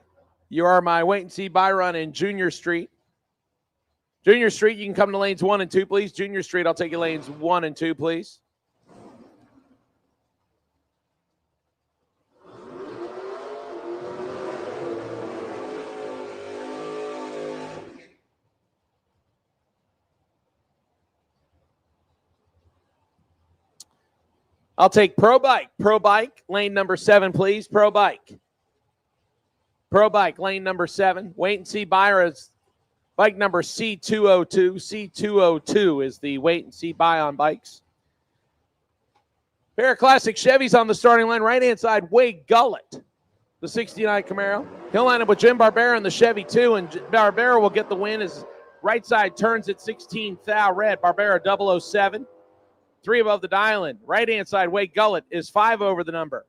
you are my wait and see buy run in Junior Street. Junior Street, you can come to lanes 1 and 2, please. Junior Street, I'll take you lanes 1 and 2, please. I'll take Pro Bike. Pro Bike, lane number 7, please. Pro Bike. Pro Bike, lane number 7. Wait and see buyer is bike number C202. C202 is the wait and see buy on bikes. Pair of classic Chevys on the starting line. Right-hand side, Wade Gullett, the 69 Camaro. He'll line up with Jim Barbera in the Chevy 2, and Barbera will get the win as right side turns at 16 thou red. Barbera 007. 3 above the dial-in. Right-hand side, Wade Gullett is 5 over the number.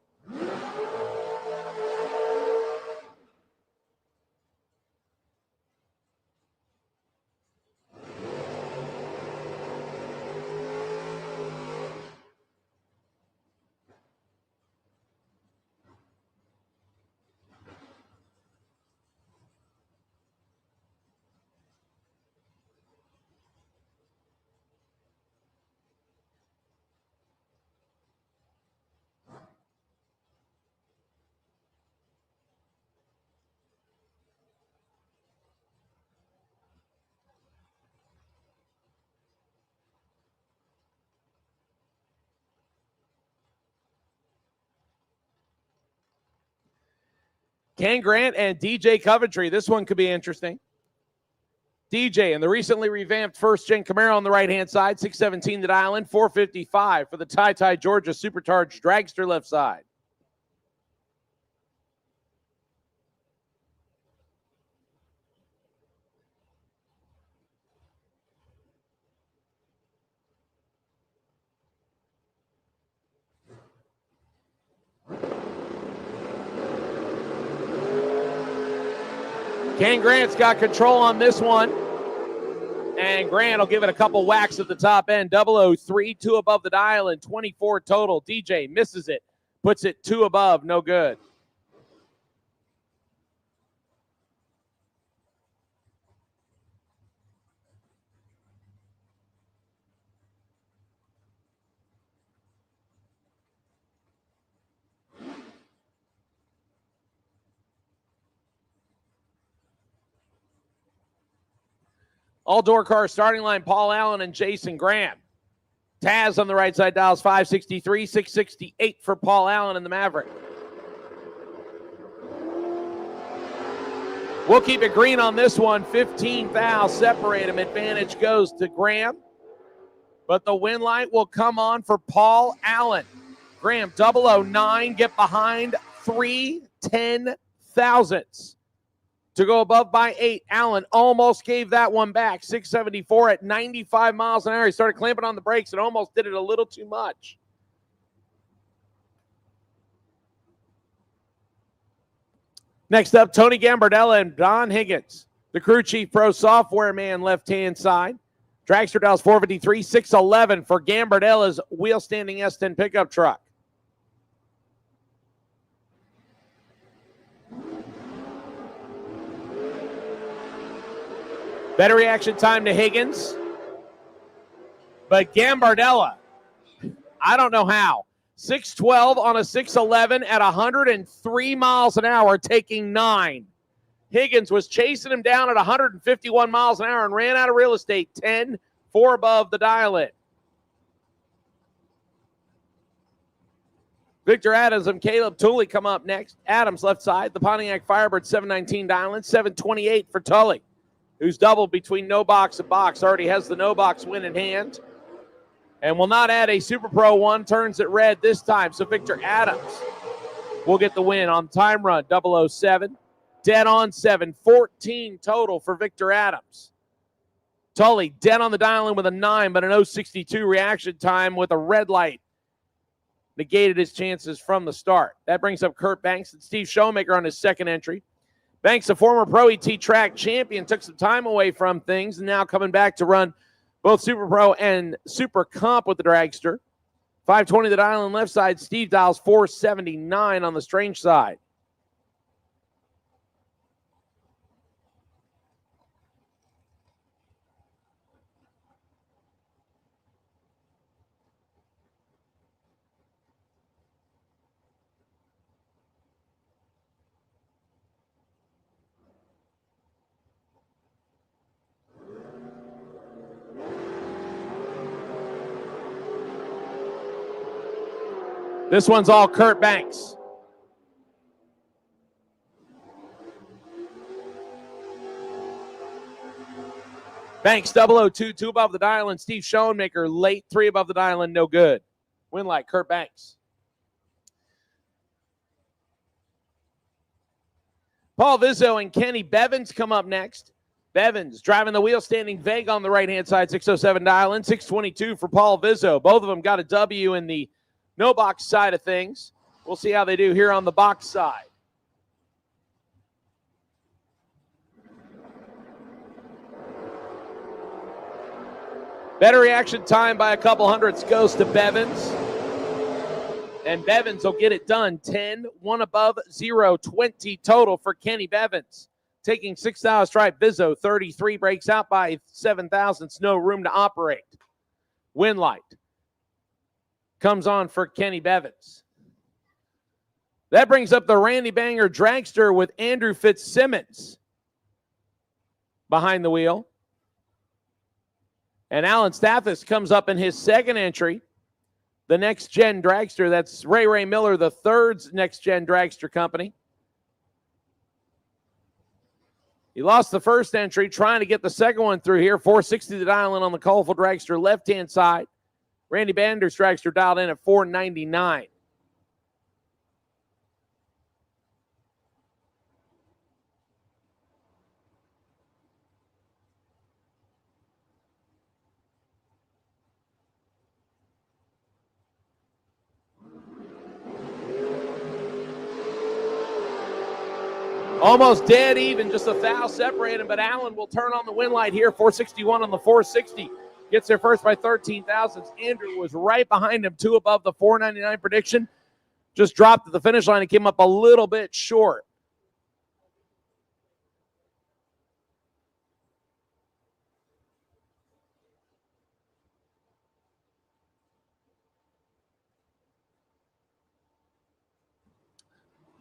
Ken Grant and DJ Coventry. This one could be interesting. DJ in the recently revamped first-gen Camaro on the right-hand side, 617 the dial-in, 455 for the Ty Georgia supercharged dragster left side. Ken Grant's got control on this one. And Grant will give it a couple whacks at the top end. 003, 2 above the dial, and 24 total. DJ misses it. Puts it 2 above. No good. All door car starting line, Paul Allen and Jason Graham. Taz on the right side dials 563, 668 for Paul Allen and the Maverick. We'll keep it green on this one. 15 thou separate them. Advantage goes to Graham. But the win light will come on for Paul Allen. Graham 009, get behind 3/10 thousandths to go above by 8. Allen almost gave that one back. 674 at 95 miles an hour. He started clamping on the brakes and almost did it a little too much. Next up, Tony Gambardella and Don Higgins, the crew chief pro software man left-hand side. Dragster dials 453, 611 for Gambardella's wheel-standing S10 pickup truck. Better reaction time to Higgins. But Gambardella, I don't know how. 612 on a 611 at 103 miles an hour, taking 9. Higgins was chasing him down at 151 miles an hour and ran out of real estate. 10, 4 above the dial-in. Victor Adams and Caleb Tully come up next. Adams left side, the Pontiac Firebird 719 dial-in, 728 for Tully, who's doubled between no box and box. Already has the no box win in hand. And will not add a Super Pro one. Turns it red this time. So Victor Adams will get the win on time run 007. Dead on 7. 14 total for Victor Adams. Tully dead on the dial-in with a 9, but an 062 reaction time with a red light. Negated his chances from the start. That brings up Kurt Banks and Steve Showmaker on his second entry. Banks, a former Pro ET track champion, took some time away from things and now coming back to run both Super Pro and Super Comp with the dragster. 520 the dial on left side. Steve dials 479 on the strange side. This one's all Kurt Banks. Banks 002, 2 above the dial, and Steve Schoenmaker late, 3 above the dial, and no good. Win light, Kurt Banks. Paul Vizzo and Kenny Bevins come up next. Bevins driving the wheel, standing Vega on the right-hand side, 607 dial in, 622 for Paul Vizzo. Both of them got a W in the no box side of things. We'll see how they do here on the box side. Better reaction time by a couple hundredths goes to Bevins. And Bevins will get it done. 10, 1 above, 0, 20 total for Kenny Bevins. Taking 6,000 stripe. Vizzo, 33, breaks out by 7 thousandths. No room to operate. Win light comes on for Kenny Bevins. That brings up the Randy Banger dragster with Andrew Fitzsimmons behind the wheel. And Alan Stathis comes up in his second entry. The next gen dragster, that's Ray Miller, the third's next gen dragster company. He lost the first entry, trying to get the second one through here. 460 the dial in on the colorful dragster left-hand side. Randy Bander's dragster dialed in at 499. Almost dead even, just a thou separated, but Allen will turn on the win light here. 461 on the 460. Gets there first by 13 thousandths. Andrew was right behind him, 2 above the 499 prediction. Just dropped at the finish line and came up a little bit short.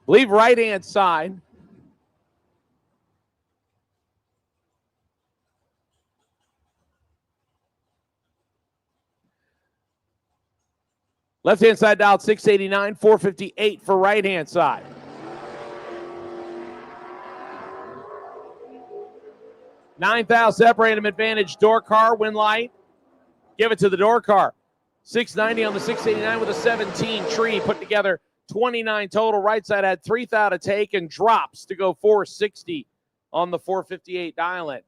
Leave right-hand side. Left-hand side dialed 689, 458 for right-hand side. 9 thou separate him advantage. Door car, win light. Give it to the door car. 690 on the 689 with a 17 tree put together. 29 total. Right side had 3 thou to take and drops to go 460 on the 458 dial-in.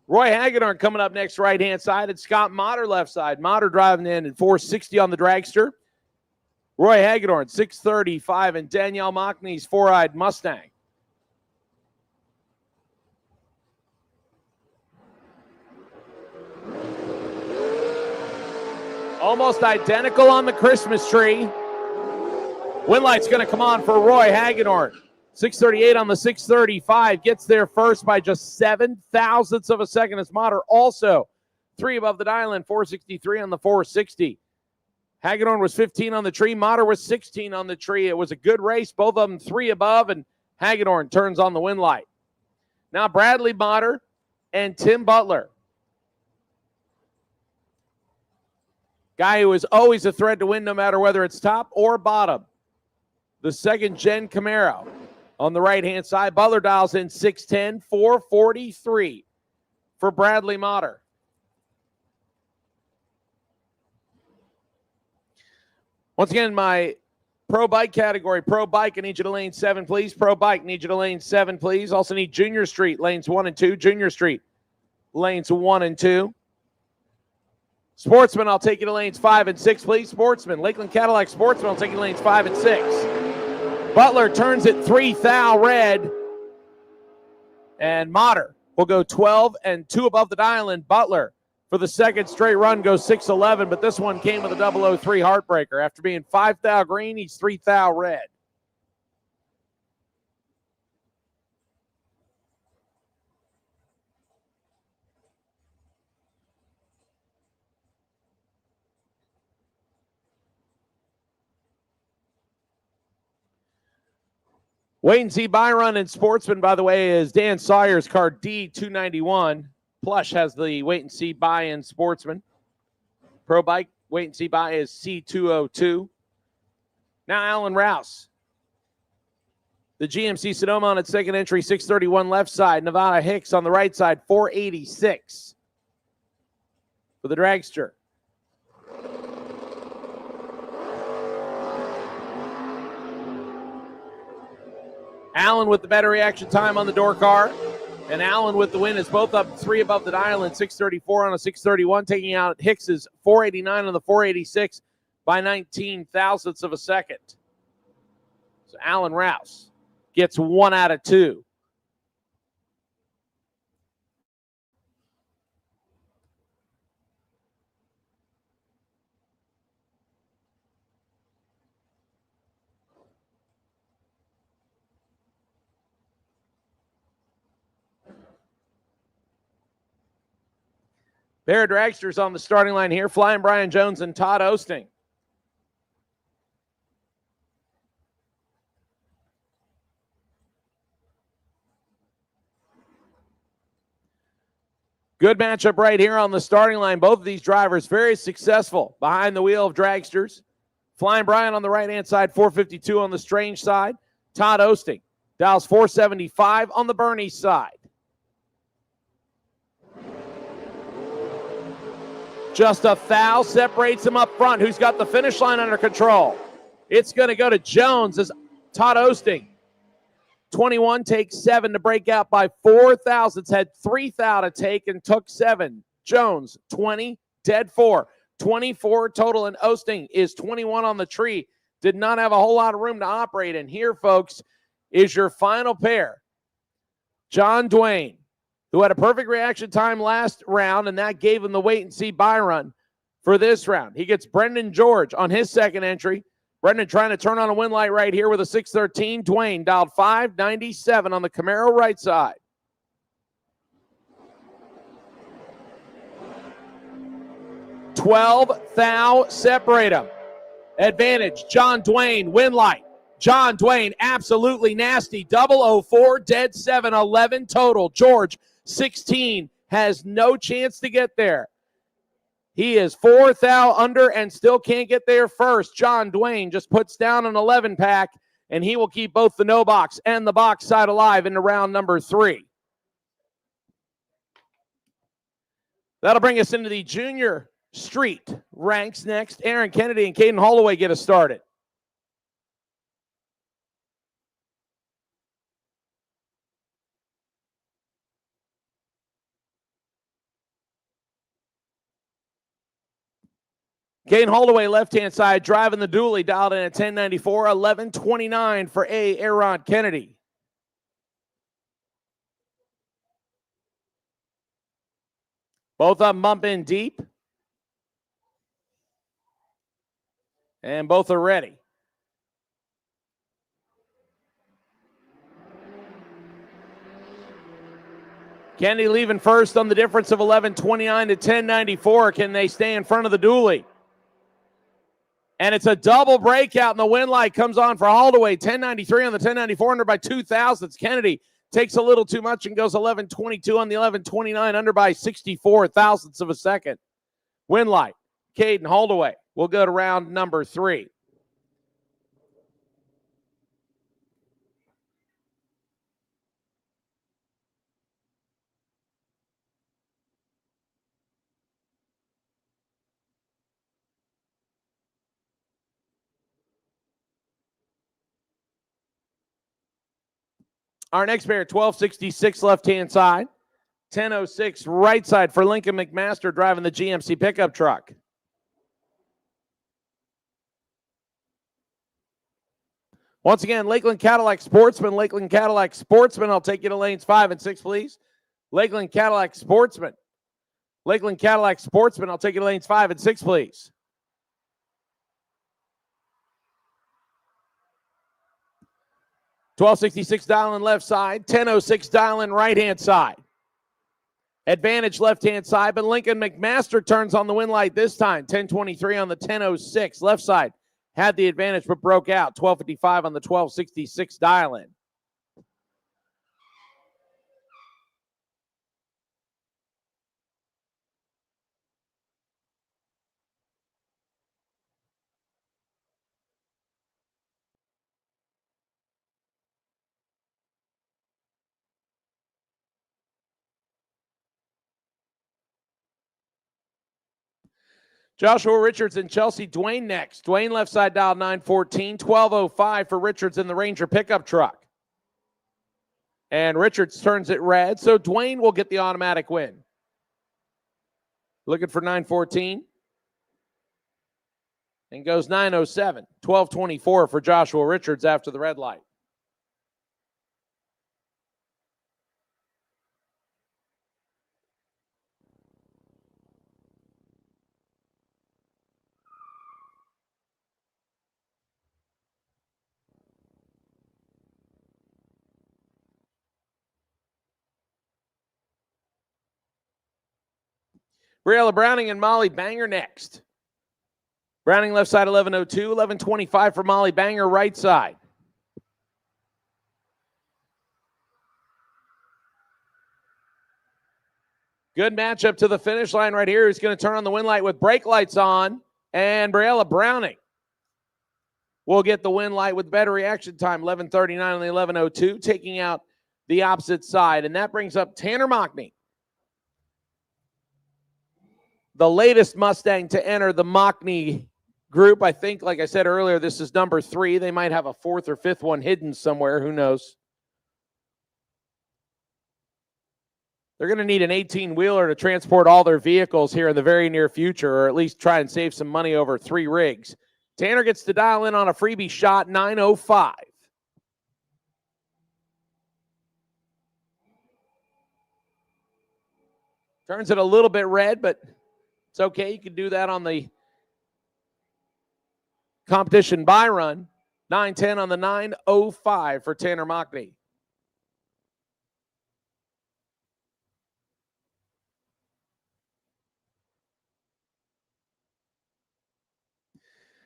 Roy Hagedorn coming up next, right-hand side. It's Scott Motter left side. Motter driving in at 460 on the dragster. Roy Hagedorn, 635, and Danielle Mockney's four-eyed Mustang. Almost identical on the Christmas tree. Wind light's going to come on for Roy Hagedorn. 638 on the 635. Gets there first by just 7 thousandths of a second. As Motter also 3 above the dial-in, 463 on the 460. Hagedorn was 15 on the tree. Motter was 16 on the tree. It was a good race. Both of them 3 above, and Hagedorn turns on the wind light. Now Bradley Motter and Tim Butler. Guy who is always a threat to win no matter whether it's top or bottom. The second gen Camaro. On the right-hand side, Butler dials in 610, 443 for Bradley Motter. Once again, my pro bike category. Pro bike, I need you to lane 7, please. Pro bike, need you to lane 7, please. Also need Junior Street, lanes 1 and 2. Junior Street, lanes 1 and 2. Sportsman, I'll take you to lanes 5 and 6, please. Sportsman, Lakeland Cadillac Sportsman, I'll take you to lanes 5 and 6. Butler turns it 3 thou red. And Motter will go 12 and 2 above the dial-in. Butler, for the second straight run, goes 611, but this one came with a 003 heartbreaker. After being 5 thou green, he's 3 thou red. Wait and see buy run and Sportsman, by the way, is Dan Sawyer's car D291. Plush has the wait and see buy in Sportsman. Pro bike, wait and see buy is C202. Now Alan Rouse. The GMC Sonoma on its second entry, 631 left side. Nevada Hicks on the right side, 486 for the dragster. Allen with the better reaction time on the door car. And Allen with the win is both up 3 above the dial in 634 on a 631, taking out Hicks's 489 on the 486 by 19 thousandths of a second. So Alan Rouse gets 1 out of 2. Pair of dragsters on the starting line here. Flying Brian Jones and Todd Osting. Good matchup right here on the starting line. Both of these drivers very successful behind the wheel of dragsters. Flying Brian on the right-hand side, 452 on the Strange side. Todd Osting dials 475 on the Bernie side. Just a foul separates him up front. Who's got the finish line under control? It's going to go to Jones as Todd Osting. 21 takes 7 to break out by 4 thousandths. Had 3 thou to take and took 7. Jones, 20, dead 4. 24 total, and Osting is 21 on the tree. Did not have a whole lot of room to operate in. Here, folks, is your final pair. John Dwayne, who had a perfect reaction time last round, and that gave him the wait-and-see buy run for this round. He gets Brendan George on his second entry. Brendan trying to turn on a wind light right here with a 613. Dwayne dialed 597 on the Camaro right side. 12 thou separate them. Advantage, John Dwayne, win light. John Dwayne, absolutely nasty. 004, dead 7, 11 total. George, 16, has no chance to get there. He is 4 thou under and still can't get there first. John Dwayne just puts down an 11 pack, and he will keep both the no box and the box side alive into round number 3. That'll bring us into the junior street ranks next. Aaron Kennedy and Caden Holloway get us started. Caden Holloway, left-hand side, driving the dually, dialed in at 1094, 1129 for Aaron Kennedy. Both of them bump in deep. And both are ready. Kennedy leaving first on the difference of 1129 to 1094. Can they stay in front of the dually? And it's a double breakout, and the win light comes on for Holloway. 1093 on the 1094, under by 2 thousandths. Kennedy takes a little too much and goes 1122 on the 1129, under by 64 thousandths of a second. Win light, Caden Holloway. We'll go to round number 3. Our next pair, 1266 left-hand side, 1006 right side for Lincoln McMaster driving the GMC pickup truck. Once again, Lakeland Cadillac Sportsman, Lakeland Cadillac Sportsman. I'll take you to lanes 5 and 6, please. Lakeland Cadillac Sportsman. Lakeland Cadillac Sportsman. I'll take you to lanes 5 and 6, please. $12.66 dial in left side, $10.06 dial in right-hand side. Advantage left-hand side, but Lincoln McMaster turns on the win light this time. $10.23 on the $10.06 left side. Had the advantage but broke out. $12.55 on the $12.66 dial in. Joshua Richards and Chelsea Dwayne next. Dwayne left side dial 914, 1205 for Richards in the Ranger pickup truck. And Richards turns it red, so Dwayne will get the automatic win. Looking for 914. And goes 907, 1224 for Joshua Richards after the red light. Briella Browning and Molly Banger next. Browning left side 1102, 1125 for Molly Banger right side. Good matchup to the finish line right here. He's going to turn on the win light with brake lights on. And Briella Browning will get the win light with better reaction time. 1139 on the 1102, taking out the opposite side. And that brings up Tanner Mockney, the latest Mustang to enter the Mockney group. I think, like I said earlier, this is number 3. They might have a 4th or 5th one hidden somewhere. Who knows? They're going to need an 18-wheeler to transport all their vehicles here in the very near future, or at least try and save some money over 3 rigs. Tanner gets to dial in on a freebie shot, 905. Turns it a little bit red, but it's okay. You can do that on the competition buy run. 910 on the 905 for Tanner Mockney.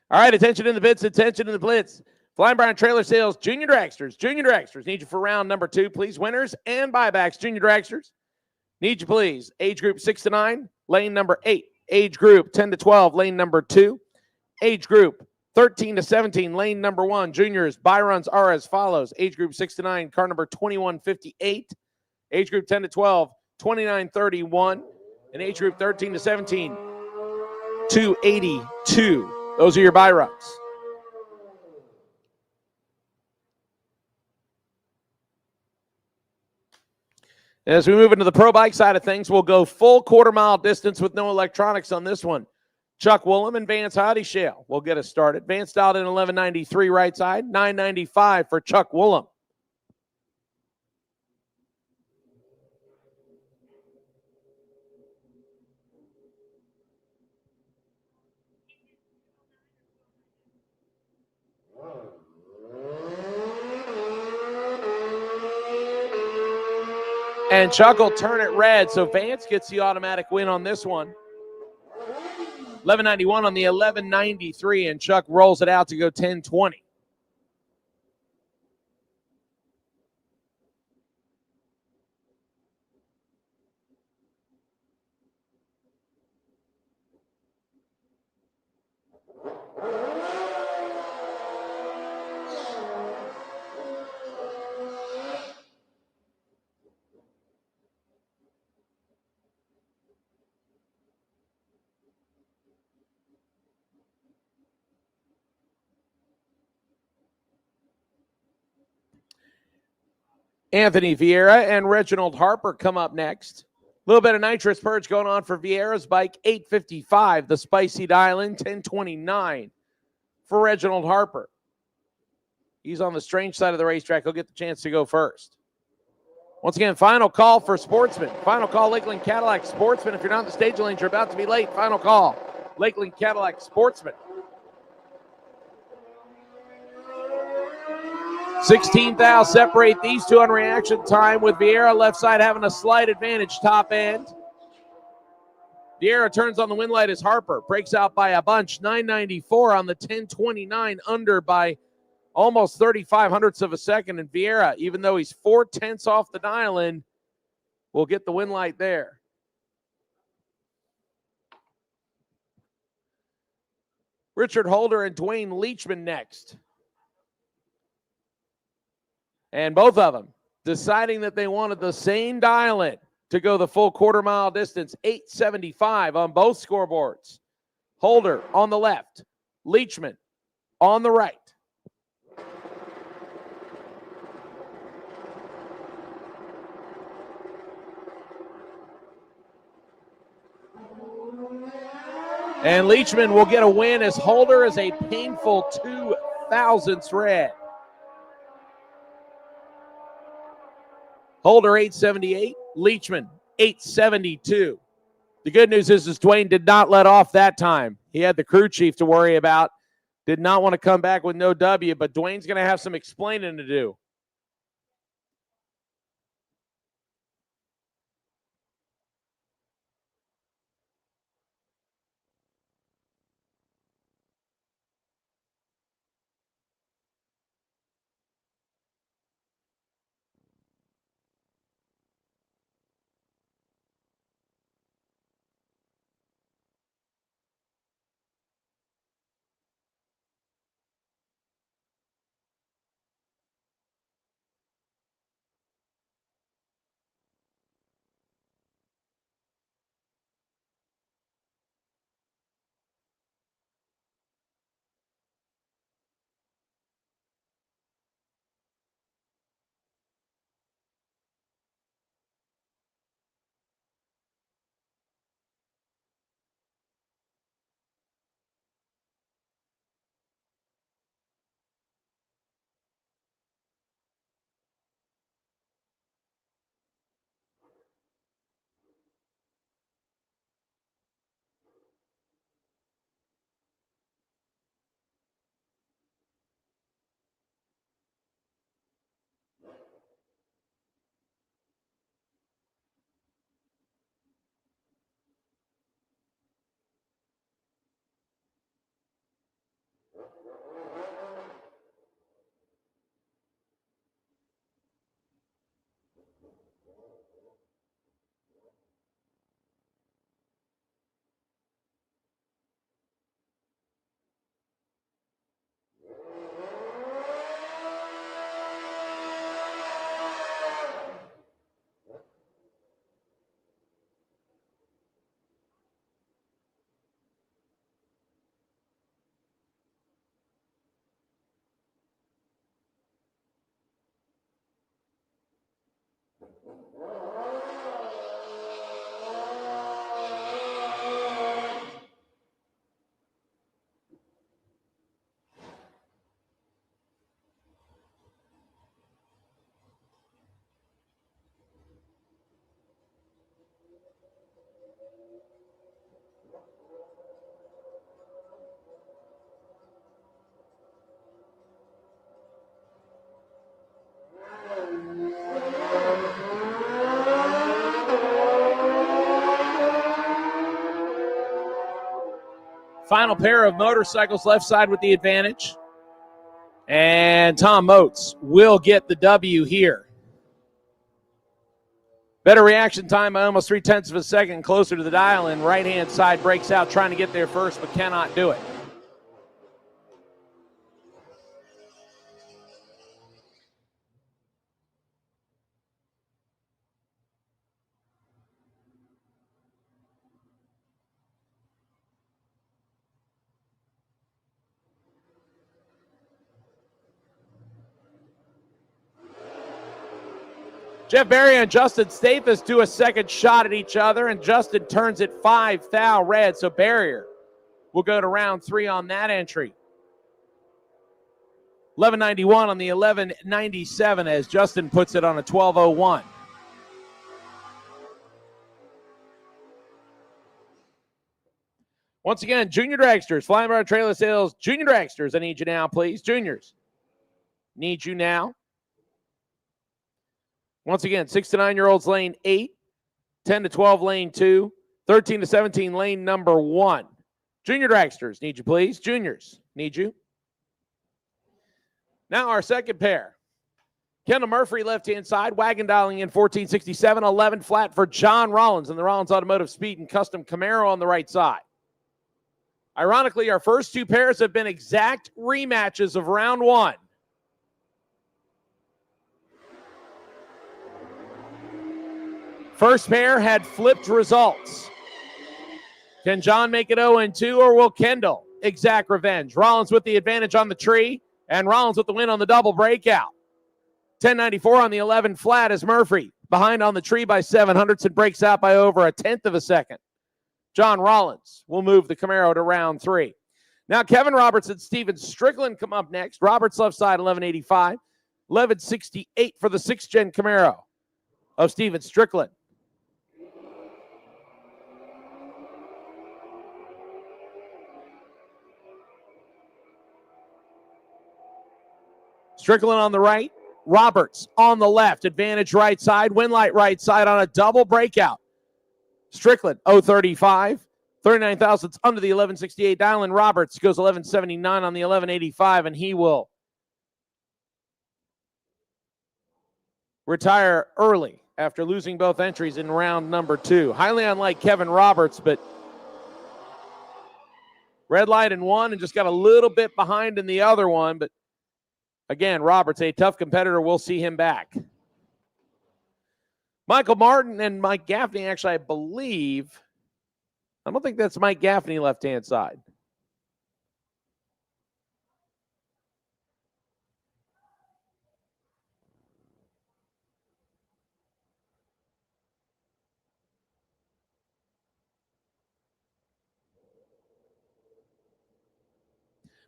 All right, attention in the pits, attention in the blitz. Flying Barn Trailer Sales, Junior Dragsters. Need you for round number 2, please. Winners and buybacks, Junior Dragsters. Need you, please. Age group 6 to 9, lane number 8. Age group 10 to 12, lane number 2. Age group 13 to 17, lane number 1. Juniors, buy runs are as follows. Age group 6 to 9, car number 2158. Age group 10 to 12, 2931. And age group 13 to 17, 282. Those are your buy runs. As we move into the pro bike side of things, we'll go full quarter-mile distance with no electronics on this one. Chuck Woolham and Vance Hoddyshail will get us started. Vance dialed in 1193 right side, 995 for Chuck Woolham. And Chuck will turn it red, so Vance gets the automatic win on this one. 1191 on the 1193, and Chuck rolls it out to go 1020. Anthony Vieira and Reginald Harper come up next. A little bit of nitrous purge going on for Vieira's bike, 855. The Spicy Island, 1029 for Reginald Harper. He's on the strange side of the racetrack. He'll get the chance to go first. Once again, final call for Sportsman. Final call, Lakeland Cadillac Sportsman. If you're not in the stage lanes, you're about to be late. Final call, Lakeland Cadillac Sportsman. 16 thou separate these two on reaction time, with Vieira left side having a slight advantage top end. Vieira turns on the win light as Harper breaks out by a bunch. 994 on the 1029, under by almost 35 hundredths of a second. And Vieira, even though he's 4/10 off the dial-in, will get the win light there. Richard Holder and Dwayne Leachman next. And both of them deciding that they wanted the same dial-in to go the full quarter-mile distance, 875 on both scoreboards. Holder on the left, Leachman on the right. And Leachman will get a win as Holder is a painful 2/1000ths red. Holder 878, Leachman 872. The good news is Dwayne did not let off that time. He had the crew chief to worry about. Did not want to come back with no W, but Dwayne's going to have some explaining to do. Final pair of motorcycles left side with the advantage. And Tom Motes will get the W here. Better reaction time by almost 0.3 of a second, closer to the dial, and right-hand side breaks out, trying to get there first, but cannot do it. Jeff Berry and Justin Stathis do a second shot at each other, and Justin turns it 5 thou red, so Barrier will go to round 3 on that entry. 1191 on the 1197 as Justin puts it on a 1201. Once again, junior dragsters, Flying Bar Trailer Sales, junior dragsters, I need you now, please. Juniors, need you now. Once again, 6 to 9-year-olds lane 8, 10 to 12 lane 2, 13 to 17 lane number 1. Junior dragsters, need you please. Juniors, need you. Now our second pair. Kendall Murphy left-hand side, wagon dialing in 1467, 11 flat for John Rollins and the Rollins Automotive Speed and Custom Camaro on the right side. Ironically, our first two pairs have been exact rematches of round 1. First pair had flipped results. Can John make it 0-2, or will Kendall exact revenge? Rollins with the advantage on the tree, and Rollins with the win on the double breakout. 1094 on the 11 flat as Murphy behind on the tree by 700ths and breaks out by over 1/10 of a second. John Rollins will move the Camaro to round 3. Now Kevin Roberts and Steven Strickland come up next. Roberts left side, 1185. 1168 for the 6th-gen Camaro of Steven Strickland. Strickland on the right, Roberts on the left. Advantage right side, Winlight right side on a double breakout. Strickland, 035, 39 thousandths under the 1168 dial, and Roberts goes 1179 on the 1185, and he will retire early after losing both entries in round number 2. Highly unlike Kevin Roberts, but red light in one and just got a little bit behind in the other one, but again, Roberts, a tough competitor. We'll see him back. Michael Martin and Mike Gaffney, actually, I believe. I don't think that's Mike Gaffney left-hand side.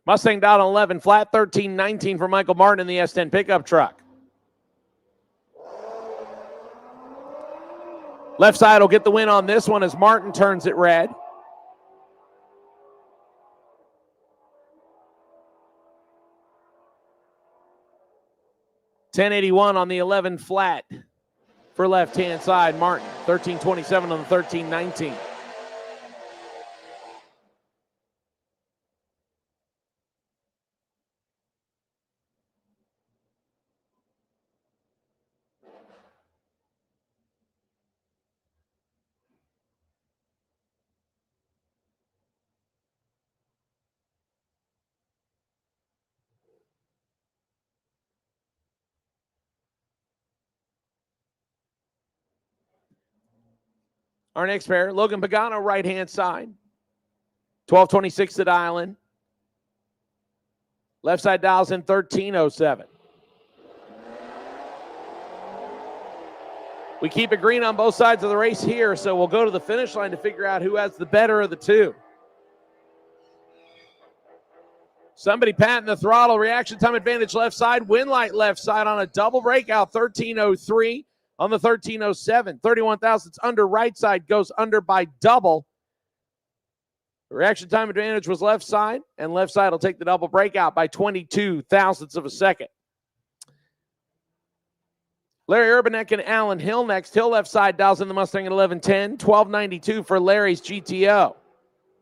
Mustang down 11 flat, 13-19 for Michael Martin in the S10 pickup truck. Left side will get the win on this one as Martin turns it red. $10.81 on the 11 flat for left-hand side. Martin, 13.27 on the 13.19. Our next pair, Logan Pagano, right-hand side. 1226 to dial in. Left side dials in 1307. We keep it green on both sides of the race here, so we'll go to the finish line to figure out who has the better of the two. Somebody patting the throttle. Reaction time advantage left side. Winlight left side on a double breakout. 1303 on the 1307. 31 thousandths under right side goes under by double. The reaction time advantage was left side, and left side will take the double breakout by 22 thousandths of a second. Larry Urbanek and Alan Hill next. Hill left side dials in the Mustang at 1110. 1292 for Larry's GTO.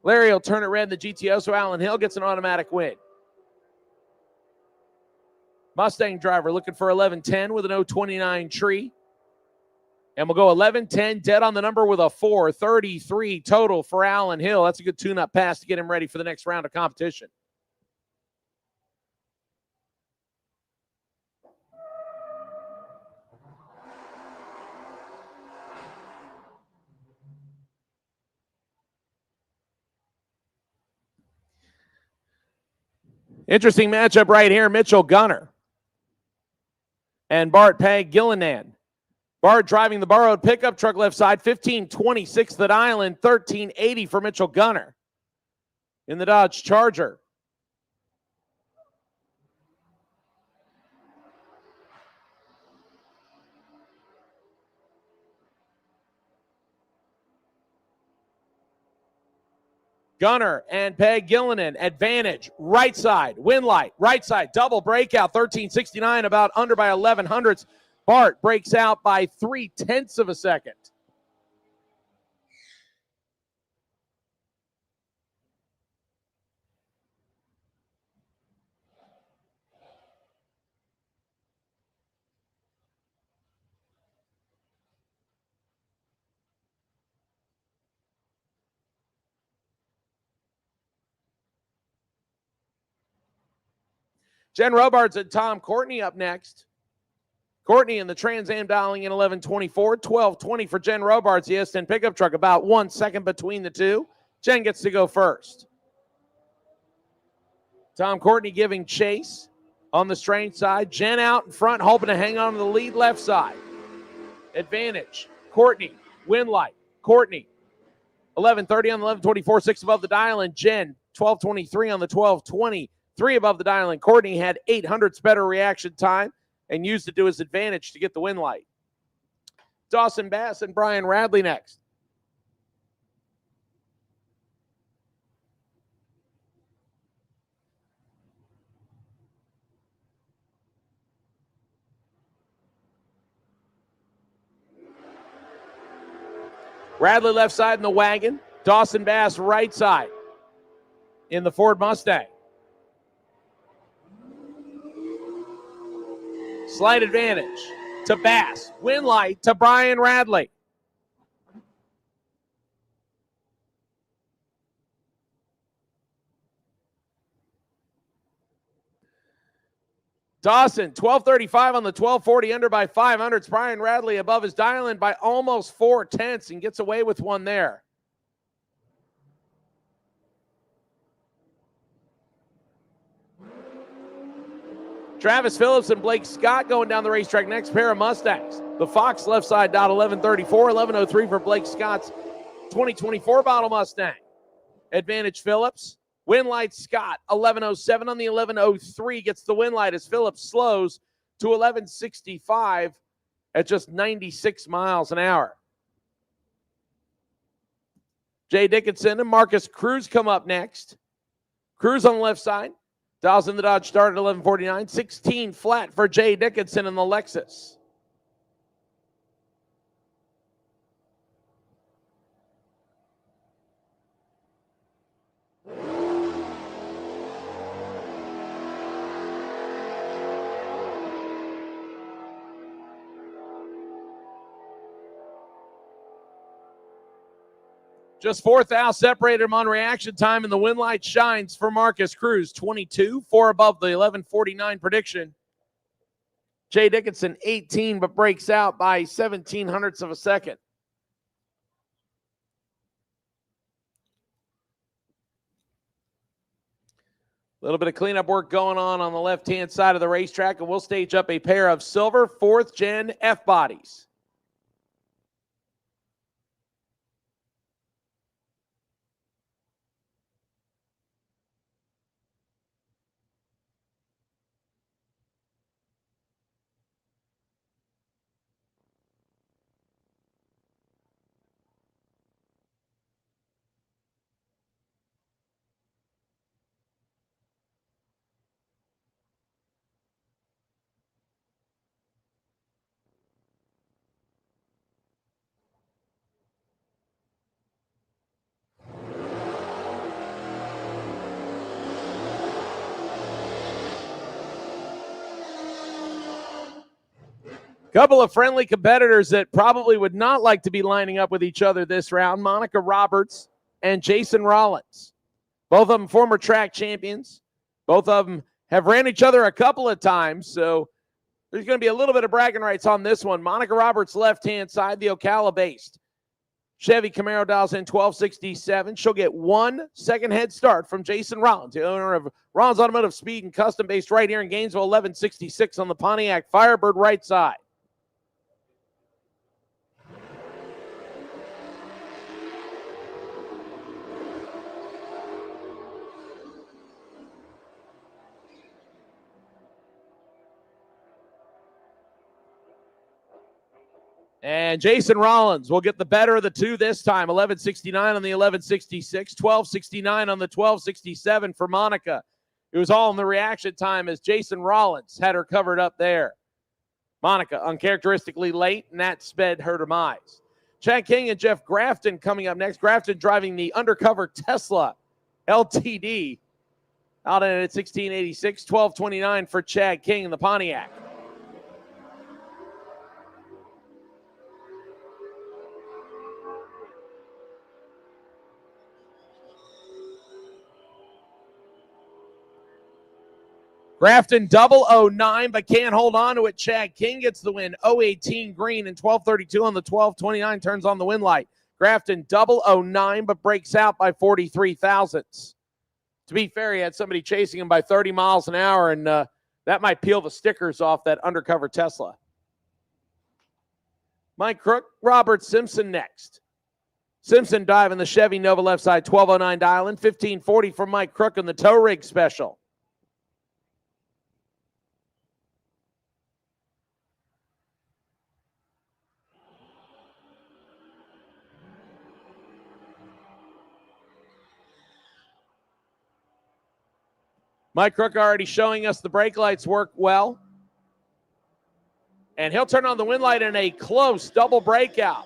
Larry will turn it red in the GTO, so Allen Hill gets an automatic win. Mustang driver looking for 11:10 with an 029 tree. And we'll go 11:10 dead on the number with a 4:33 total for Allen Hill. That's a good tune-up pass to get him ready for the next round of competition. Interesting matchup right here. Mitchell Gunner and Bart Peg Gillinan. Bart driving the borrowed pickup truck left side, 1526 at Island, 1380 for Mitchell Gunner in the Dodge Charger. Gunner and Peg Gillinan, advantage, right side, win light, right side, double breakout, 1369, about under by 1100ths. Bart breaks out by 0.3 of a second. Jen Robards and Tom Courtney up next. Courtney in the Trans Am dialing in 11:24, 12:20 for Jen Robards, the S10 pickup truck, about 1 second between the two. Jen gets to go first. Tom Courtney giving chase on the strange side. Jen out in front, hoping to hang on to the lead left side. Advantage, Courtney, win light, Courtney. 11:30 on the 11:24, 6 above the dial, and Jen, 12:23 on the 12:20. 3 above the dial, and Courtney had 0.08 better reaction time and used it to his advantage to get the win light. Dawson Bass and Brian Radley next. Radley left side in the wagon. Dawson Bass right side in the Ford Mustang. Slight advantage to Bass. Win light to Brian Radley. Dawson, 12:35 on the 12:40, under by 500. Brian Radley above his dial-in by almost 0.4 and gets away with one there. Travis Phillips and Blake Scott going down the racetrack next, pair of Mustangs. The Fox left side dot 11:34, 11:03 for Blake Scott's 2024 model Mustang. Advantage Phillips. Win light Scott, 11:07 on the 11:03, gets the win light as Phillips slows to 11:65 at just 96 miles an hour. Jay Dickinson and Marcus Cruz come up next. Cruz on the left side. Dials in the Dodge start at 11:49. 16 flat for Jay Dickinson in the Lexus. Just 4th out, separated him on reaction time, and the win light shines for Marcus Cruz. 22, 4 above the 11:49 prediction. Jay Dickinson, 18, but breaks out by 0.17 of a second. A little bit of cleanup work going on the left-hand side of the racetrack, and we'll stage up a pair of silver 4th-gen F-bodies. Couple of friendly competitors that probably would not like to be lining up with each other this round, Monica Roberts and Jason Rollins. Both of them former track champions. Both of them have ran each other a couple of times, so there's going to be a little bit of bragging rights on this one. Monica Roberts' left-hand side, the Ocala-based Chevy Camaro dials in 1267. She'll get 1 second head start from Jason Rollins, the owner of Rollins Automotive Speed and Custom, based right here in Gainesville, 1166 on the Pontiac Firebird right side. And Jason Rollins will get the better of the two this time. 1169 on the 1166, 1269 on the 1267 for Monica. It was all in the reaction time as Jason Rollins had her covered up there. Monica uncharacteristically late, and that sped her demise. Chad King and Jeff Grafton coming up next. Grafton driving the undercover Tesla LTD out in at 1686, 1229 for Chad King in the Pontiac. Grafton 009, but can't hold on to it. Chad King gets the win. 018 green and 1232 on the 1229 turns on the win light. Grafton 009, but breaks out by 43 thousandths. To be fair, he had somebody chasing him by 30 miles an hour, and that might peel the stickers off that undercover Tesla. Mike Crook, Robert Simpson next. Simpson diving the Chevy Nova left side, 1209 dial in, 1540 for Mike Crook in the tow rig special. Mike Crook already showing us the brake lights work well. And he'll turn on the win light in a close double breakout.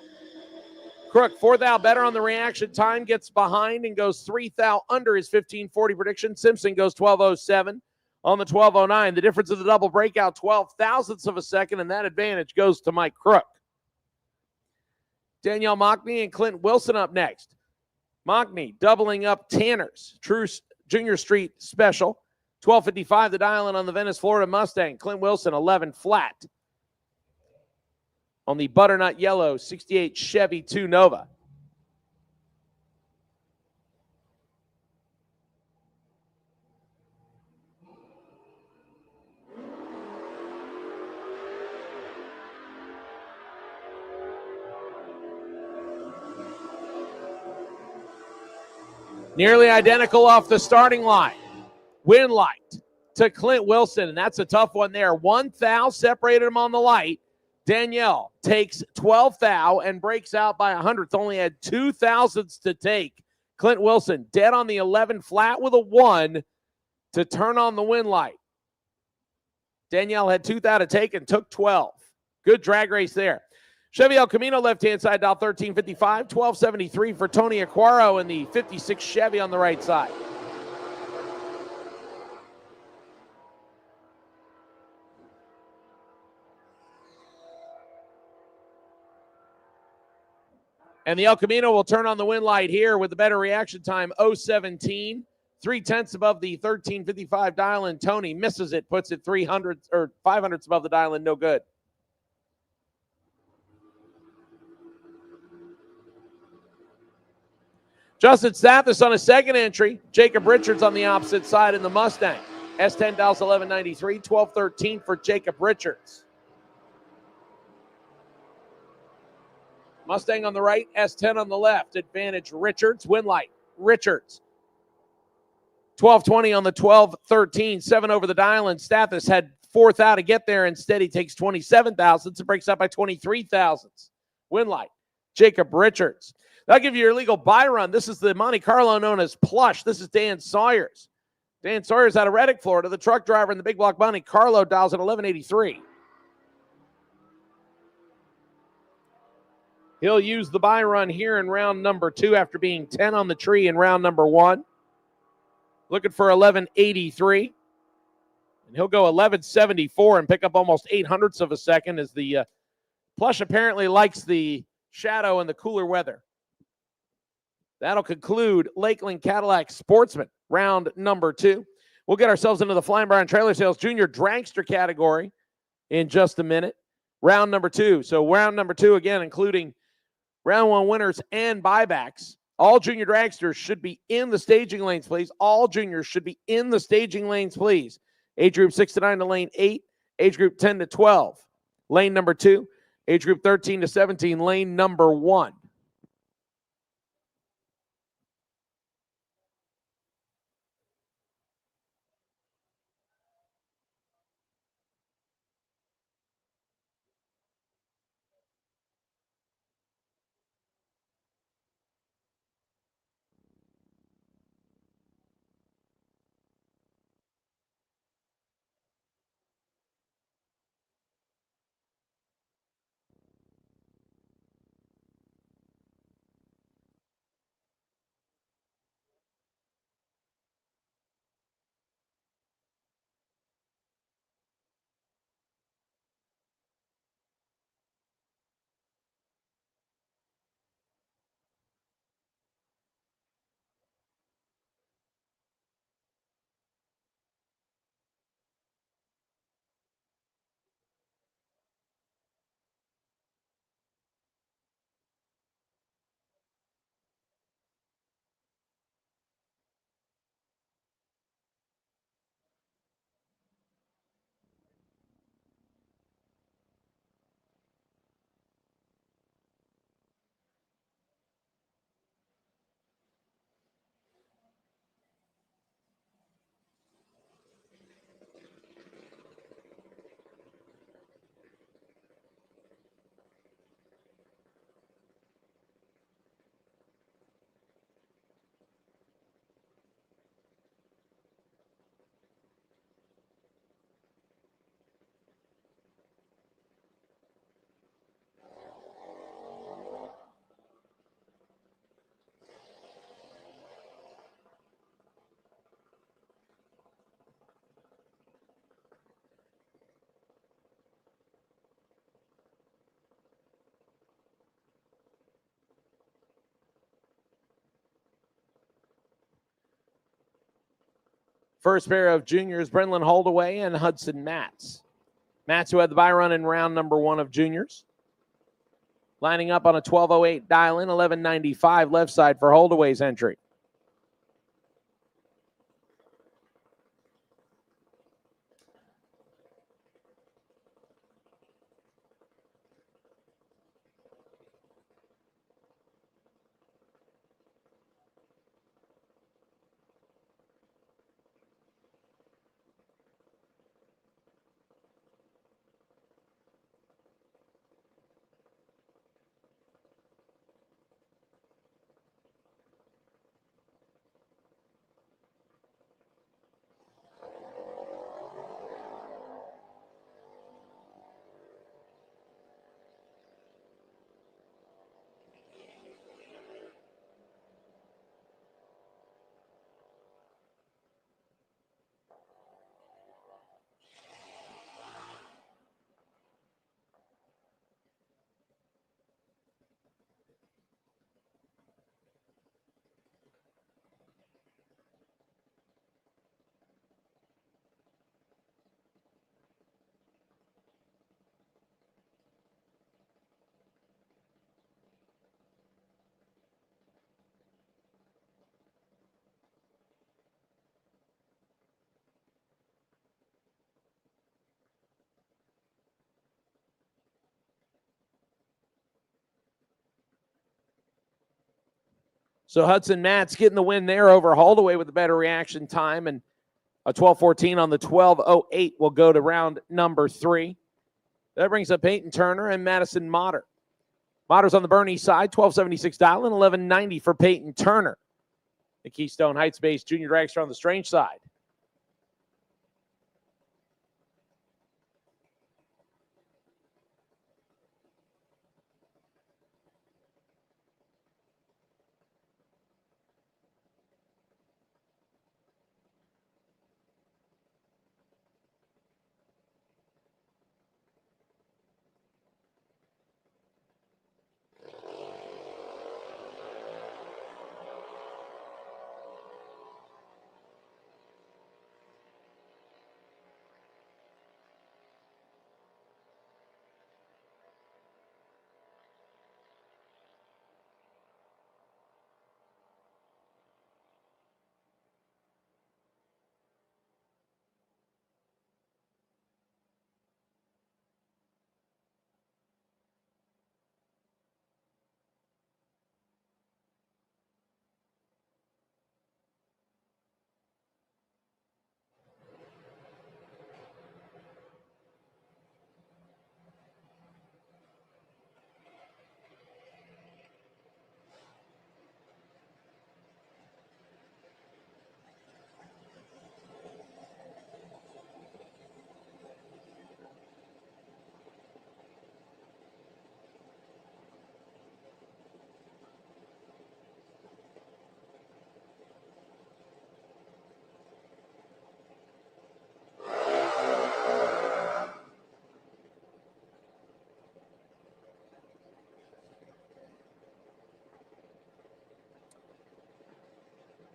Crook, 4 thou better on the reaction time, gets behind and goes 3 thou under his 1540 prediction. Simpson goes 1207 on the 1209. The difference of the double breakout, 12 thousandths of a second, and that advantage goes to Mike Crook. Danielle Mockney and Clint Wilson up next. Mockney doubling up Tanner's True Junior Street Special. 1255 the dial-in on the Venice, Florida Mustang. Clint Wilson, 11 flat on the butternut yellow 68 Chevy 2 Nova. Nearly identical off the starting line. Win light to Clint Wilson, and that's a tough one there. 1 thou separated him on the light. Danielle takes 12 thou and breaks out by 100th. Only had 2 thousandths to take. Clint Wilson dead on the 11 flat with a 1 to turn on the win light. Danielle had 2 thou to take and took 12. Good drag race there. Chevy El Camino left-hand side, dial 1355, 1273 for Tony Aquaro in the 56 Chevy on the right side. And the El Camino will turn on the win light here with the better reaction time, 017. 3/10 above the 1355 dial-in. Tony misses it, puts it 300 or 500ths above the dial-in, no good. Justin Stathis on a second entry. Jacob Richards on the opposite side in the Mustang. S10 dials 1193, 1213 for Jacob Richards. Mustang on the right, S10 on the left. Advantage Richards, win light. Richards. 1220 on the 1213, 7 over the dial, and Stathis had 4 thou to get there. Instead, he takes 27 thousandths and breaks out by 23 thousandths. Win light. Jacob Richards. That'll give you your legal buy run. This is the Monte Carlo known as Plush. This is Dan Sawyers. Dan Sawyers out of Reddick, Florida. The truck driver in the big block Monte Carlo dials at 1183. He'll use the buy run here in round number 2 after being 10 on the tree in round number 1. Looking for 1183. And he'll go 11.74 and pick up almost 0.08 of a second as the plush apparently likes the shadow and the cooler weather. That'll conclude Lakeland Cadillac Sportsman, round number 2. We'll get ourselves into the Flying Brian Trailer Sales Junior Dragster category in just a minute. Round number 2. So round number 2, again, including round 1 winners and buybacks. All junior dragsters should be in the staging lanes, please. All juniors should be in the staging lanes, please. Age group 6 to 9 to lane 8. Age group 10 to 12. Lane number 2. Age group 13 to 17. Lane number 1. First pair of juniors, Brendan Holdaway and Hudson Matz. Matz, who had the bye run in round number 1 of juniors. Lining up on a 12.08 dial-in, 11.95 left side for Holdaway's entry. So Hudson Matz getting the win there over Holdaway with a better reaction time, and a 12.14 on the 12.08 will go to round number 3. That brings up Peyton Turner and Madison Motter. Motter's on the Bernie side, 12.76 dial and 11.90 for Peyton Turner. The Keystone Heights-based junior dragster on the Strange side.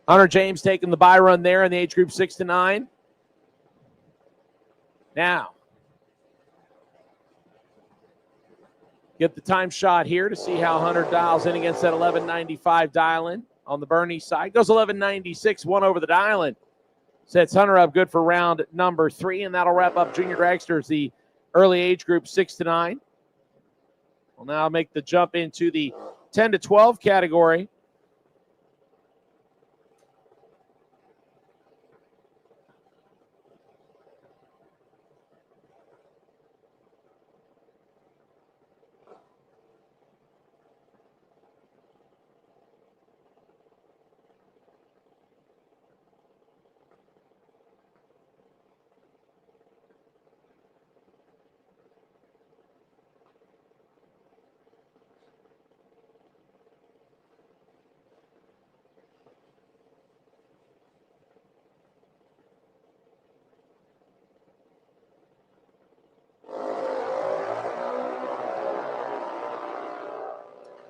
Hunter James taking the bye run there in the age group 6 to 9. Now, get the time shot here to see how Hunter dials in against that 11.95 dial-in on the Bernie side. Goes 11.96, one over the dial-in. Sets Hunter up good for round number 3, and that'll wrap up Junior Dragsters, the early age group 6 to 9. We'll now make the jump into the 10 to 12 category.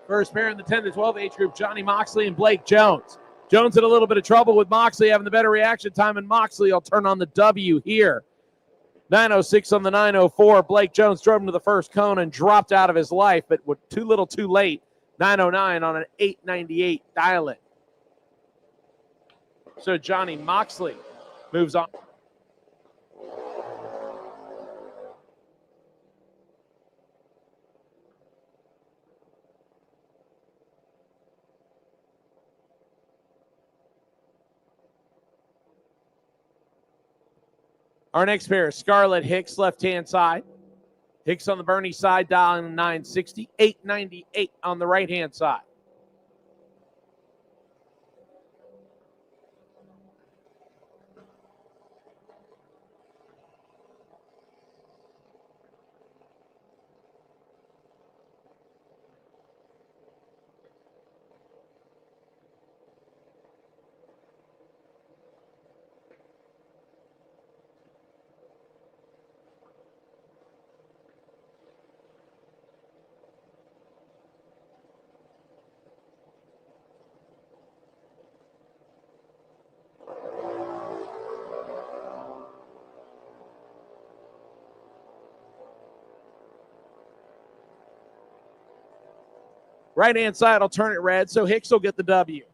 First pair in the 10 to 12 age group, Johnny Moxley and Blake Jones. Jones had a little bit of trouble with Moxley having the better reaction time, and Moxley will turn on the W here. 906 on the 904. Blake Jones drove him to the first cone and dropped out of his life, but with too little too late. 909 on an 898 dial-in. So Johnny Moxley moves on. Our next pair, Scarlett Hicks, left-hand side. Hicks on the Bernie side, dialing 960. 898 on the right-hand side. Right-hand side will turn it red, so Hicks will get the W.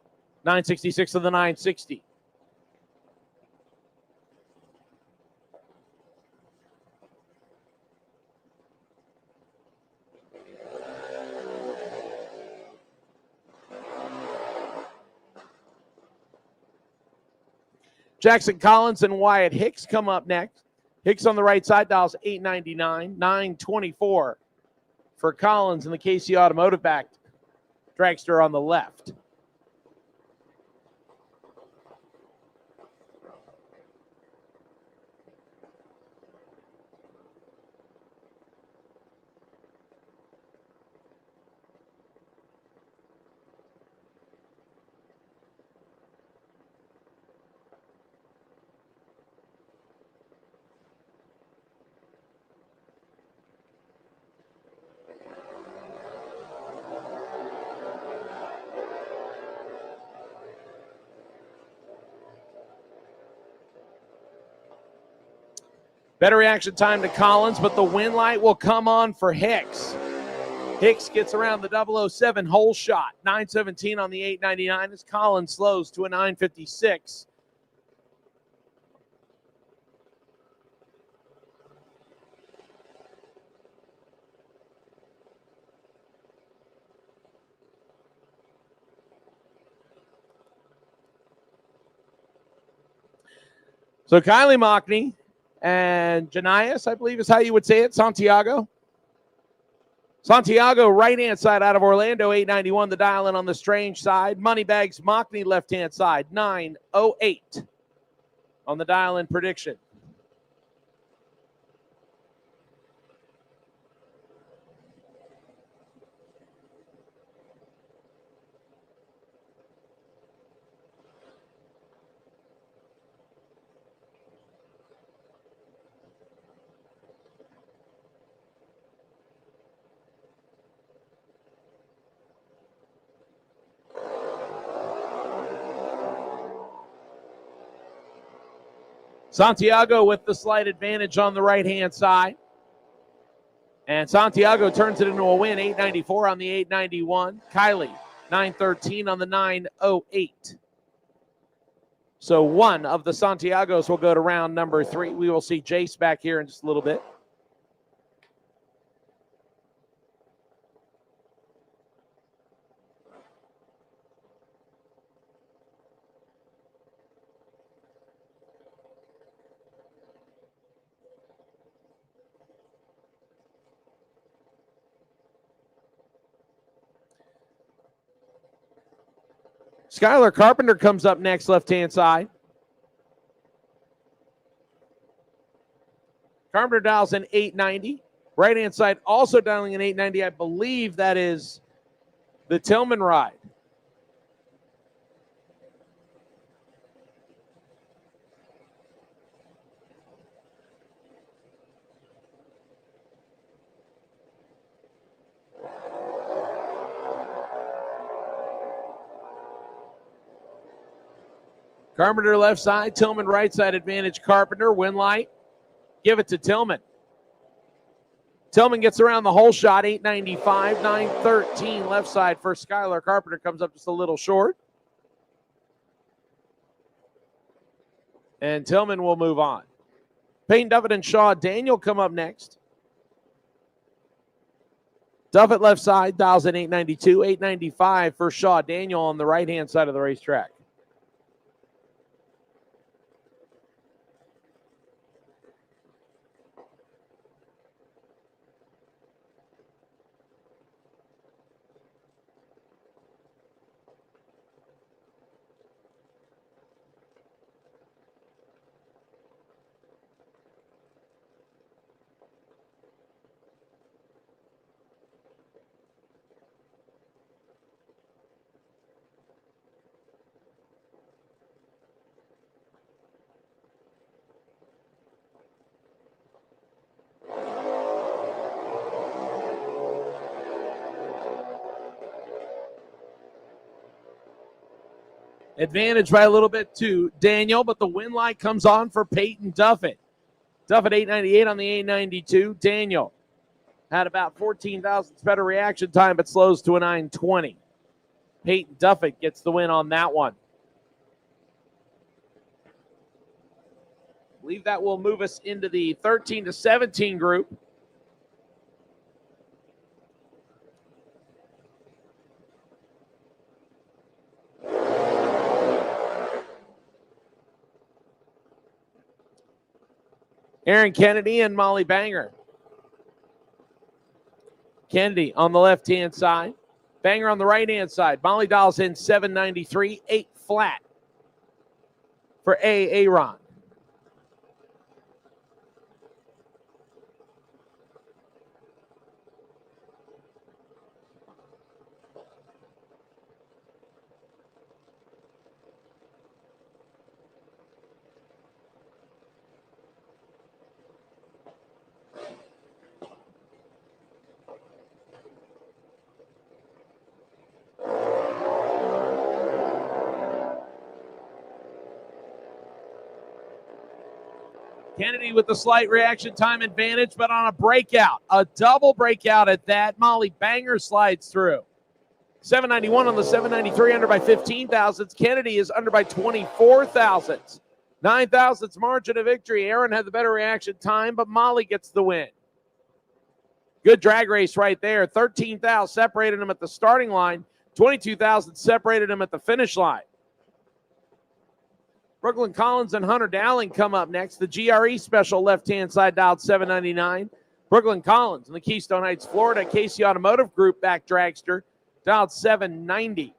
966 of the 960. Jackson Collins and Wyatt Hicks come up next. Hicks on the right side dials 899, 924 for Collins and the KC Automotive backed dragster on the left. Better reaction time to Collins, but the win light will come on for Hicks. Hicks gets around the 007 hole shot. 917 on the 899 as Collins slows to a 956. So Kylie Mockney and Janias, I believe is how you would say it, Santiago. Santiago, right-hand side out of Orlando, 891, the dial-in on the strange side. Moneybags Mockney, left-hand side, 908 on the dial-in prediction. Santiago with the slight advantage on the right-hand side. And Santiago turns it into a win, 894 on the 891. Kylie, 913 on the 908. So one of the Santiagos will go to round number 3. We will see Jace back here in just a little bit. Skylar Carpenter comes up next, left-hand side. Carpenter dials in 890. Right-hand side also dialing in 890. I believe that is the Tillman ride. Carpenter left side, Tillman right side advantage. Carpenter, win light. Give it to Tillman. Tillman gets around the whole shot, 895, 913 left side for Skylar Carpenter. Comes up just a little short. And Tillman will move on. Payne Duffett and Shaw Daniel come up next. Duffett left side, dials in 892, 895 for Shaw Daniel on the right-hand side of the racetrack. Advantage by a little bit to Daniel, but the win light comes on for Peyton Duffett. Duffett 898 on the 892. Daniel had about 14 thousandths better reaction time, but slows to a 920. Peyton Duffett gets the win on that one. I believe that will move us into the 13 to 17 group. Aaron Kennedy and Molly Banger. Kennedy on the left-hand side. Banger on the right-hand side. Molly dials in 793, 8 flat for Aaron. Kennedy with the slight reaction time advantage, but on a breakout. A double breakout at that. Molly Banger slides through. 791 on the 793, under by 15 thousandths. Kennedy is under by 24 thousandths. 9 thousandths margin of victory. Aaron had the better reaction time, but Molly gets the win. Good drag race right there. 13 thousandths separated him at the starting line. 22 thousandths separated him at the finish line. Brooklyn Collins and Hunter Dowling come up next. The GRE special left-hand side dialed 799. Brooklyn Collins in the Keystone Heights, Florida, Casey Automotive Group back dragster, dialed 790.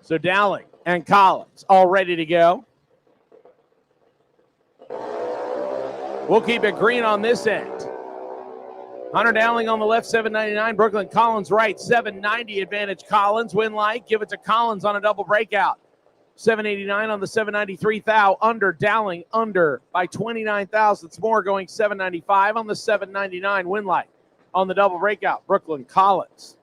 So Dowling and Collins all ready to go. We'll keep it green on this end. Hunter Dowling on the left, 799. Brooklyn Collins right, 790. Advantage Collins. Win light. Give it to Collins on a double breakout. 789 on the 793. Thou under. Dowling under by 29 thousandths more, going 795 on the 799. Win light on the double breakout. Brooklyn Collins.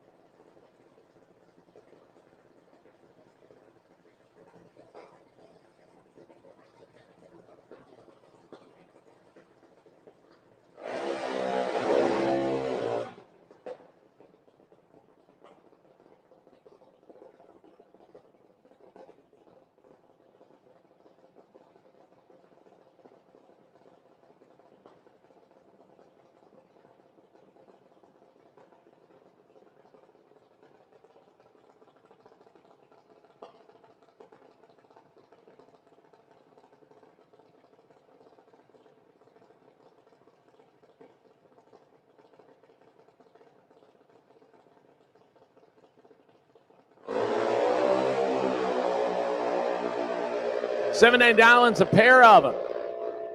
$7.9 Dowling's a pair of them.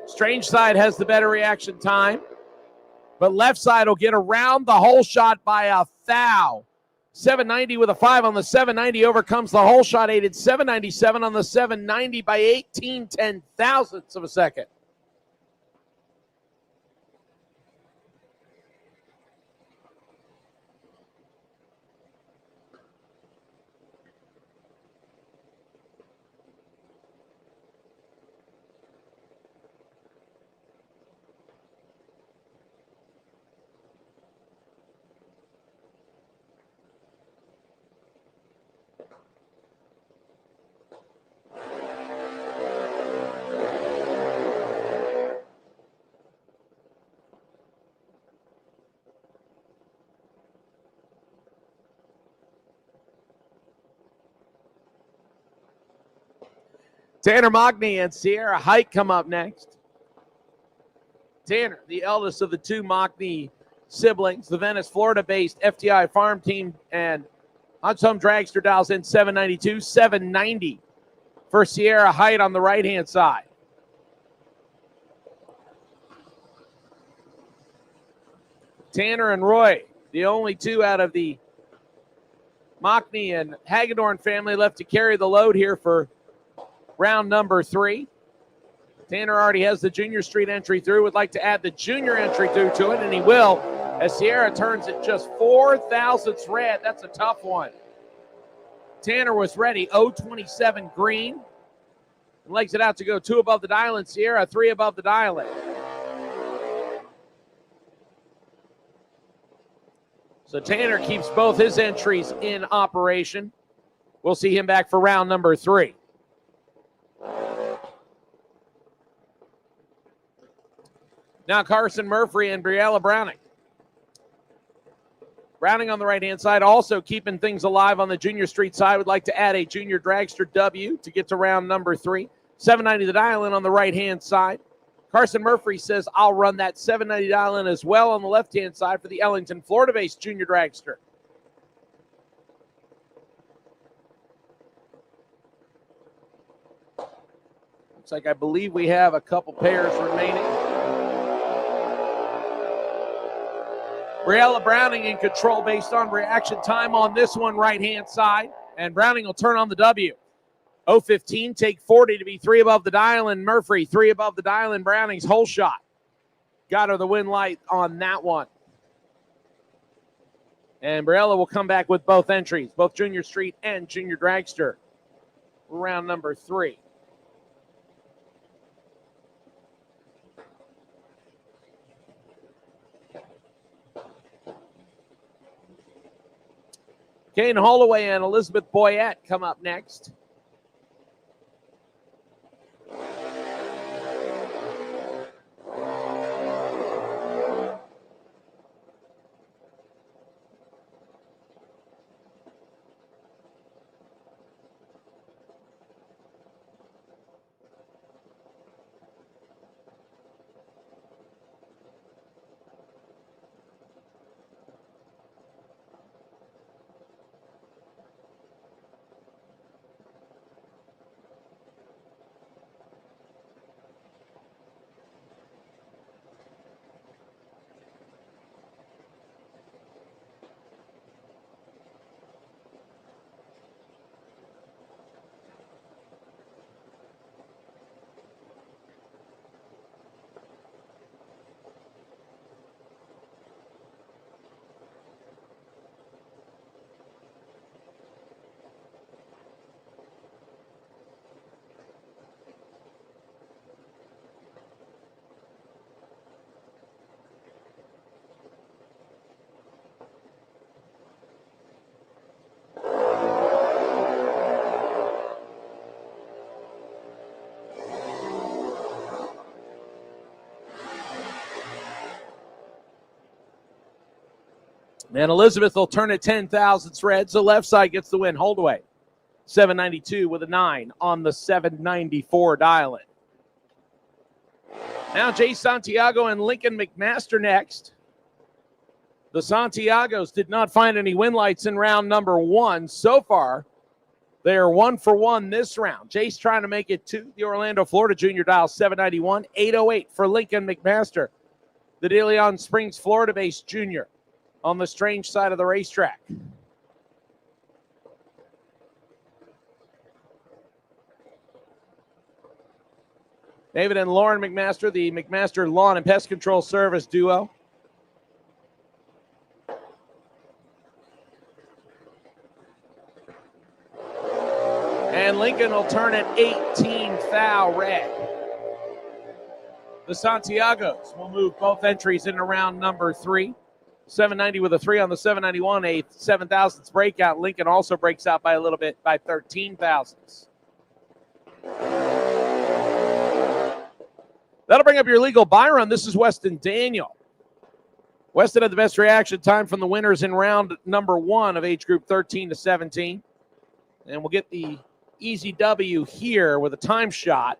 Strange side has the better reaction time, but left side will get around the hole shot by a thou. 790 with a 5 on the 790 overcomes the hole shot, aided 797 on the 790 by 18 ten-thousandths of a second. Tanner Mockney and Sierra Hite come up next. Tanner, the eldest of the two Mockney siblings, the Venice, Florida-based FTI farm team, and on some dragster dials in 792, 790 for Sierra Hite on the right-hand side. Tanner and Roy, the only two out of the Mockney and Hagedorn family left to carry the load here for round number 3. Tanner already has the junior street entry through, would like to add the junior entry through to it, and he will, as Sierra turns it just 4 thousandths red. That's a tough one. Tanner was ready, 027 green, and legs it out to go 2 above the dial, and Sierra 3 above the dial. So Tanner keeps both his entries in operation. We'll see him back for round number 3. Now Carson Murphy and Briella Browning. Browning on the right-hand side, also keeping things alive on the junior street side. Would like to add a junior dragster W to get to round number 3. 790 the dial-in on the right-hand side. Carson Murphy says, I'll run that 790 dial-in as well on the left-hand side for the Ellington, Florida-based junior dragster. Looks like I believe we have a couple pairs remaining. Briella Browning in control based on reaction time on this one, right-hand side. And Browning will turn on the W. 015, take 40 to be 3 above the dial, and Murphy 3 above the dial, and Browning's hole shot. Got her the win light on that one. And Briella will come back with both entries, both junior street and junior dragster. Round number 3. Kane Holloway and Elizabeth Boyette come up next. And Elizabeth will turn it 10 thousandths red, so left side gets the win. Holdaway, 792 with a 9 on the 794 dial-in. Now Jay Santiago and Lincoln McMaster next. The Santiagos did not find any win lights in round number 1 so far. They are 1 for 1 this round. Jace trying to make it to the Orlando, Florida Junior dial 791, 808 for Lincoln McMaster, the De Leon Springs, Florida-based junior on the strange side of the racetrack. David and Lauren McMaster, the McMaster Lawn and Pest Control Service duo. And Lincoln will turn it 18 thou red. The Santiagos will move both entries into round number 3. 790 with a 3 on the 791, a 7 thousandths breakout. Lincoln also breaks out by a little bit by 13 thousandths. That'll bring up your legal buy run. This is Weston Daniel. Weston had the best reaction time from the winners in round number 1 of age group 13 to 17. And we'll get the easy W here with a time shot.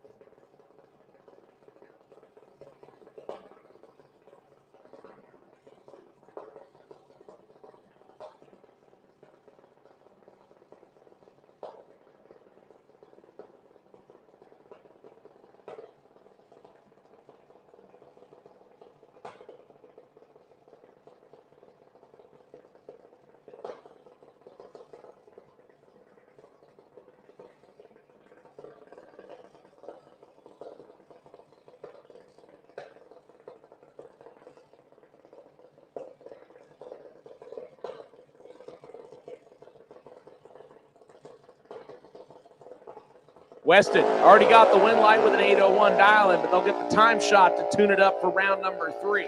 Weston already got the win light with an 801 dial-in, but they'll get the time shot to tune it up for round number 3.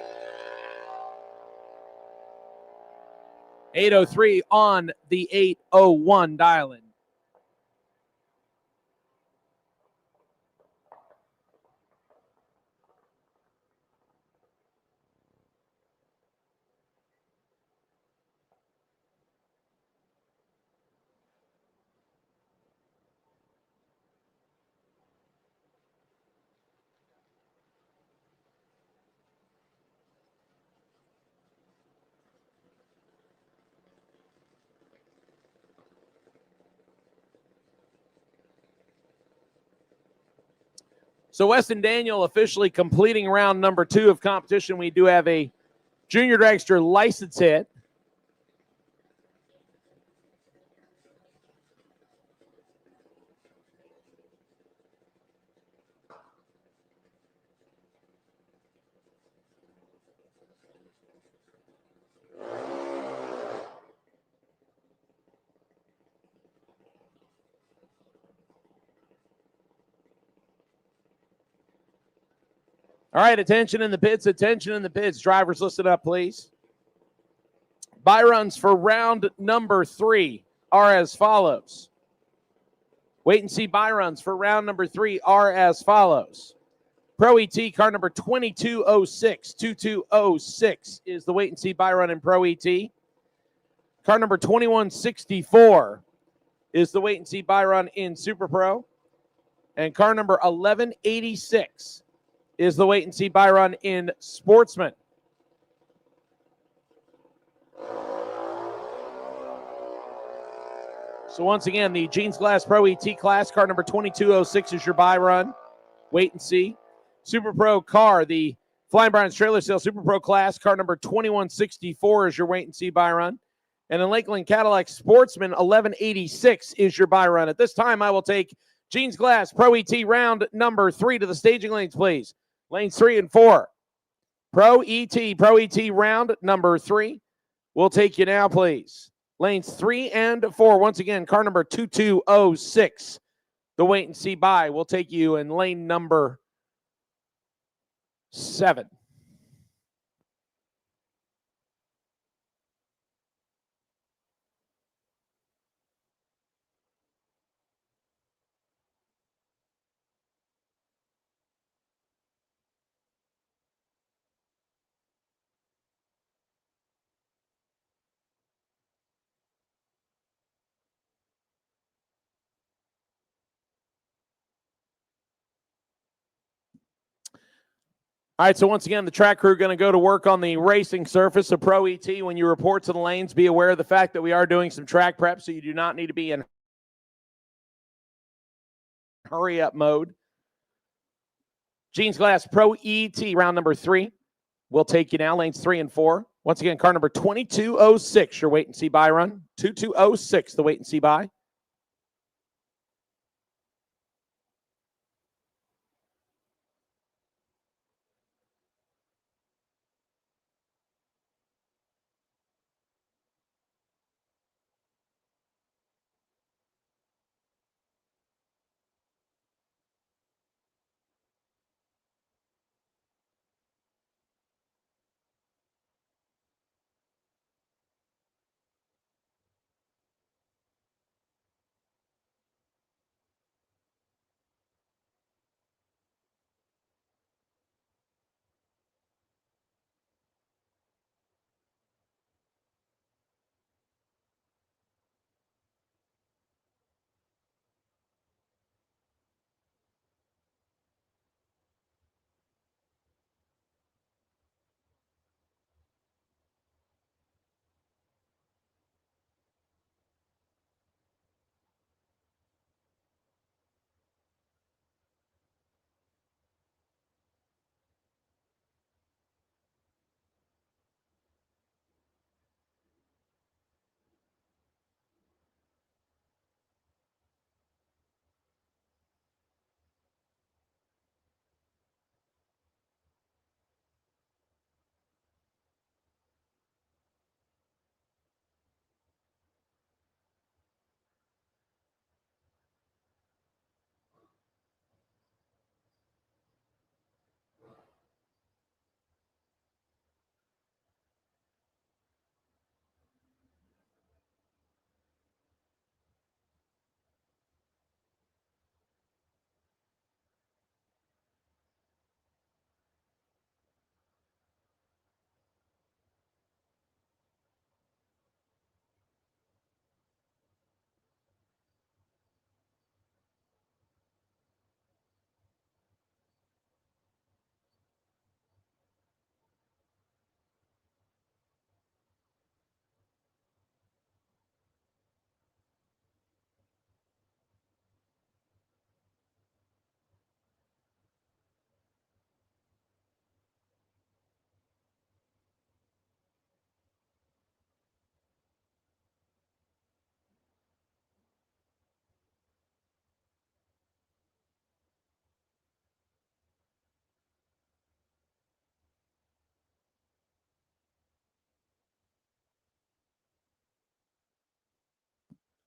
803 on the 801 dial-in. So Weston Daniel officially completing round number 2 of competition. We do have a junior dragster license hit. All right, attention in the pits, attention in the pits. Drivers, listen up, please. Buy runs for round number 3 are as follows. Wait and see buy runs for round number 3 are as follows. Pro ET, car number 2206. 2206 is the wait and see buy run in Pro ET. Car number 2164 is the wait and see buy run in Super Pro. And car number 1186 is the wait and see buy run in Sportsman. So once again, the Jeans Glass Pro ET class, car number 2206 is your buy run. Wait and see. Super Pro car, the Flying Brian's Trailer Sale Super Pro class, car number 2164 is your wait and see buy run. And in Lakeland Cadillac Sportsman, 1186 is your buy run. At this time, I will take Jeans Glass Pro ET round number 3 to the staging lanes, please. Lanes 3 and 4. Pro ET round number 3. We'll take you now, please. Lanes 3 and 4. Once again, car number 2206. The wait and see buy. We'll take you in lane number 7. All right, so once again, the track crew going to go to work on the racing surface. So Pro ET, when you report to the lanes, be aware of the fact that we are doing some track prep, so you do not need to be in hurry up mode. Jeans Glass Pro ET, round number 3. We'll take you now, lanes 3 and 4. Once again, car number 2206, your wait and see by run. 2206, the wait and see by.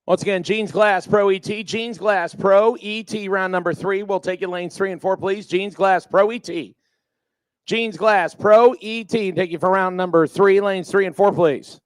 Once again, Jeans Glass Pro ET, Jeans Glass Pro ET, round number 3. We'll take you lanes 3 and 4, please. Jeans Glass Pro ET. Jeans Glass Pro ET, take you for round number 3, lanes 3 and 4, please.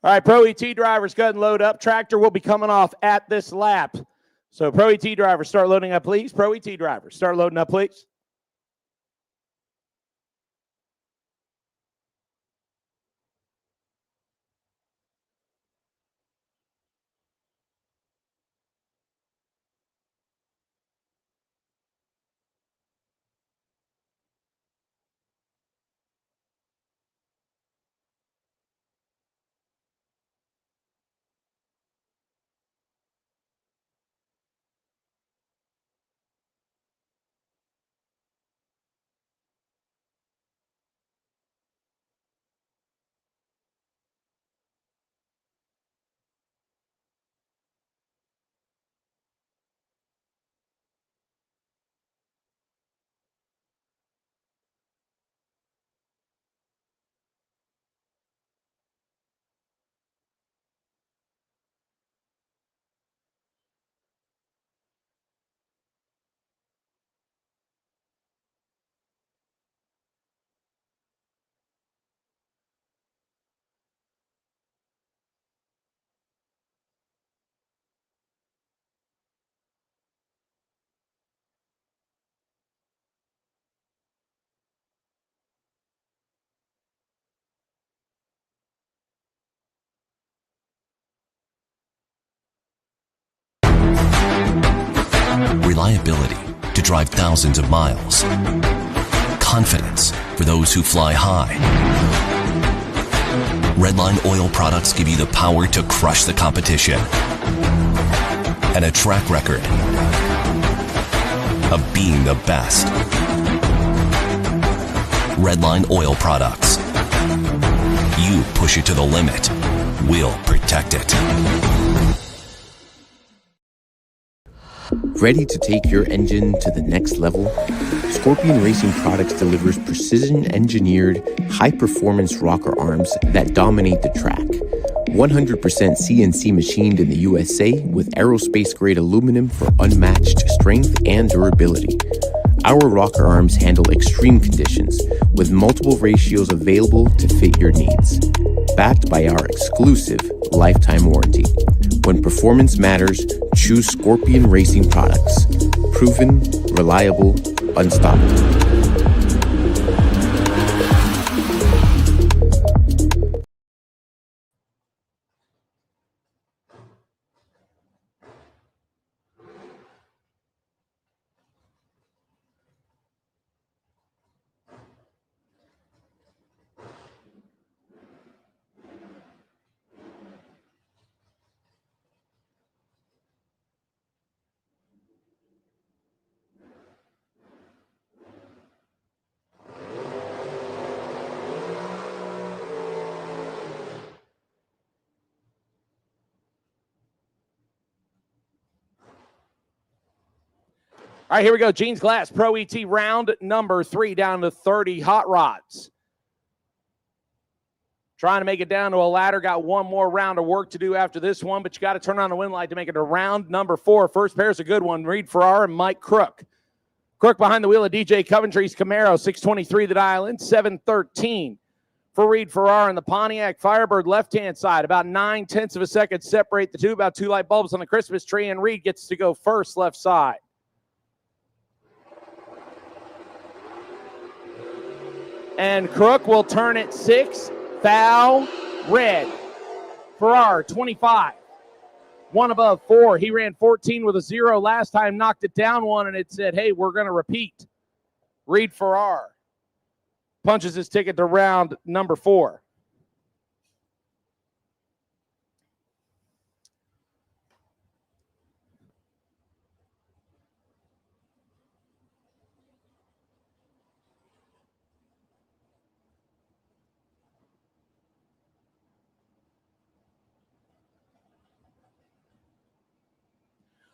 All right, Pro ET drivers, go ahead and load up. Tractor will be coming off at this lap. So Pro ET drivers, start loading up, please. Pro ET drivers, start loading up, please. Reliability to drive thousands of miles. Confidence for those who fly high. Redline oil products give you the power to crush the competition. And a track record of being the best. Redline oil products. You push it to the limit, we'll protect it. Ready to take your engine to the next level? Scorpion Racing Products delivers precision-engineered, high-performance rocker arms that dominate the track. 100% CNC machined in the USA with aerospace-grade aluminum for unmatched strength and durability. Our rocker arms handle extreme conditions with multiple ratios available to fit your needs. Backed by our exclusive lifetime warranty. When performance matters, choose Scorpion Racing Products. Proven, reliable, unstoppable. All right, here we go. Jeans Glass Pro ET round number 3 down to 30 hot rods. Trying to make it down to a ladder. Got one more round of work to do after this one, but you got to turn on the wind light to make it to round number 4. First pair is a good one. Reed Farrar and Mike Crook. Crook behind the wheel of DJ Coventry's Camaro, 623 the dial in, 713 for Reed Farrar and the Pontiac Firebird left-hand side. About 9/10 of a second separate the two, about 2 light bulbs on the Christmas tree, and Reed gets to go first left side. And Crook will turn it 6, foul, red. Farrar, 25. 1 above 4. He ran 14 with a 0 last time, knocked it down 1, and it said, hey, we're going to repeat. Reed Farrar punches his ticket to round number 4.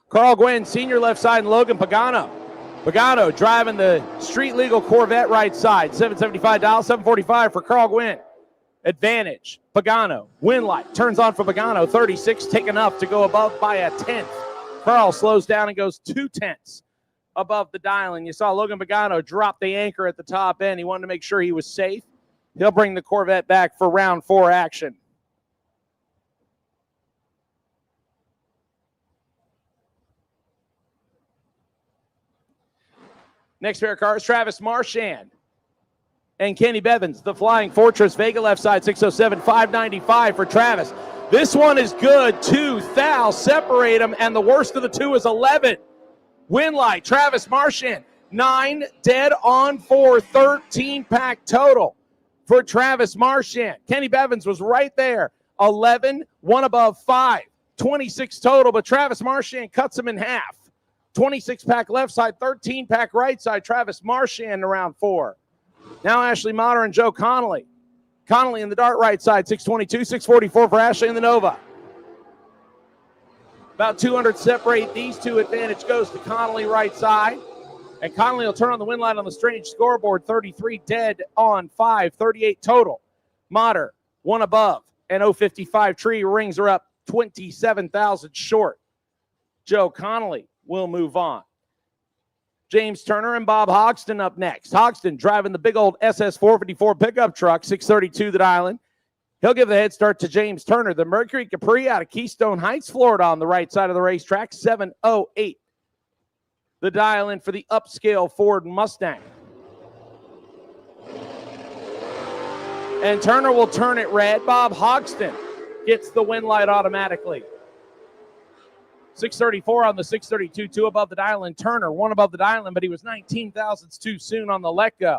Carl Gwynn, senior left side, and Logan Pagano. Pagano driving the street legal Corvette right side. 775 dial, 745 for Carl Gwynn. Advantage. Pagano. Wind light. Turns on for Pagano. 36 taken up to go above by a 10th. Carl slows down and goes 2/10 above the dial. And you saw Logan Pagano drop the anchor at the top end. He wanted to make sure he was safe. He'll bring the Corvette back for round 4 action. Next pair of cars, Travis Marchand and Kenny Bevins, the Flying Fortress. Vega left side, 607, 595 for Travis. This one is good. 2 thou separate them, and the worst of the two is 11. Winlight, Travis Marchand, 9 dead on 4, 13 pack total for Travis Marchand. Kenny Bevins was right there. 11, one above 5, 26 total, but Travis Marchand cuts him in half. 26 pack left side, 13 pack right side. Travis Marchand around 4. Now Ashley Motter and Joe Connolly. Connolly in the dart right side, 622, 644 for Ashley in the Nova. About 200 separate these two. Advantage goes to Connolly right side. And Connolly will turn on the win light on the strange scoreboard. 33 dead on 5, 38 total. Motter, 1 above. And 055 tree rings are up 27,000 short. Joe Connolly will move on. James Turner and Bob Hoxton up next. Hoxton driving the big old SS454 pickup truck, 632 the Island. He'll give the head start to James Turner. The Mercury Capri out of Keystone Heights, Florida on the right side of the racetrack, 708. The dial-in for the upscale Ford Mustang. And Turner will turn it red. Bob Hoxton gets the win light automatically. 634 on the 632, 2 above the dial-in. Turner, 1 above the dial-in, but he was 19 thousandths too soon on the let-go.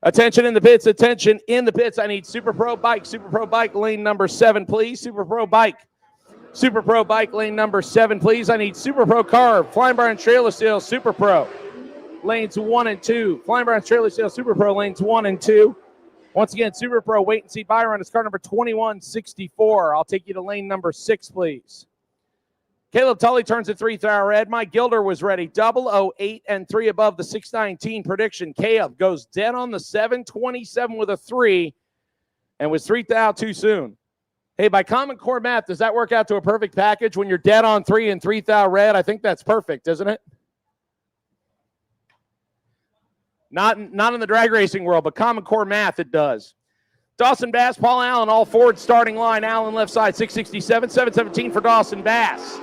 Attention in the pits, attention in the pits. I need Super Pro Bike, lane number 7, please. Super Pro Bike, lane number 7, please. I need Super Pro Car, Flying Barn Trailer Sales, Super Pro, lanes 1 and 2. Flying Barn Trailer Sales, Super Pro, lanes 1 and 2. Once again, Super Pro, wait and see Byron. It's car number 2164. I'll take you to lane number 6, please. Caleb Tully turns it 3 thou red. Mike Gilder was ready. 008 and 3 above the 619 prediction. Caleb goes dead on the 727 with a 3 and was 3 thou too soon. Hey, by Common Core math, does that work out to a perfect package when you're dead on 3 and 3 thou red? I think that's perfect, isn't it? Not in the drag racing world, but Common Core math, it does. Dawson Bass, Paul Allen, all forward starting line. Allen left side, 667, 717 for Dawson Bass.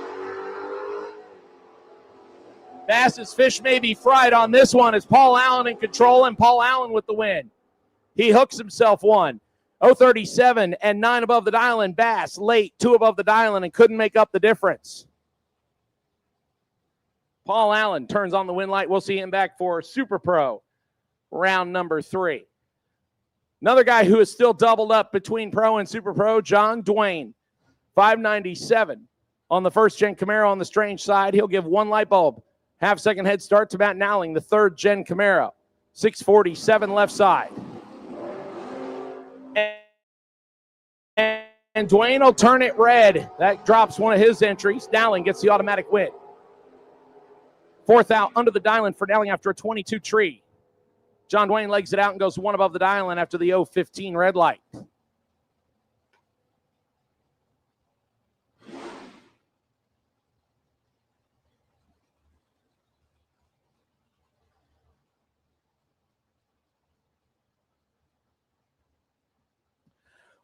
Bass's fish may be fried on this one. It's Paul Allen in control, and Paul Allen with the win. He hooks himself 1. 037 and 9 above the dial-in. Bass late, 2 above the dial-in, and couldn't make up the difference. Paul Allen turns on the win light. We'll see him back for Super Pro, round number 3. Another guy who is still doubled up between Pro and Super Pro, John Dwayne. 597 on the first-gen Camaro on the strange side. He'll give 1 light bulb. Half-second head start to Matt Nowling, the third-gen Camaro. 647 left side. And Dwayne will turn it red. That drops one of his entries. Nowling gets the automatic win. 4th out under the dial-in for Nowling after a 22 tree. John Dwayne legs it out and goes 1 above the dial-in after the 015 red light.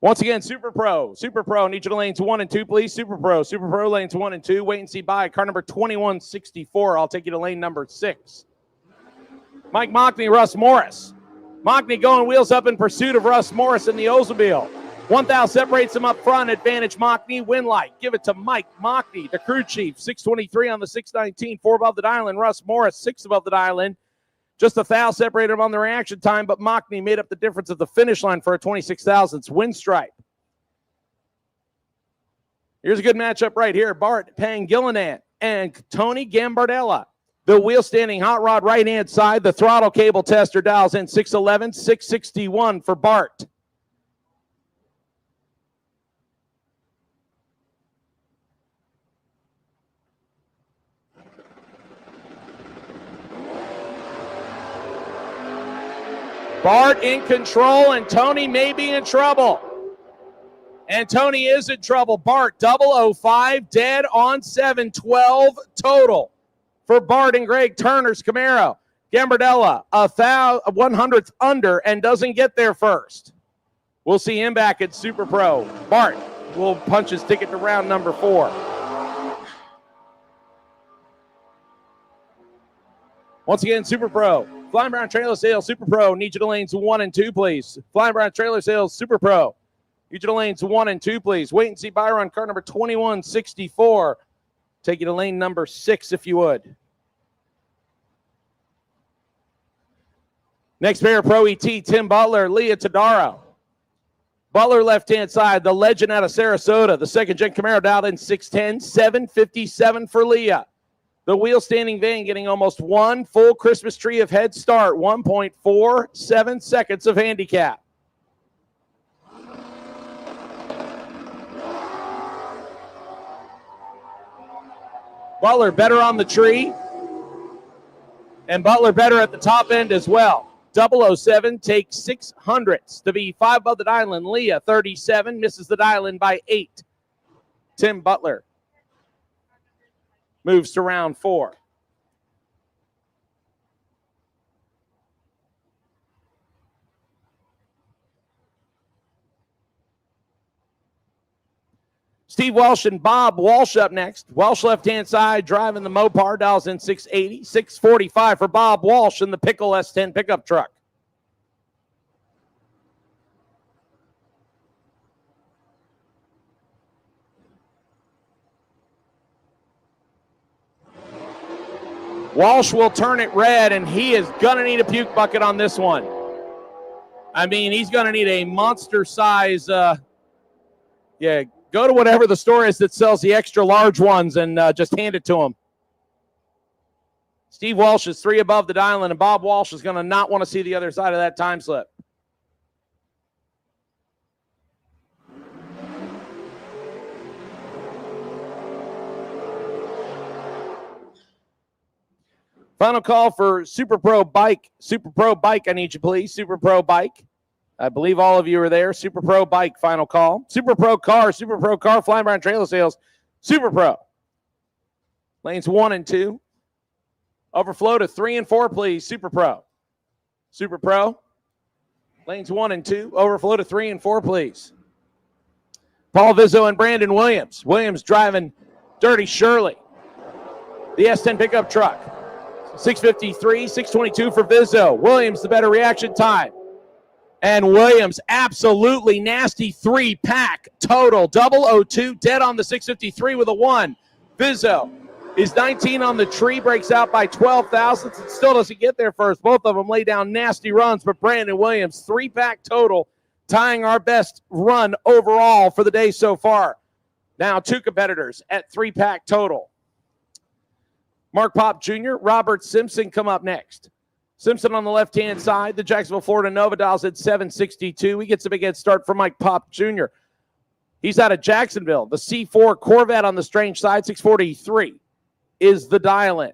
Once again, Super Pro, need you to lanes 1 and 2, please. Super Pro, lanes 1 and 2. Wait and see by car number 2164. I'll take you to lane number 6. Mike Mockney, Russ Morris. Mockney going wheels up in pursuit of Russ Morris in the Oldsmobile. 1,000 separates him up front. Advantage Mockney, win light. Give it to Mike Mockney, the crew chief. 623 on the 619, 4 above the dial-in. Russ Morris, 6 above the dial-in. Just 1,000 separated him on the reaction time, but Mockney made up the difference at the finish line for a 26 thousandths win stripe. Here's a good matchup right here. Bart Pangilinan and Tony Gambardella. The wheel standing hot rod right-hand side. The throttle cable tester dials in 611, 661 for Bart. Bart in control, and Tony may be in trouble. And Tony is in trouble. Bart, 005, dead on 712 total for Bart and Greg Turner's Camaro. Gambardella, 100th under and doesn't get there first. We'll see him back at Super Pro. Bart will punch his ticket to round number 4. Once again, Super Pro. Flying Brown Trailer Sales, Super Pro. Need you to lanes 1 and 2, please. Flying Brown Trailer Sales, Super Pro. Need you to lanes 1 and 2, please. Wait and see Byron, car number 2164. Take you to lane number 6, if you would. Next pair, Pro ET, Tim Butler, Leah Tadaro. Butler left-hand side, the legend out of Sarasota. The second-gen Camaro dialed in 610, 757 for Leah. The wheel standing van getting almost 1 full Christmas tree of head start, 1.47 seconds of handicap. Butler better on the tree, and Butler better at the top end as well. 007 takes 600ths to be 5 above the dial-in. Leah, 37, misses the dial-in by 8. Tim Butler moves to round 4. Steve Welsh and Bob Walsh up next. Walsh left-hand side, driving the Mopar, dials in 680. 645 for Bob Walsh in the Pickle S10 pickup truck. Walsh will turn it red, and he is going to need a puke bucket on this one. I mean, he's going to need a monster size, go to whatever the store is that sells the extra large ones and just hand it to him. Steve Walsh is 3 above the dial, and Bob Walsh is going to not want to see the other side of that time slip. Final call for Super Pro Bike. Super Pro Bike, I need you, please. Super Pro Bike. I believe all of you are there. Super Pro Bike, final call. Super Pro Car, Flying Brown Trailer Sales, Super Pro. Lanes 1 and 2. Overflow to 3 and 4, please. Super Pro. Super Pro. Lanes 1 and 2. Overflow to 3 and 4, please. Paul Vizzo and Brandon Williams. Williams driving Dirty Shirley. The S10 pickup truck. 653, 622 for Vizzo. Williams, the better reaction time. And Williams, absolutely nasty 3-pack total. 002, dead on the 653 with a 1. Vizzo is 19 on the tree, breaks out by 12 thousandths, and still doesn't get there first. Both of them lay down nasty runs, but Brandon Williams, 3-pack total, tying our best run overall for the day so far. Now 2 competitors at 3-pack total. Mark Pop Jr., Robert Simpson come up next. Simpson on the left-hand side. The Jacksonville, Florida Nova dials at 762. He gets a big head start for Mike Pop Jr. He's out of Jacksonville. The C4 Corvette on the strange side, 643, is the dial-in.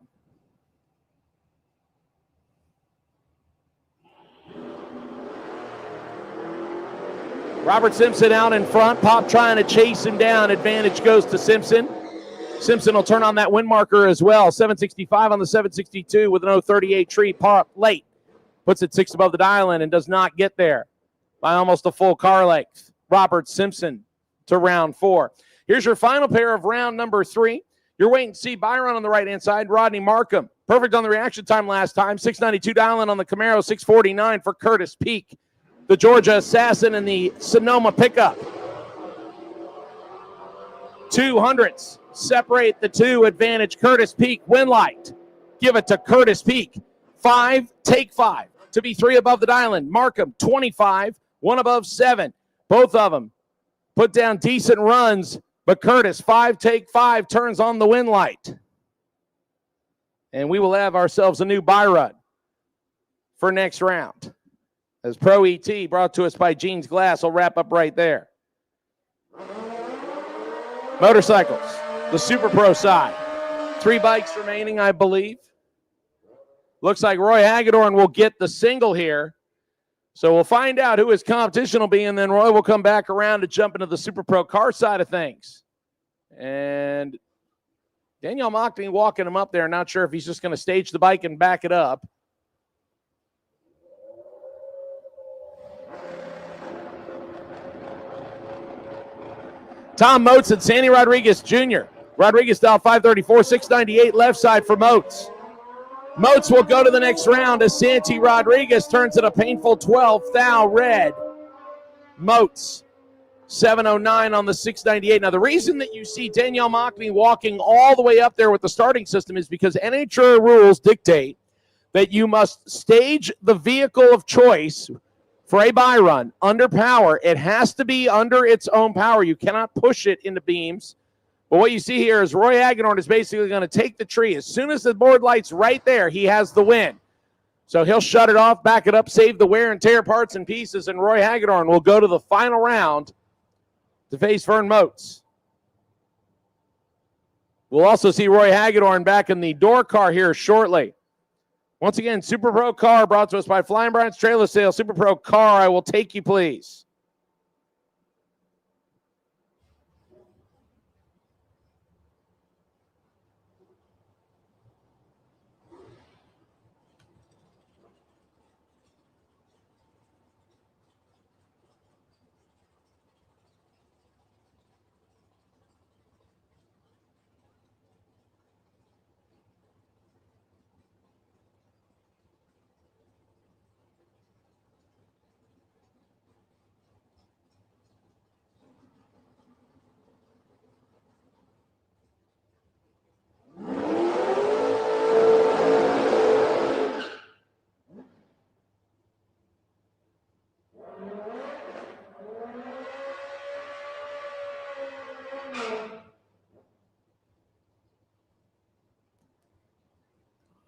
Robert Simpson out in front. Pop trying to chase him down. Advantage goes to Simpson. Simpson will turn on that wind marker as well. 765 on the 762 with an 038 tree. Pop late. Puts it 6 above the dial-in and does not get there by almost a full car length. Robert Simpson to round 4. Here's your final pair of round number 3. You're waiting to see Byron on the right-hand side. Rodney Markham. Perfect on the reaction time last time. 692 dial-in on the Camaro. 649 for Curtis Peak. The Georgia Assassin and the Sonoma pickup. 200ths. Separate the 2. Advantage Curtis Peak. Win light. Give it to Curtis Peak. 5. Take 5. To be 3 above the dial-in. Markham, 25. 1 above 7. Both of them put down decent runs. But Curtis, 5. Take 5. Turns on the win light. And we will have ourselves a new buy run for next round. As Pro ET, brought to us by Jeans Glass, will wrap up right there. Motorcycles. The Super Pro side. 3 bikes remaining, I believe. Looks like Roy Hagedorn will get the single here. So we'll find out who his competition will be, and then Roy will come back around to jump into the Super Pro car side of things. And Danielle Mockney walking him up there. Not sure if he's just going to stage the bike and back it up. Tom Moats and Sandy Rodriguez Jr. Rodriguez style 534, 698 left side for Moats. Moats will go to the next round as Santi Rodriguez turns it a painful 12 thou red. Moats, 709 on the 698. Now, the reason that you see Danielle Mockney walking all the way up there with the starting system is because NHRA rules dictate that you must stage the vehicle of choice for a buy run under power. It has to be under its own power. You cannot push it into beams. But what you see here is Roy Hagedorn is basically going to take the tree. As soon as the board light's right there, he has the win. So he'll shut it off, back it up, save the wear and tear parts and pieces, and Roy Hagedorn will go to the final round to face Vern Moats. We'll also see Roy Hagedorn back in the door car here shortly. Once again, Super Pro car brought to us by Flying Brian's Trailer Sales. Super Pro car, I will take you, please.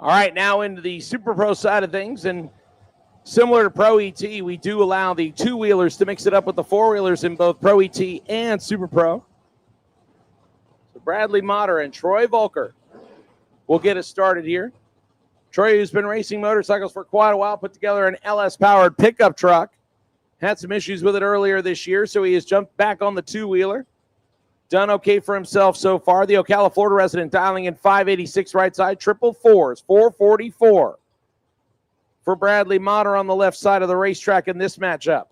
All right, now into the Super Pro side of things, and similar to Pro ET, we do allow the two-wheelers to mix it up with the four-wheelers in both Pro ET and Super Pro. So Bradley Motter and Troy Volker will get us started here. Troy, who's been racing motorcycles for quite a while, put together an LS-powered pickup truck. Had some issues with it earlier this year, so he has jumped back on the two-wheeler. Done okay for himself so far. The Ocala, Florida resident dialing in 586 right side, triple fours, 444 for Bradley Motter on the left side of the racetrack in this matchup.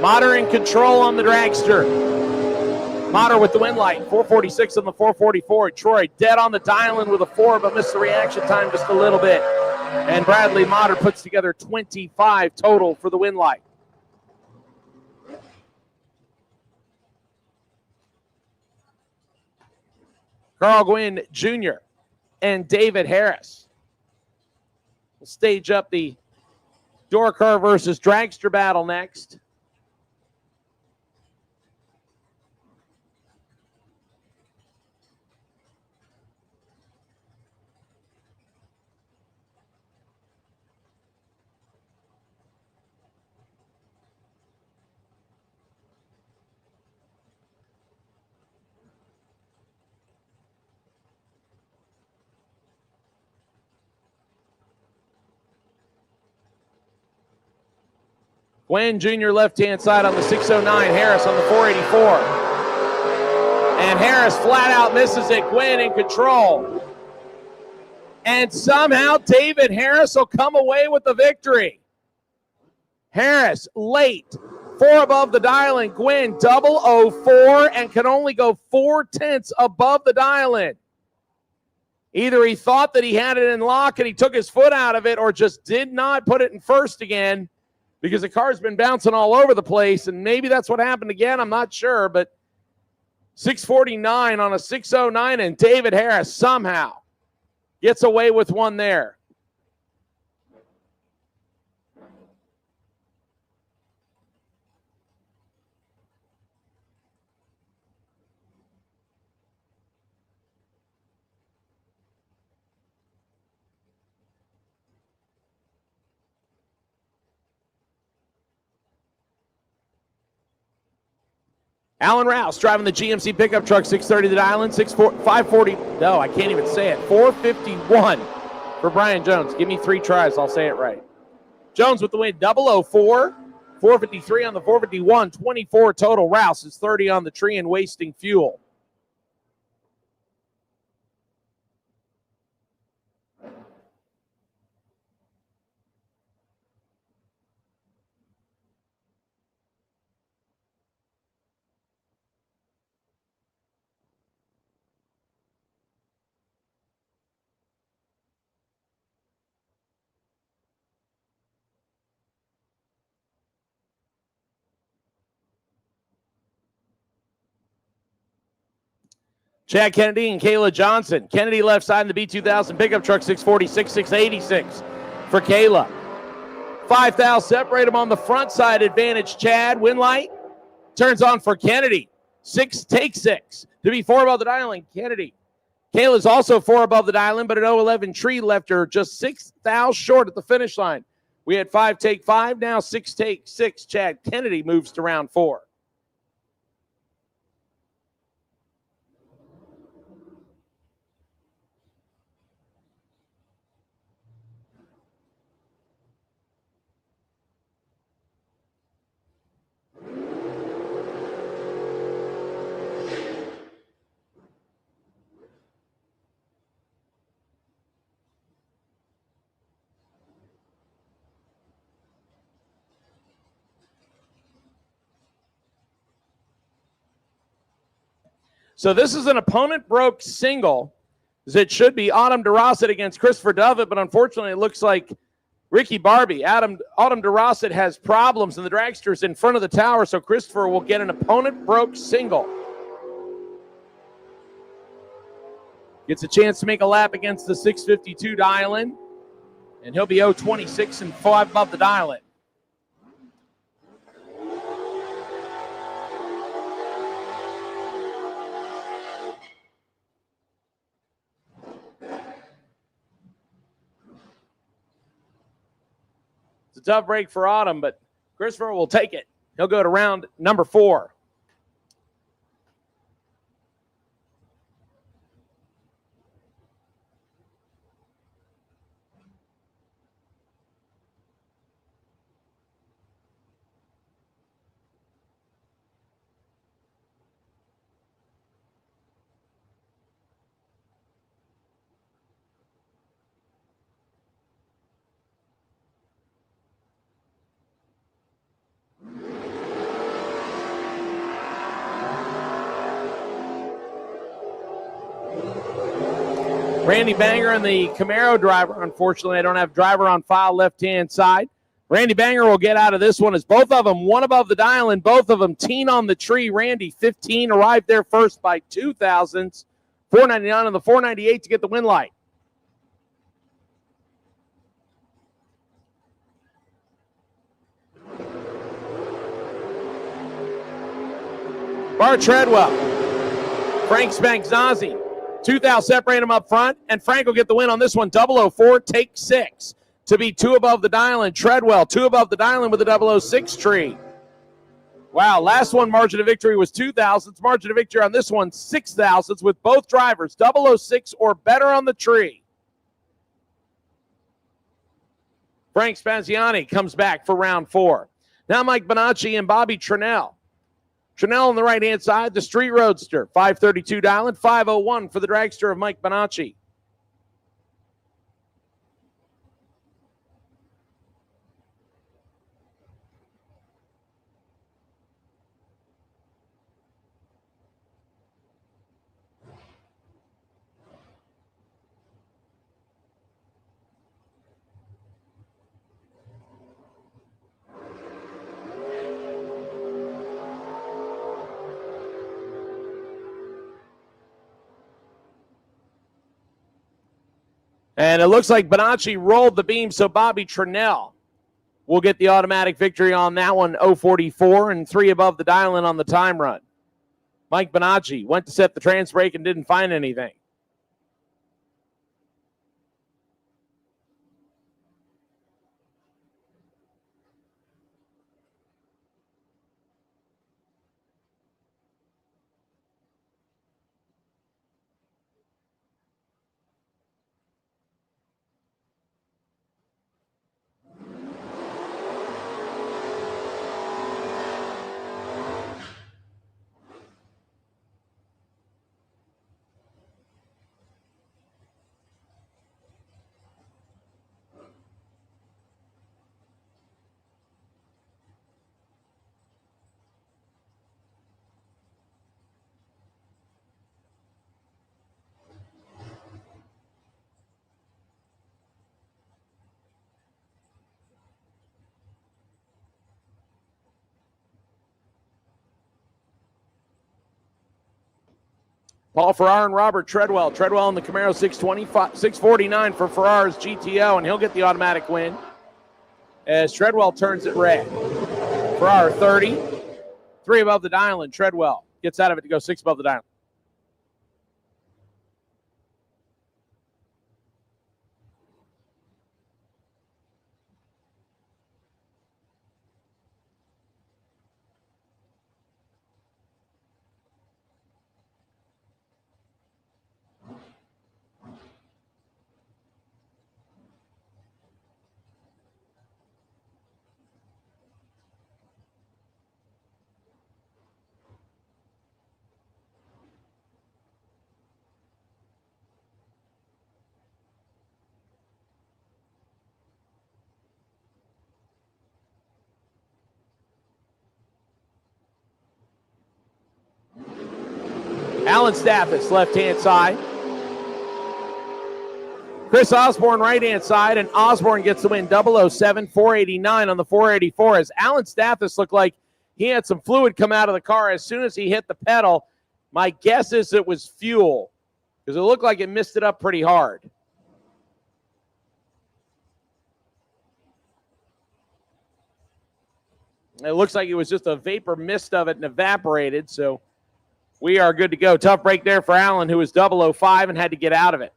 Motter in control on the dragster. Motter with the win light, 446 on the 444. Troy dead on the dial-in with a 4, but missed the reaction time just a little bit. And Bradley Motter puts together 25 total for the win light. Carl Gwynn Jr. and David Harris will stage up the door car versus dragster battle next. Gwynn Jr. left-hand side on the 609. Harris on the 484. And Harris flat out misses it. Gwynn in control. And somehow David Harris will come away with the victory. Harris late. 4 above the dial-in. Gwynn 004 and can only go 4/10 above the dial-in. Either he thought that he had it in lock and he took his foot out of it, or just did not put it in first again, because the car's been bouncing all over the place, and maybe that's what happened again. I'm not sure, but 649 on a 609, and David Harris somehow gets away with one there. Alan Rouse driving the GMC pickup truck, 630 the dial-in, 540. No, I can't even say it. 451 for Brian Jones. Give me 3 tries, I'll say it right. Jones with the win, 004, 453 on the 451, 24 total. Rouse is 30 on the tree and wasting fuel. Chad Kennedy and Kayla Johnson. Kennedy left side in the B2000 pickup truck, 646, 686 for Kayla. 5 thou separate them on the front side advantage. Chad, win light, turns on for Kennedy. 6, take 6 to be 4 above the dialing. Kennedy. Kayla's also 4 above the dialing, but an 011 tree left her just 6 thou short at the finish line. We had 5 take 5, now 6 take 6. Chad Kennedy moves to round 4. So this is an opponent broke single, as it should be Autumn DeRosset against Christopher Dovett, but unfortunately it looks like Ricky Barbie. Autumn DeRosset has problems, and the dragster's in front of the tower, so Christopher will get an opponent broke single. Gets a chance to make a lap against the 652 dial-in, and he'll be 026 and 5 above the dial-in. It's a tough break for Autumn, but Christopher will take it. He'll go to round number 4. Randy Banger and the Camaro driver. Unfortunately, I don't have driver on file left-hand side. Randy Banger will get out of this one as both of them, one above the dial, and both of them teen on the tree. Randy, 15, arrived there first by 2 thousandths. 499 on the 498 to get the win light. Bart Treadwell, Frank Spagnozzi. 2 thou separate them up front, and Frank will get the win on this one. 004, take 6 to be 2 above the dial, and Treadwell 2 above the dial with the 006 tree. Wow, last one margin of victory was 2 thousandths. Margin of victory on this one, 6 thousandths with both drivers, 006 or better on the tree. Frank Spaziani comes back for round 4. Now Mike Bonacci and Bobby Trinnell. Trinnell on the right-hand side, the Street Roadster, 532 dial-in, 501 for the dragster of Mike Bonacci. And it looks like Bonacci rolled the beam, so Bobby Trinnell will get the automatic victory on that one, 044, and 3 above the dial-in on the time run. Mike Bonacci went to set the trans brake and didn't find anything. Paul Farrar and Robert Treadwell. Treadwell in the Camaro 649 for Farrar's GTO, and he'll get the automatic win as Treadwell turns it red. Farrar 30, 3 above the dial, and Treadwell gets out of it to go 6 above the dial. Alan Stathis, left-hand side. Chris Osborne, right-hand side, and Osborne gets the win, 007, 489 on the 484, as Alan Stathis looked like he had some fluid come out of the car as soon as he hit the pedal. My guess is it was fuel, because it looked like it missed it up pretty hard. It looks like it was just a vapor mist of it and evaporated, so we are good to go. Tough break there for Allen, who was 005 and had to get out of it.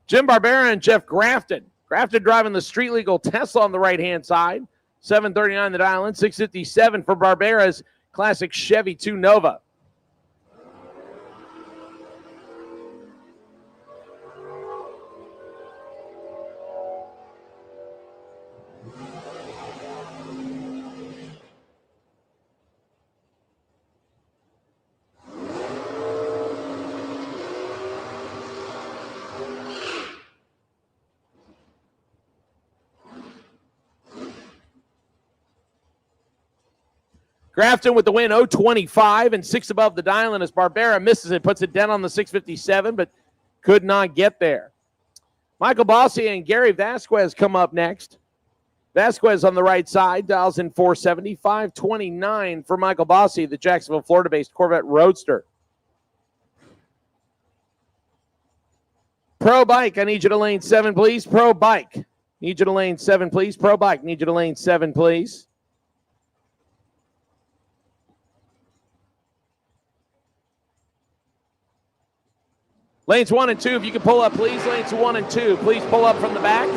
Jim Barbera and Jeff Grafton. Grafton driving the street legal Tesla on the right-hand side. 739 the dial in, 657 for Barbera's classic Chevy 2 Nova. Grafton with the win, 025 and 6 above the dial, and as Barbera misses it, puts it down on the 657, but could not get there. Michael Bossi and Gary Vasquez come up next. Vasquez on the right side, dials in 470, 529 for Michael Bossi, the Jacksonville, Florida-based Corvette Roadster. Pro Bike, I need you to lane 7, please. Pro Bike, need you to lane 7, please. Pro Bike, need you to lane 7, please. Lanes 1 and 2, if you can pull up, please. Lanes 1 and 2, please pull up from the back.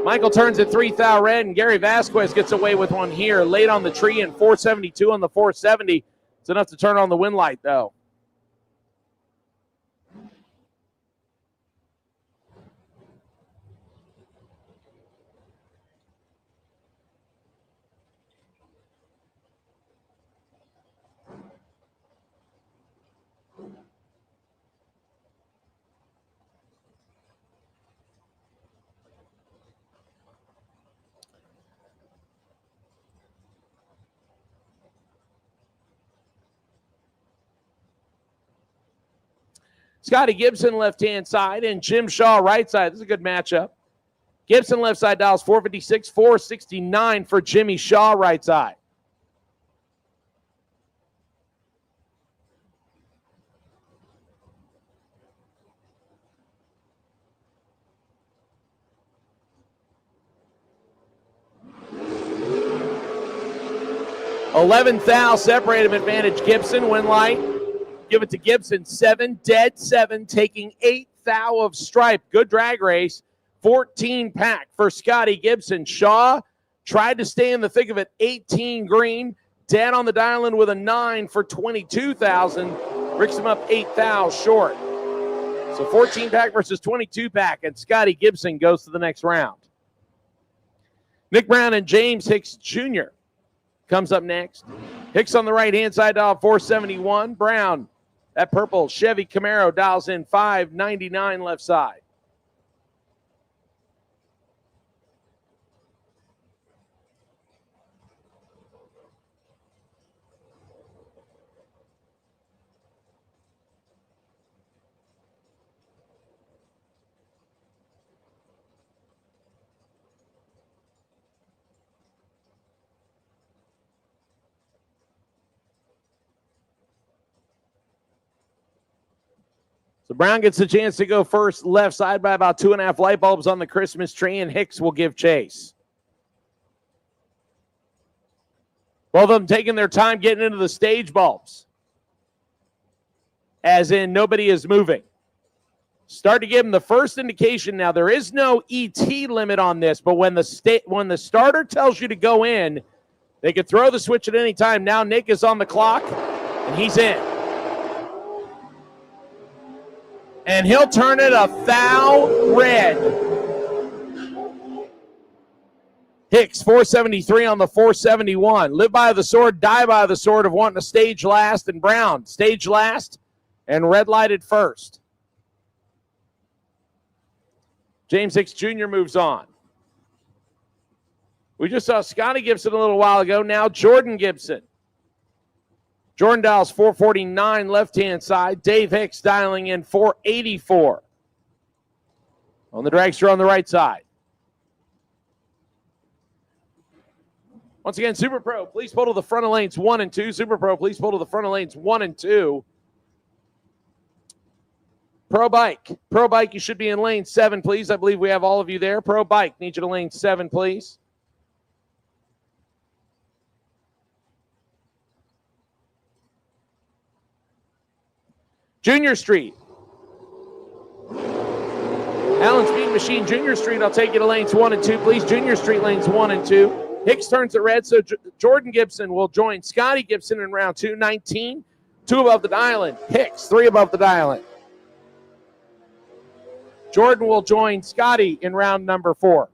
Michael turns at 3,000 red, and Gary Vasquez gets away with one here. Late on the tree and 472 on the 470. It's enough to turn on the wind light, though. Scotty Gibson left-hand side and Jim Shaw right side. This is a good matchup. Gibson left side dials 456, 469 for Jimmy Shaw right side. $11,000 separate him, advantage Gibson. Win light. Give it to Gibson. 7, dead 7, taking 8,000 of stripe. Good drag race. 14 pack for Scotty Gibson. Shaw tried to stay in the thick of it. 18 green. Dead on the dial in with a 9 for 22,000. Bricks him up 8,000 short. So 14 pack versus 22 pack, and Scotty Gibson goes to the next round. Nick Brown and James Hicks Jr. comes up next. Hicks on the right-hand side, dial 471. Brown, that purple Chevy Camaro, dials in 599 left side. So Brown gets a chance to go first, left side by about 2.5 light bulbs on the Christmas tree, and Hicks will give chase. Both of them taking their time getting into the stage bulbs. As in, nobody is moving. Start to give them the first indication. Now, there is no ET limit on this, but when the starter tells you to go in, they could throw the switch at any time. Now Nick is on the clock, and he's in. And he'll turn it a thou red. Hicks, 473 on the 471. Live by the sword, die by the sword of wanting to stage last. And Brown, stage last and red lighted first. James Hicks Jr. moves on. We just saw Scotty Gibson a little while ago. Now Jordan Gibson. Jordan dials 449 left-hand side. Dave Hicks dialing in 484. On the dragster on the right side. Once again, Super Pro, please pull to the front of lanes 1 and 2. Super Pro, please pull to the front of lanes 1 and 2. Pro Bike, you should be in lane 7, please. I believe we have all of you there. Pro Bike, need you to lane 7, please. Junior Street. Allen Speed Machine, Junior Street, I'll take you to lanes 1 and 2, please. Junior Street, lanes 1 and 2. Hicks turns it red, so Jordan Gibson will join Scotty Gibson in round 2, 19. 2 above the dial-in. Hicks, 3 above the dial-in. Jordan will join Scotty in round number 4.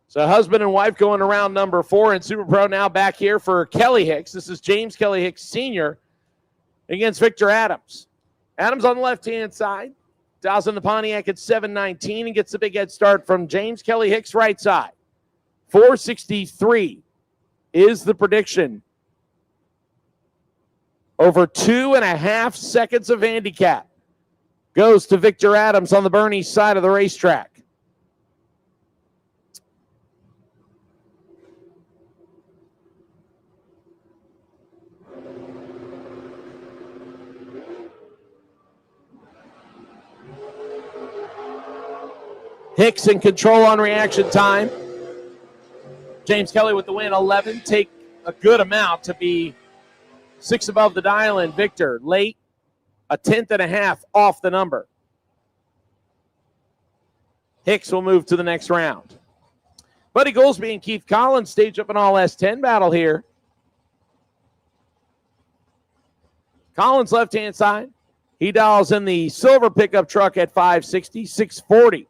So husband and wife going around number 4 in Super Pro now back here for Kelly Hicks. This is James Kelly Hicks Sr. against Victor Adams. Adams on the left-hand side. Dials in the Pontiac at 719 and gets the big head start from James Kelly Hicks right side. 463 is the prediction. Over 2.5 seconds of handicap goes to Victor Adams on the Bernie side of the racetrack. Hicks in control on reaction time. James Kelly with the win, 11. Take a good amount to be 6 above the dial-in. Victor late, 1/10.5 off the number. Hicks will move to the next round. Buddy Goolsby and Keith Collins stage up an all S10 battle here. Collins left-hand side. He dials in the silver pickup truck at 560, 640.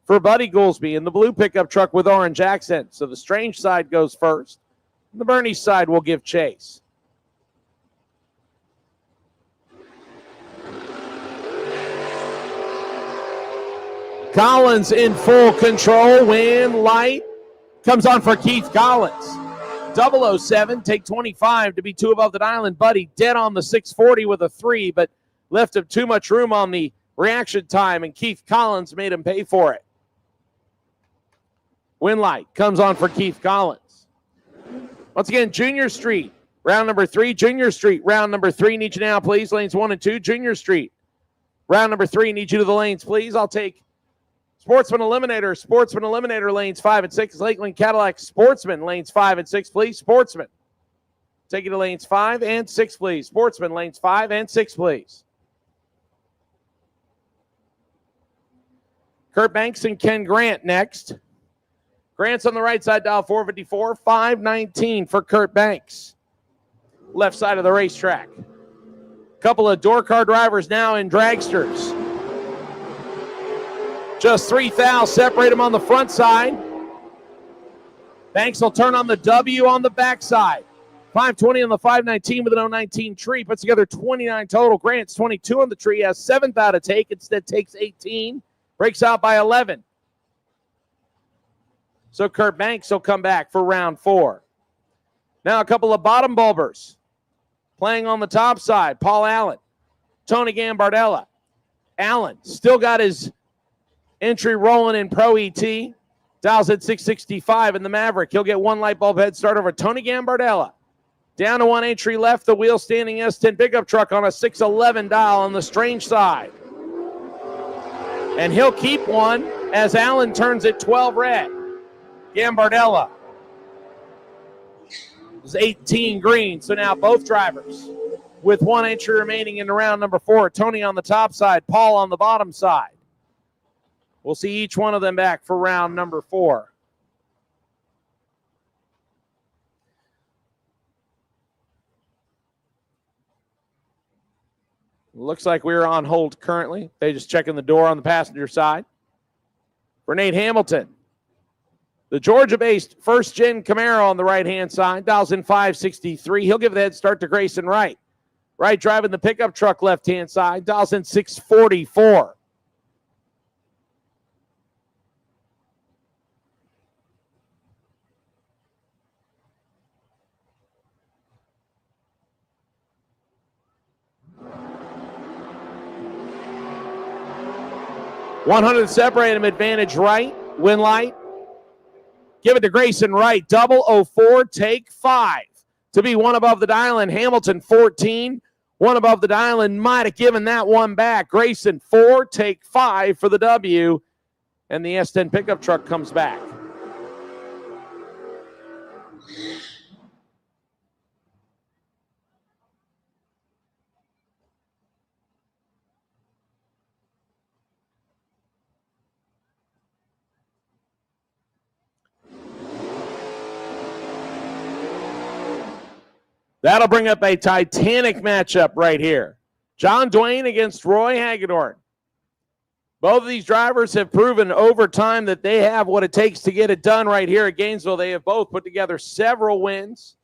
For Buddy Goolsby in the blue pickup truck with orange accents. So the Strange side goes first. And the Bernie side will give chase. Collins in full control. Win light comes on for Keith Collins. 007, take 25 to be 2 above the dial. And Buddy dead on the 640 with a 3, but left him too much room on the reaction time, and Keith Collins made him pay for it. Winlight comes on for Keith Collins. Once again, Junior Street, round number 3. Junior Street, round number 3. Need you now, please. Lanes 1 and 2. Junior Street, round number 3. Need you to the lanes, please. I'll take Sportsman Eliminator, lanes 5 and 6. Lakeland Cadillac Sportsman, lanes 5 and 6, please. Sportsman, take you to lanes 5 and 6, please. Sportsman, lanes 5 and 6, please. Kurt Banks and Ken Grant next. Grant's on the right side, dial 454, 519 for Kurt Banks. Left side of the racetrack. Couple of door car drivers now in dragsters. Just 3 thous separate them on the front side. Banks will turn on the W on the back side. 520 on the 519 with an 019 tree. Puts together 29 total. Grant's 22 on the tree. Has 7th out to take. Instead takes 18. Breaks out by 11. So Kurt Banks will come back for round 4. Now a couple of bottom bulbers playing on the top side. Paul Allen Tony Gambardella. Allen still got his entry rolling in Pro ET. Dials at 665 in the Maverick. He'll get one light bulb head start over Tony Gambardella. Down to one entry left, the wheel standing S10 pickup truck on a 611 dial on the strange side. And he'll keep one as Allen turns it 12 red. Gambardella is 18 green, so now both drivers with one entry remaining in round number 4. Tony on the top side, Paul on the bottom side. We'll see each one of them back for round number 4. Looks like we're on hold currently. They just checking the door on the passenger side. For Nate Hamilton, the Georgia-based first-gen Camaro on the right-hand side, dials in 563. He'll give the head start to Grayson Wright. Wright driving the pickup truck left-hand side, dials in 644. $100 separate him, advantage right, win light. Give it to Grayson Wright, 004, take 5. To be one above the dial in Hamilton, 14. One above the dial in might have given that one back. Grayson, 4, take 5 for the W. And the S10 pickup truck comes back. That'll bring up a titanic matchup right here. John Dwayne against Roy Hagedorn. Both of these drivers have proven over time that they have what it takes to get it done right here at Gainesville. They have both put together several wins.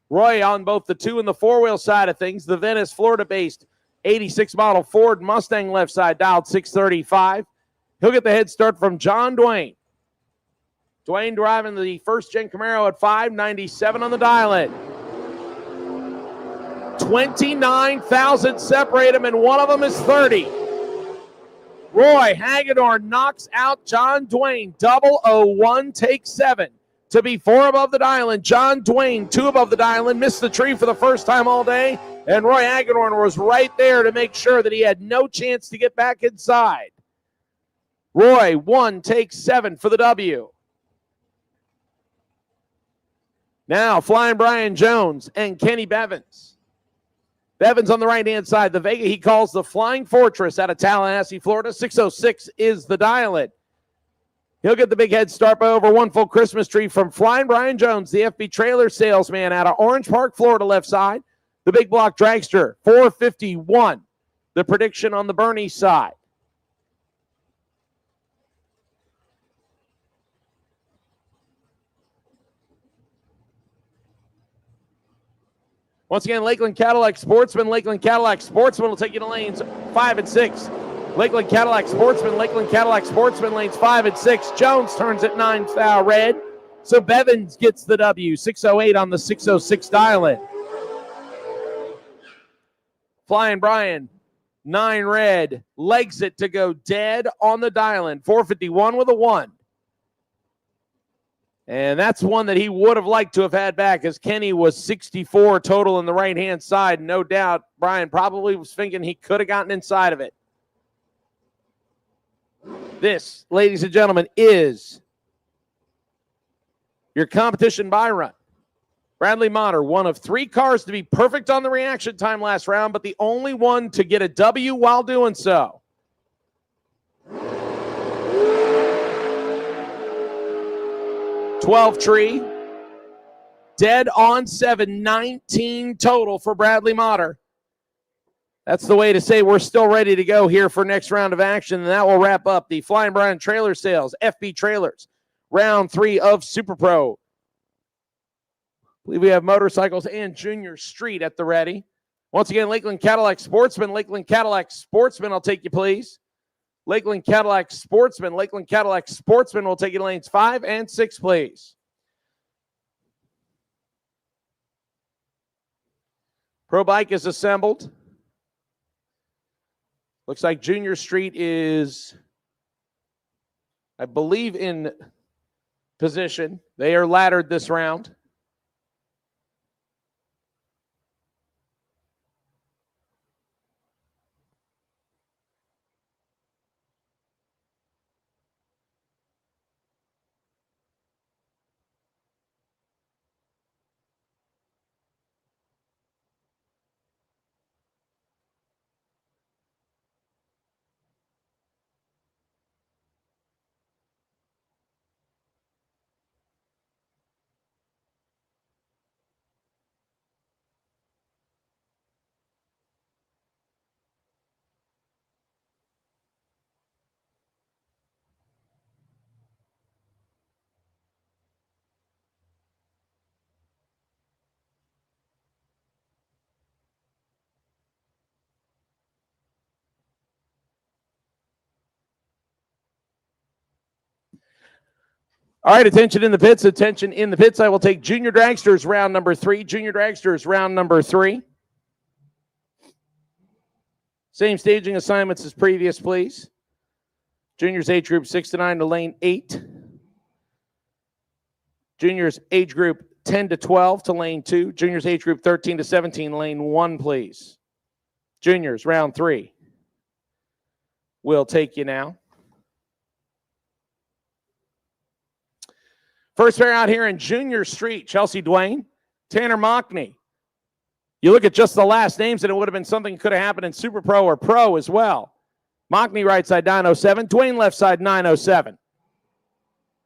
Roy on both the 2 and the 4-wheel side of things. The Venice, Florida-based 86 model Ford Mustang left side, dialed 635. He'll get the head start from John Dwayne. Dwayne driving the first-gen Camaro at 597 on the dial-in. 29,000 separate them, and one of them is 30. Roy Hagedorn knocks out John Dwayne. 001, take 7. To be 4 above the dial, and John Dwayne 2 above the dial, and missed the tree for the first time all day. And Roy Hagedorn was right there to make sure that he had no chance to get back inside. Roy 1, take 7 for the W. Now Flying Brian Jones and Kenny Bevins. Bevins on the right-hand side. The Vega he calls the Flying Fortress out of Tallahassee, Florida. 606 is the dial-in. He'll get the big head start by over one full Christmas tree from Flying Brian Jones, the FB trailer salesman out of Orange Park, Florida, left side. The big block dragster, 451. The prediction on the Bernie side. Once again, Lakeland Cadillac Sportsman. Lakeland Cadillac Sportsman will take you to lanes 5 and 6. Lakeland Cadillac Sportsman. Lakeland Cadillac Sportsman, lanes 5 and 6. Jones turns at 9 thou red. So Bevins gets the W. 608 on the 606 dial-in. Flying Brian, 9 red. Legs it to go dead on the dial-in. 451 with a 1. And that's one that he would have liked to have had back, as Kenny was 64 total in the right-hand side. No doubt Brian probably was thinking he could have gotten inside of it. This, ladies and gentlemen, is your competition buy run. Bradley Motter, one of 3 cars to be perfect on the reaction time last round, but the only one to get a W while doing so. 12 tree, dead on 7, 19 total for Bradley Motter. That's the way to say we're still ready to go here for next round of action, and that will wrap up the Flying Brian trailer sales, FB trailers, round 3 of Super Pro. I believe we have motorcycles and Junior Street at the ready. Once again, Lakeland Cadillac Sportsman. Lakeland Cadillac Sportsman, I'll take you, please. Lakeland Cadillac Sportsman. Lakeland Cadillac Sportsman will take you to lanes 5 and 6, please. Pro Bike is assembled. Looks like Junior Street is, I believe, in position. They are laddered this round. All right, attention in the pits, attention in the pits. I will take Junior Dragsters round number 3. Junior Dragsters round number 3. Same staging assignments as previous, please. Juniors age group 6 to 9 to lane 8. Juniors age group 10 to 12 to lane 2. Juniors age group 13 to 17, lane 1, please. Juniors round 3. We'll take you now. First pair out here in Junior Street, Chelsea Dwayne, Tanner Mockney. You look at just the last names, and it would have been something that could have happened in Super Pro or Pro as well. Mockney right side 907, Dwayne left side 907.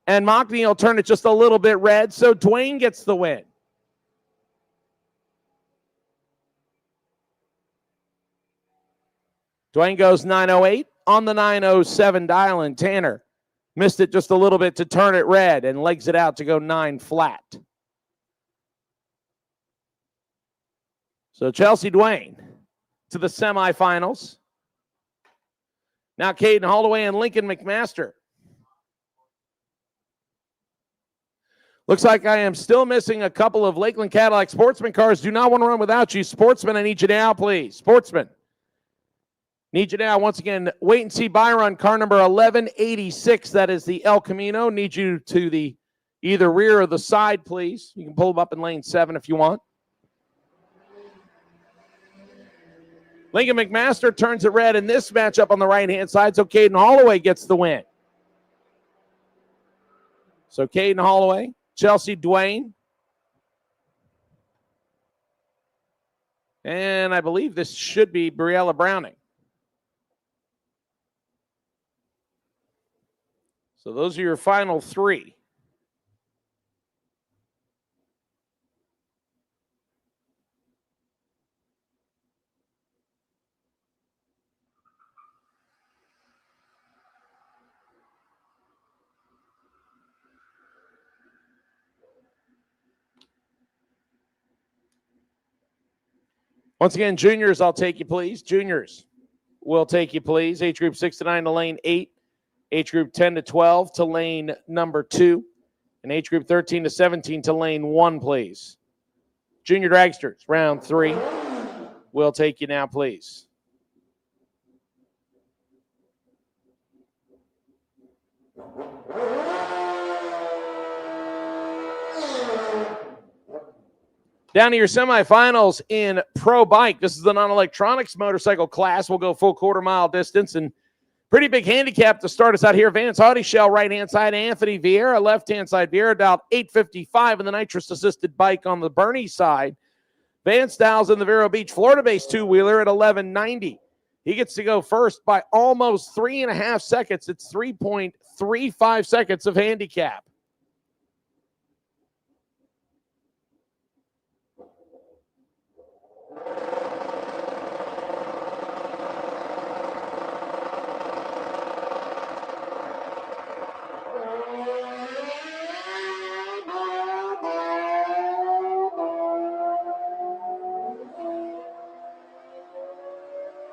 And Mockney will turn it just a little bit red, so Dwayne gets the win. Dwayne goes 908 on the 907 dial, and Tanner missed it just a little bit to turn it red and legs it out to go 9 flat. So Chelsea Dwayne to the semifinals. Now Caden Holloway and Lincoln McMaster. Looks like I am still missing a couple of Lakeland Cadillac Sportsman cars. Do not want to run without you. Sportsman, I need you now, please. Sportsman. Need you now. Once again, wait and see Byron, car number 1186. That is the El Camino. Need you to the either rear or the side, please. You can pull them up in lane 7 if you want. Lincoln McMaster turns it red in this matchup on the right-hand side, so Caden Holloway gets the win. So Caden Holloway, Chelsea Dwayne. And I believe this should be Briella Browning. So those are your final 3. Once again, juniors, I'll take you, please. Juniors, will take you, please. Age group 6 to 9 to lane 8. Age group 10 to 12 to lane number 2. And age group 13 to 17 to lane 1, please. Junior Dragsters, round 3. We'll take you now, please. Down to your semifinals in Pro Bike. This is the non-electronics motorcycle class. We'll go full quarter-mile distance, and pretty big handicap to start us out here. Vance Audishell, right-hand side. Anthony Vieira, left-hand side. Vieira dialed 855 in the nitrous-assisted bike on the Bernie side. Vance dials in the Vero Beach, Florida-based two-wheeler at 1190. He gets to go first by almost 3.5 seconds. It's 3.35 seconds of handicap.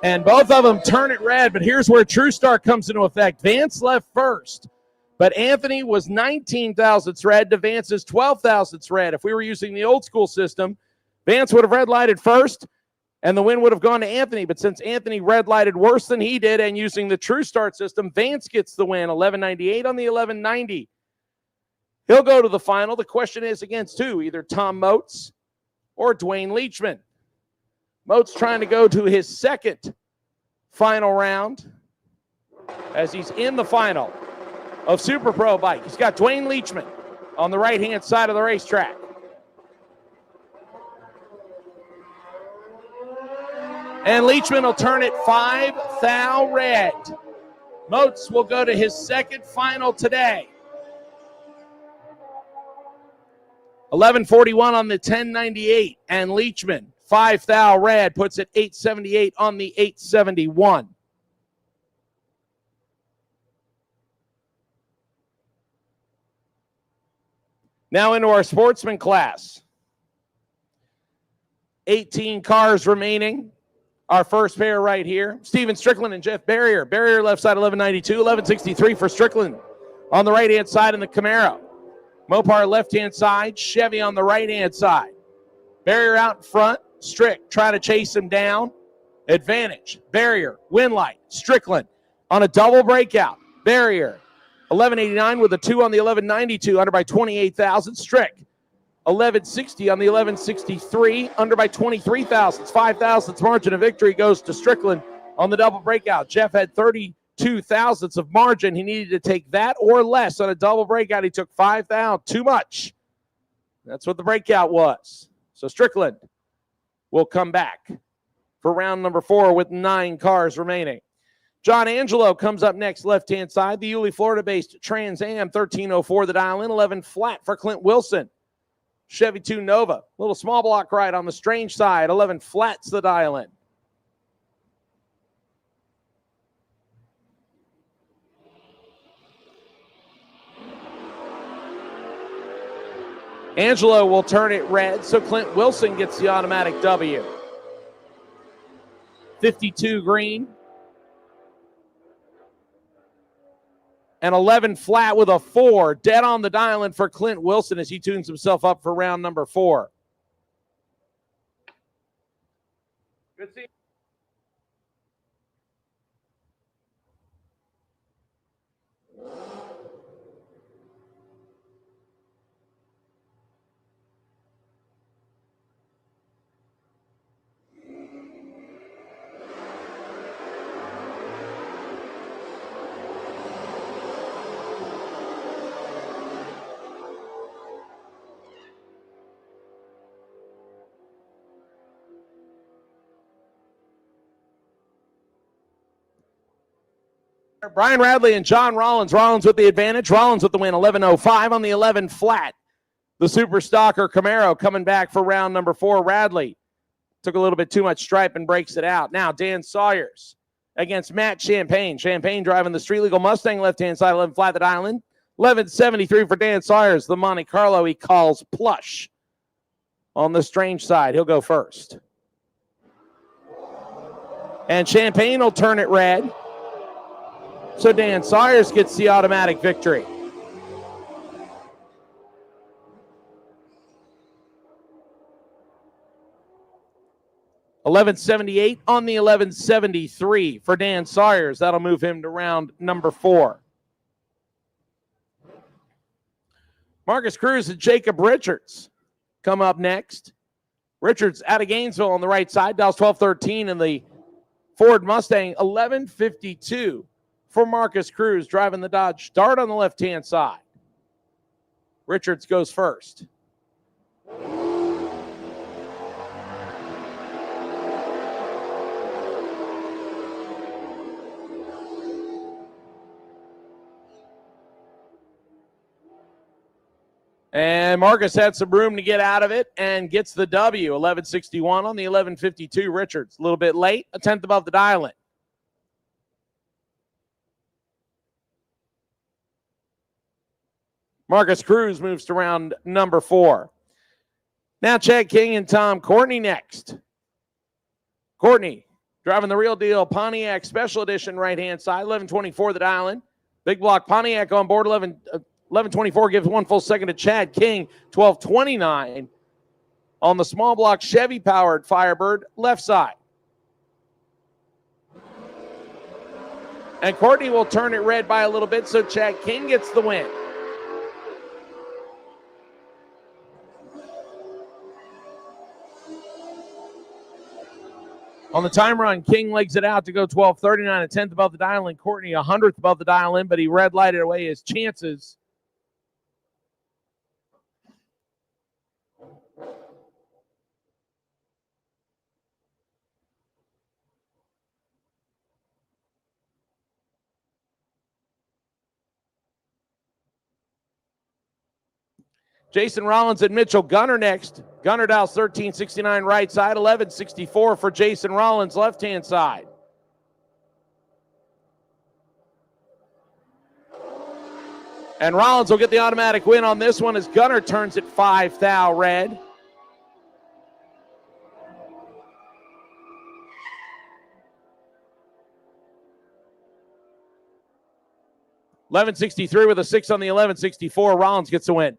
And both of them turn it red, but here's where True Start comes into effect. Vance left first, but Anthony was 19 thousandths red to Vance's 12 thousandths red. If we were using the old school system, Vance would have red lighted first. and the win would have gone to Anthony. But since Anthony red lighted worse than he did and using the True Start system, Vance gets the win, 1198 on the 1190. He'll go to the final. The question is against who? Either Tom Moats or Dwayne Leachman. Moats trying to go to his second final round as he's in the final of Super Pro Bike. He's got Dwayne Leachman on the right-hand side of the racetrack. And Leachman will turn it 5 thou red. Moats will go to his second final today. 1141 on the 1098. And Leachman, 5 thou red, puts it 878 on the 871. Now into our sportsman class. 18 cars remaining. Our first pair right here, Steven Strickland and Jeff Barrier. Barrier left side 1192, 1163 for Strickland on the right-hand side in the Camaro. Mopar left-hand side, Chevy on the right-hand side. Barrier out in front, Strick trying to chase him down. Advantage, Barrier, win light, Strickland on a double breakout. Barrier, 1189 with a 2 on the 1192, under by 28,000. Strick, 1160 on the 1163, under by 23 thousandths. 5 thousandths margin of victory goes to Strickland on the double breakout. Jeff had 32 thousandths of margin. He needed to take that or less on a double breakout. He took 5 thou, too much. That's what the breakout was. So Strickland will come back for round number 4 with 9 cars remaining. John Angelo comes up next, left-hand side. The Yulee, Florida-based Trans Am, 1304 the dial in, 11 flat for Clint Wilson. Chevy 2 Nova, little small block ride on the strange side, 11 flats the dial in. Angelo will turn it red, so Clint Wilson gets the automatic W. 52 green. And 11 flat with a 4, dead on the dial in for Clint Wilson as he tunes himself up for round number 4. Good seeing you. Brian Radley and John Rollins. Rollins with the advantage. Rollins with the win, 11:05 on the 11 flat. The Super Stalker Camaro coming back for round number 4. Radley took a little bit too much stripe and breaks it out. Now Dan Sawyers against Matt Champagne. Champagne driving the Street Legal Mustang left-hand side, 11 flat at Island. 11:73 for Dan Sawyers. The Monte Carlo he calls plush. On the strange side, he'll go first. And Champagne will turn it red. So Dan Sawyers gets the automatic victory. $11.78 on the 11.73 for Dan Sawyers. That'll move him to round number 4. Marcus Cruz and Jacob Richards come up next. Richards out of Gainesville on the right side. Dials 1213 in the Ford Mustang. 11.52 for Marcus Cruz driving the Dodge Dart on the left-hand side. Richards goes first. And Marcus had some room to get out of it and gets the W. 11.61 on the 11.52 Richards. A little bit late, a tenth above the dial-in. Marcus Cruz moves to round number 4. Now Chad King and Tom Courtney next. Courtney driving the real deal Pontiac Special Edition right-hand side, 11.24 the dial-in. Big block Pontiac on board, 11.24 gives 1 full second to Chad King, 12.29 On the small block Chevy-powered Firebird, left side. And Courtney will turn it red by a little bit, so Chad King gets the win. On the time run, King legs it out to go 12:39, a 10th above the dial in. Courtney, 100th above the dial in, but he red lighted away his chances. Jason Rollins and Mitchell Gunner next. Gunner dials 1369 right side, 1164 for Jason Rollins left-hand side. And Rollins will get the automatic win on this one as Gunner turns it 5 thou red. $11.63 with a 6 on the 11.64. Rollins gets the win.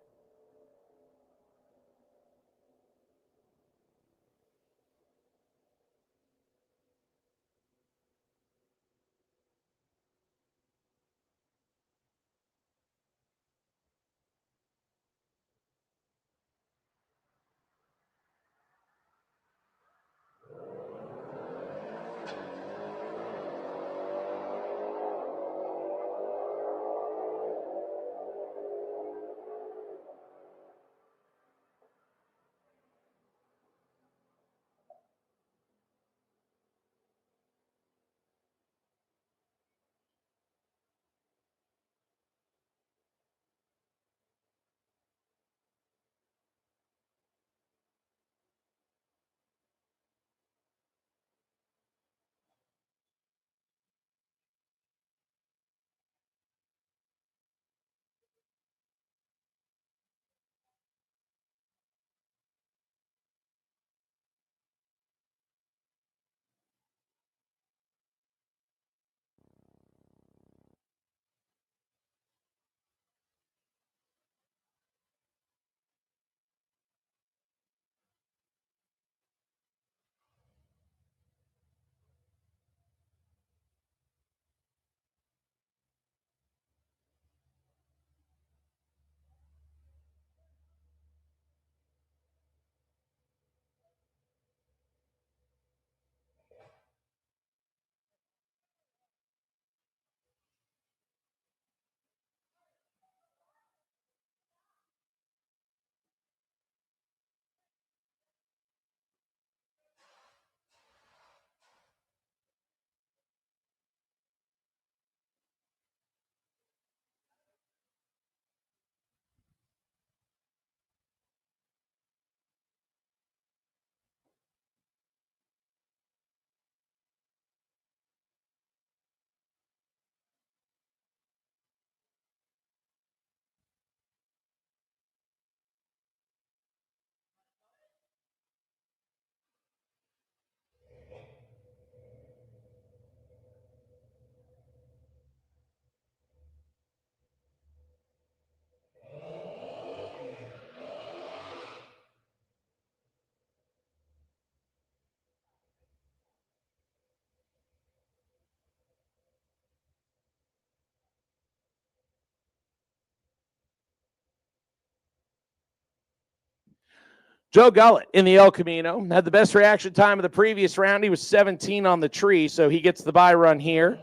Joe Gullett in the El Camino had the best reaction time of the previous round. He was 17 on the tree, so he gets the bye run here.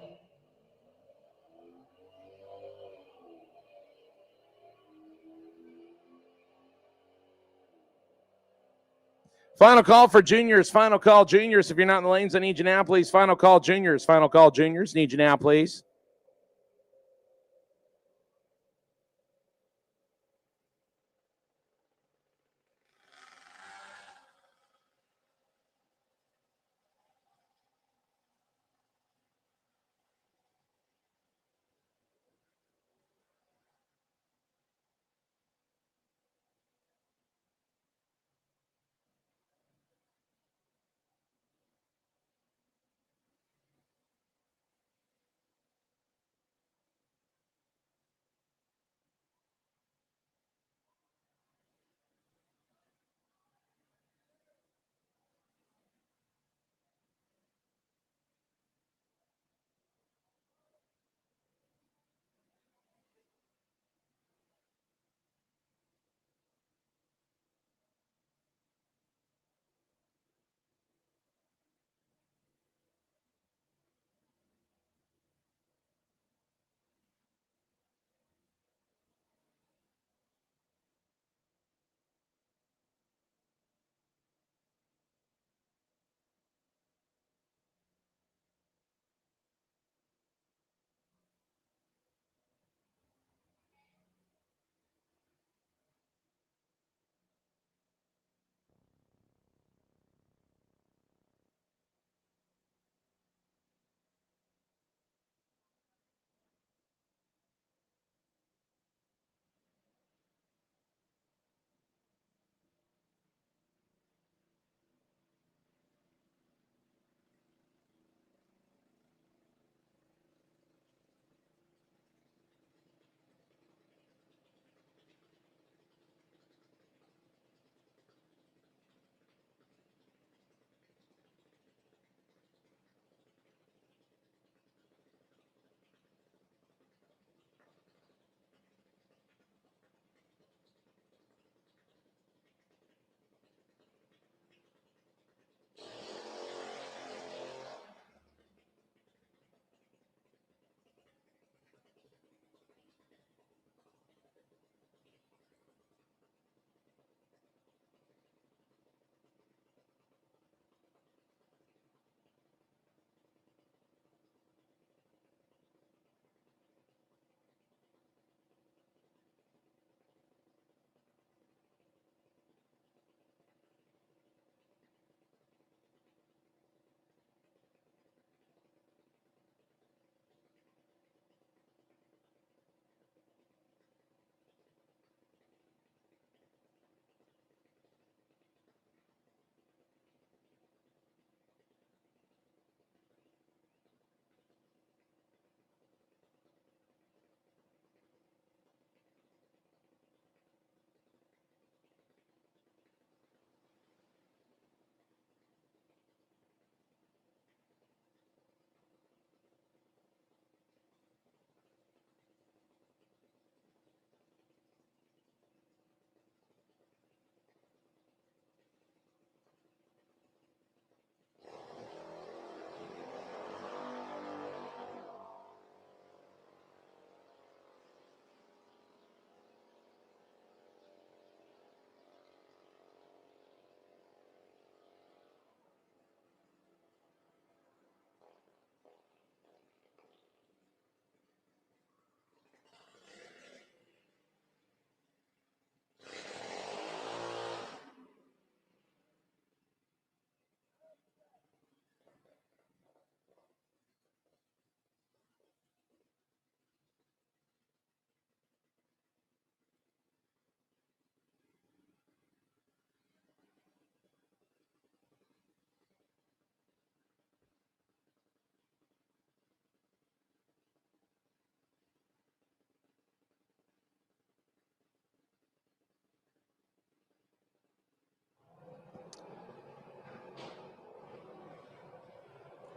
Final call for juniors. Final call, juniors. If you're not in the lanes, I need you now, please. Final call, juniors. Final call, juniors. Need you now, please.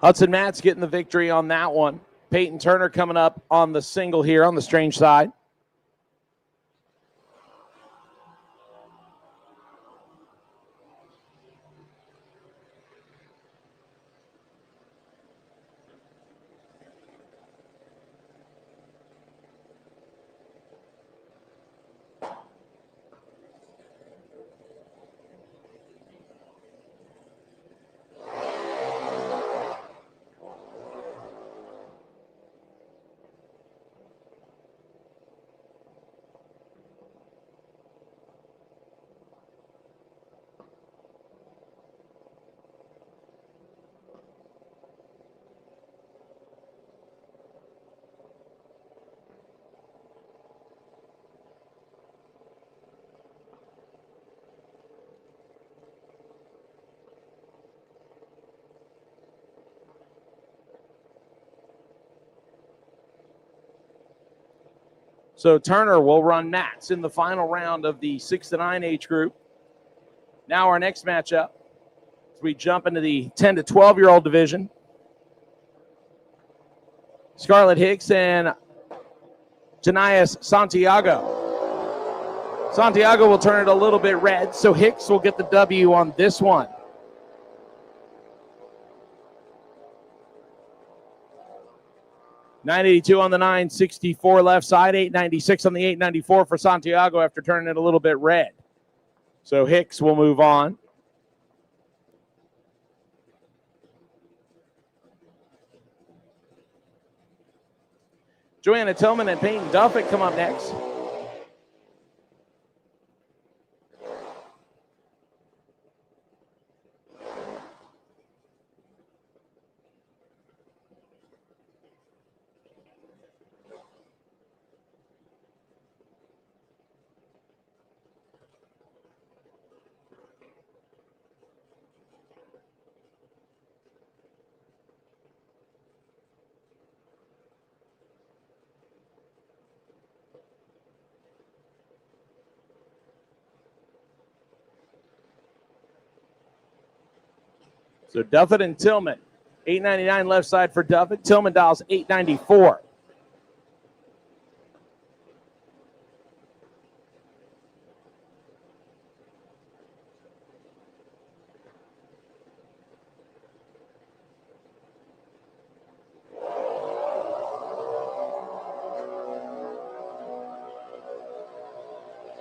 Hudson Matz getting the victory on that one. Peyton Turner coming up on the single here on the Strange side. So Turner will run Nats in the final round of the 6 to 9 age group. Now our next matchup, as we jump into the 10 to 12-year-old division. Scarlett Hicks and Janias Santiago. Santiago will turn it a little bit red, so Hicks will get the W on this one. $982 on the 964 left side, $896 on the 894 for Santiago after turning it a little bit red. So Hicks will move on. Joanna Tillman and Peyton Duffett come up next. So Duffett and Tillman, $899 left side for Duffett. Tillman dials $894.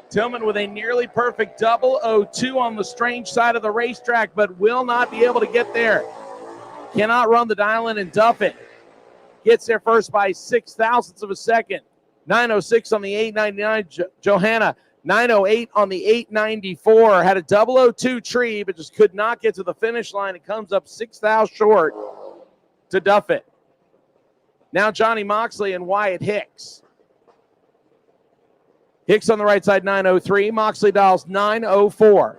Tillman with a nearly perfect 002 on the Strange side of the racetrack, but will not be able to get there. Cannot run the dial in, and Duffett gets there first by 0.06 of a second. 906 on the 899. Johanna, 908 on the 894. Had a 002 tree, but just could not get to the finish line. It comes up 0.06 short to Duffett. Now Johnny Moxley and Wyatt Hicks. Hicks on the right side, 903. Moxley dials 904.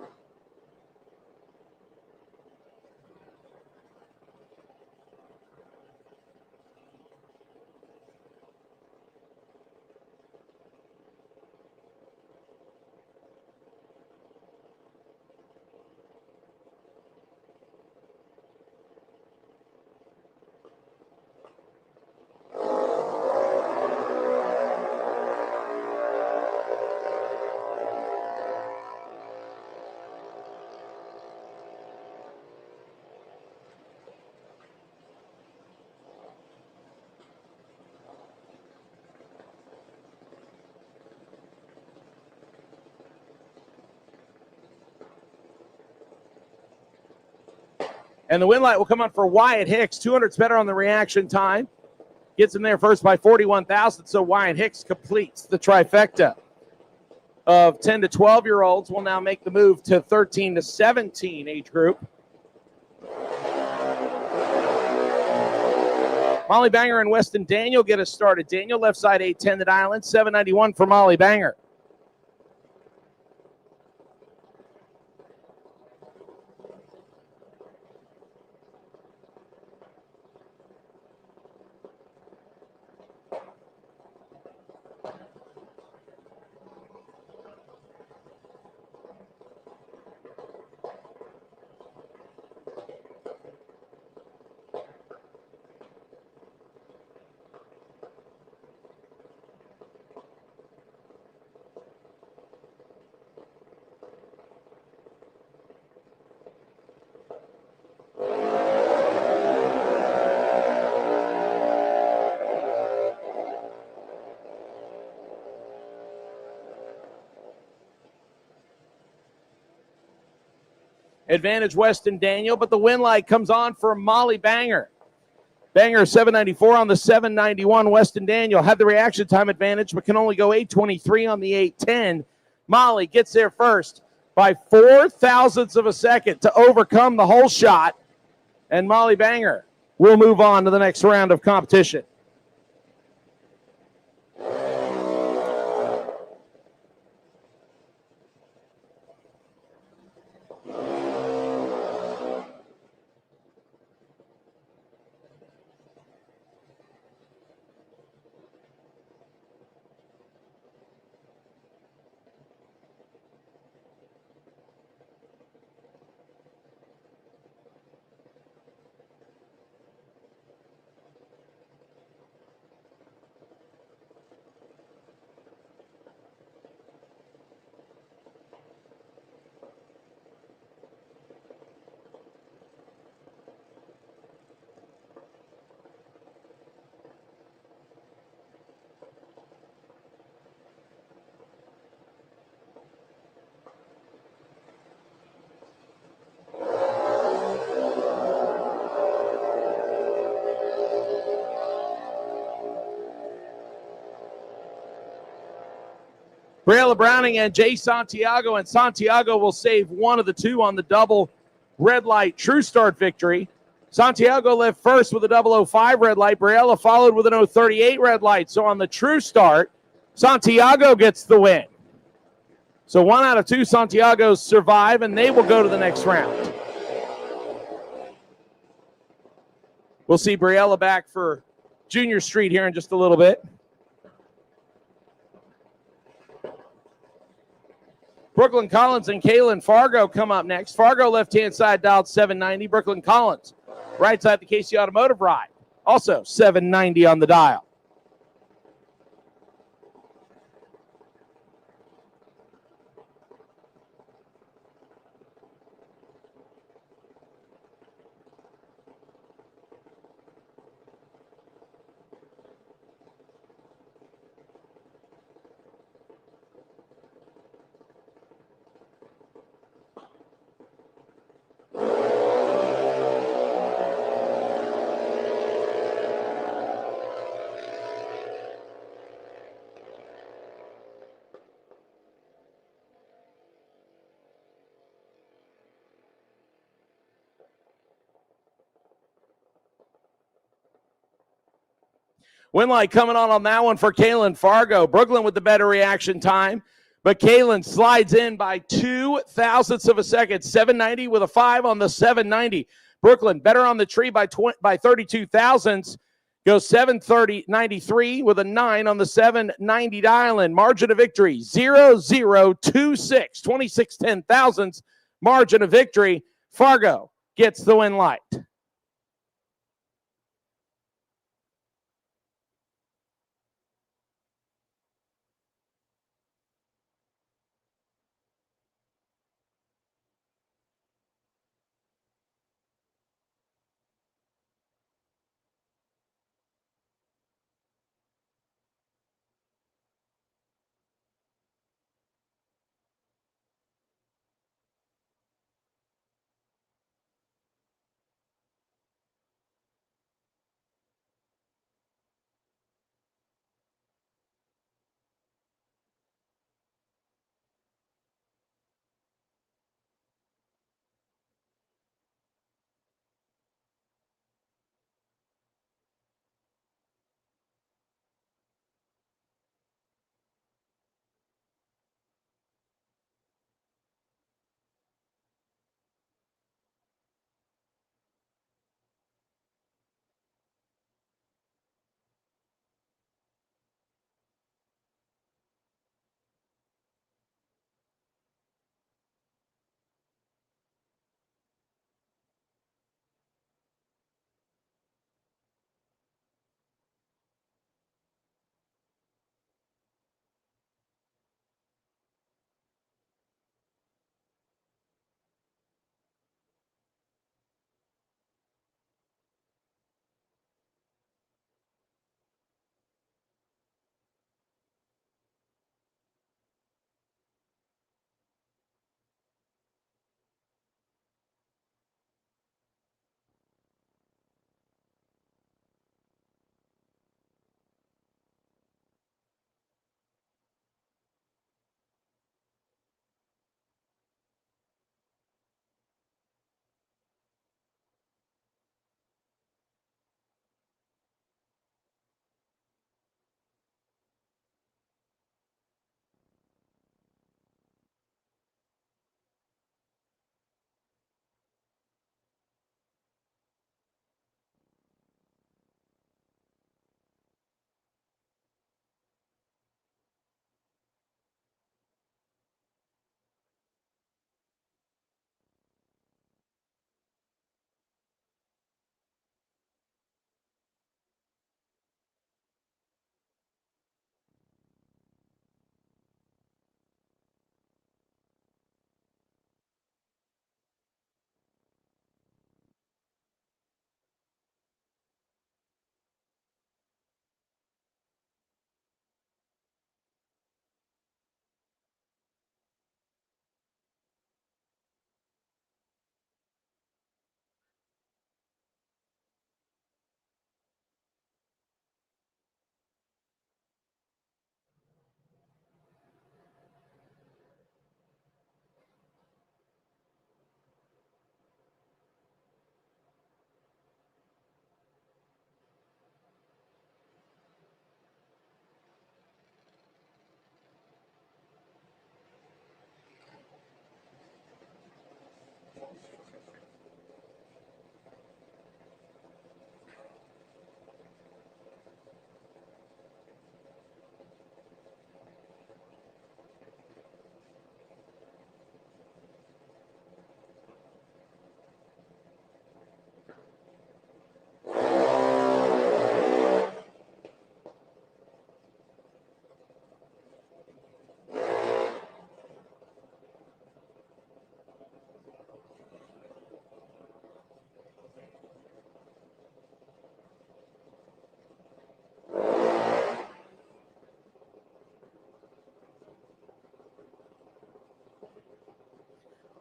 And the win light will come on for Wyatt Hicks. 200's better on the reaction time. Gets him there first by 41 thousandths. So Wyatt Hicks completes the trifecta of 10 to 12-year-olds. Will now make the move to 13 to 17 age group. Molly Banger and Weston Daniel get us started. Daniel left side 810 the dial in. 791 for Molly Banger. advantage Weston Daniel, but the win light comes on for Molly Banger. Banger 794 on the 791. Weston Daniel had the reaction time advantage, but can only go 823 on the 810. Molly gets there first by 4 thousandths of a second to overcome the whole shot, and Molly Banger will move on to the next round of competition. Briella Browning and Jay Santiago, and Santiago will save one of the two on the double red light true start victory. Santiago left first with a 005 red light. Briella followed with an 038 red light. So on the true start, Santiago gets the win. So 1 out of 2 Santiagos survive, and they will go to the next round. We'll see Briella back for Junior Street here in just a little bit. Brooklyn Collins and Kaylin Fargo come up next. Fargo left-hand side dialed 790. Brooklyn Collins right side the Casey Automotive ride. Also 790 on the dial. Win light coming on that one for Kaylin Fargo. Brooklyn with the better reaction time, but Kaylin slides in by 2 thousandths of a second. 790 with a 5 on the 790. Brooklyn better on the tree by 32 thousandths. Goes 730.93 with a 9 on the 790 dial-in. Margin of victory 0.0026. 26 ten thousandths margin of victory. Fargo gets the win light.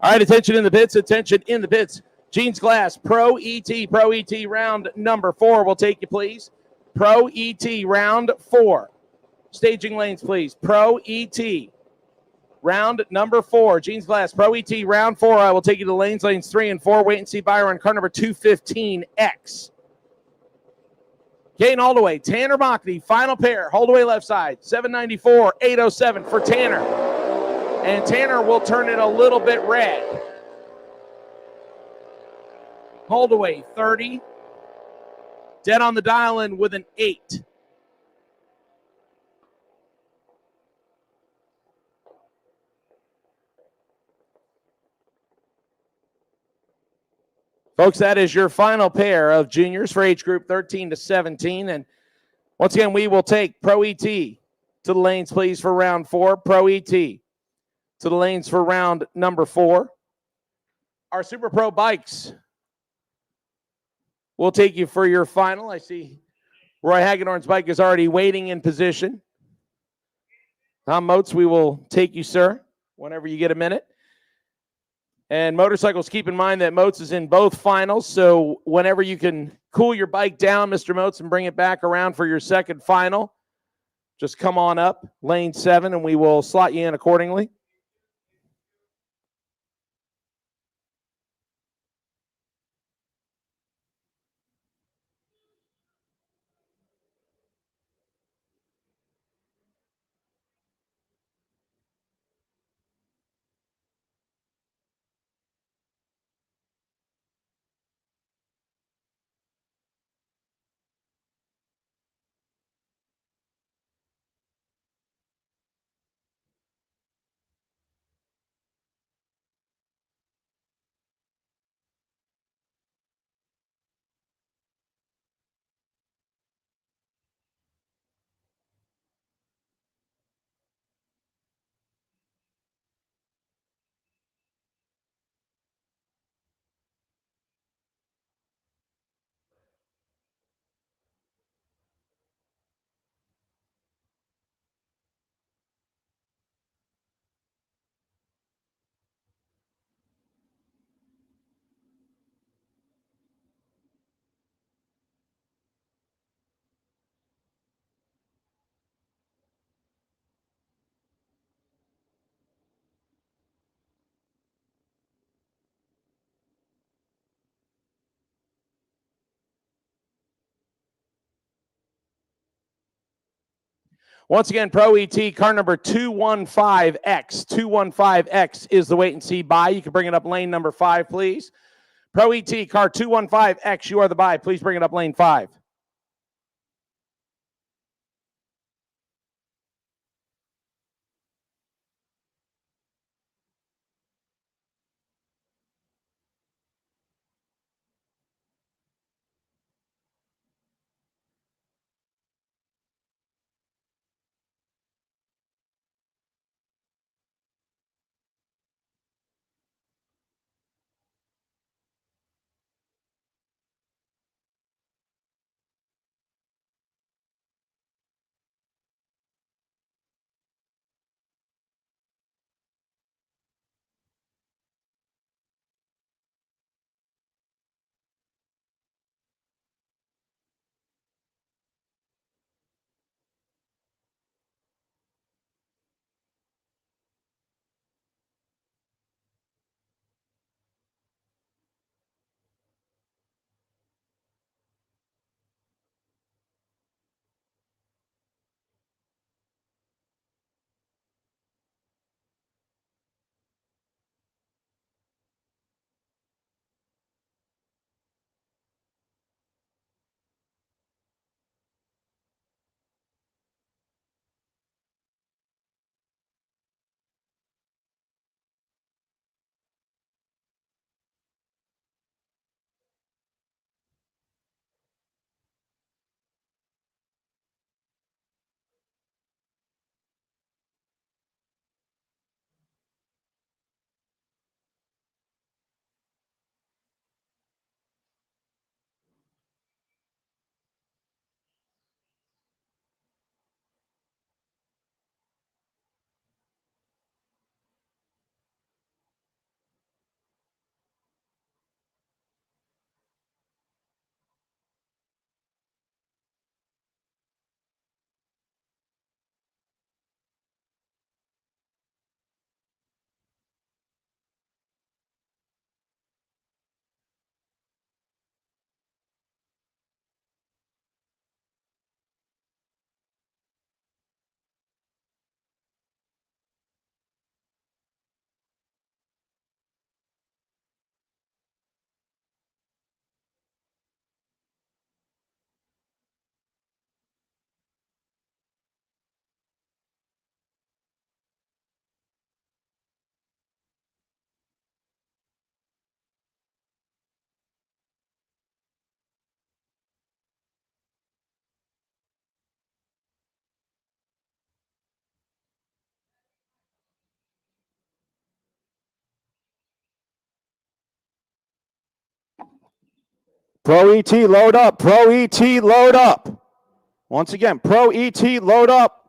All right, attention in the pits, attention in the pits. Jeans Glass, Pro ET round number 4 will take you, please. Pro ET round 4. Staging lanes, please. Pro ET round number 4. Jeans Glass, Pro ET round 4. I will take you to lanes 3 and 4. Wait and see buyer on car number 215X. Gain all the way. Tanner Mockney, final pair. Hold away left side. 794, 807 for Tanner. And Tanner will turn it a little bit red. Hold away, 30. Dead on the dial in with an 8. Folks, that is your final pair of juniors for age group 13 to 17. And once again, we will take Pro ET to the lanes, please, for round 4. Pro ET to the lanes for round number 4. Our Super Pro bikes will take you for your final. I see Roy Hagedorn's bike is already waiting in position. Tom Moats, we will take you, sir, whenever you get a minute. And motorcycles, keep in mind that Moats is in both finals, so whenever you can cool your bike down, Mr. Moats, and bring it back around for your second final, just come on up, lane 7, and we will slot you in accordingly. Once again, Pro ET, car number 215X. 215X is the wait and see buy. You can bring it up lane number 5, please. Pro ET, car 215X, you are the buy. Please bring it up lane 5. Pro ET, load up. Pro ET, load up. Once again, Pro ET, load up.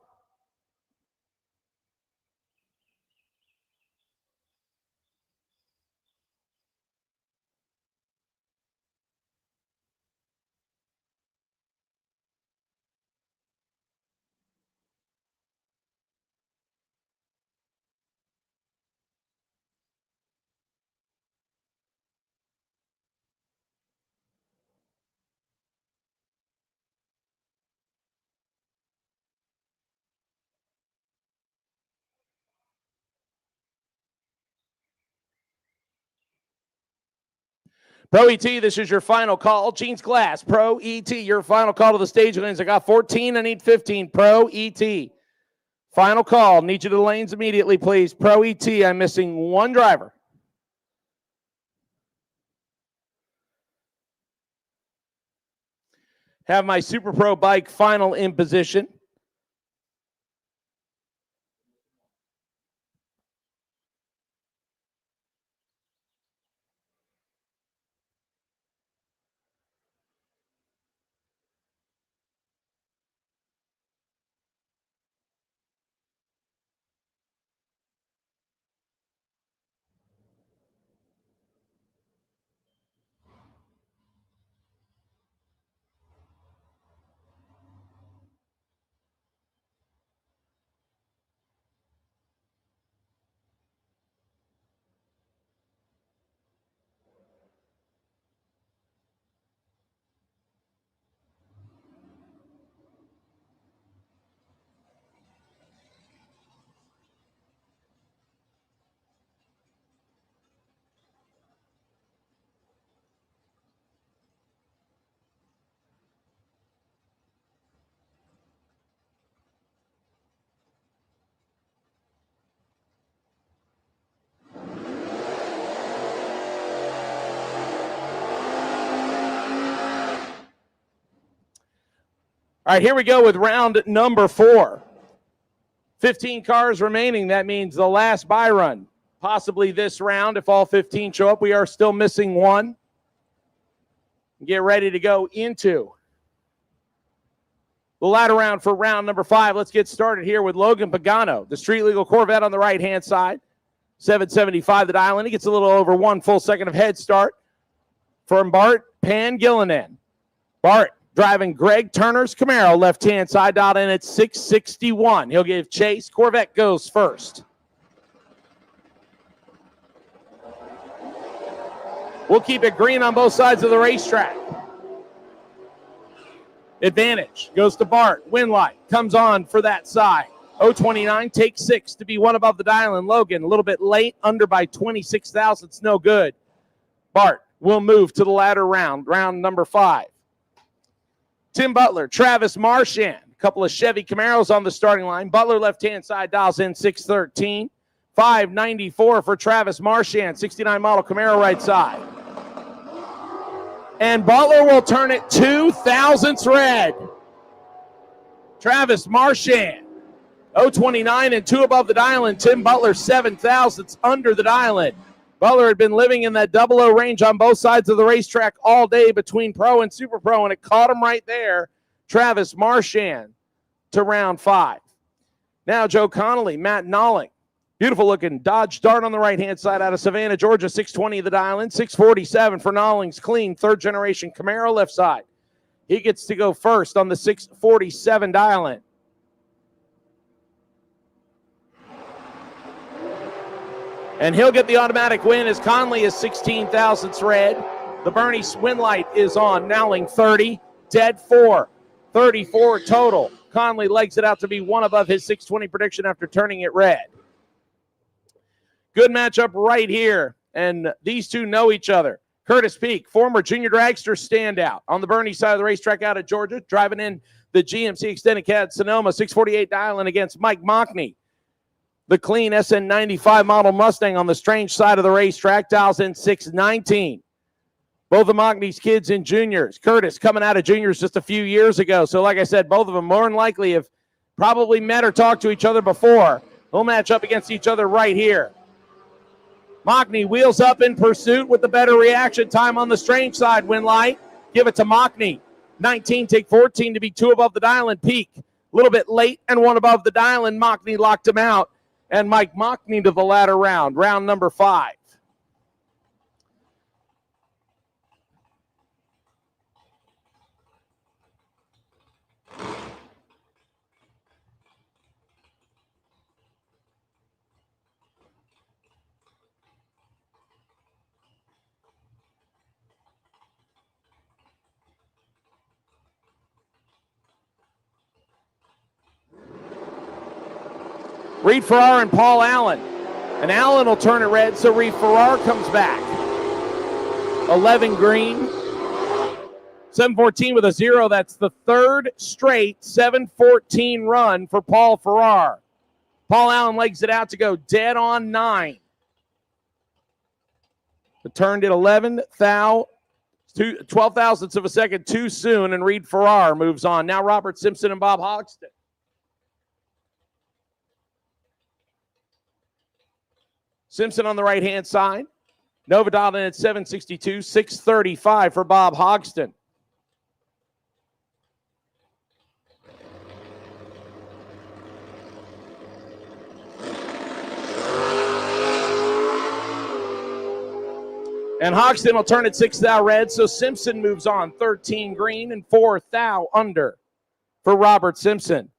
Pro ET, this is your final call. Jeans Glass, Pro ET, your final call to the stage lanes. I got 14, I need 15. Pro ET, final call. Need you to the lanes immediately, please. Pro ET, I'm missing one driver. Have my Super Pro bike final in position. All right, here we go with round number 4. 15 cars remaining. That means the last buy run. Possibly this round if all 15 show up. We are still missing one. Get ready to go into the ladder round for round number 5. Let's get started here with Logan Pagano, the street legal Corvette on the right-hand side. 775 the dial in. He gets a little over 1 full second of head start from Bart Pangilinan. Bart driving Greg Turner's Camaro, left-hand side, dialed in at 661. He'll give chase. Corvette goes first. We'll keep it green on both sides of the racetrack. Advantage goes to Bart. Win light comes on for that side. 029 takes 6 to be 1 above the dial in. Logan a little bit late, under by 26 thousandths, no good. Bart will move to the ladder round, round number 5. Tim Butler, Travis Marchand, a couple of Chevy Camaros on the starting line. Butler left-hand side dials in 613. 594 for Travis Marchand, 69 model Camaro right side. And Butler will turn it 2 thousandths red. Travis Marchand, 029 and 2 above the dial in. Tim Butler, 7 thousandths under the dial in. Butler had been living in that 00 range on both sides of the racetrack all day between Pro and Super Pro, and it caught him right there. Travis Marchand to round 5. Now Joe Connolly, Matt Nolling. Beautiful looking Dodge Dart on the right-hand side out of Savannah, Georgia. 620 the dial in. 647 for Nolling's clean third-generation Camaro left side. He gets to go first on the 647 dial in. And he'll get the automatic win as Conley is 16 thousandths red. The Bernie win light is on. Nowling 30, dead 4, 34 total. Conley legs it out to be 1 above his 620 prediction after turning it red. Good matchup right here, and these two know each other. Curtis Peak, former junior dragster standout on the Bernie side of the racetrack out of Georgia, driving in the GMC Extended Cab Sonoma, 648 dialing against Mike Mockney. The clean SN95 model Mustang on the strange side of the racetrack, dials in 619. Both of Mockney's kids in juniors. Curtis coming out of juniors just a few years ago. So like I said, both of them more than likely have probably met or talked to each other before. They'll match up against each other right here. Mockney wheels up in pursuit with the better reaction time on the strange side. Win light Give it to Mockney. 19, take 14 to be 2 above the dial and Peak. A little bit late and 1 above the dial, and Mockney locked him out. And Mike Mockney to the latter round number 5. Reed Farrar and Paul Allen. And Allen will turn it red, so Reed Farrar comes back. 11 green. 7-14 with a 0. That's the 3rd straight 7-14 run for Paul Farrar. Paul Allen legs it out to go dead on 9. But turned at 12 thousandths of a second too soon, and Reed Farrar moves on. Now Robert Simpson and Bob Hogston. Simpson on the right-hand side. Nova dialed in at 762, 635 for Bob Hogston. And Hogston will turn at 6 thou red, so Simpson moves on. 13 green and 4 thou under for Robert Simpson.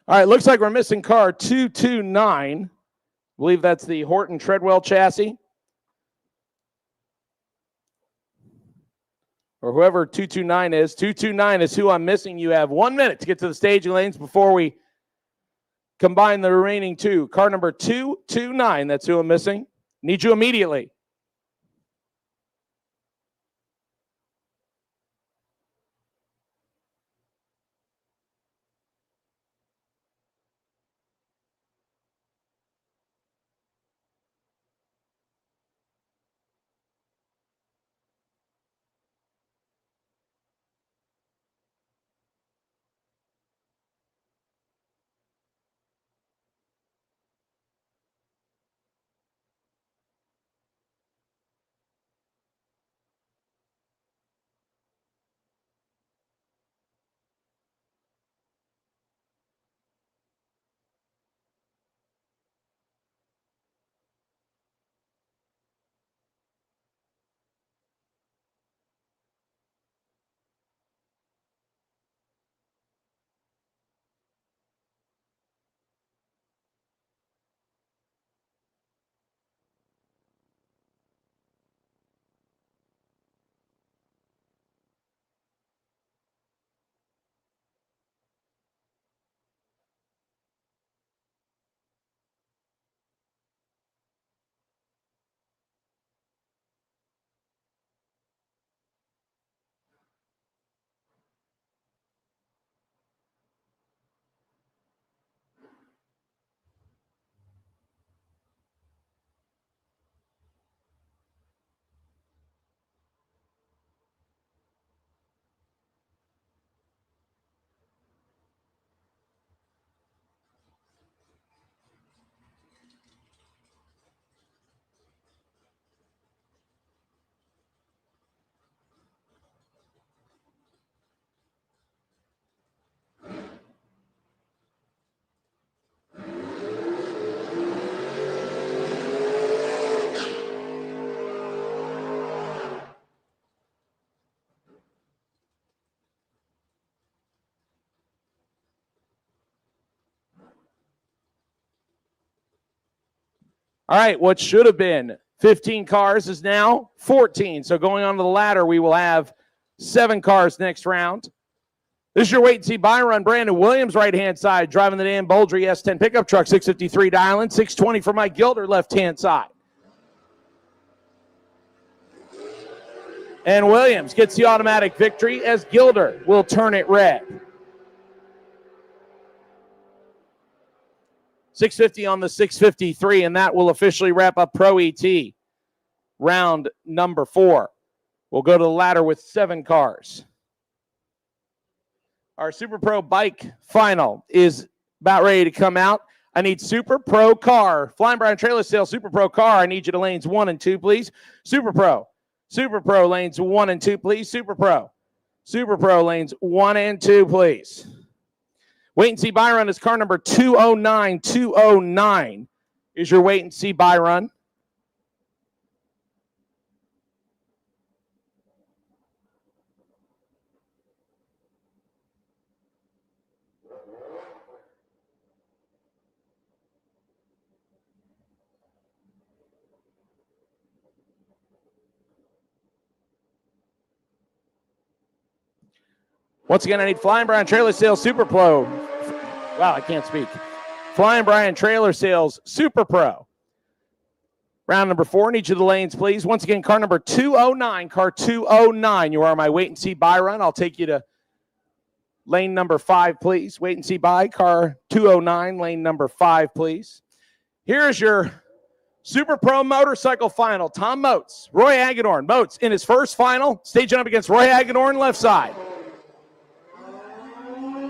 All right, looks like we're missing car 229. I believe that's the Horton Treadwell chassis. Or whoever 229 is. 229 is who I'm missing. You have 1 minute to get to the staging lanes before we combine the remaining 2. Car number 229, that's who I'm missing. Need you immediately. All right, what should have been 15 cars is now 14. So going on to the ladder, we will have 7 cars next round. This is your wait and see buy run. Brandon Williams, right-hand side, driving the Dan Boldry S10 pickup truck, 653 dialing, 620 for Mike Gilder, left-hand side. And Williams gets the automatic victory as Gilder will turn it red. 650 on the 653, and that will officially wrap up Pro ET round number 4. We'll go to the ladder with 7 cars. Our Super Pro bike final is about ready to come out. I need Super Pro car. Flying Brian Trailer Sales Super Pro car. I need you to lanes 1 and 2, please. Super Pro lanes 1 and 2, please. Super Pro lanes 1 and 2, please. Wait and see buy run is car number 209. 209 is your wait and see buy run. Once again, I need Flying Brian Trailer Sales Super Pro. Wow, I can't speak. Flying Brian Trailer Sales Super Pro. Round number 4 in each of the lanes, please. Once again, car number 209. Car 209. You are my wait and see buy run. I'll take you to lane number 5, please. Wait and see buy. Car 209, lane number 5, please. Here's your Super Pro motorcycle final. Tom Moats, Roy Hagedorn. Moats in his first final, staging up against Roy Hagedorn, left side.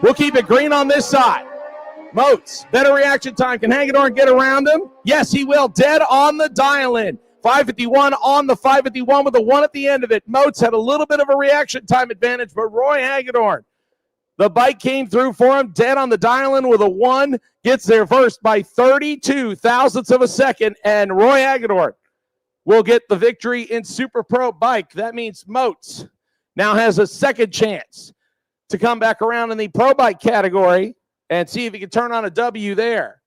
We'll keep it green on this side. Moats, better reaction time. Can Hagedorn get around him? Yes, he will. Dead on the dial-in. 551 on the 551 with a 1 at the end of it. Moats had a little bit of a reaction time advantage, but Roy Hagedorn, the bike came through for him. Dead on the dial-in with a 1. Gets there first by 32 thousandths of a second, and Roy Hagedorn will get the victory in Super Pro bike. That means Moats now has a second chance to come back around in the Pro Bike category and see if he can turn on a W there.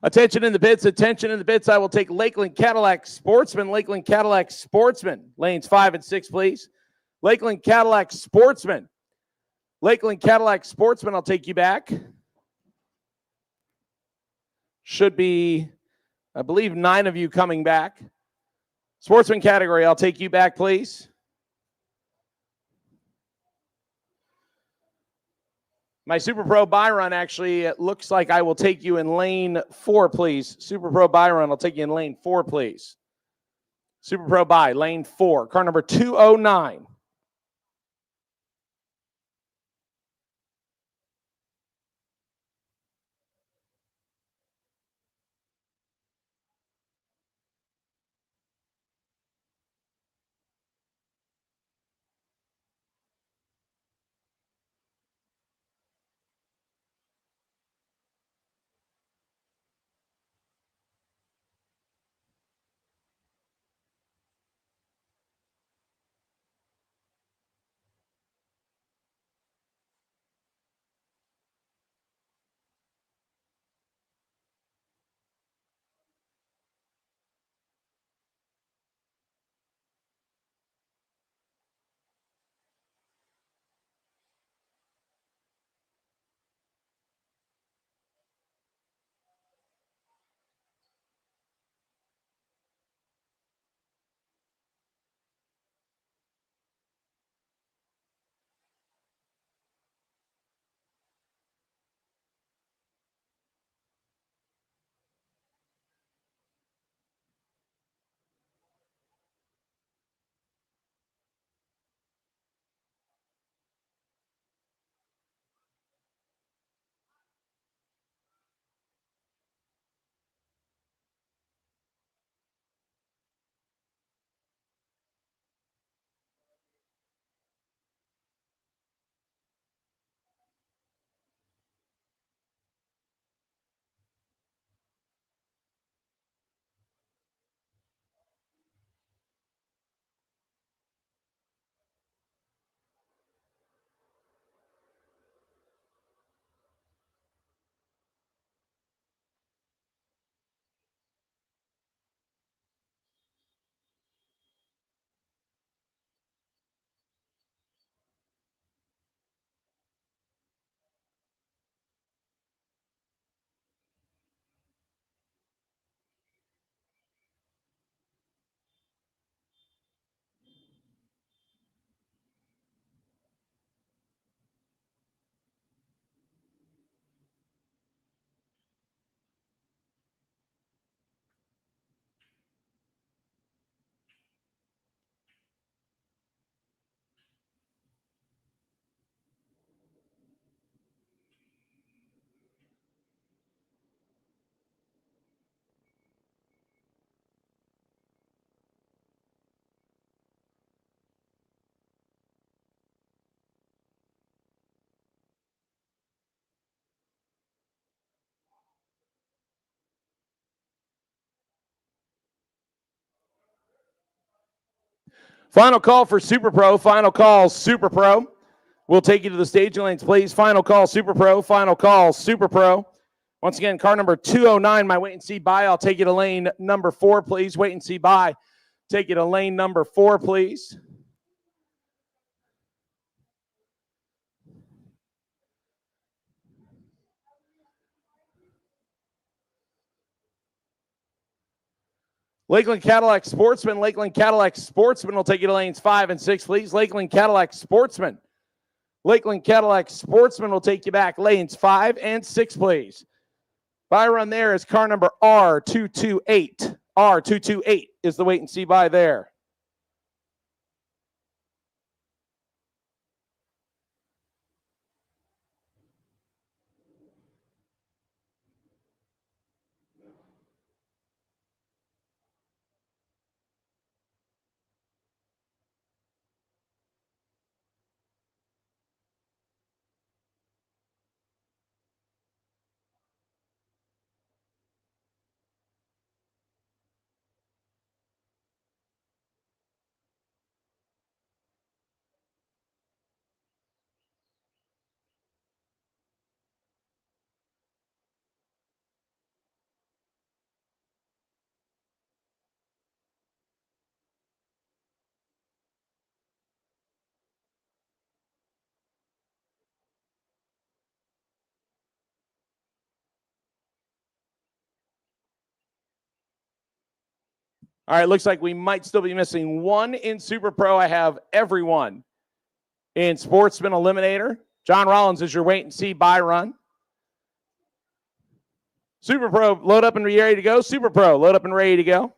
Attention in the pits, attention in the pits. I will take Lakeland Cadillac Sportsman. Lakeland Cadillac Sportsman. Lanes 5 and 6, please. Lakeland Cadillac Sportsman. Lakeland Cadillac Sportsman, I'll take you back. Should be, I believe, 9 of you coming back. Sportsman category, I'll take you back, please. My Super Pro buy run, actually, it looks like I will take you in lane 4, please. Super Pro buy run, I'll take you in lane 4, please. Super Pro buy, lane 4, car number 209. Final call for Super Pro. Final call, Super Pro. We'll take you to the staging lanes, please. Final call, Super Pro. Final call, Super Pro. Once again, car number 209, my wait and see by. I'll take you to lane number 4, please. Wait and see by. Take you to lane number 4, please. Lakeland Cadillac Sportsman. Lakeland Cadillac Sportsman will take you to lanes 5 and 6, please. Lakeland Cadillac Sportsman. Lakeland Cadillac Sportsman will take you back lanes 5 and 6, please. By run there is car number R228. R228 is the wait and see by there. All right, looks like we might still be missing one in Super Pro. I have everyone in Sportsman Eliminator. John Rollins is your wait and see by run. Super Pro, load up and ready to go. Super Pro, load up and ready to go.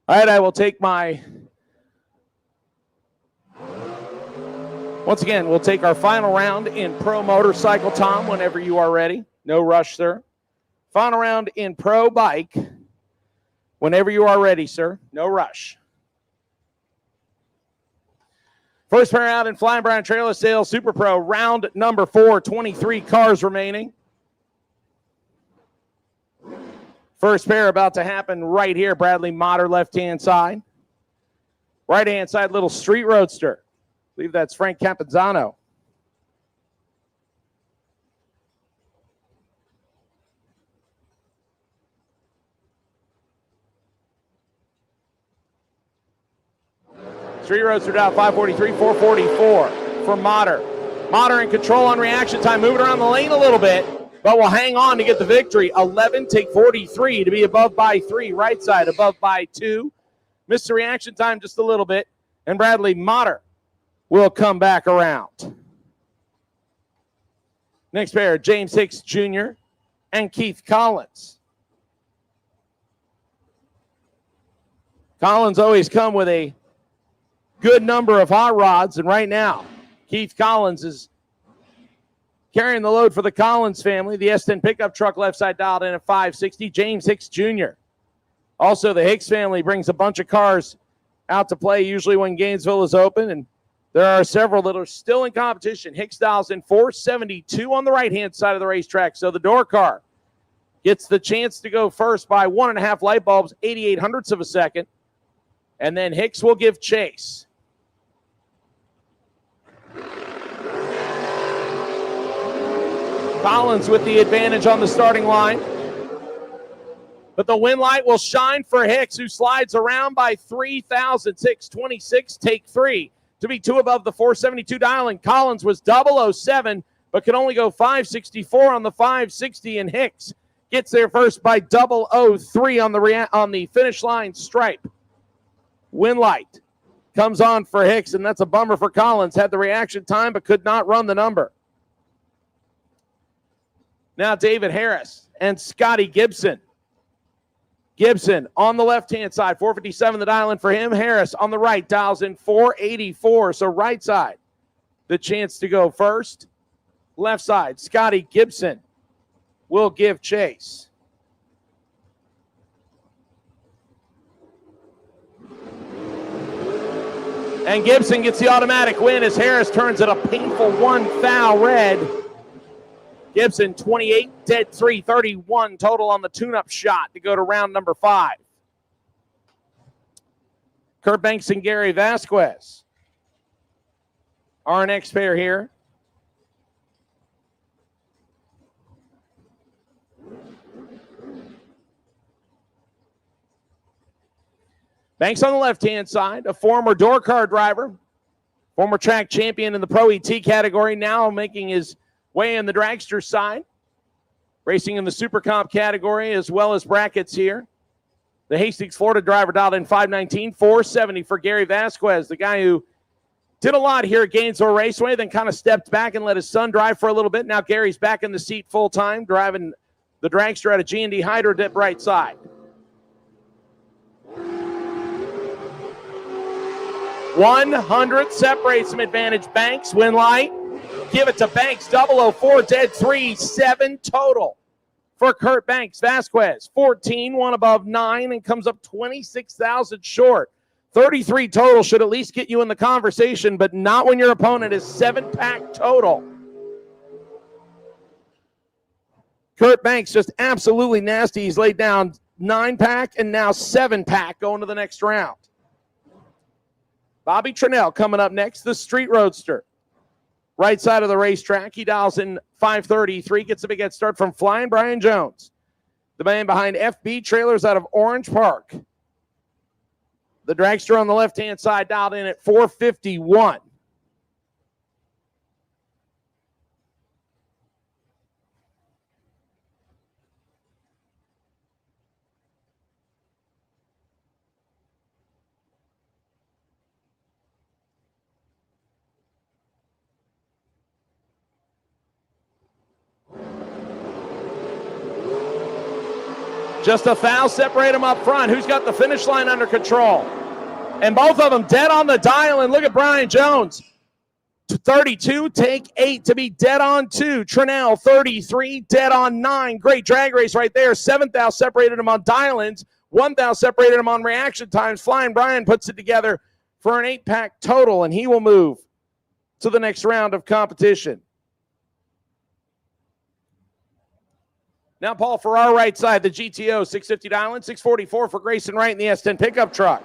All right, I will take my, once again, we'll take our final round in Pro Motorcycle, Tom, whenever you are ready. No rush, sir. Final round in Pro Bike, whenever you are ready, sir. No rush. First pair out in Flying Brown Trailer Sales Super Pro, round number 4, 23 cars remaining. First pair about to happen right here. Bradley Motter, left-hand side. Right-hand side, little street roadster. I believe that's Frank Campazano. Street roadster down 543, 444 for Motter. Motter in control on reaction time, moving around the lane a little bit, but will hang on to get the victory. 11, take 43 to be above by 3. Right side, above by 2. Missed the reaction time just a little bit. And Bradley Motter will come back around. Next pair, James Hicks Jr. and Keith Collins. Collins always come with a good number of hot rods, and right now, Keith Collins is carrying the load for the Collins family. The S10 pickup truck left side dialed in at 560. James Hicks Jr. Also, the Hicks family brings a bunch of cars out to play usually when Gainesville is open, and there are several that are still in competition. Hicks dials in 472 on the right-hand side of the racetrack, so the door car gets the chance to go first by 1.5 light bulbs, 88 of a second, and then Hicks will give chase. Collins with the advantage on the starting line. But the win light will shine for Hicks, who slides around by 3,626. Take 3 to be 2 above the 472 dialing. Collins was 007, but could only go 564 on the 560, and Hicks gets there first by 003 on the finish line stripe. Win light comes on for Hicks, and that's a bummer for Collins. Had the reaction time, but could not run the number. Now David Harris and Scotty Gibson. Gibson on the left-hand side, 457 the dial in for him. Harris on the right dials in 484, so right side the chance to go first. Left side, Scotty Gibson will give chase. And Gibson gets the automatic win as Harris turns it a painful 1 foul red. Gibson, 28, dead 3, 31 total on the tune-up shot to go to round number 5. Kurt Banks and Gary Vasquez are an next pair here. Banks on the left-hand side, a former door car driver, former track champion in the Pro ET category, now making his way in the dragster side, racing in the Super Comp category as well as brackets here. The Hastings, Florida driver dialed in 519, 470 for Gary Vasquez, the guy who did a lot here at Gainesville Raceway, then kind of stepped back and let his son drive for a little bit. Now Gary's back in the seat full-time, driving the dragster out of G&D Hydro dip right side. 100 separates him advantage. Banks, win light. Give it to Banks, 004, dead 3, 7 total for Kurt Banks. Vasquez, 14, 1 above 9, and comes up 26,000 short. 33 total should at least get you in the conversation, but not when your opponent is 7-pack total. Kurt Banks just absolutely nasty. He's laid down 9-pack and now 7-pack going to the next round. Bobby Trinnell coming up next, the Street Roadster. Right side of the racetrack, he dials in 533, gets a big head start from Flying Brian Jones. The man behind FB Trailers out of Orange Park. The dragster on the left-hand side dialed in at 451. Just a foul separate them up front. Who's got the finish line under control? And both of them dead on the dial. And look at Brian Jones. 32, take 8 to be dead on 2. Trinnell, 33, dead on 9. Great drag race right there. 7th thou separated him on dial-ins. 1 thou separated him on reaction times. Flying Brian puts it together for an 8-pack total, and he will move to the next round of competition. Now Paul Farrar right side, the GTO, 650 dial-in, 644 for Grayson Wright in the S10 pickup truck.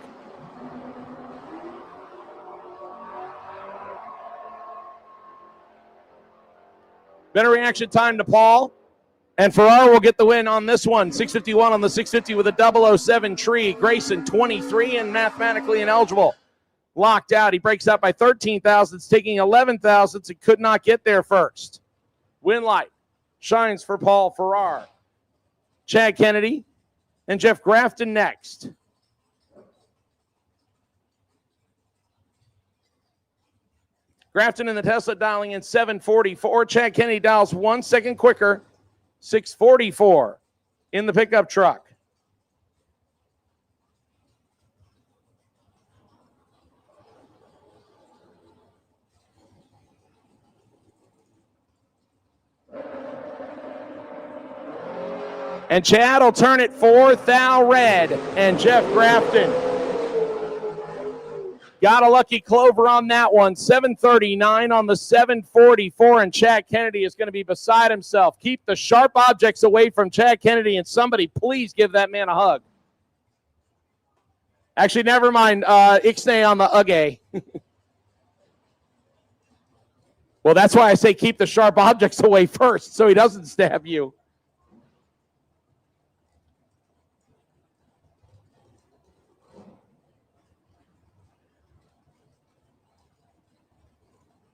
Better reaction time to Paul. And Farrar will get the win on this one. 651 on the 650 with a 007 tree. Grayson, 23 and mathematically ineligible. Locked out. He breaks out by 13 thousandths, taking 11 thousandths and could not get there first. Win light shines for Paul Farrar. Chad Kennedy and Jeff Grafton next. Grafton in the Tesla dialing in 744. Chad Kennedy dials 1 second quicker. 644 in the pickup truck. And Chad will turn it 4 thou red. And Jeff Grafton got a lucky clover on that one. 739 on the 744. And Chad Kennedy is going to be beside himself. Keep the sharp objects away from Chad Kennedy. And somebody please give that man a hug. Actually, never mind. Ixnay on the Ugay. Well, that's why I say keep the sharp objects away first so he doesn't stab you.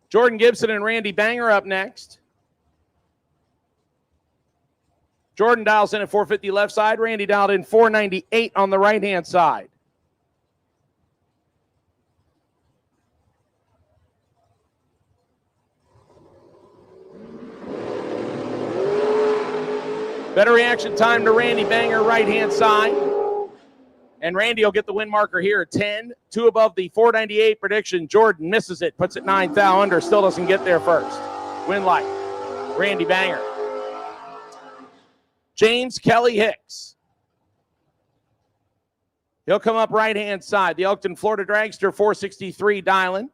Jordan Gibson and Randy Banger up next. Jordan dials in at 450 left side. Randy dialed in 498 on the right-hand side. Better reaction time to Randy Banger, right-hand side. And Randy will get the win marker here at 10. 2 above the 498 prediction. Jordan misses it, puts it 9 thou under, still doesn't get there first. Win light. Randy Banger. James Kelly Hicks. He'll come up right-hand side. The Elkton, Florida Dragster, 463 dialing.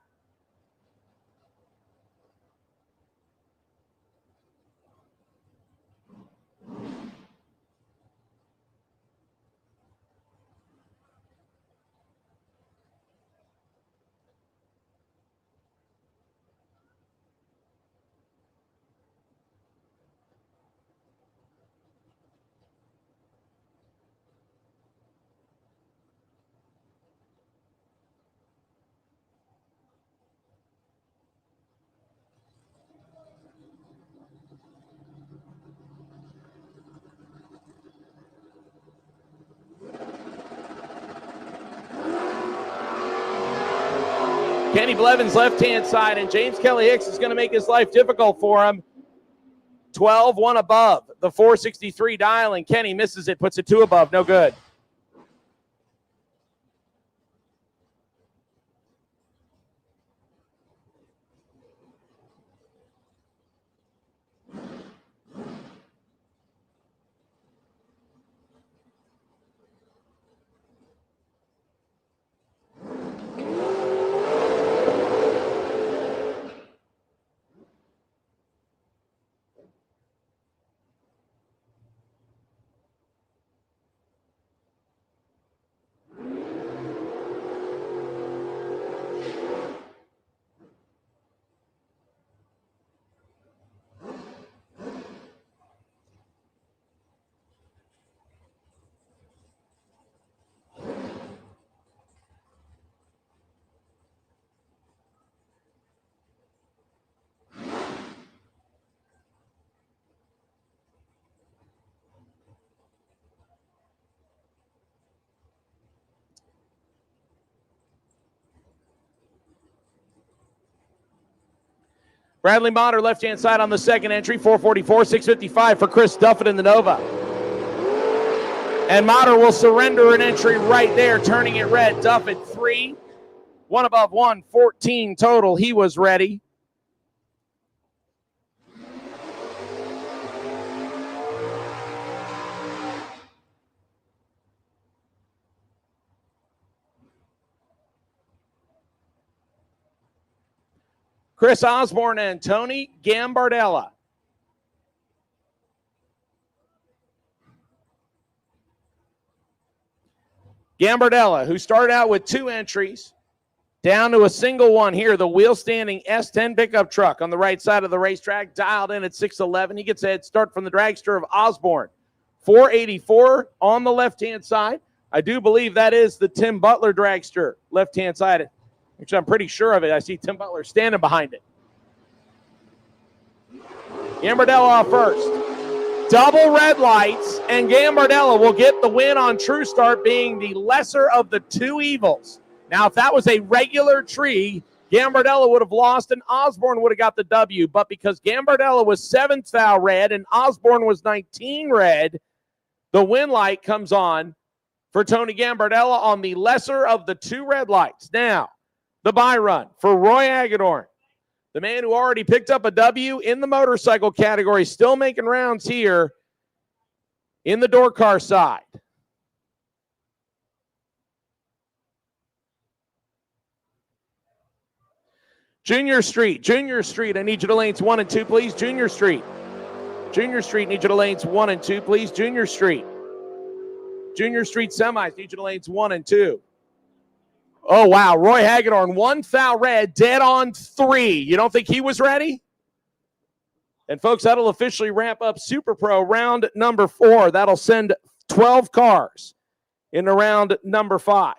Kenny Blevins left-hand side, and James Kelly Hicks is going to make his life difficult for him. 12, 1 above. The 463 dialing. Kenny misses it, puts it 2 above. No good. Bradley Motter, left-hand side on the second entry, 444, 655 for Chris Duffett in the Nova. And Motter will surrender an entry right there, turning it red. Duffett 3, 1 above 1, 14 total. He was ready. Chris Osborne and Tony Gambardella. Gambardella, who started out with 2 entries, down to a single one here, the wheel-standing S10 pickup truck on the right side of the racetrack, dialed in at 611. He gets a head start from the dragster of Osborne. 484 on the left-hand side. I do believe that is the Tim Butler dragster, left-hand side. Which I'm pretty sure of it. I see Tim Butler standing behind it. Gambardella off first. Double red lights, and Gambardella will get the win on True Start, being the lesser of the 2 evils. Now, if that was a regular tree, Gambardella would have lost and Osborne would have got the W. But because Gambardella was 7th thou red and Osborne was 19 red, the win light comes on for Tony Gambardella on the lesser of the 2 red lights. Now, the bye run for Roy Agadorn, the man who already picked up a W in the motorcycle category, still making rounds here in the door car side. Junior Street, I need you to lanes 1 and 2, please. Junior Street, need you to lanes 1 and 2, please. Junior Street semis, need you to lanes 1 and 2. Oh, wow, Roy Hagedorn, 1 foul red, dead on 3. You don't think he was ready? And, folks, that'll officially wrap up Super Pro round number 4. That'll send 12 cars into round number 5.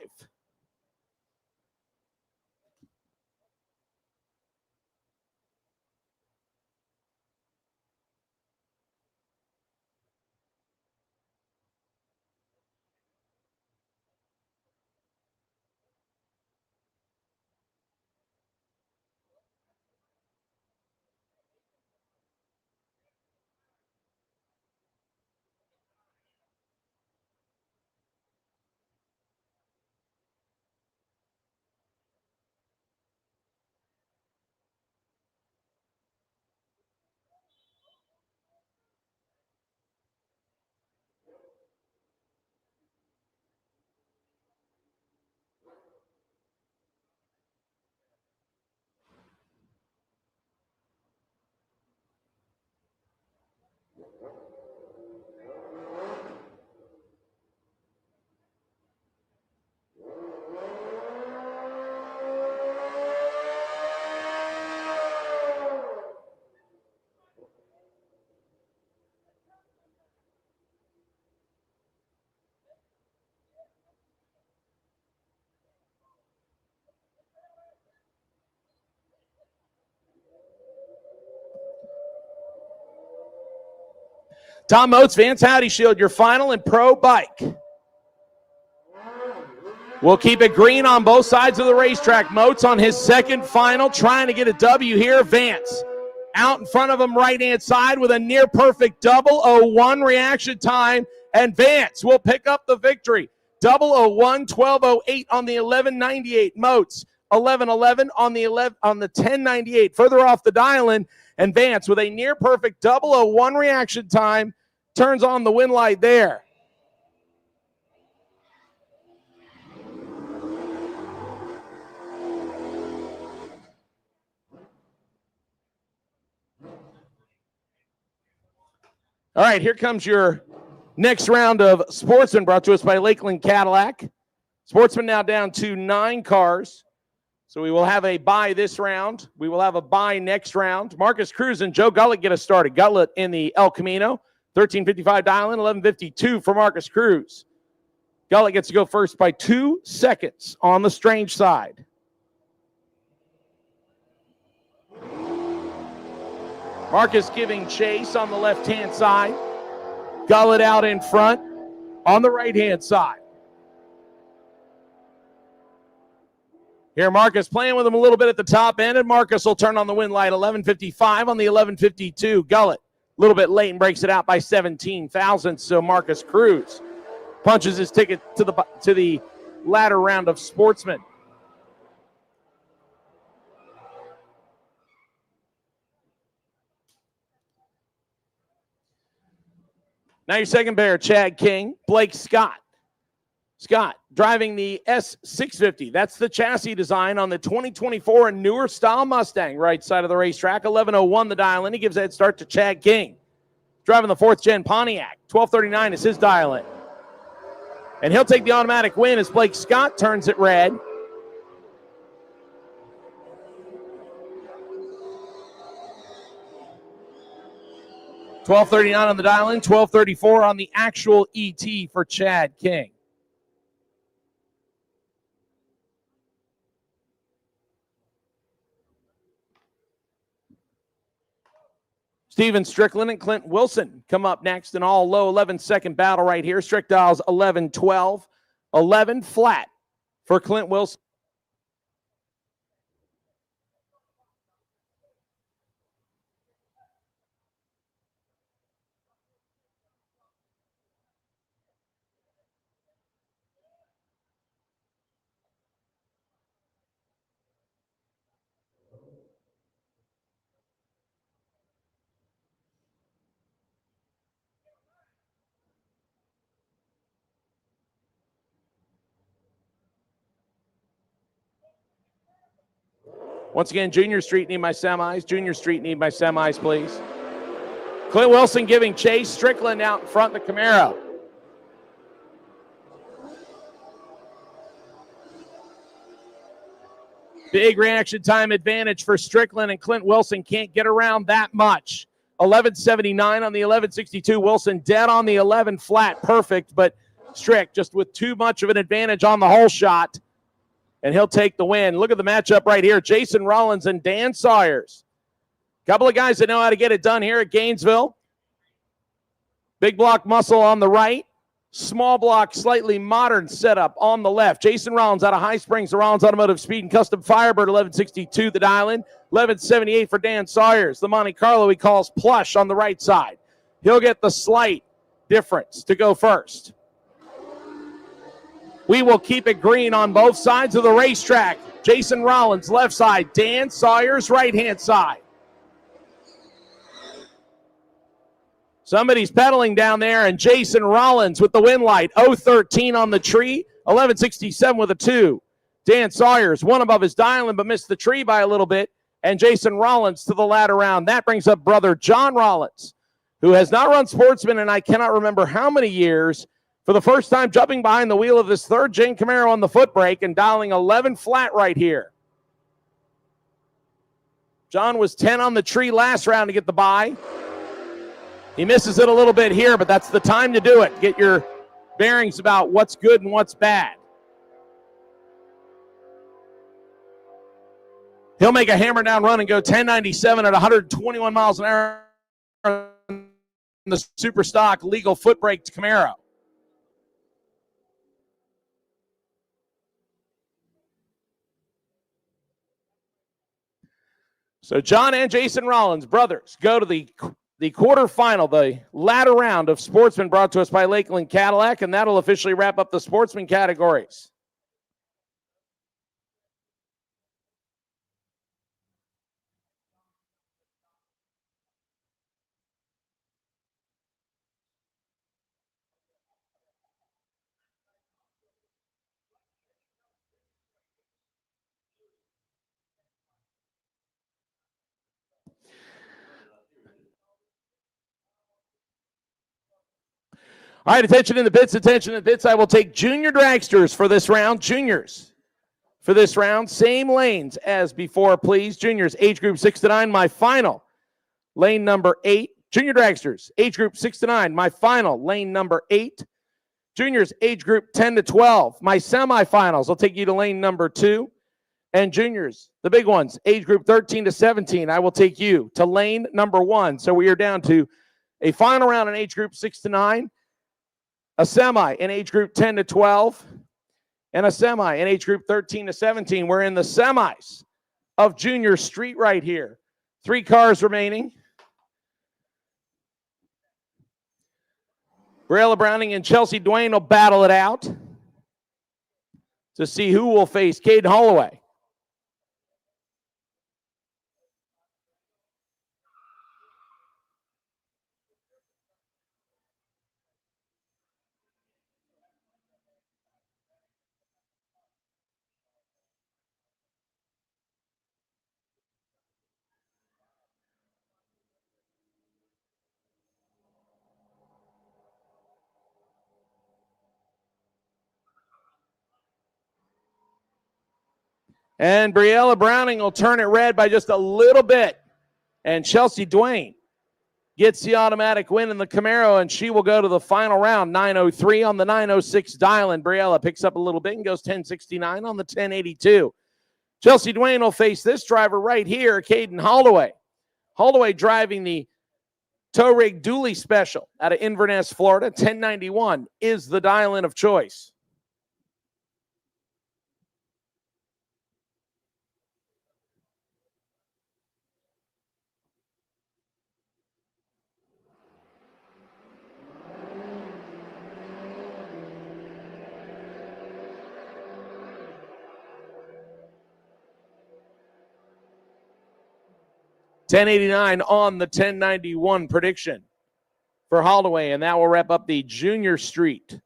Tom Moats, Vance Howdy Shield, your final and pro bike. We'll keep it green on both sides of the racetrack. Moats on his second final, trying to get a W here. Vance out in front of him right-hand side with a near-perfect 001 reaction time, and Vance will pick up the victory. 001, 12:08 on the 11:98. Moats 11:11 on the 10:98. Further off the dial-in, and Vance with a near-perfect 001 reaction time turns on the win light there. All right, here comes your next round of Sportsman, brought to us by Lakeland Cadillac. Sportsman now down to 9 cars. So we will have a bye this round. We will have a bye next round. Marcus Cruz and Joe Gullett get us started. Gullett in the El Camino. 13:55 dial-in, 11:52 for Marcus Cruz. Gullett gets to go first by 2 seconds on the strange side. Marcus giving chase on the left-hand side. Gullett out in front on the right-hand side. Here, Marcus playing with him a little bit at the top end, and Marcus will turn on the win light. 11:55 on the 11:52. Gullett a little bit late and breaks it out by 17 thousandths. So Marcus Cruz punches his ticket to the latter round of Sportsman. Now your second pair, Chad King, Blake Scott. Scott driving the S650. That's the chassis design on the 2024 and newer style Mustang, right side of the racetrack. 11:01 the dial-in. He gives a head start to Chad King. Driving the 4th gen Pontiac. 12:39 is his dial-in. And he'll take the automatic win as Blake Scott turns it red. $12.39 on the dial-in, $12.34 on the actual ET for Chad King. Steven Strickland and Clint Wilson come up next in all low 11-second battle right here. Strick dials 11-12, 11 flat for Clint Wilson. Once again, Junior Street need my semis. Junior Street need my semis, please. Clint Wilson giving chase. Strickland out in front of the Camaro. Big reaction time advantage for Strickland, and Clint Wilson can't get around that much. 1179 on the 1162. Wilson dead on the 11 flat. Perfect, but Strick just with too much of an advantage on the whole shot, and he'll take the win. Look at the matchup right here. Jason Rollins and Dan Sawyers. Couple of guys that know how to get it done here at Gainesville. Big block muscle on the right. Small block, slightly modern setup on the left. Jason Rollins out of High Springs, the Rollins Automotive Speed and Custom Firebird, 1162 the dial-in. 1178 for Dan Sawyers. The Monte Carlo he calls plush on the right side. He'll get the slight difference to go first. We will keep it green on both sides of the racetrack. Jason Rollins, left side. Dan Sawyers, right-hand side. Somebody's pedaling down there, and Jason Rollins with the win light. 013 on the tree. 1167 with a 2. Dan Sawyers, one above his dial-in, but missed the tree by a little bit. And Jason Rollins to the ladder round. That brings up brother John Rollins, who has not run Sportsman in I cannot remember how many years. For the first time, jumping behind the wheel of this third gen Camaro on the foot brake and dialing 11 flat right here. John was 10 on the tree last round to get the bye. He misses it a little bit here, but that's the time to do it. Get your bearings about what's good and what's bad. He'll make a hammer down run and go 1097 at 121 miles an hour in the super stock legal foot brake Camaro. So John and Jason Rollins, brothers, go to the quarterfinal, the ladder round of Sportsman brought to us by Lakeland Cadillac, and that'll officially wrap up the Sportsman categories. All right, attention in the pits, attention in the pits. I will take junior dragsters for this round. Juniors for this round. Same lanes as before, please. Juniors, age group 6 to 9, my final. Lane number 8. Junior dragsters, age group 6 to 9, my final. Lane number 8. Juniors, age group 10 to 12, my semifinals. I'll take you to lane number 2. And juniors, the big ones, age group 13 to 17, I will take you to lane number 1. So we are down to a final round in age group 6 to 9. A semi in age group 10 to 12, and a semi in age group 13 to 17. We're in the semis of Junior Street right here. 3 cars remaining. Briella Browning and Chelsea Dwayne will battle it out to see who will face Caden Holloway. And Briella Browning will turn it red by just a little bit. And Chelsea Dwayne gets the automatic win in the Camaro, and she will go to the final round, 903 on the 906 dial. And Briella picks up a little bit and goes 1069 on the 1082. Chelsea Dwayne will face this driver right here, Caden Holloway. Holloway driving the tow rig dually special out of Inverness, Florida. 1091 is the dial-in of choice. $10.89 on the 1091 prediction for Holloway, and that will wrap up the Junior Street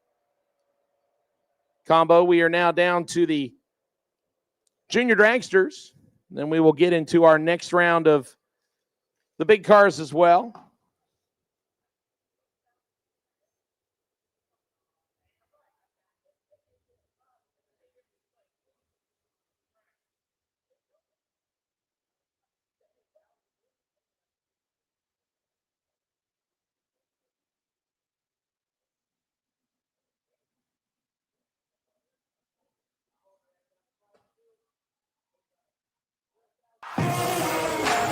combo. We are now down to the Junior Dragsters. Then we will get into our next round of the big cars as well.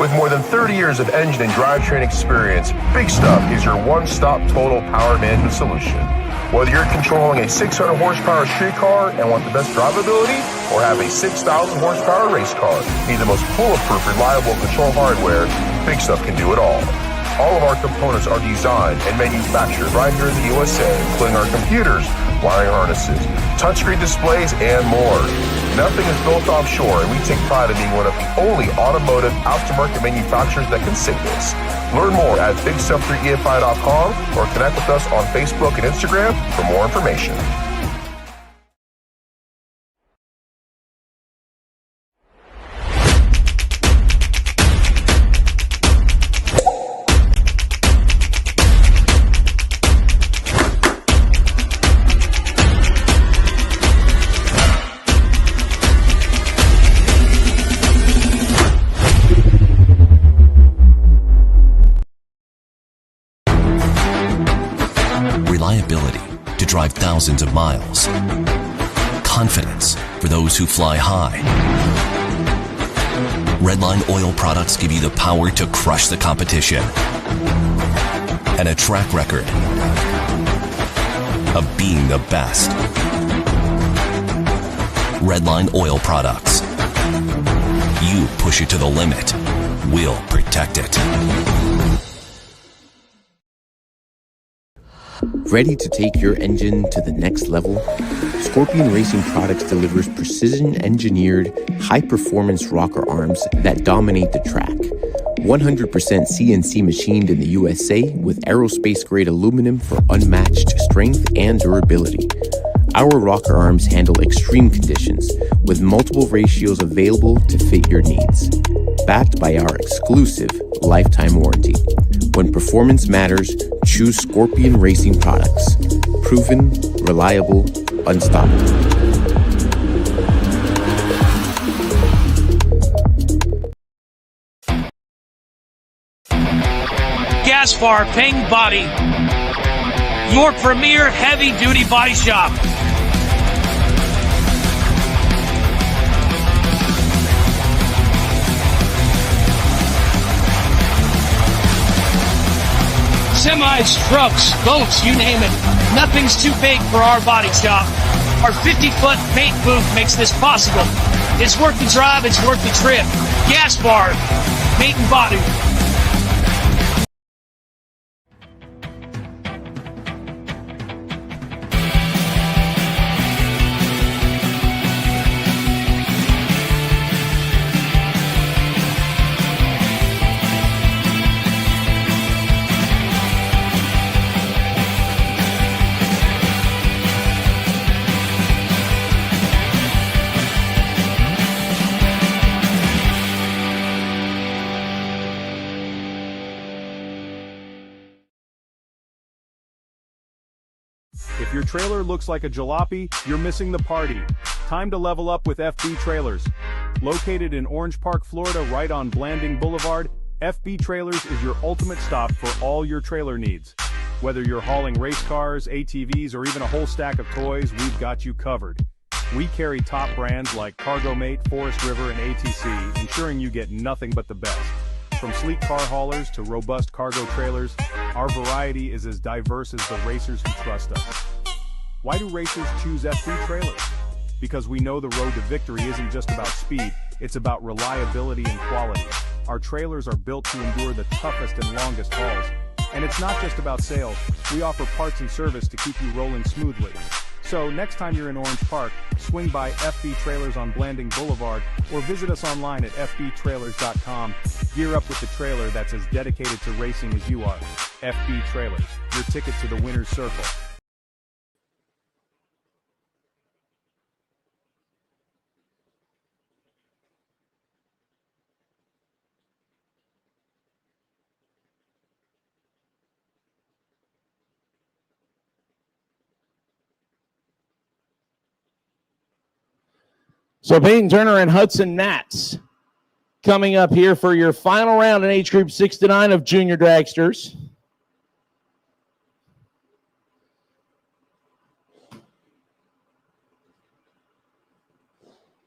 With more than 30 years of engine and drivetrain experience, Big Stuff is your one-stop total power management solution. Whether you're controlling a 600 horsepower street car and want the best drivability, or have a 6,000 horsepower race car, need the most foolproof, reliable control hardware, Big Stuff can do it all. All of our components are designed and manufactured right here in the USA, including our computers, wiring harnesses, touchscreen displays, and more. Nothing is built offshore, and we take pride in being one of the only automotive aftermarket manufacturers that can say this. Learn more at BigStuff3EFI.com or connect with us on Facebook and Instagram for more information. Reliability to drive thousands of miles. Confidence for those who fly high. Redline oil products give you the power to crush the competition. And a track record of being the best. Redline oil products. You push it to the limit, we'll protect it. Ready to take your engine to the next level? Scorpion Racing Products delivers precision-engineered, high-performance rocker arms that dominate the track. 100% CNC machined in the USA with aerospace-grade aluminum for unmatched strength and durability. Our rocker arms handle extreme conditions with multiple ratios available to fit your needs. Backed by our exclusive lifetime warranty. When performance matters, choose Scorpion Racing Products. Proven, reliable, unstoppable. Gaspar Paint Body, your premier heavy-duty body shop. Semis, trucks, boats, you name it. Nothing's too big for our body shop. Our 50-foot paint booth makes this possible. It's worth the drive, it's worth the trip. Gaspar Paint and Body. If your trailer looks like a jalopy, you're missing the party. Time to level up with FB Trailers. Located in Orange Park, Florida, right on Blanding Boulevard, FB Trailers is your ultimate stop for all your trailer needs. Whether you're hauling race cars, ATVs, or even a whole stack of toys, we've got you covered. We carry top brands like CargoMate, Forest River, and ATC, ensuring you get nothing but the best. From sleek car haulers to robust cargo trailers, our variety is as diverse as the racers who trust us. Why do racers choose FB Trailers? Because we know the road to victory isn't just about speed, it's about reliability and quality. Our trailers are built to endure the toughest and longest hauls. And it's not just about sales, we offer parts and service to keep you rolling smoothly. So next time you're in Orange Park, swing by FB Trailers on Blanding Boulevard or visit us online at fbtrailers.com. Gear up with the trailer that's as dedicated to racing as you are. FB Trailers, your ticket to the winner's circle. So Peyton Turner and Hudson Matz coming up here for your final round in age group 6 to 9 of junior dragsters.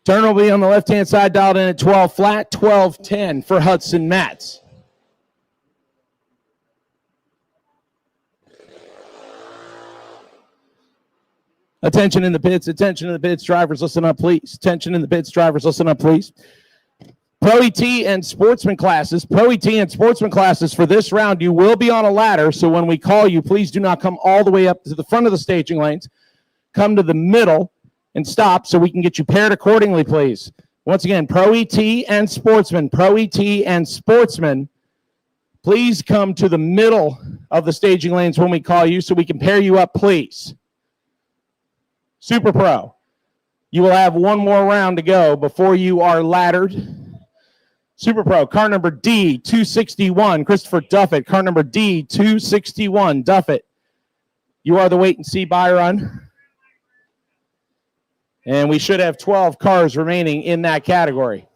Turner will be on the left-hand side, dialed in at 12 flat, 12-10 for Hudson Matz. Attention in the pits, drivers listen up, please. Attention in the pits, drivers listen up, please. Pro ET and sportsman classes, for this round, you will be on a ladder, so when we call you, please do not come all the way up to the front of the staging lanes. Come to the middle and stop so we can get you paired accordingly, please. Once again, Pro ET and sportsman, please come to the middle of the staging lanes when we call you so we can pair you up, please. Super Pro, you will have one more round to go before you are laddered. Super Pro, car number D261, Christopher Duffett. Car number D261, Duffett. You are the wait and see by run. And we should have 12 cars remaining in that category.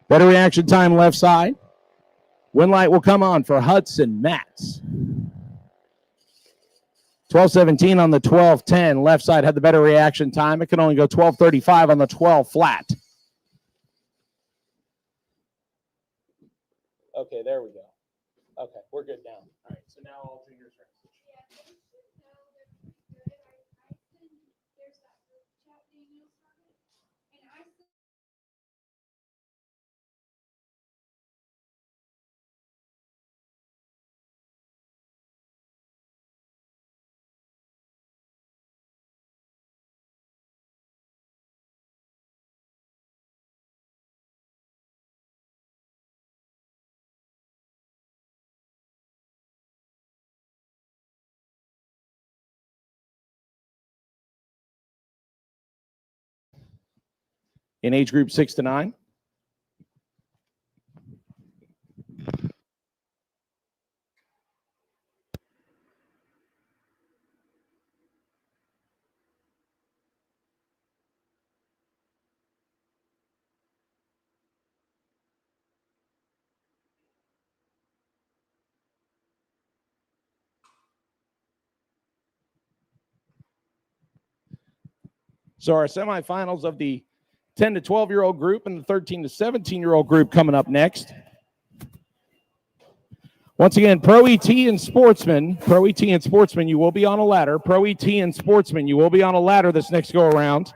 Better reaction time left side. Win light will come on for Hudson Matz. 12:17 on the 12:10. Left side had the better reaction time. It can only go 12:35 on the 12 flat. Okay, there we go. Okay, we're good now. All right, so now all juniors are. In age group 6 to 9. So our semifinals of the 10 to 12-year-old group and the 13 to 17-year-old group coming up next. Once again, Pro ET and Sportsman, you will be on a ladder. Pro ET and Sportsman, you will be on a ladder this next go-around.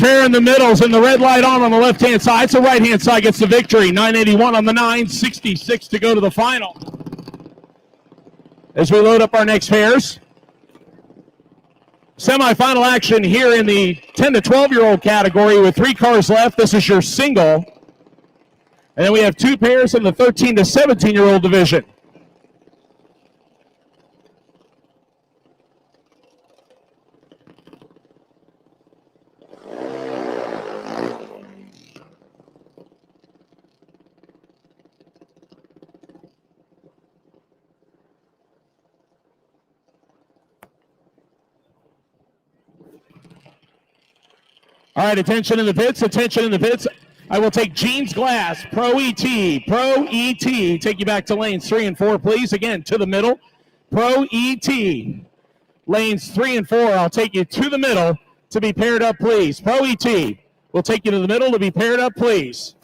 Pair in the middles and the red light on the left-hand side. So right-hand side gets the victory. 981 on the 9, 66 to go to the final. As we load up our next pairs. Semi-final action here in the 10 to 12-year-old category with 3 cars left. This is your single. And then we have 2 pairs in the 13 to 17-year-old division. All right, attention in the pits, attention in the pits. I will take Jeans Glass, Pro ET, take you back to lanes 3 and 4, please. Again, to the middle, Pro ET. Lanes 3 and 4, I'll take you to the middle to be paired up, please. Pro ET, we'll take you to the middle to be paired up, please.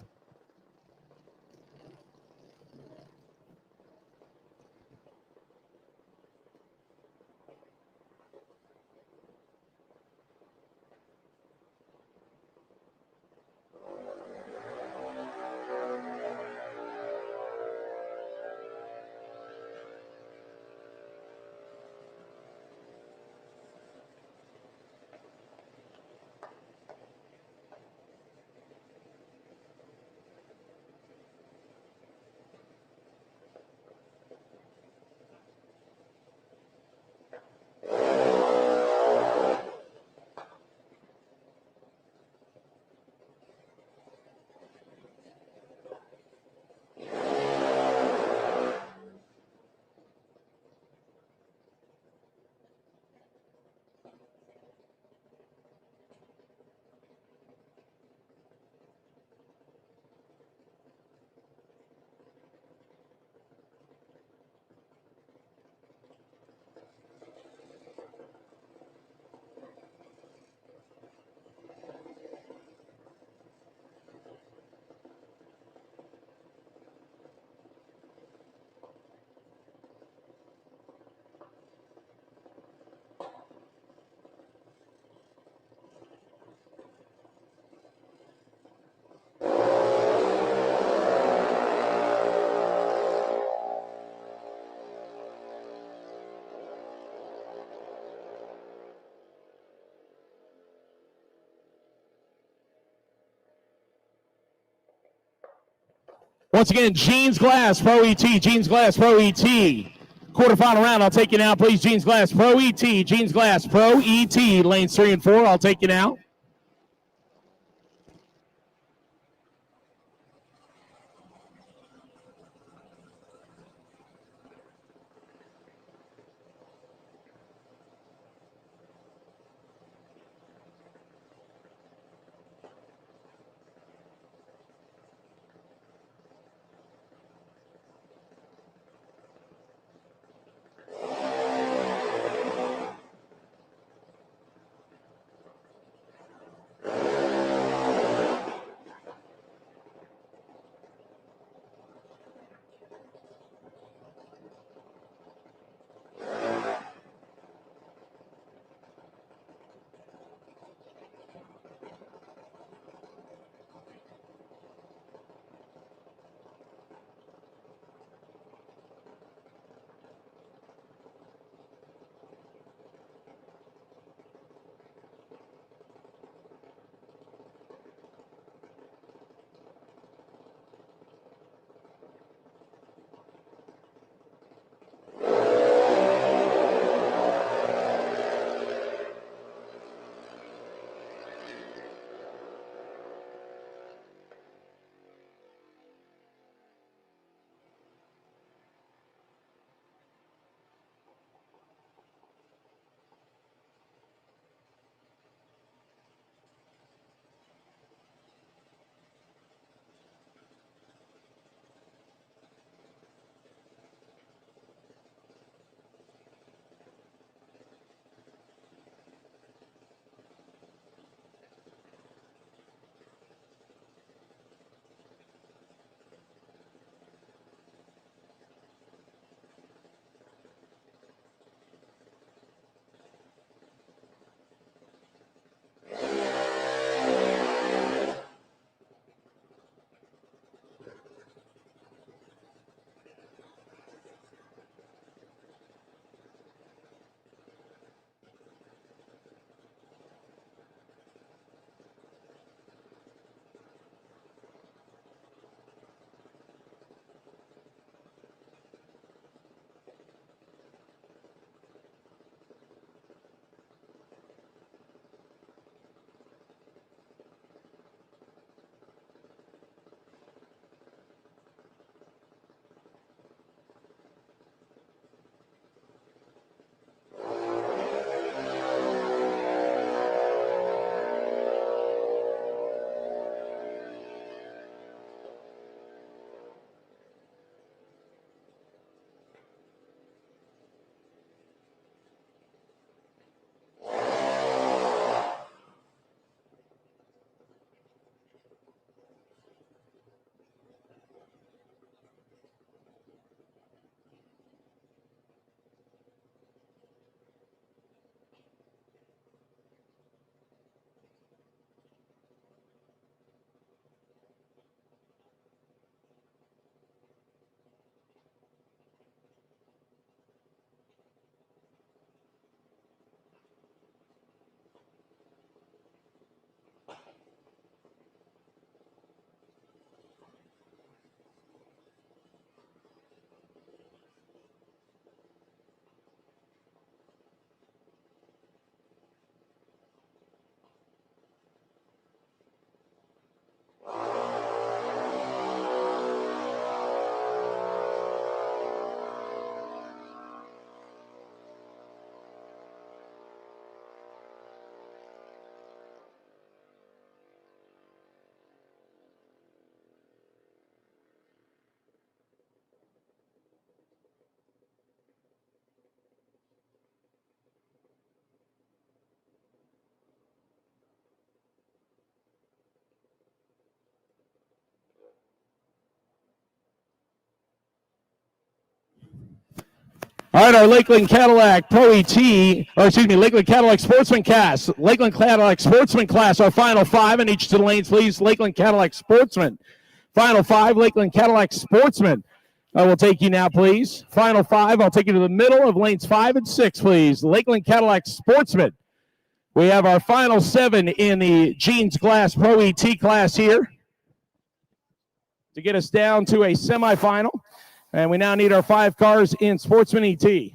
Once again, Jeans Glass, Pro ET, Jeans Glass, Pro ET. Quarterfinal round, I'll take you now, please. Jeans Glass, Pro ET, Jeans Glass, Pro ET. Lanes 3 and 4, I'll take you now. All right, our Lakeland Cadillac Pro ET, or excuse me, Lakeland Cadillac Sportsman Class. Lakeland Cadillac Sportsman Class, our final 5, and each to the lanes, please. Lakeland Cadillac Sportsman. Final 5, Lakeland Cadillac Sportsman. I will take you now, please. Final 5, I'll take you to the middle of lanes 5 and 6, please. Lakeland Cadillac Sportsman. We have our final 7 in the Jeans Glass Pro ET class here to get us down to a semifinal. And we now need our 5 cars in Sportsman ET.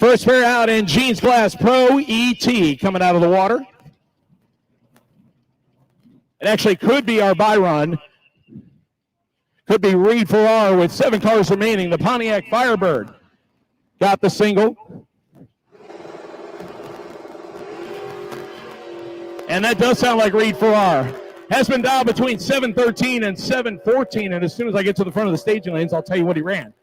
First pair out in Jeans Glass Pro ET coming out of the water. It actually could be our buy run. Could be Reed Farrar with 7 cars remaining. The Pontiac Firebird got the single. And that does sound like Reed Farrar. Has been dialed between 7:13 and 7:14. And as soon as I get to the front of the staging lanes, I'll tell you what he ran.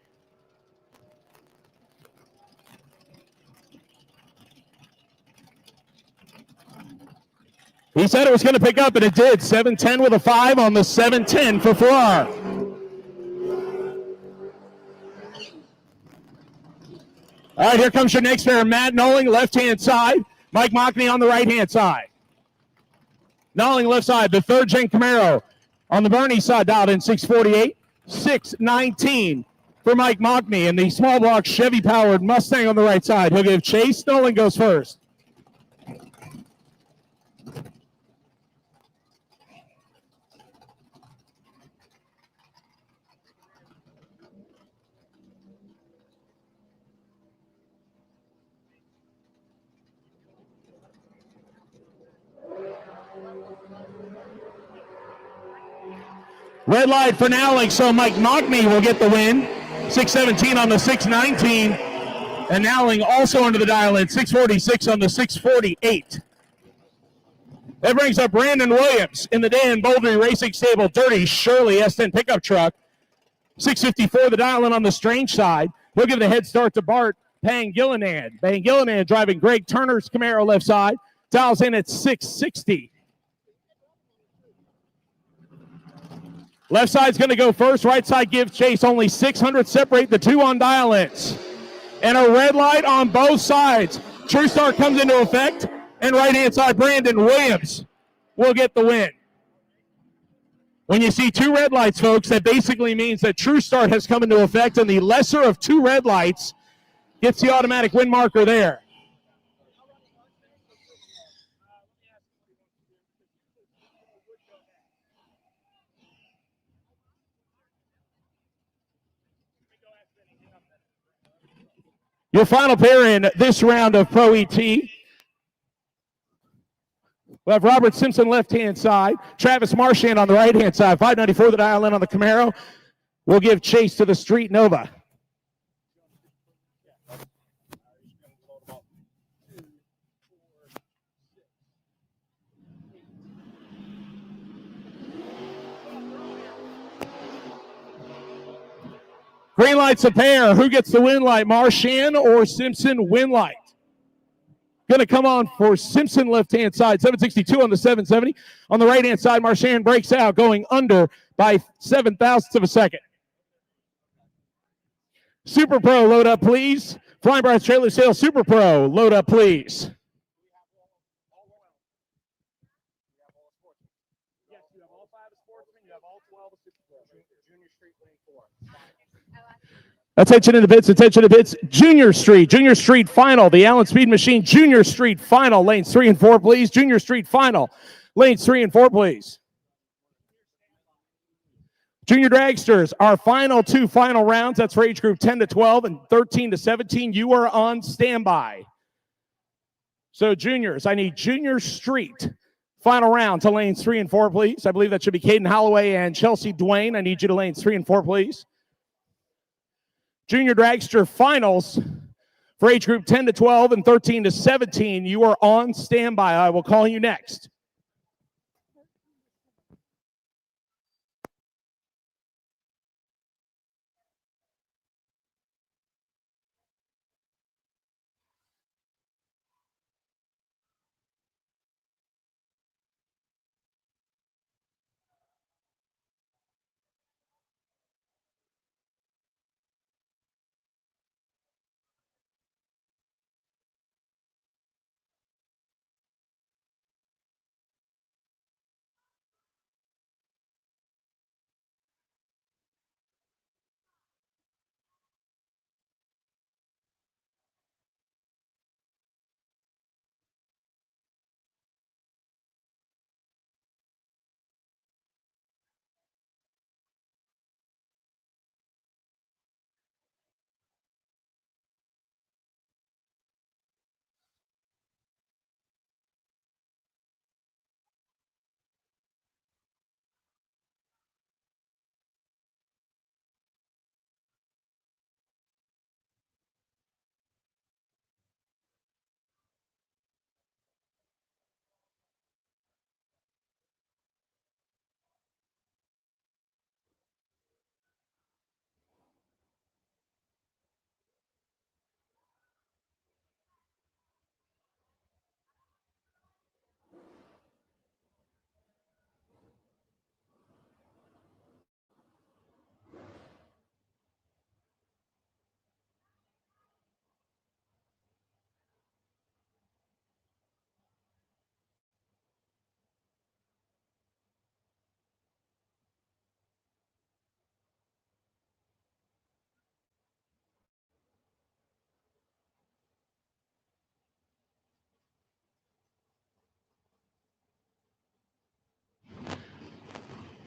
He said it was going to pick up, and it did. 7:10 with a 5 on the 7:10 for Farrar. All right, here comes your next pair. Matt Knowling, left-hand side. Mike Mockney on the right-hand side. Knowling left side, the third-gen Camaro. On the Bernie side, dialed in 648. 619 for Mike Mockney. And the small block Chevy-powered Mustang on the right side. He'll give chase. Knowling goes first. Red light for Knowling, so Mike Mockney will get the win. 617 on the 619. And Knowling also under the dial in 646 on the 648. That brings up Brandon Williams in the Dan Bouldry Racing Stable Dirty Shirley S10 pickup truck. 654 the dial in on the Strange side. He'll give the head start to Bart Pangilinan. Pangilinan driving Greg Turner's Camaro left side. Dials in at 660. Left side's going to go first. Right side gives chase. Only 600 separate the two on dial-ins. And a red light on both sides. True Start comes into effect. And right-hand side, Brandon Williams will get the win. When you see two red lights, folks, that basically means that True Start has come into effect, and the lesser of two red lights gets the automatic win marker there. Your final pair in this round of Pro ET. We'll have Robert Simpson left-hand side. Travis Marchand on the right-hand side. 594 the dial in on the Camaro. We'll give chase to the Street Nova. Green light's a pair. Who gets the win light? Marchand or Simpson win light? Going to come on for Simpson left-hand side. 762 on the 770. On the right-hand side, Marchand breaks out, going under by 7 thousandths of a second. Super Pro, load up, please. Flying Brides Trailer Sales Super Pro, load up, please. Yes, you have all 5 sportsmen. You have all 12 Junior Street Lane 4. Attention in the pits, attention to pits. Junior Street final. The Allen Speed Machine Junior Street final. Lanes 3 and 4, please. Junior Street final. Lanes 3 and 4, please. Junior Dragsters, our final 2 final rounds. That's for age group 10 to 12 and 13 to 17. You are on standby. So juniors, I need Junior Street final round to lanes 3 and 4, please. I believe that should be Caden Holloway and Chelsea Dwayne. I need you to lanes 3 and 4, please. Junior Dragster finals for age group 10 to 12 and 13 to 17. You are on standby. I will call you next.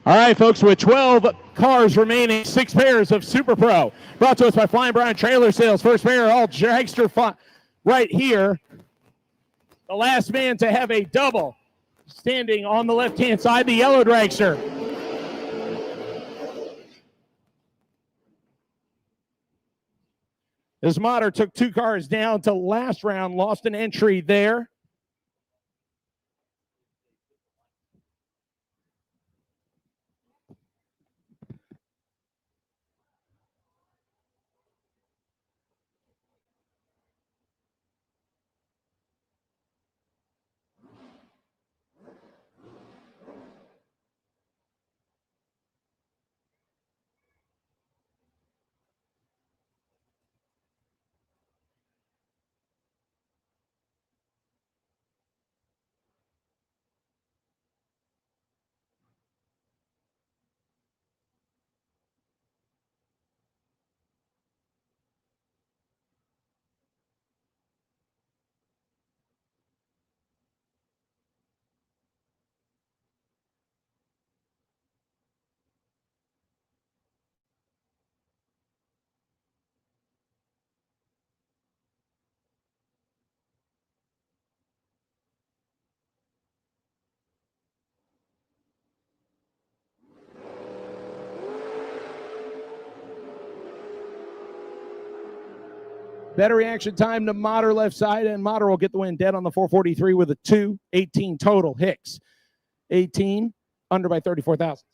All right, folks, with 12 cars remaining, 6 pairs of Super Pro. Brought to us by Flying Brian Trailer Sales. First pair, all dragster right here. The last man to have a double standing on the left-hand side, the yellow dragster. This modder took 2 cars down to last round, lost an entry there. Better reaction time to Motter left side, and Motter will get the win dead on the 443 with a 2:18 total. Hicks, 18, under by 34,000.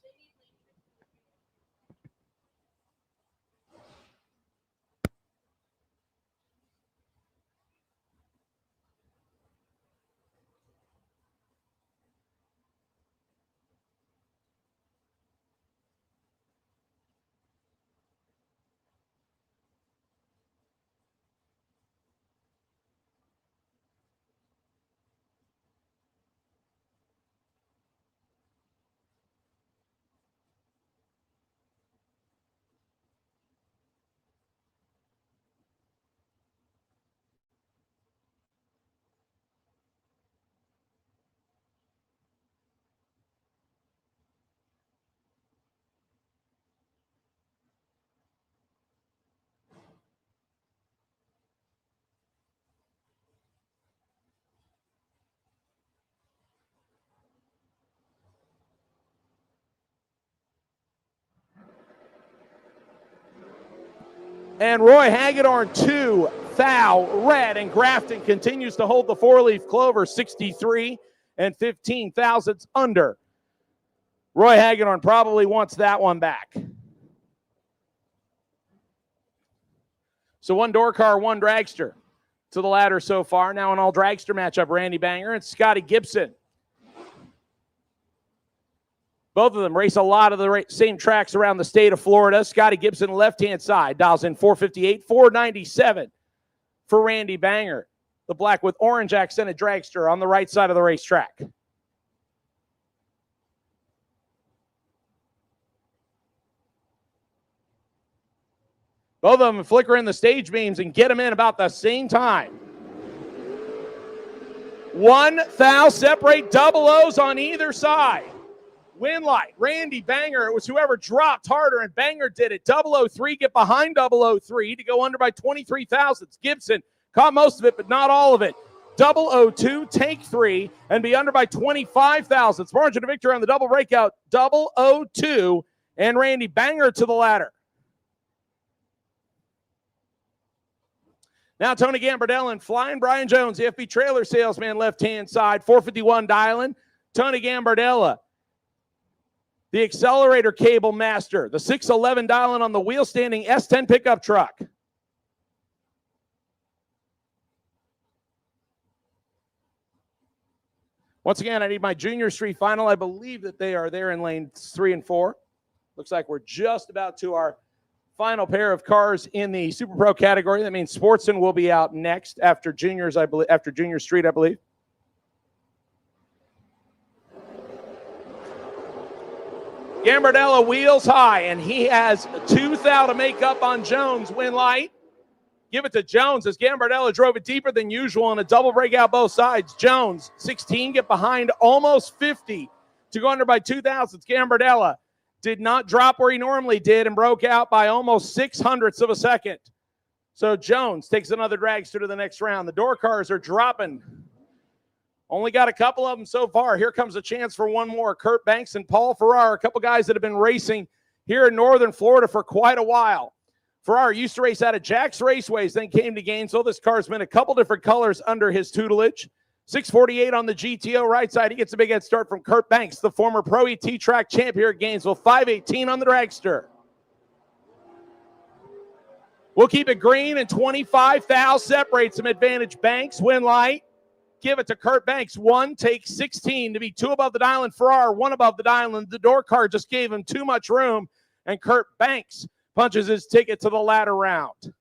And Roy Hagedorn, 2, Thou, Red, and Grafton continues to hold the 4-leaf clover, 63 and 15 thousandths under. Roy Hagedorn probably wants that one back. So 1 door car, 1 dragster to the ladder so far. Now an all dragster matchup, Randy Banger and Scotty Gibson. Both of them race a lot of the same tracks around the state of Florida. Scotty Gibson, left-hand side, dials in 458, 497 for Randy Banger. The black with orange accented dragster on the right side of the racetrack. Both of them flicker in the stage beams and get them in about the same time. 1 thou separate, double O's on either side. Win light, Randy Banger. It was whoever dropped harder, and Banger did it. 003, get behind 003 to go under by 23 thousandths. Gibson caught most of it, but not all of it. 002, take 3, and be under by 25 thousandths. Margin of victory on the double breakout, 002, and Randy Banger to the ladder. Now Tony Gambardella and Flying Brian Jones, the FB trailer salesman, left-hand side, 451 dialing. Tony Gambardella, the accelerator cable master, the 611 dialing on the wheel standing S10 pickup truck. Once again, I need my Junior Street final. I believe that they are there in lanes 3 and 4. Looks like we're just about to our final pair of cars in the Super Pro category. That means Sportsman will be out next after Juniors, I believe, after Junior Street, I believe. Gambardella wheels high, and he has 2 thou to make up on Jones. Win light. Give it to Jones as Gambardella drove it deeper than usual on a double breakout both sides. Jones, 16, get behind almost 50 to go under by 2 thousandths. Gambardella did not drop where he normally did and broke out by almost 0.06 of a second. So Jones takes another dragster to the next round. The door cars are dropping. Only got a couple of them so far. Here comes a chance for one more. Kurt Banks and Paul Farrar, a couple guys that have been racing here in northern Florida for quite a while. Farrar used to race out of Jack's Raceways, then came to Gainesville. This car's been a couple different colors under his tutelage. 648 on the GTO right side. He gets a big head start from Kurt Banks, the former Pro ET track champ here at Gainesville. 518 on the dragster. We'll keep it green, and 25 thou separates him. Advantage Banks, win light. Give it to Kurt Banks. 1, take 16 to be 2 above the dial, and Farrar 1 above the dial, and the door car just gave him too much room, and Kurt Banks punches his ticket to the ladder round.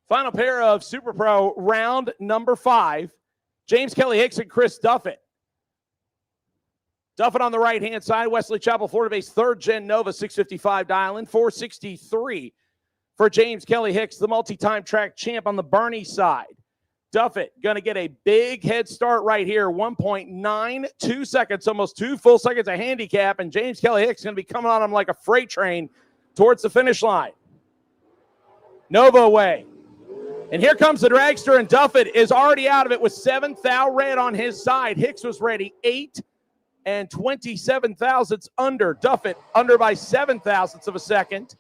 Final pair of Super Pro round number 5. James Kelly Hicks and Chris Duffett. Duffett on the right-hand side, Wesley Chapel, Florida-based 3rd Gen Nova 655 dial-in, 463 for James Kelly Hicks, the multi-time track champ on the Bernie side. Duffett going to get a big head start right here, 1.92 seconds, almost 2 full seconds of handicap, and James Kelly Hicks going to be coming on him like a freight train towards the finish line. Nova away. And here comes the dragster, and Duffett is already out of it with 7 thou red on his side. Hicks was ready 8 and 27 thousandths under. Duffett under by 7 thousandths of a second.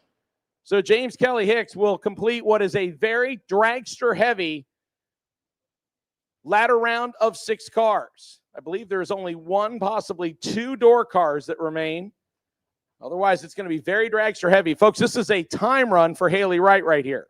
So James Kelly Hicks will complete what is a very dragster-heavy ladder round of 6 cars. I believe there is only 1, possibly 2 door cars that remain. Otherwise, it's going to be very dragster-heavy. Folks, this is a time run for Haley Wright right here.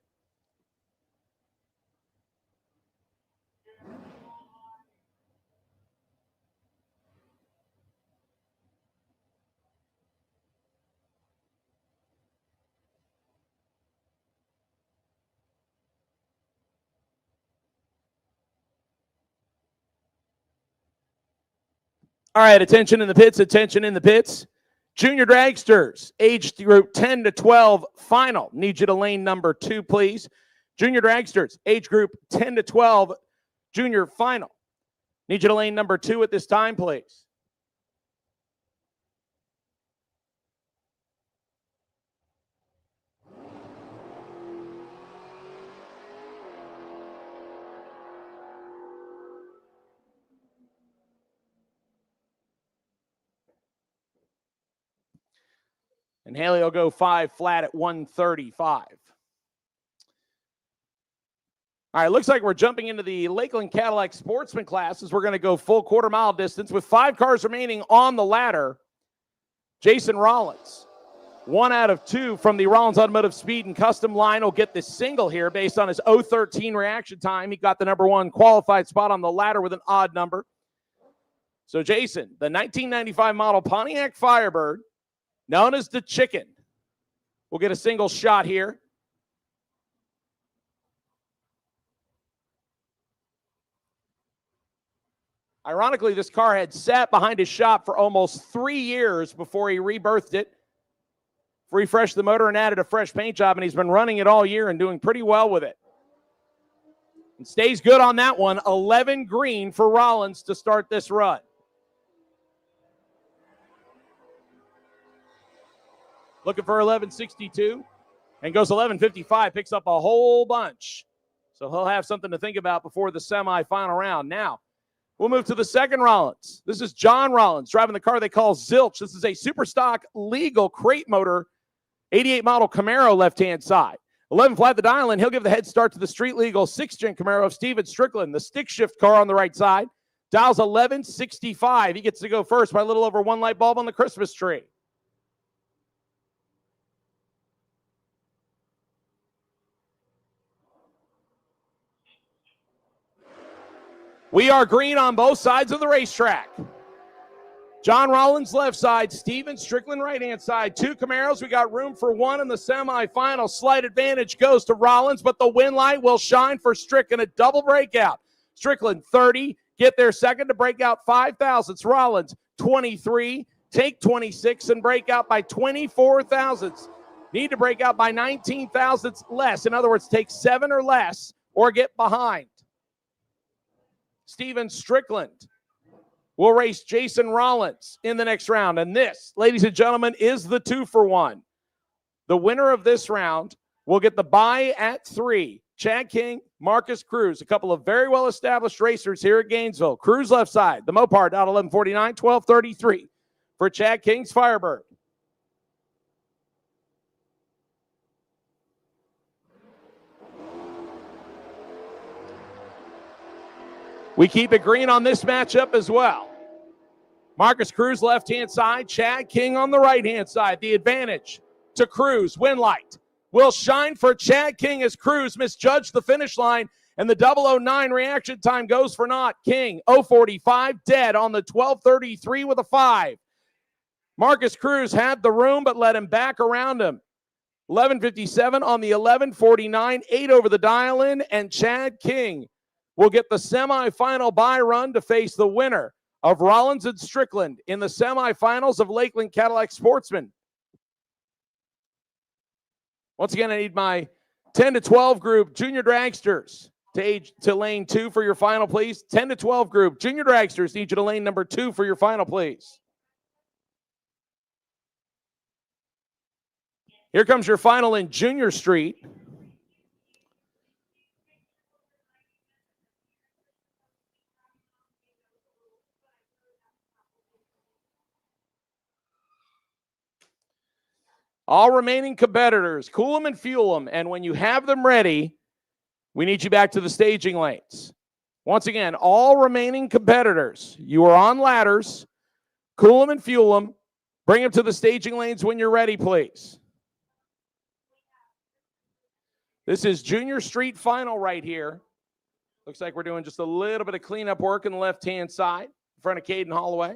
All right, attention in the pits, attention in the pits. Junior dragsters, age group 10 to 12, final. Need you to lane number 2, please. Junior dragsters, age group 10 to 12, junior final. Need you to lane number 2 at this time, please. And Haley will go 5 flat at 135. All right, looks like we're jumping into the Lakeland Cadillac Sportsman classes. We're going to go full quarter-mile distance with 5 cars remaining on the ladder. Jason Rollins, 1 out of 2 from the Rollins Automotive Speed and Custom line, will get this single here based on his 0:13 reaction time. He got the number 1 qualified spot on the ladder with an odd number. So Jason, the 1995 model Pontiac Firebird, known as the Chicken, we'll get a single shot here. Ironically, this car had sat behind his shop for almost 3 years before he rebirthed it, refreshed the motor, and added a fresh paint job, and he's been running it all year and doing pretty well with it. And stays good on that one. 11 green for Rollins to start this run. Looking for 1162 and goes 1155, picks up a whole bunch. So So he'll have something to think about before the semifinal round. Now, we'll move to the second Rollins. This is John Rollins driving the car they call Zilch. This is a super stock legal crate motor, 88 model Camaro left-hand side. 11 flat the dial in. He'll give the head start to the street legal 6th-gen Camaro of Steven Strickland, the stick shift car on the right side. Dials 1165. He gets to go first by a little over one light bulb on the Christmas tree. We are green on both sides of the racetrack. John Rollins left side, Steven Strickland right-hand side. 2 Camaros. We got room for 1 in the semifinal. Slight advantage goes to Rollins, but the win light will shine for Strickland. A double breakout. Strickland 30. Get there second to break out 5 thousandths. Rollins 23. Take 26 and break out by 24 thousandths. Need to break out by 19 thousandths less. In other words, take 7 or less or get behind. Steven Strickland will race Jason Rollins in the next round. And this, ladies and gentlemen, is the 2-for-1. The winner of this round will get the bye at 3. Chad King, Marcus Cruz, a couple of very well-established racers here at Gainesville. Cruz left side, the Mopar out 11:49, 12:33 for Chad King's Firebird. We keep it green on this matchup as well. Marcus Cruz left-hand side, Chad King on the right-hand side. The advantage to Cruz. Win light will shine for Chad King as Cruz misjudged the finish line, and the 009 reaction time goes for naught. King, 0:45, dead on the 12:33 with a 5. Marcus Cruz had the room, but let him back around him. 11:57 on the 11:49, 8 over the dial-in, and Chad King will get the semifinal bye run to face the winner of Rollins and Strickland in the semifinals of Lakeland Cadillac Sportsman. Once again, I need my 10 to 12 group junior dragsters to lane 2 for your final, please. 10 to 12 group junior dragsters need you to lane number 2 for your final, please. Here comes your final in Junior Street. All remaining competitors, cool them and fuel them. And when you have them ready, we need you back to the staging lanes. Once again, all remaining competitors, you are on ladders. Cool them and fuel them. Bring them to the staging lanes when you're ready, please. This is Junior Street final right here. Looks like we're doing just a little bit of cleanup work on the left-hand side in front of Caden Holloway.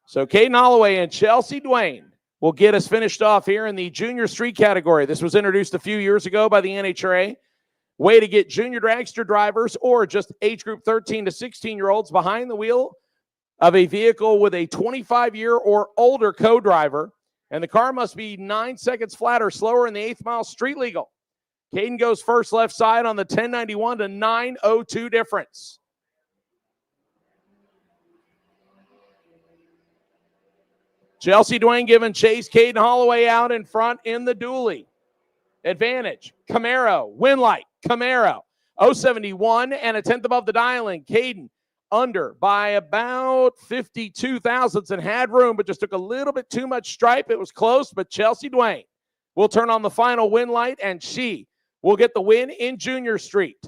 So Caden Holloway and Chelsea Dwayne will get us finished off here in the Junior Street category. This was introduced a few years ago by the NHRA. Way to get junior dragster drivers or just age group 13 to 16-year-olds behind the wheel of a vehicle with a 25-year or older co-driver. And the car must be 9 seconds flat or slower in the 8th mile street legal. Caden goes first left side on the 1091 to 902 difference. Chelsea Dwayne giving chase. Caden Holloway out in front in the dually. Advantage. Camaro. Win light. Camaro. 071 and a tenth above the dial-in. Caden under by about 52 thousandths and had room, but just took a little bit too much stripe. It was close, but Chelsea Dwayne will turn on the final win light, and she will get the win in Junior Street.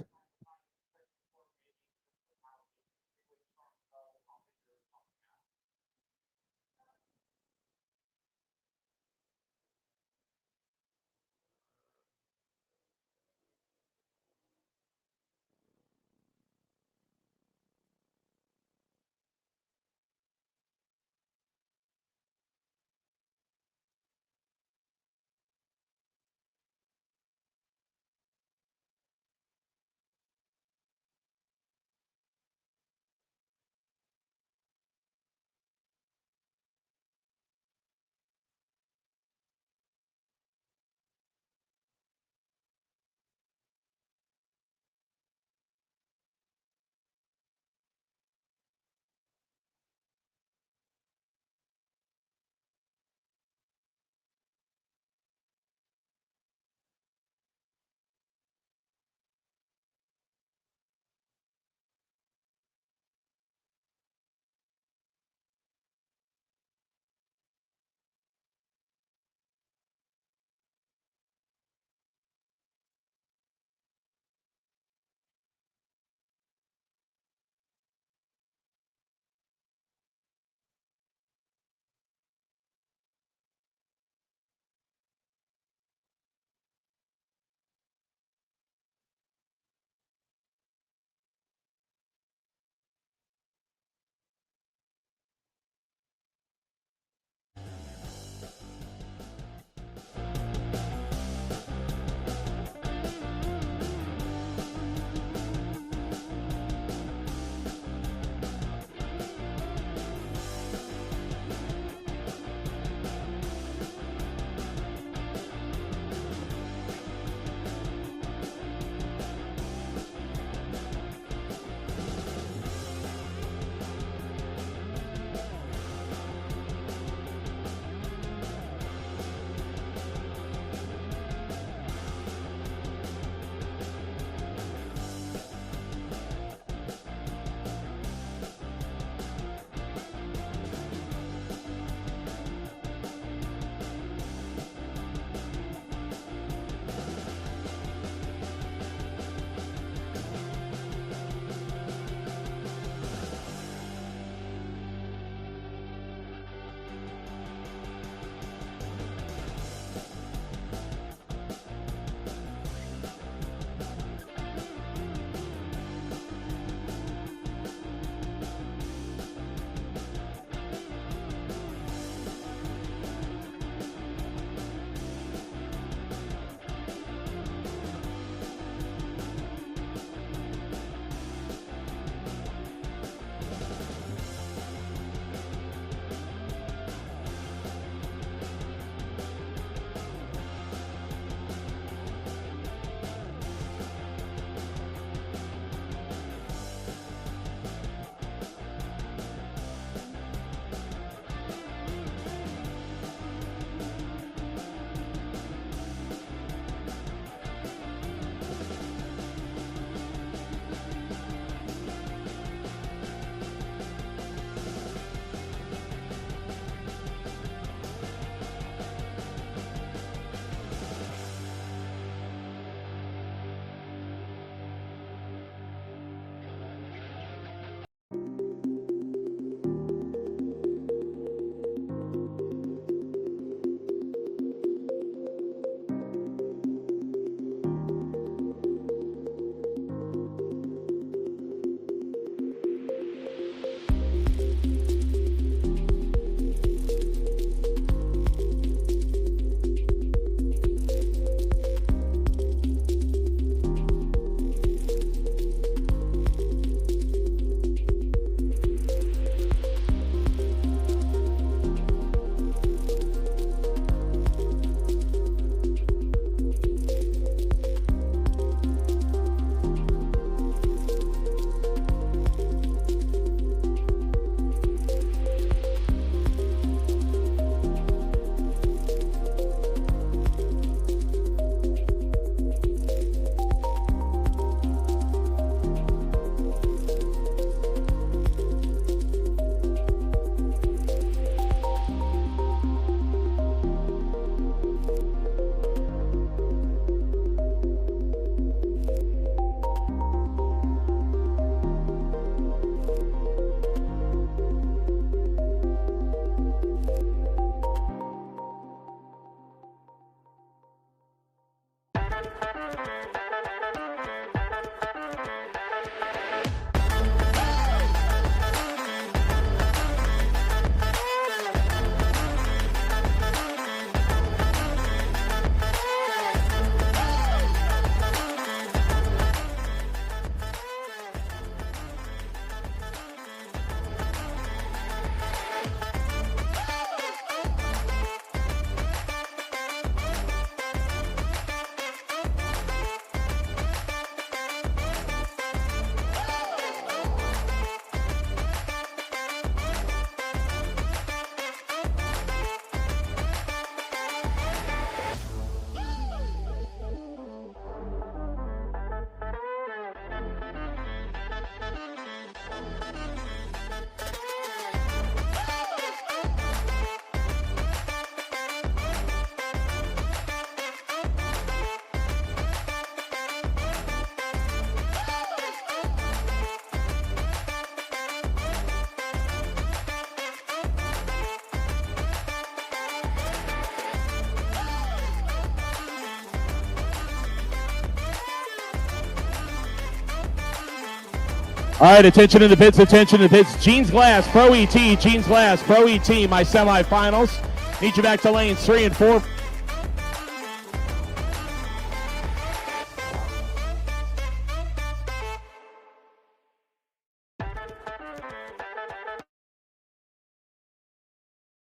All right, attention to the bids, attention to the bids. Jeans Glass, Pro ET, Jeans Glass, Pro ET, my semifinals. Need you back to lanes 3 and 4.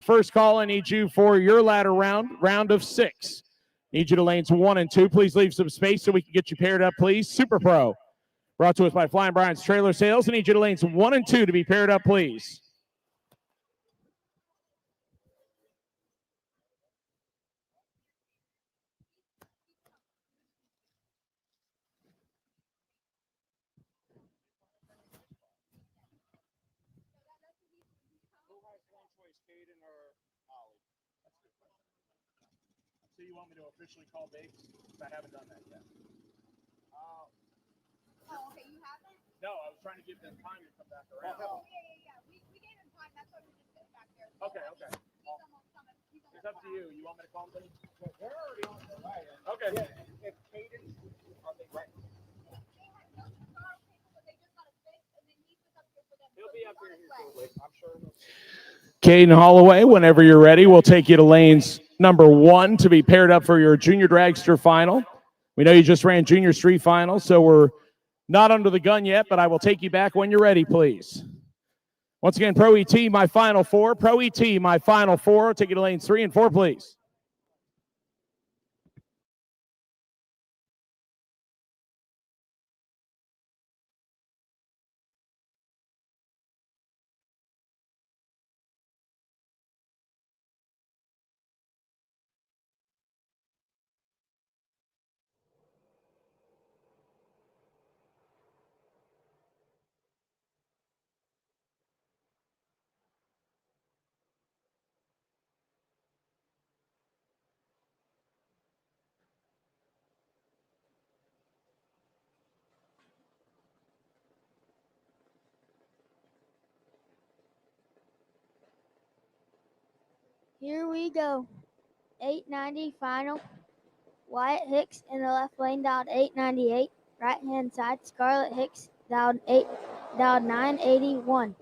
First call, I need you for your ladder round of 6. Need you to lanes 1 and 2. Please leave some space so we can get you paired up, please. Super Pro. Brought to us by Flying Brian's Trailer Sales. I need you to lanes 1 and 2 to be paired up, please. So you want me to officially call Bakes? I haven't done that yet. Oh, okay, you haven't? No, I was trying to give them time to come back around. Oh, yeah. We gave them time. That's why we just sit back there. Okay. It's up to you. You want me to call them? They're already on the way. Okay. Yeah, if Cadence, are they ready? He'll be up here shortly. I'm sure. Caden Holloway, whenever you're ready, we'll take you to lanes number 1 to be paired up for your junior dragster final. We know you just ran junior street final, so we're not under the gun yet, but I will take you back when you're ready, please. Once again, Pro ET, my final 4. Pro ET, my final 4. I'll take you to lanes 3 and 4, please. Here we go. 890 final. Wyatt Hicks in the left lane dialed 898. Right hand side, Scarlett Hicks dialed 981.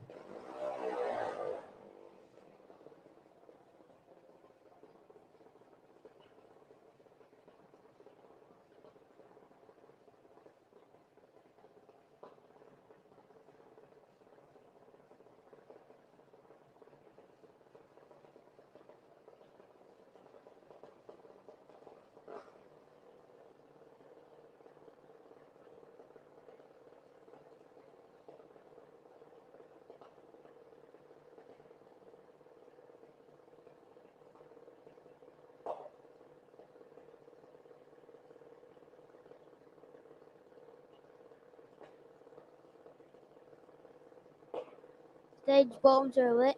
Stage bulbs are lit.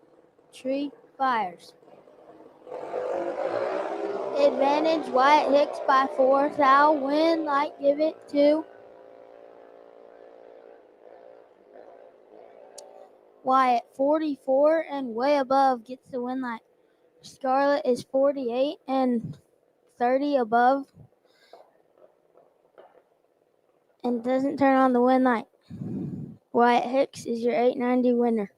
Tree fires. Advantage Wyatt Hicks by 4. Thou win light, give it to Wyatt. 44 and way above gets the win light. Scarlett is 48 and 30 above and doesn't turn on the win light. Wyatt Hicks is your 890 winner.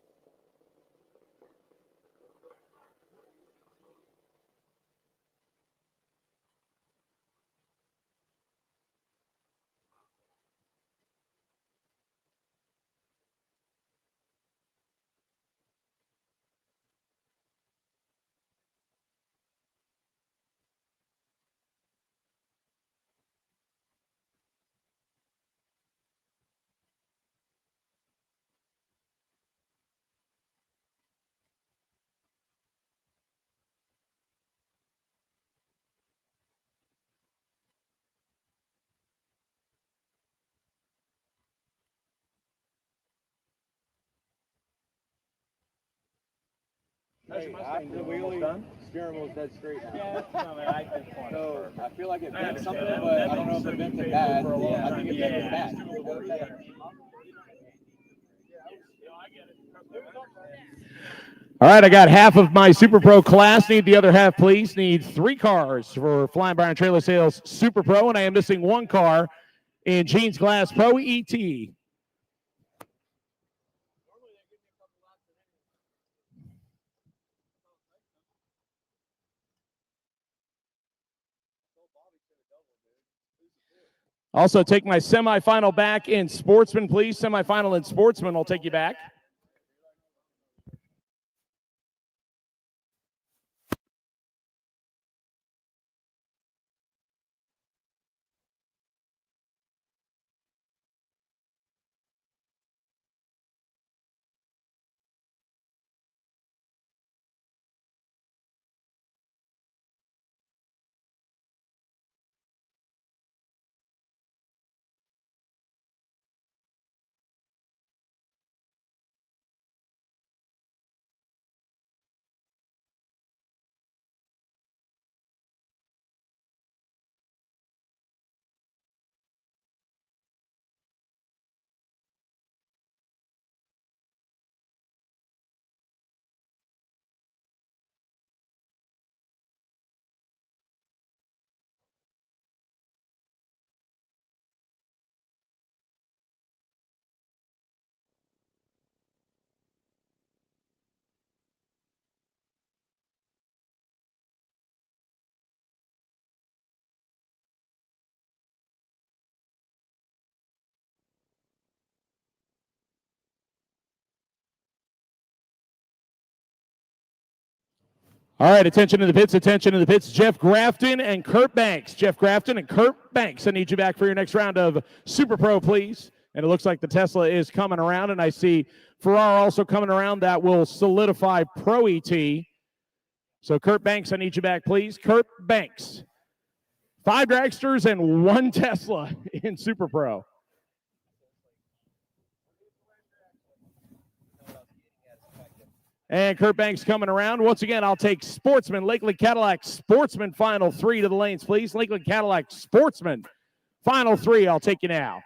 Hey, after the wheelie, steering wheel's dead straight now. Yeah, no, man, so I feel like it bent something, but I don't know if it bent it bad. I think it bent it bad. All right, I got half of my Super Pro class. Need the other half, please. Need 3 cars for Flying Brian Trailer Sales Super Pro, and I am missing 1 car in Jeans Glass Pro ET. Also, take my semifinal back in sportsman, please. Semifinal in sportsman, I'll take you back. All right, attention in the pits, attention in the pits. Jeff Grafton and Kurt Banks. Jeff Grafton and Kurt Banks. I need you back for your next round of Super Pro, please. And it looks like the Tesla is coming around, and I see Ferrara also coming around. That will solidify Pro ET. So Kurt Banks, I need you back, please. Kurt Banks. 5 dragsters and 1 Tesla in Super Pro. And Kurt Banks coming around. Once again, I'll take Sportsman, Lakeland Cadillac Sportsman, final 3 to the lanes, please. Lakeland Cadillac Sportsman, final 3. I'll take you now.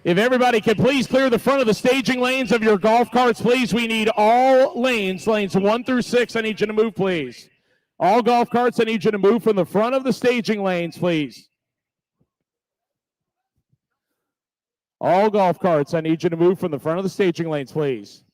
If everybody could please clear the front of the staging lanes of your golf carts, please. We need all lanes 1 through 6. I need you to move, please. All golf carts, I need you to move from the front of the staging lanes, please. All golf carts, I need you to move from the front of the staging lanes, please.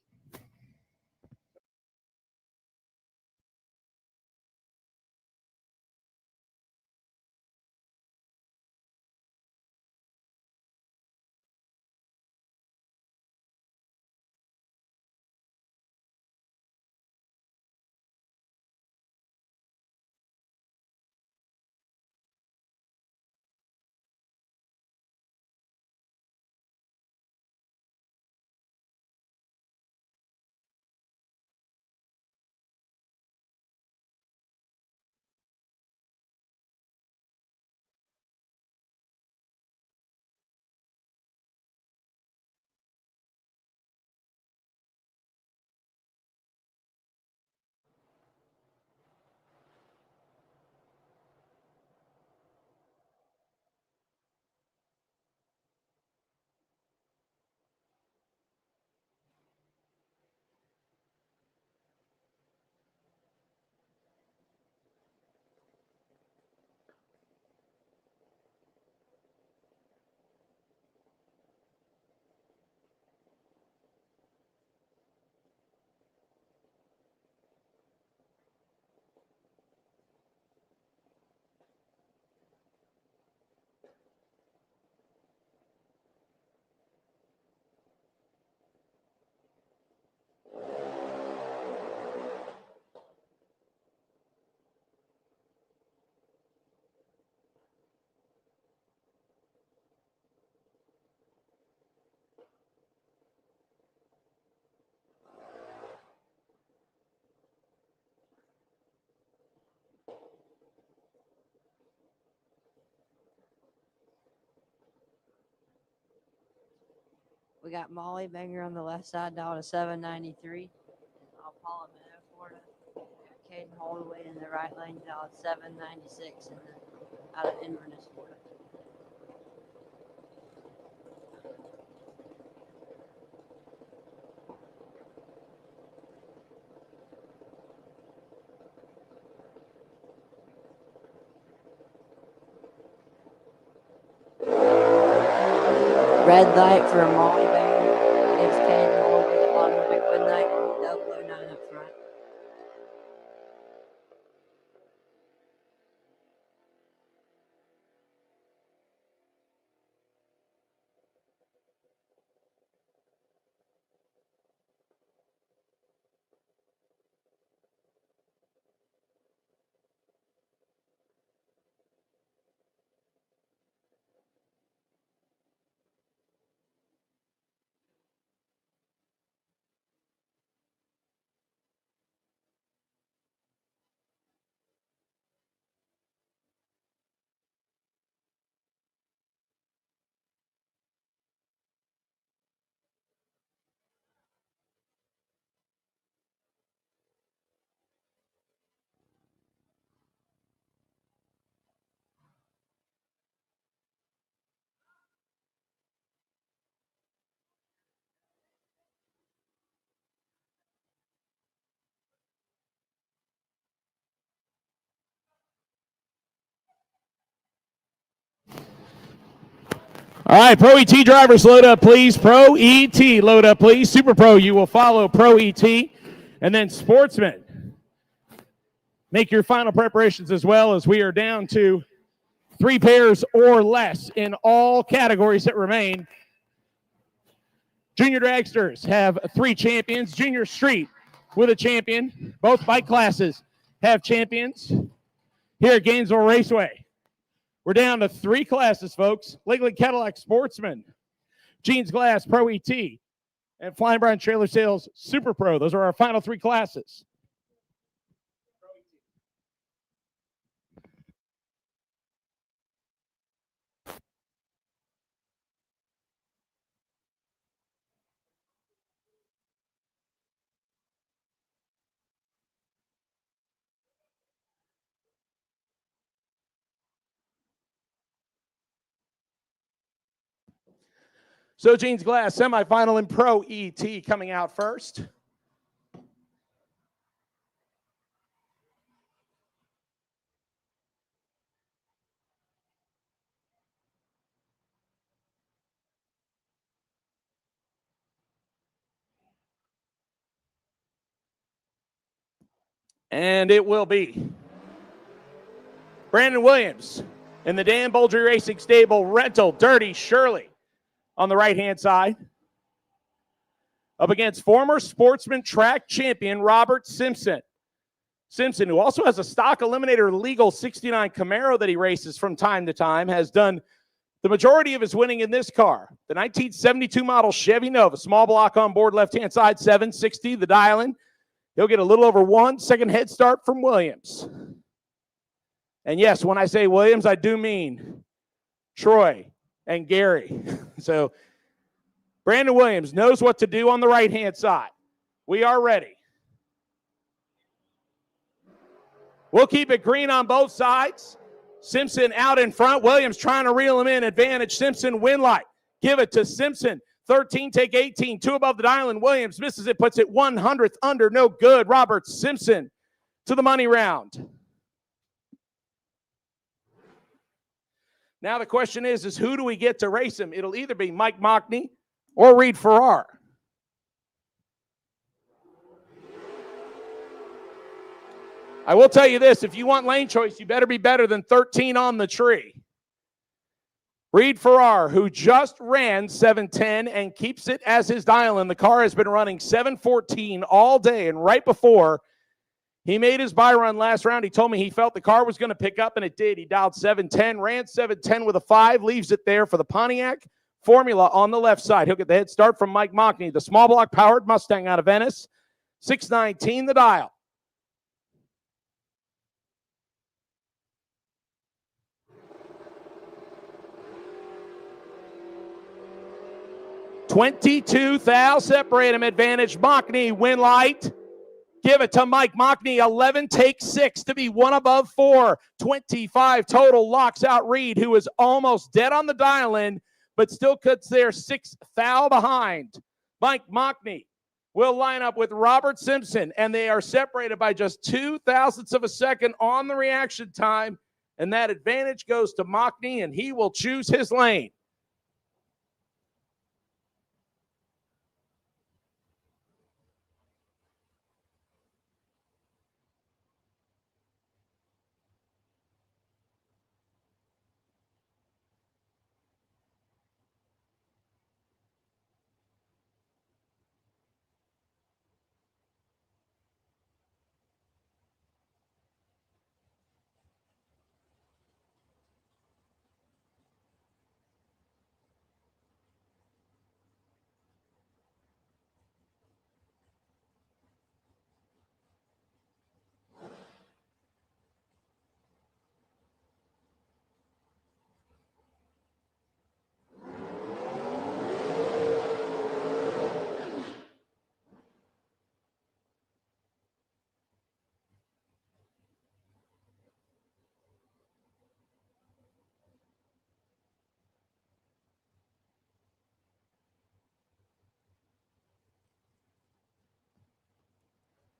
We got Molly Banger on the left side down to 793. And Apollo Meadow, Florida. Caden Holloway in the right lane down to 796 and then out of Inverness, Florida. Red light for Molly Banger. Gives Caden Holloway the automatic win light and 009 up front. All right, Pro ET drivers, load up, please. Pro ET, load up, please. Super Pro, you will follow Pro ET. And then Sportsmen, make your final preparations as well, as we are down to 3 pairs or less in all categories that remain. Junior Dragsters have 3 champions. Junior Street with a champion. Both bike classes have champions here at Gainesville Raceway. We're down to 3 classes, folks. Lakeland Cadillac Sportsman, Jeans Glass Pro ET, and Flying Brown Trailer Sales Super Pro. Those are our final 3 classes. So Jeans Glass semifinal and Pro ET coming out first. And it will be Brandon Williams in the Dan Boldry Racing Stable rental, Dirty Shirley on the right-hand side. Up against former Sportsman track champion Robert Simpson. Simpson, who also has a stock eliminator legal 69 Camaro that he races from time to time, has done the majority of his winning in this car. The 1972 model Chevy Nova, small block on board, left-hand side, 760, the dial-in. He'll get a little over 1 second head start from Williams. And yes, when I say Williams, I do mean Troy and Gary. So Brandon Williams knows what to do on the right-hand side. We are ready. We'll keep it green on both sides. Simpson out in front. Williams trying to reel him in. Advantage Simpson, win light. Give it to Simpson. 13, take 18. 2 above the dial, and Williams misses it, puts it 100th under. No good. Robert Simpson to the money round. Now the question is who do we get to race him? It'll either be Mike Mockney or Reed Farrar. I will tell you this, if you want lane choice, you better be better than 13 on the tree. Reed Farrar, who just ran 710 and keeps it as his dial-in. The car has been running 714 all day, and right before he made his buy run last round, he told me he felt the car was going to pick up, and it did. He dialed 710, ran 710 with a 5, leaves it there for the Pontiac Formula on the left side. He'll get the head start from Mike Mockney, the small block powered Mustang out of Venice. 619 the dial. 22 thou separate him. Advantage Mockney. Win light. Give it to Mike Mockney. 11 takes 6 to be one above 4. 25 total. Locks out Reed, who is almost dead on the dial-in, but still cuts there 6 thou behind. Mike Mockney will line up with Robert Simpson, and they are separated by just 2 thousandths of a second on the reaction time, and that advantage goes to Mockney, and he will choose his lane.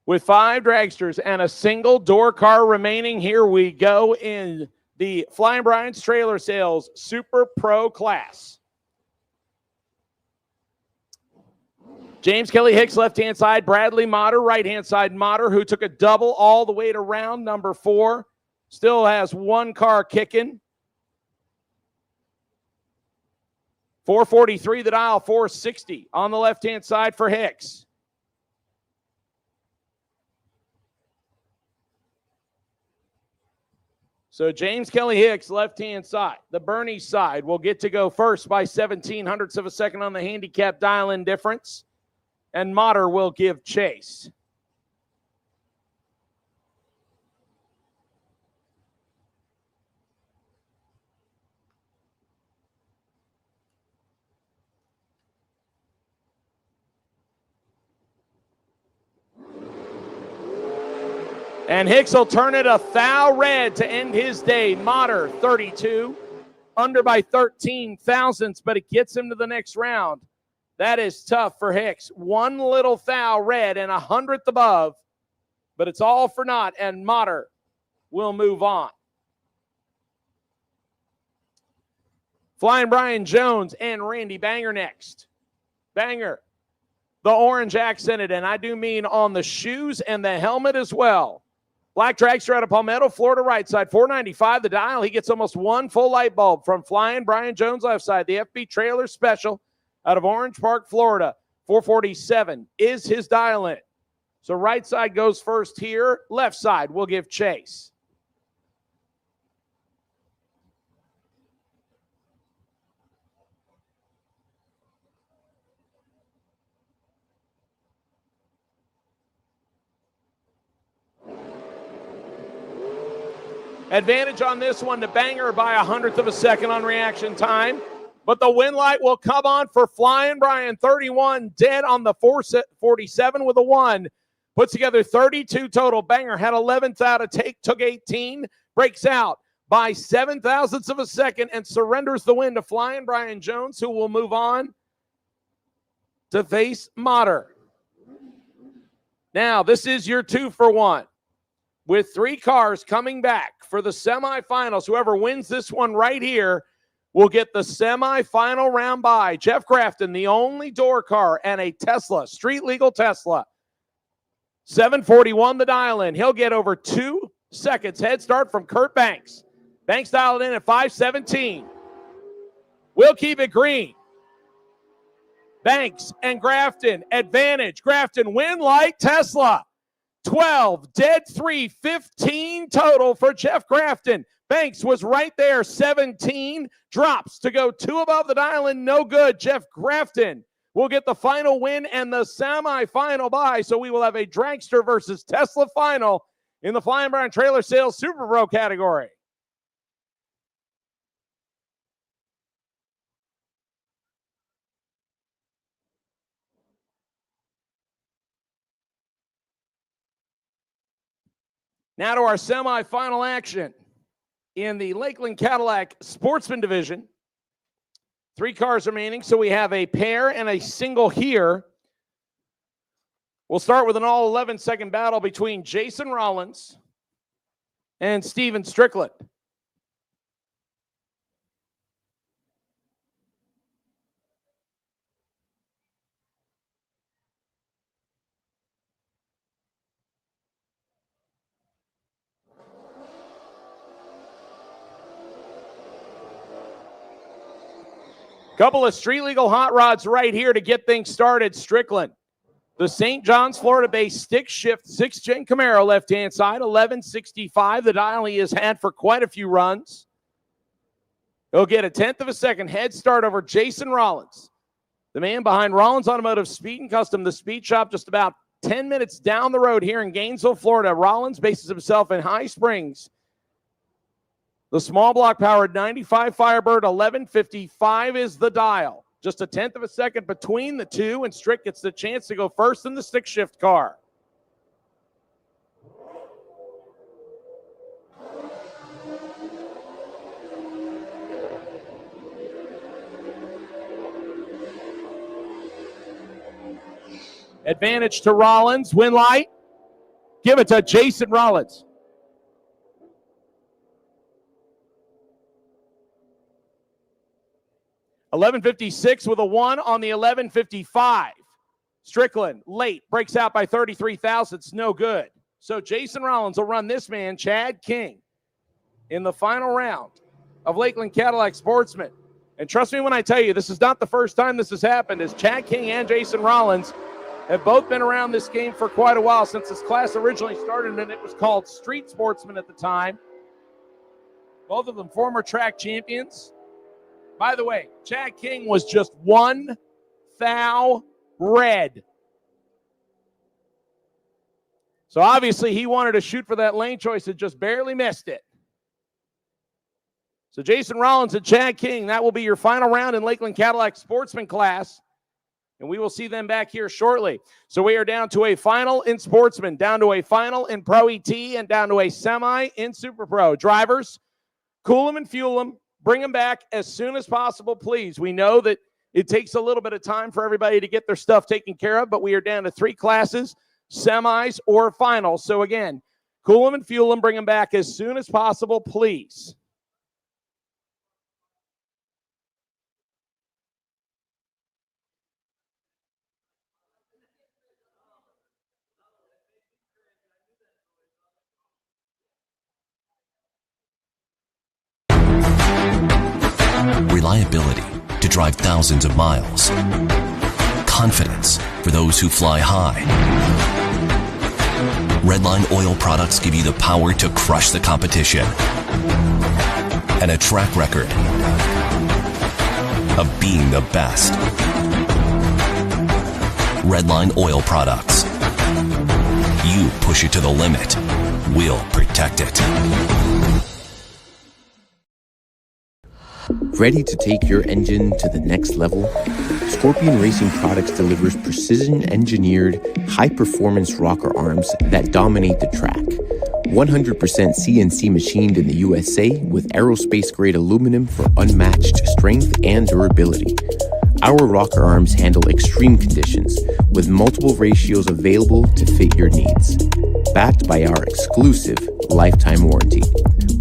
With 5 dragsters and a single door car remaining, here we go in the Flying Brian's Trailer Sales Super Pro class. James Kelly Hicks, left-hand side. Bradley Motter, right-hand side. Motter, who took a double all the way to round number 4. Still has 1 car kicking. 443 the dial, 460 on the left-hand side for Hicks. So James Kelly Hicks, left-hand side. The Bernie side will get to go first by 1700ths of a second on the handicap dial-in difference. And Motter will give chase. And Hicks will turn it a thou red to end his day. Motter, 32. Under by 13 thousandths, but it gets him to the next round. That is tough for Hicks. 1 little thou red and 100th above, but it's all for naught, and Motter will move on. Flying Brian Jones and Randy Banger next. Banger, the orange accented, and I do mean on the shoes and the helmet as well. Black dragster out of Palmetto, Florida, right side, 495 the dial. He gets almost 1 full light bulb from Flying Brian Jones left side. The FB Trailer Special out of Orange Park, Florida, 447 is his dial-in. So right side goes first here. Left side will give chase. Advantage on this one to Banger by 100th of a second on reaction time. But the win light will come on for Flying Brian. 31 dead on the 447 with a 1. Puts together 32 total. Banger had 11th out of take, took 18. Breaks out by 7 thousandths of a second and surrenders the win to Flying Brian Jones, who will move on to face Motter. Now, this is your 2-for-1. With 3 cars coming back for the semifinals. Whoever wins this one right here will get the semifinal round bye. Jeff Grafton, the only door car, and a Tesla, street legal Tesla. 741 the dial in. He'll get over 2 seconds head start from Kurt Banks. Banks dialed in at 517. We'll keep it green. Banks and Grafton, advantage. Grafton win light Tesla. 12, dead 3, 15 total for Jeff Grafton. Banks was right there, 17, drops to go 2 above the dial-in, no good. Jeff Grafton will get the final win and the semifinal bye, so we will have a dragster versus Tesla final in the Flying Brian Trailer Sales Super Pro category. Now to our semifinal action in the Lakeland Cadillac Sportsman Division. 3 cars remaining, so we have a pair and a single here. We'll start with an all 11-second battle between Jason Rollins and Steven Strickland. Couple of street legal hot rods right here to get things started. Strickland, the St. John's, Florida-based stick shift 6th-gen Camaro, left-hand side, 1165. The dial he has had for quite a few runs. He'll get a 1/10 of a second head start over Jason Rollins. The man behind Rollins Automotive Speed and Custom, the speed shop, just about 10 minutes down the road here in Gainesville, Florida. Rollins bases himself in High Springs. The small block powered 95 Firebird, 1155 is the dial. Just a 1/10 of a second between the two, and Strick gets the chance to go first in the stick shift car. Advantage to Rollins, win light. Give it to Jason Rollins. $11.56 with a 1 on the 11.55. Strickland, late, breaks out by 33 thousandths, no good. So Jason Rollins will run this man, Chad King, in the final round of Lakeland Cadillac Sportsman. And trust me when I tell you, this is not the first time this has happened, as Chad King and Jason Rollins have both been around this game for quite a while, since this class originally started, and it was called Street Sportsman at the time. Both of them former track champions. By the way, Chad King was just 1 thou red. So obviously he wanted to shoot for that lane choice and just barely missed it. So Jason Rollins and Chad King, that will be your final round in Lakeland Cadillac Sportsman class. And we will see them back here shortly. So we are down to a final in Sportsman, down to a final in Pro ET, and down to a semi in Super Pro. Drivers, cool them and fuel them. Bring them back as soon as possible, please. We know that it takes a little bit of time for everybody to get their stuff taken care of, but we are down to 3 classes, semis or finals. So again, cool them and fuel them. Bring them back as soon as possible, please. Reliability to drive thousands of miles. Confidence for those who fly high. Redline oil products give you the power to crush the competition. And a track record of being the best. Redline oil products. You push it to the limit, we'll protect it. Ready to take your engine to the next level? Scorpion Racing Products delivers precision-engineered, high-performance rocker arms that dominate the track. 100% CNC machined in the USA with aerospace-grade aluminum for unmatched strength and durability. Our rocker arms handle extreme conditions with multiple ratios available to fit your needs. Backed by our exclusive lifetime warranty.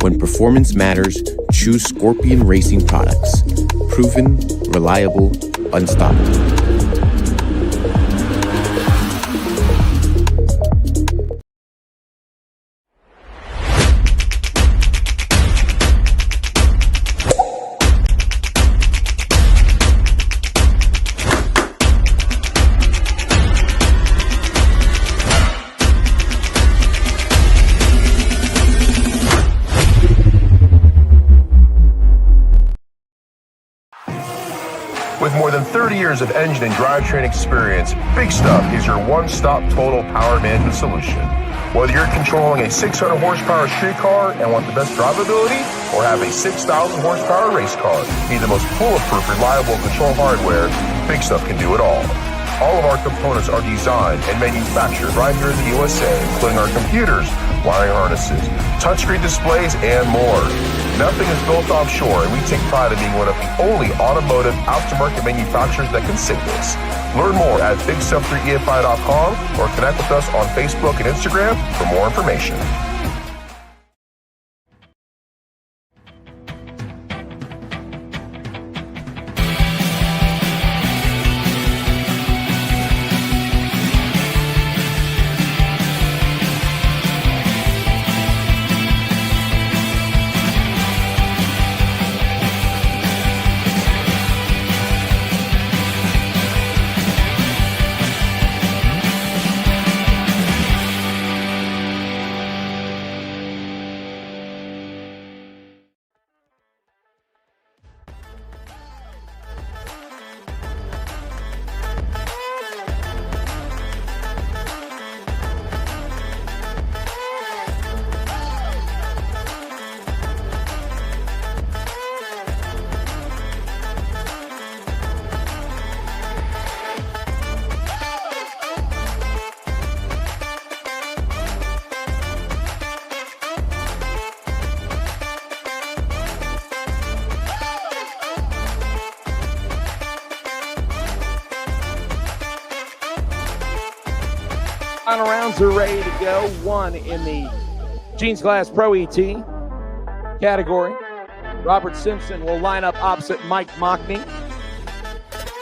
When performance matters, choose Scorpion Racing Products. Proven, reliable, unstoppable. With more than 30 years of engine and drivetrain experience, Big Stuff is your one-stop total power management solution. Whether you're controlling a 600 horsepower street car and want the best drivability, or have a 6,000 horsepower race car, need the most bulletproof, reliable control hardware, Big Stuff can do it all. All of our components are designed and manufactured right here in the USA, including our computers, wiring harnesses, touchscreen displays, and more. Nothing is built offshore, and we take pride in being one of the only automotive aftermarket manufacturers that can say this. Learn more at bigstuff3efi.com or connect with us on Facebook and Instagram for more information. Final rounds are ready to go. One in the Jeans Class Pro ET category. Robert Simpson will line up opposite Mike Mockney.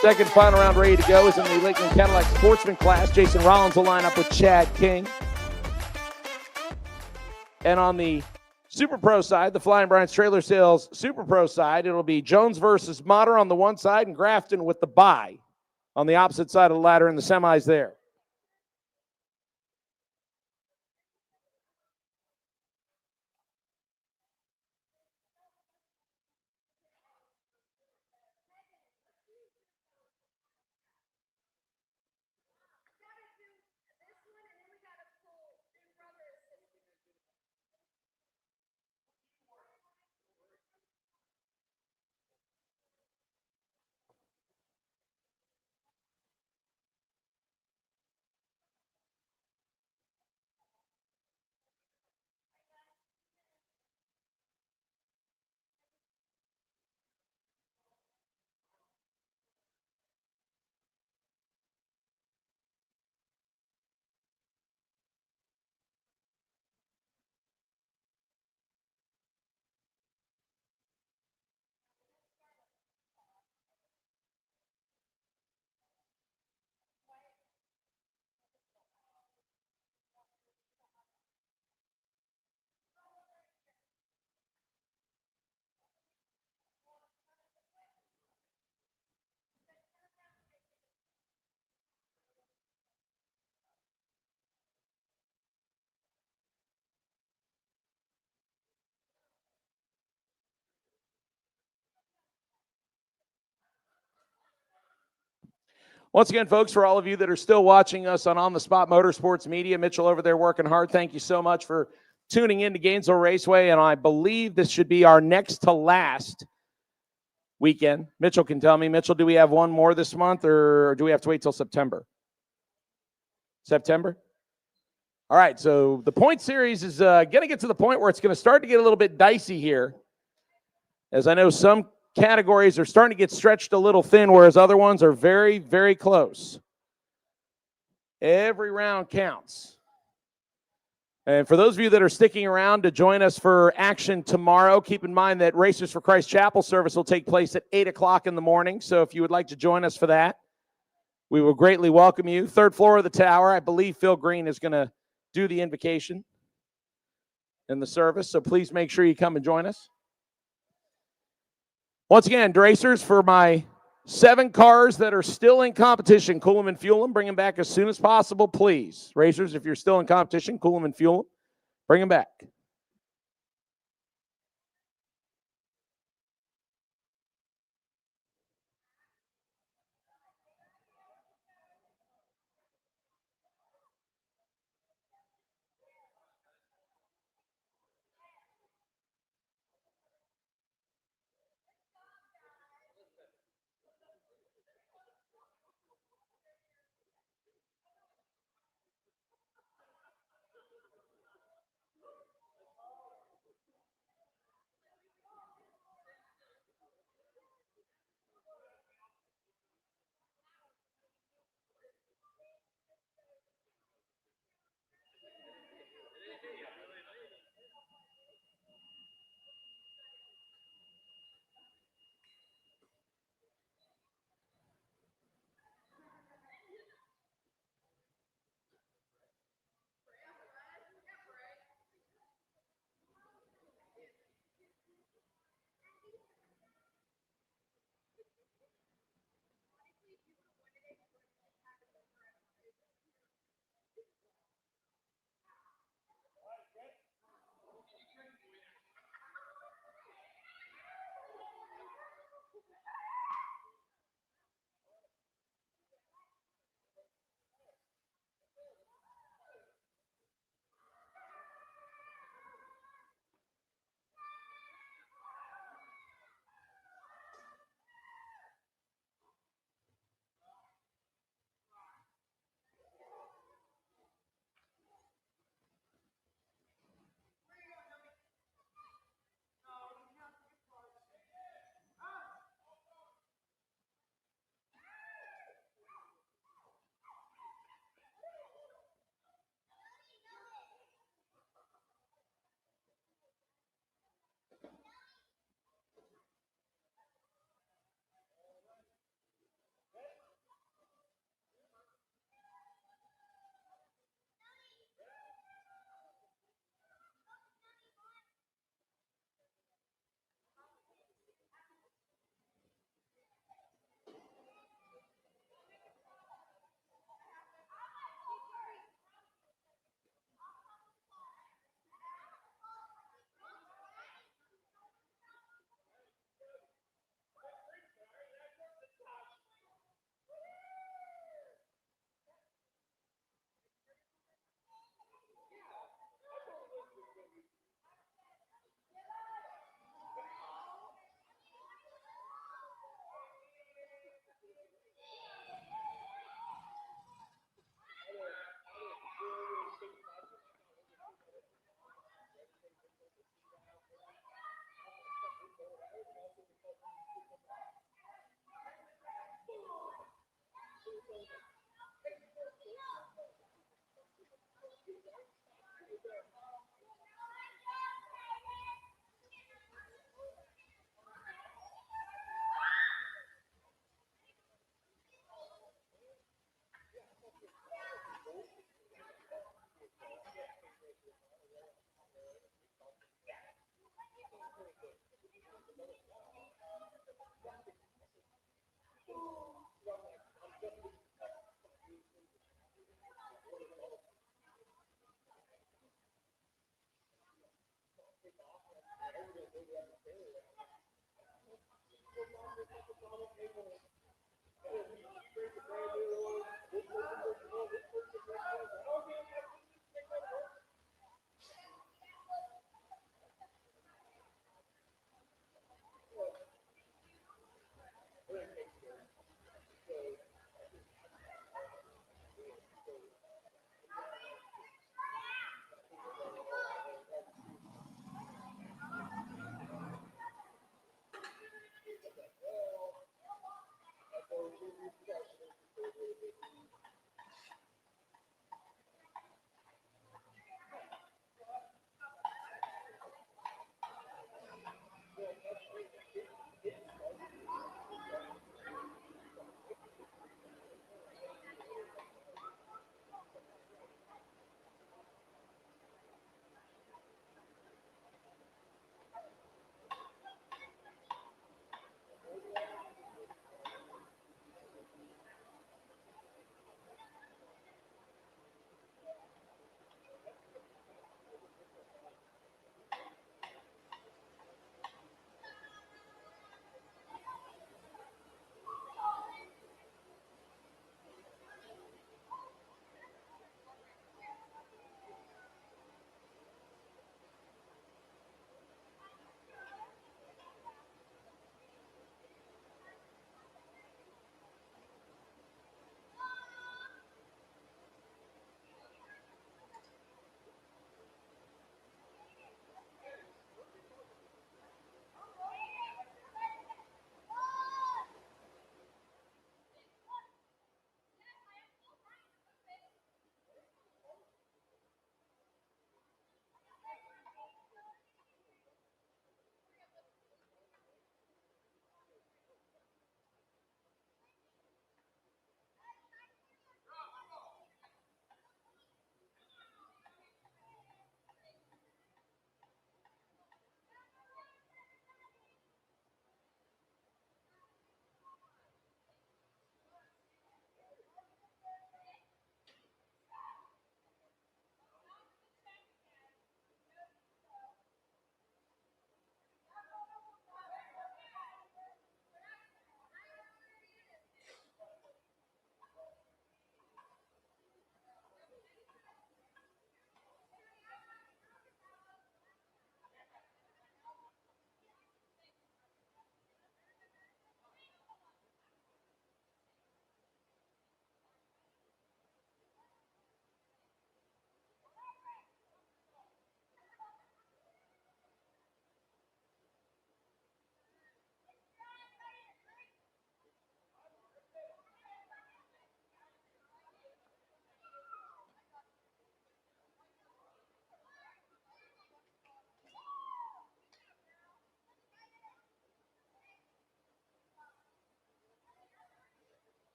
Second final round ready to go is in the Lakeland Cadillac Sportsman class. Jason Rollins will line up with Chad King. And on the Super Pro side, the Flying Brian's Trailer Sales Super Pro side, it'll be Jones versus Motter on the one side and Grafton with the bye on the opposite side of the ladder in the semis there. Once again, folks, for all of you that are still watching us on the Spot Motorsports Media, Mitchell over there working hard, thank you so much for tuning in to Gainesville Raceway, and I believe this should be our next to last weekend. Mitchell can tell me. Mitchell, do we have one more this month, or do we have to wait till September? September? All right, so the point series is going to get to the point where it's going to start to get a little bit dicey here, as I know some categories are starting to get stretched a little thin, whereas other ones are very, very close. Every round counts. And for those of you that are sticking around to join us for action tomorrow, keep in mind that Racers for Christ Chapel service will take place at 8 o'clock in the morning. So if you would like to join us for that, we will greatly welcome you. Third floor of the tower. I believe Phil Green is going to do the invocation in the service. So please make sure you come and join us. Once again, Racers, for my 7 cars that are still in competition, cool them and fuel them. Bring them back as soon as possible, please. Racers, if you're still in competition, cool them and fuel them. Bring them back.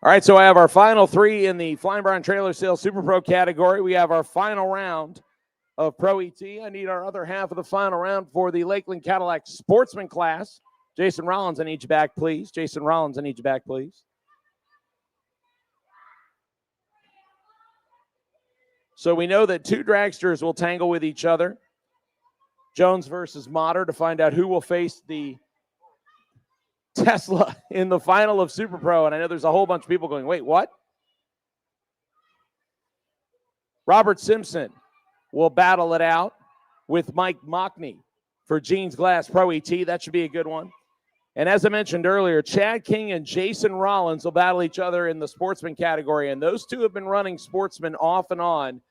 All right, so I have our final three in the Flying Brian Trailer Sales Super Pro category. We have our final round of Pro ET. I need our other half of the final round for the Lakeland Cadillac Sportsman class. Jason Rollins, I need you back, please. Jason Rollins, I need you back, please. So we know that two dragsters will tangle with each other. Jones versus Motter to find out who will face the Tesla in the final of Super Pro. And I know there's a whole bunch of people going, wait, what? Robert Simpson will battle it out with Mike Mockney for Jeans Glass Pro ET. That should be a good one. And as I mentioned earlier, Chad King and Jason Rollins will battle each other in the Sportsman category. And those two have been running Sportsman off and on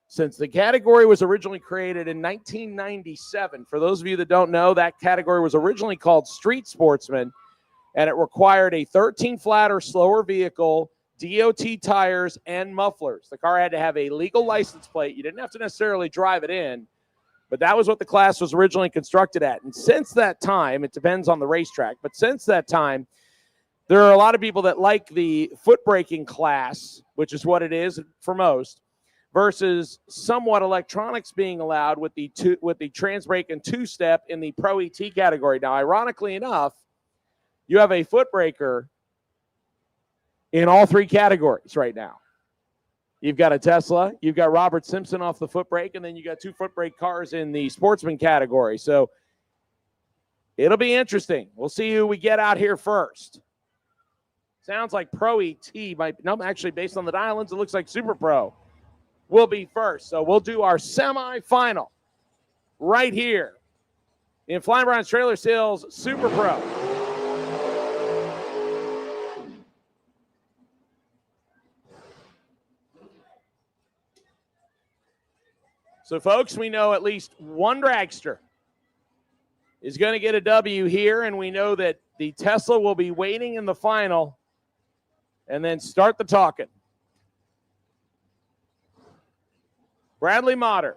since the category was originally created in 1997. For those of you that don't know, that category was originally called Street Sportsman, and it required a 13-flat or slower vehicle, DOT tires, and mufflers. The car had to have a legal license plate. You didn't have to necessarily drive it in, but that was what the class was originally constructed at. And since that time, it depends on the racetrack, but since that time, there are a lot of people that like the foot braking class, which is what it is for most, versus somewhat electronics being allowed with the trans brake and two-step in the Pro ET category. Now, ironically enough, you have a foot braker in all three categories right now. You've got a Tesla, you've got Robert Simpson off the foot brake, and then you got two foot brake cars in the Sportsman category. So it'll be interesting. We'll see who we get out here first. Sounds like Pro ET might, no, actually based on the dial-ins, it looks like Super Pro will be first. So we'll do our semifinal right here in Flying Brian's Trailer Sales Super Pro. So, folks, we know at least one dragster is going to get a W here, and we know that the Tesla will be waiting in the final and then start the talking. Bradley Motter,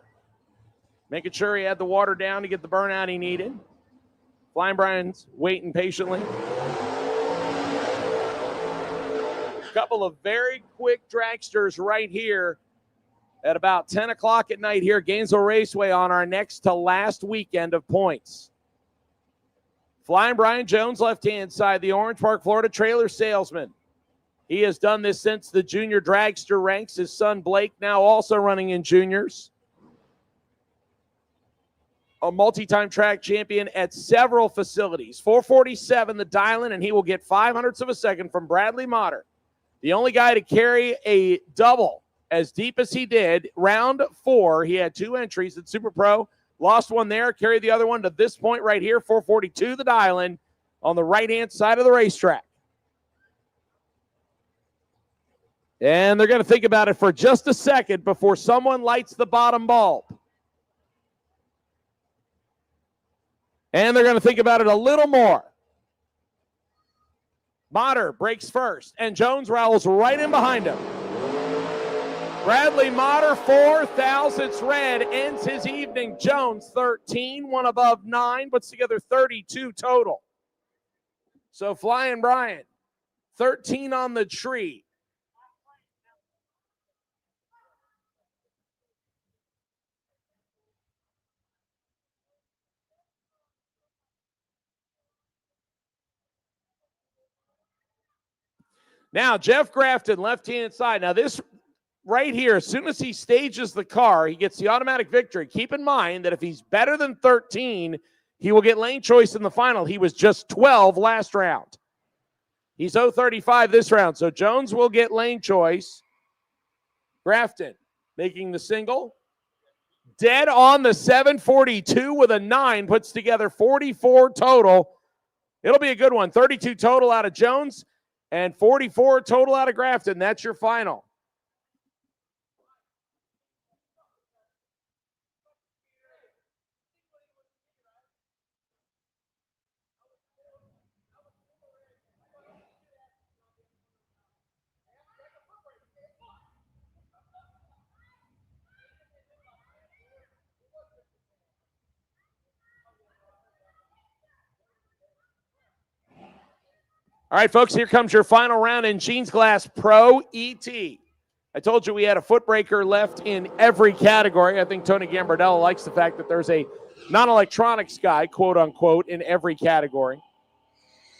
making sure he had the water down to get the burnout he needed. Flying Brian's waiting patiently. A couple of very quick dragsters right here at about 10 o'clock at night here at Gainesville Raceway on our next to last weekend of points. Flying Brian Jones, left-hand side, the Orange Park, Florida trailer salesman. He has done this since the junior dragster ranks. His son Blake now also running in juniors. A multi-time track champion at several facilities. 447 the dial-in, and he will get 0.05 of a second from Bradley Motter. The only guy to carry a double as deep as he did. Round 4, he had 2 entries at Super Pro. Lost one there, carried the other one to this point right here. 442 the dial-in on the right-hand side of the racetrack. And they're going to think about it for just a second before someone lights the bottom bulb. And they're going to think about it a little more. Motter breaks first, and Jones rolls right in behind him. Bradley Motter, 4 thousandths red, ends his evening. Jones, 13, one above 9, puts together 32 total. So Flying Brian, 13 on the tree. Now, Jeff Grafton, left-hand side. Now, this right here, as soon as he stages the car, he gets the automatic victory. Keep in mind that if he's better than 13, he will get lane choice in the final. He was just 12 last round. He's 035 this round, so Jones will get lane choice. Grafton making the single. Dead on the 742 with a 9, puts together 44 total. It'll be a good one. 32 total out of Jones and 44 total out of Grafton. That's your final. All right, folks, here comes your final round in Jeans Glass Pro ET. I told you we had a foot breaker left in every category. I think Tony Gambardella likes the fact that there's a non-electronics guy, quote unquote, in every category.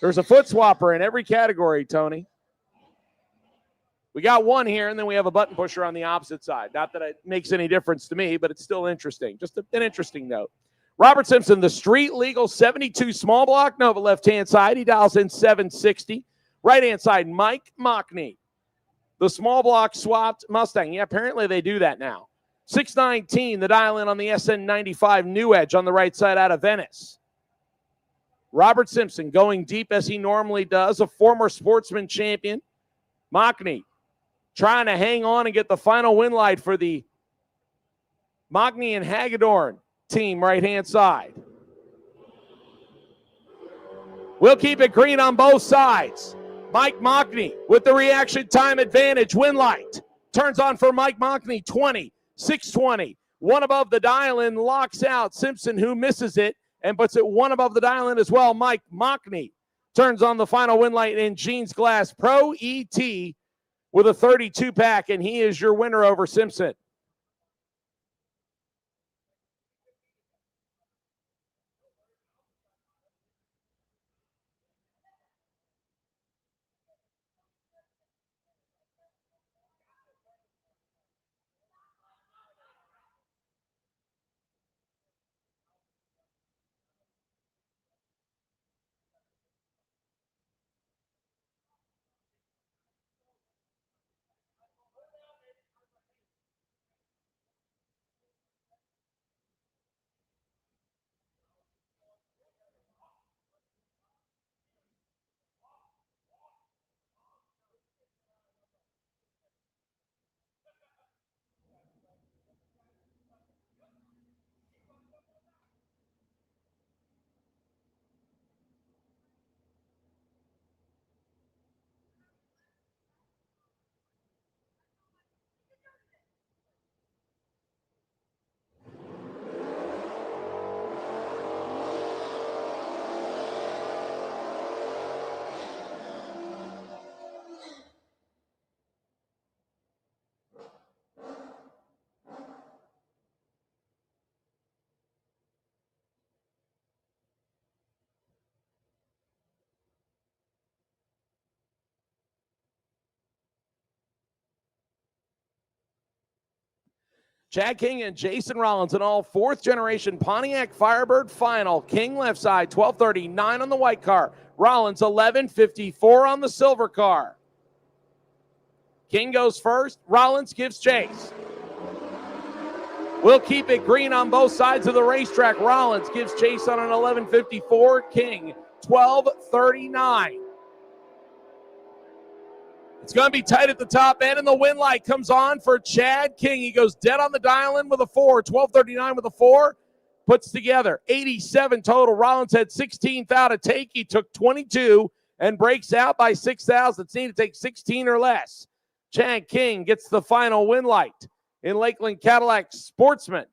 There's a foot swapper in every category, Tony. We got one here, and then we have a button pusher on the opposite side. Not that it makes any difference to me, but it's still interesting. Just an interesting note. Robert Simpson, the street legal 72 small block Nova left-hand side. He dials in 760. Right-hand side, Mike Mockney. The small block swapped Mustang. Yeah, apparently they do that now. 619, the dial in on the SN95 New Edge on the right side out of Venice. Robert Simpson going deep as he normally does, a former sportsman champion. Mockney trying to hang on and get the final win light for the Mockney and Hagedorn team right-hand side. We'll keep it green on both sides. Mike Mockney with the reaction time advantage. Win light turns on for Mike Mockney. 20, 620. One above the dial-in locks out Simpson, who misses it and puts it one above the dial-in as well. Mike Mockney turns on the final win light in Jeans Glass Pro ET with a 32-pack, and he is your winner over Simpson. Chad King and Jason Rollins in all fourth-generation Pontiac Firebird final. King left side, 1239 on the white car. Rollins, 1154 on the silver car. King goes first. Rollins gives chase. We'll keep it green on both sides of the racetrack. Rollins gives chase on an 1154. King, 1239. It's going to be tight at the top end, and the win light comes on for Chad King. He goes dead on the dial-in with a 4, 1239 with a 4. Puts together 87 total. Rollins had 16th out to take. He took 22 and breaks out by 6 thousandths. Need to take 16 or less. Chad King gets the final win light in Lakeland Cadillac Sportsman.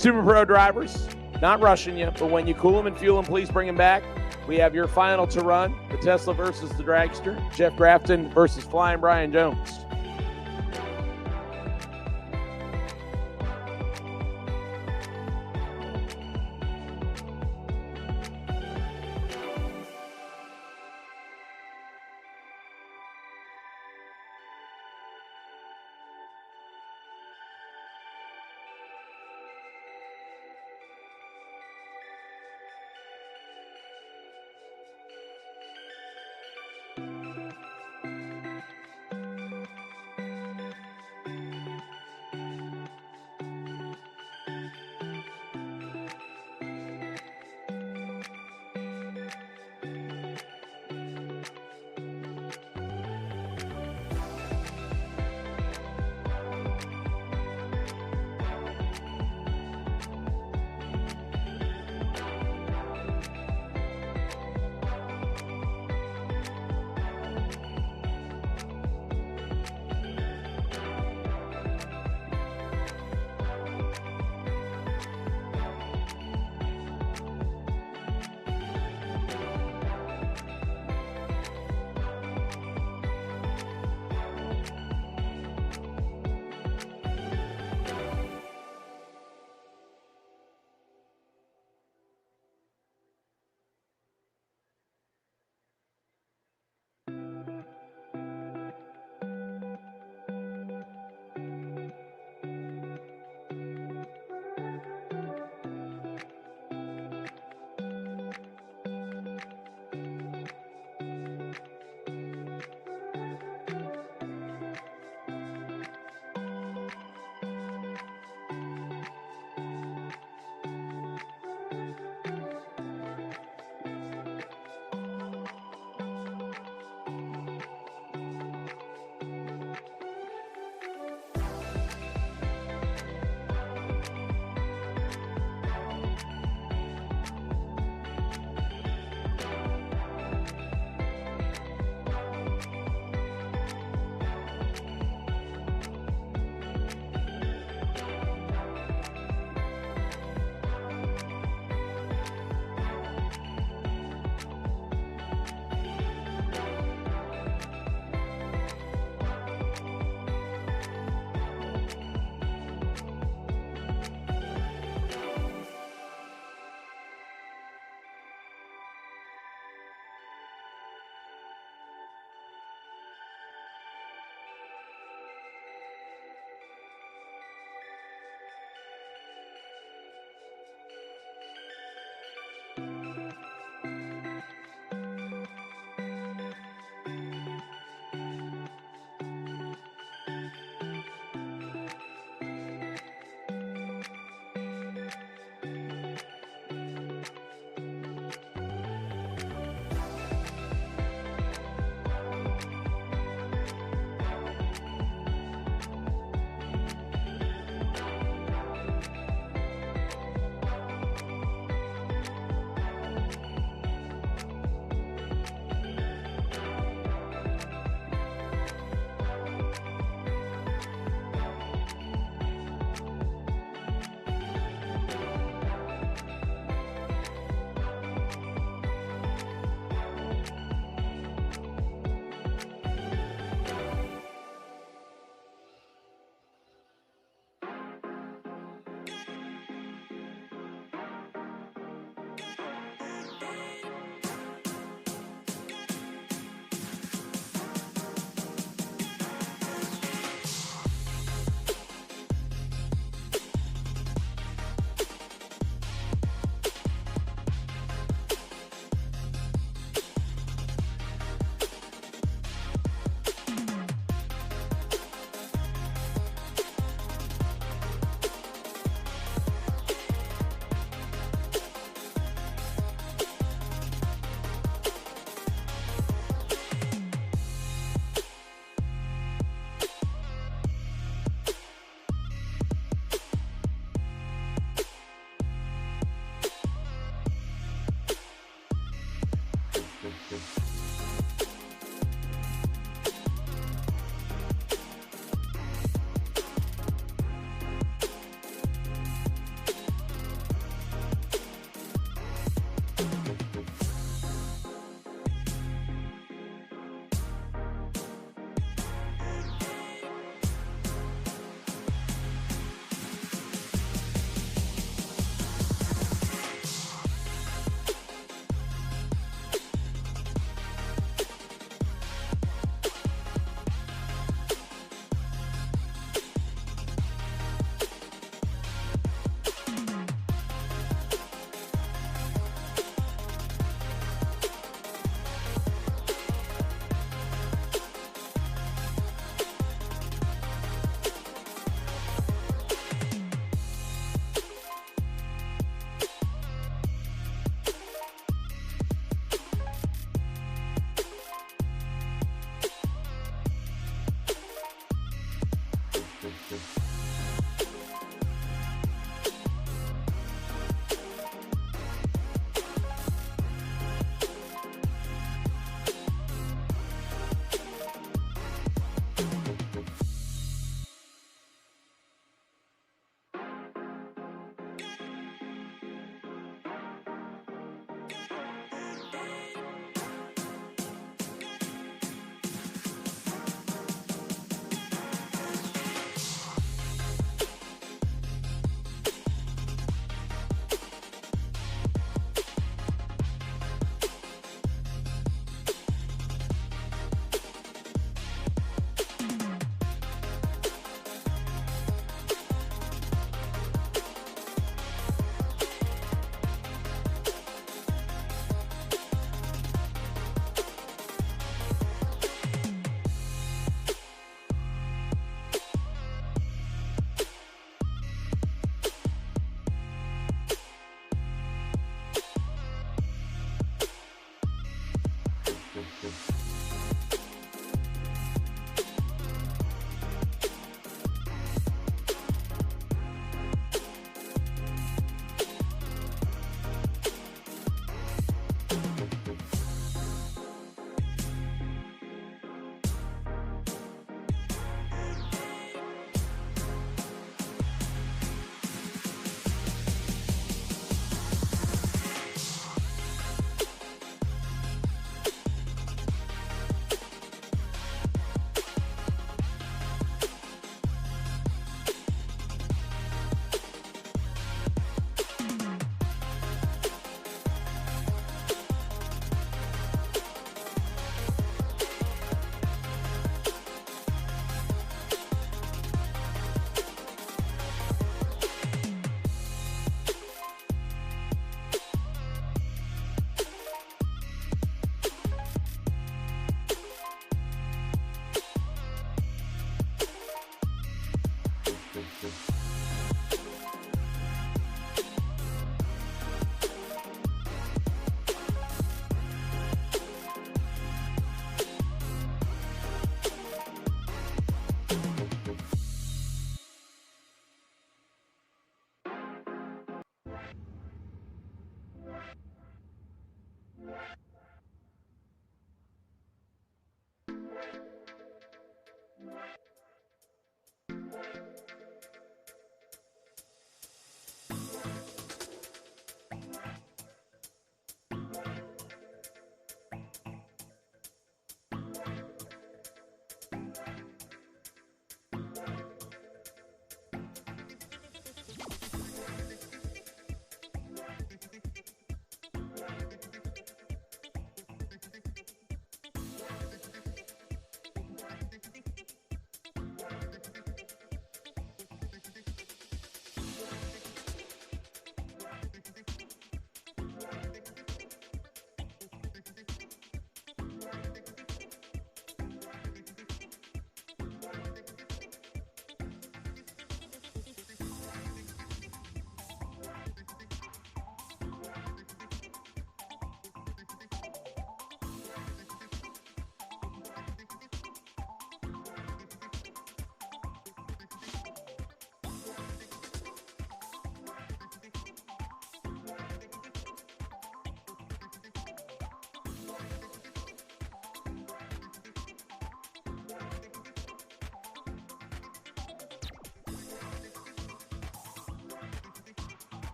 Super Pro drivers, not rushing you, but when you cool them and fuel them, please bring them back. We have your final to run, the Tesla versus the Dragster, Jeff Grafton versus Flying Brian Jones.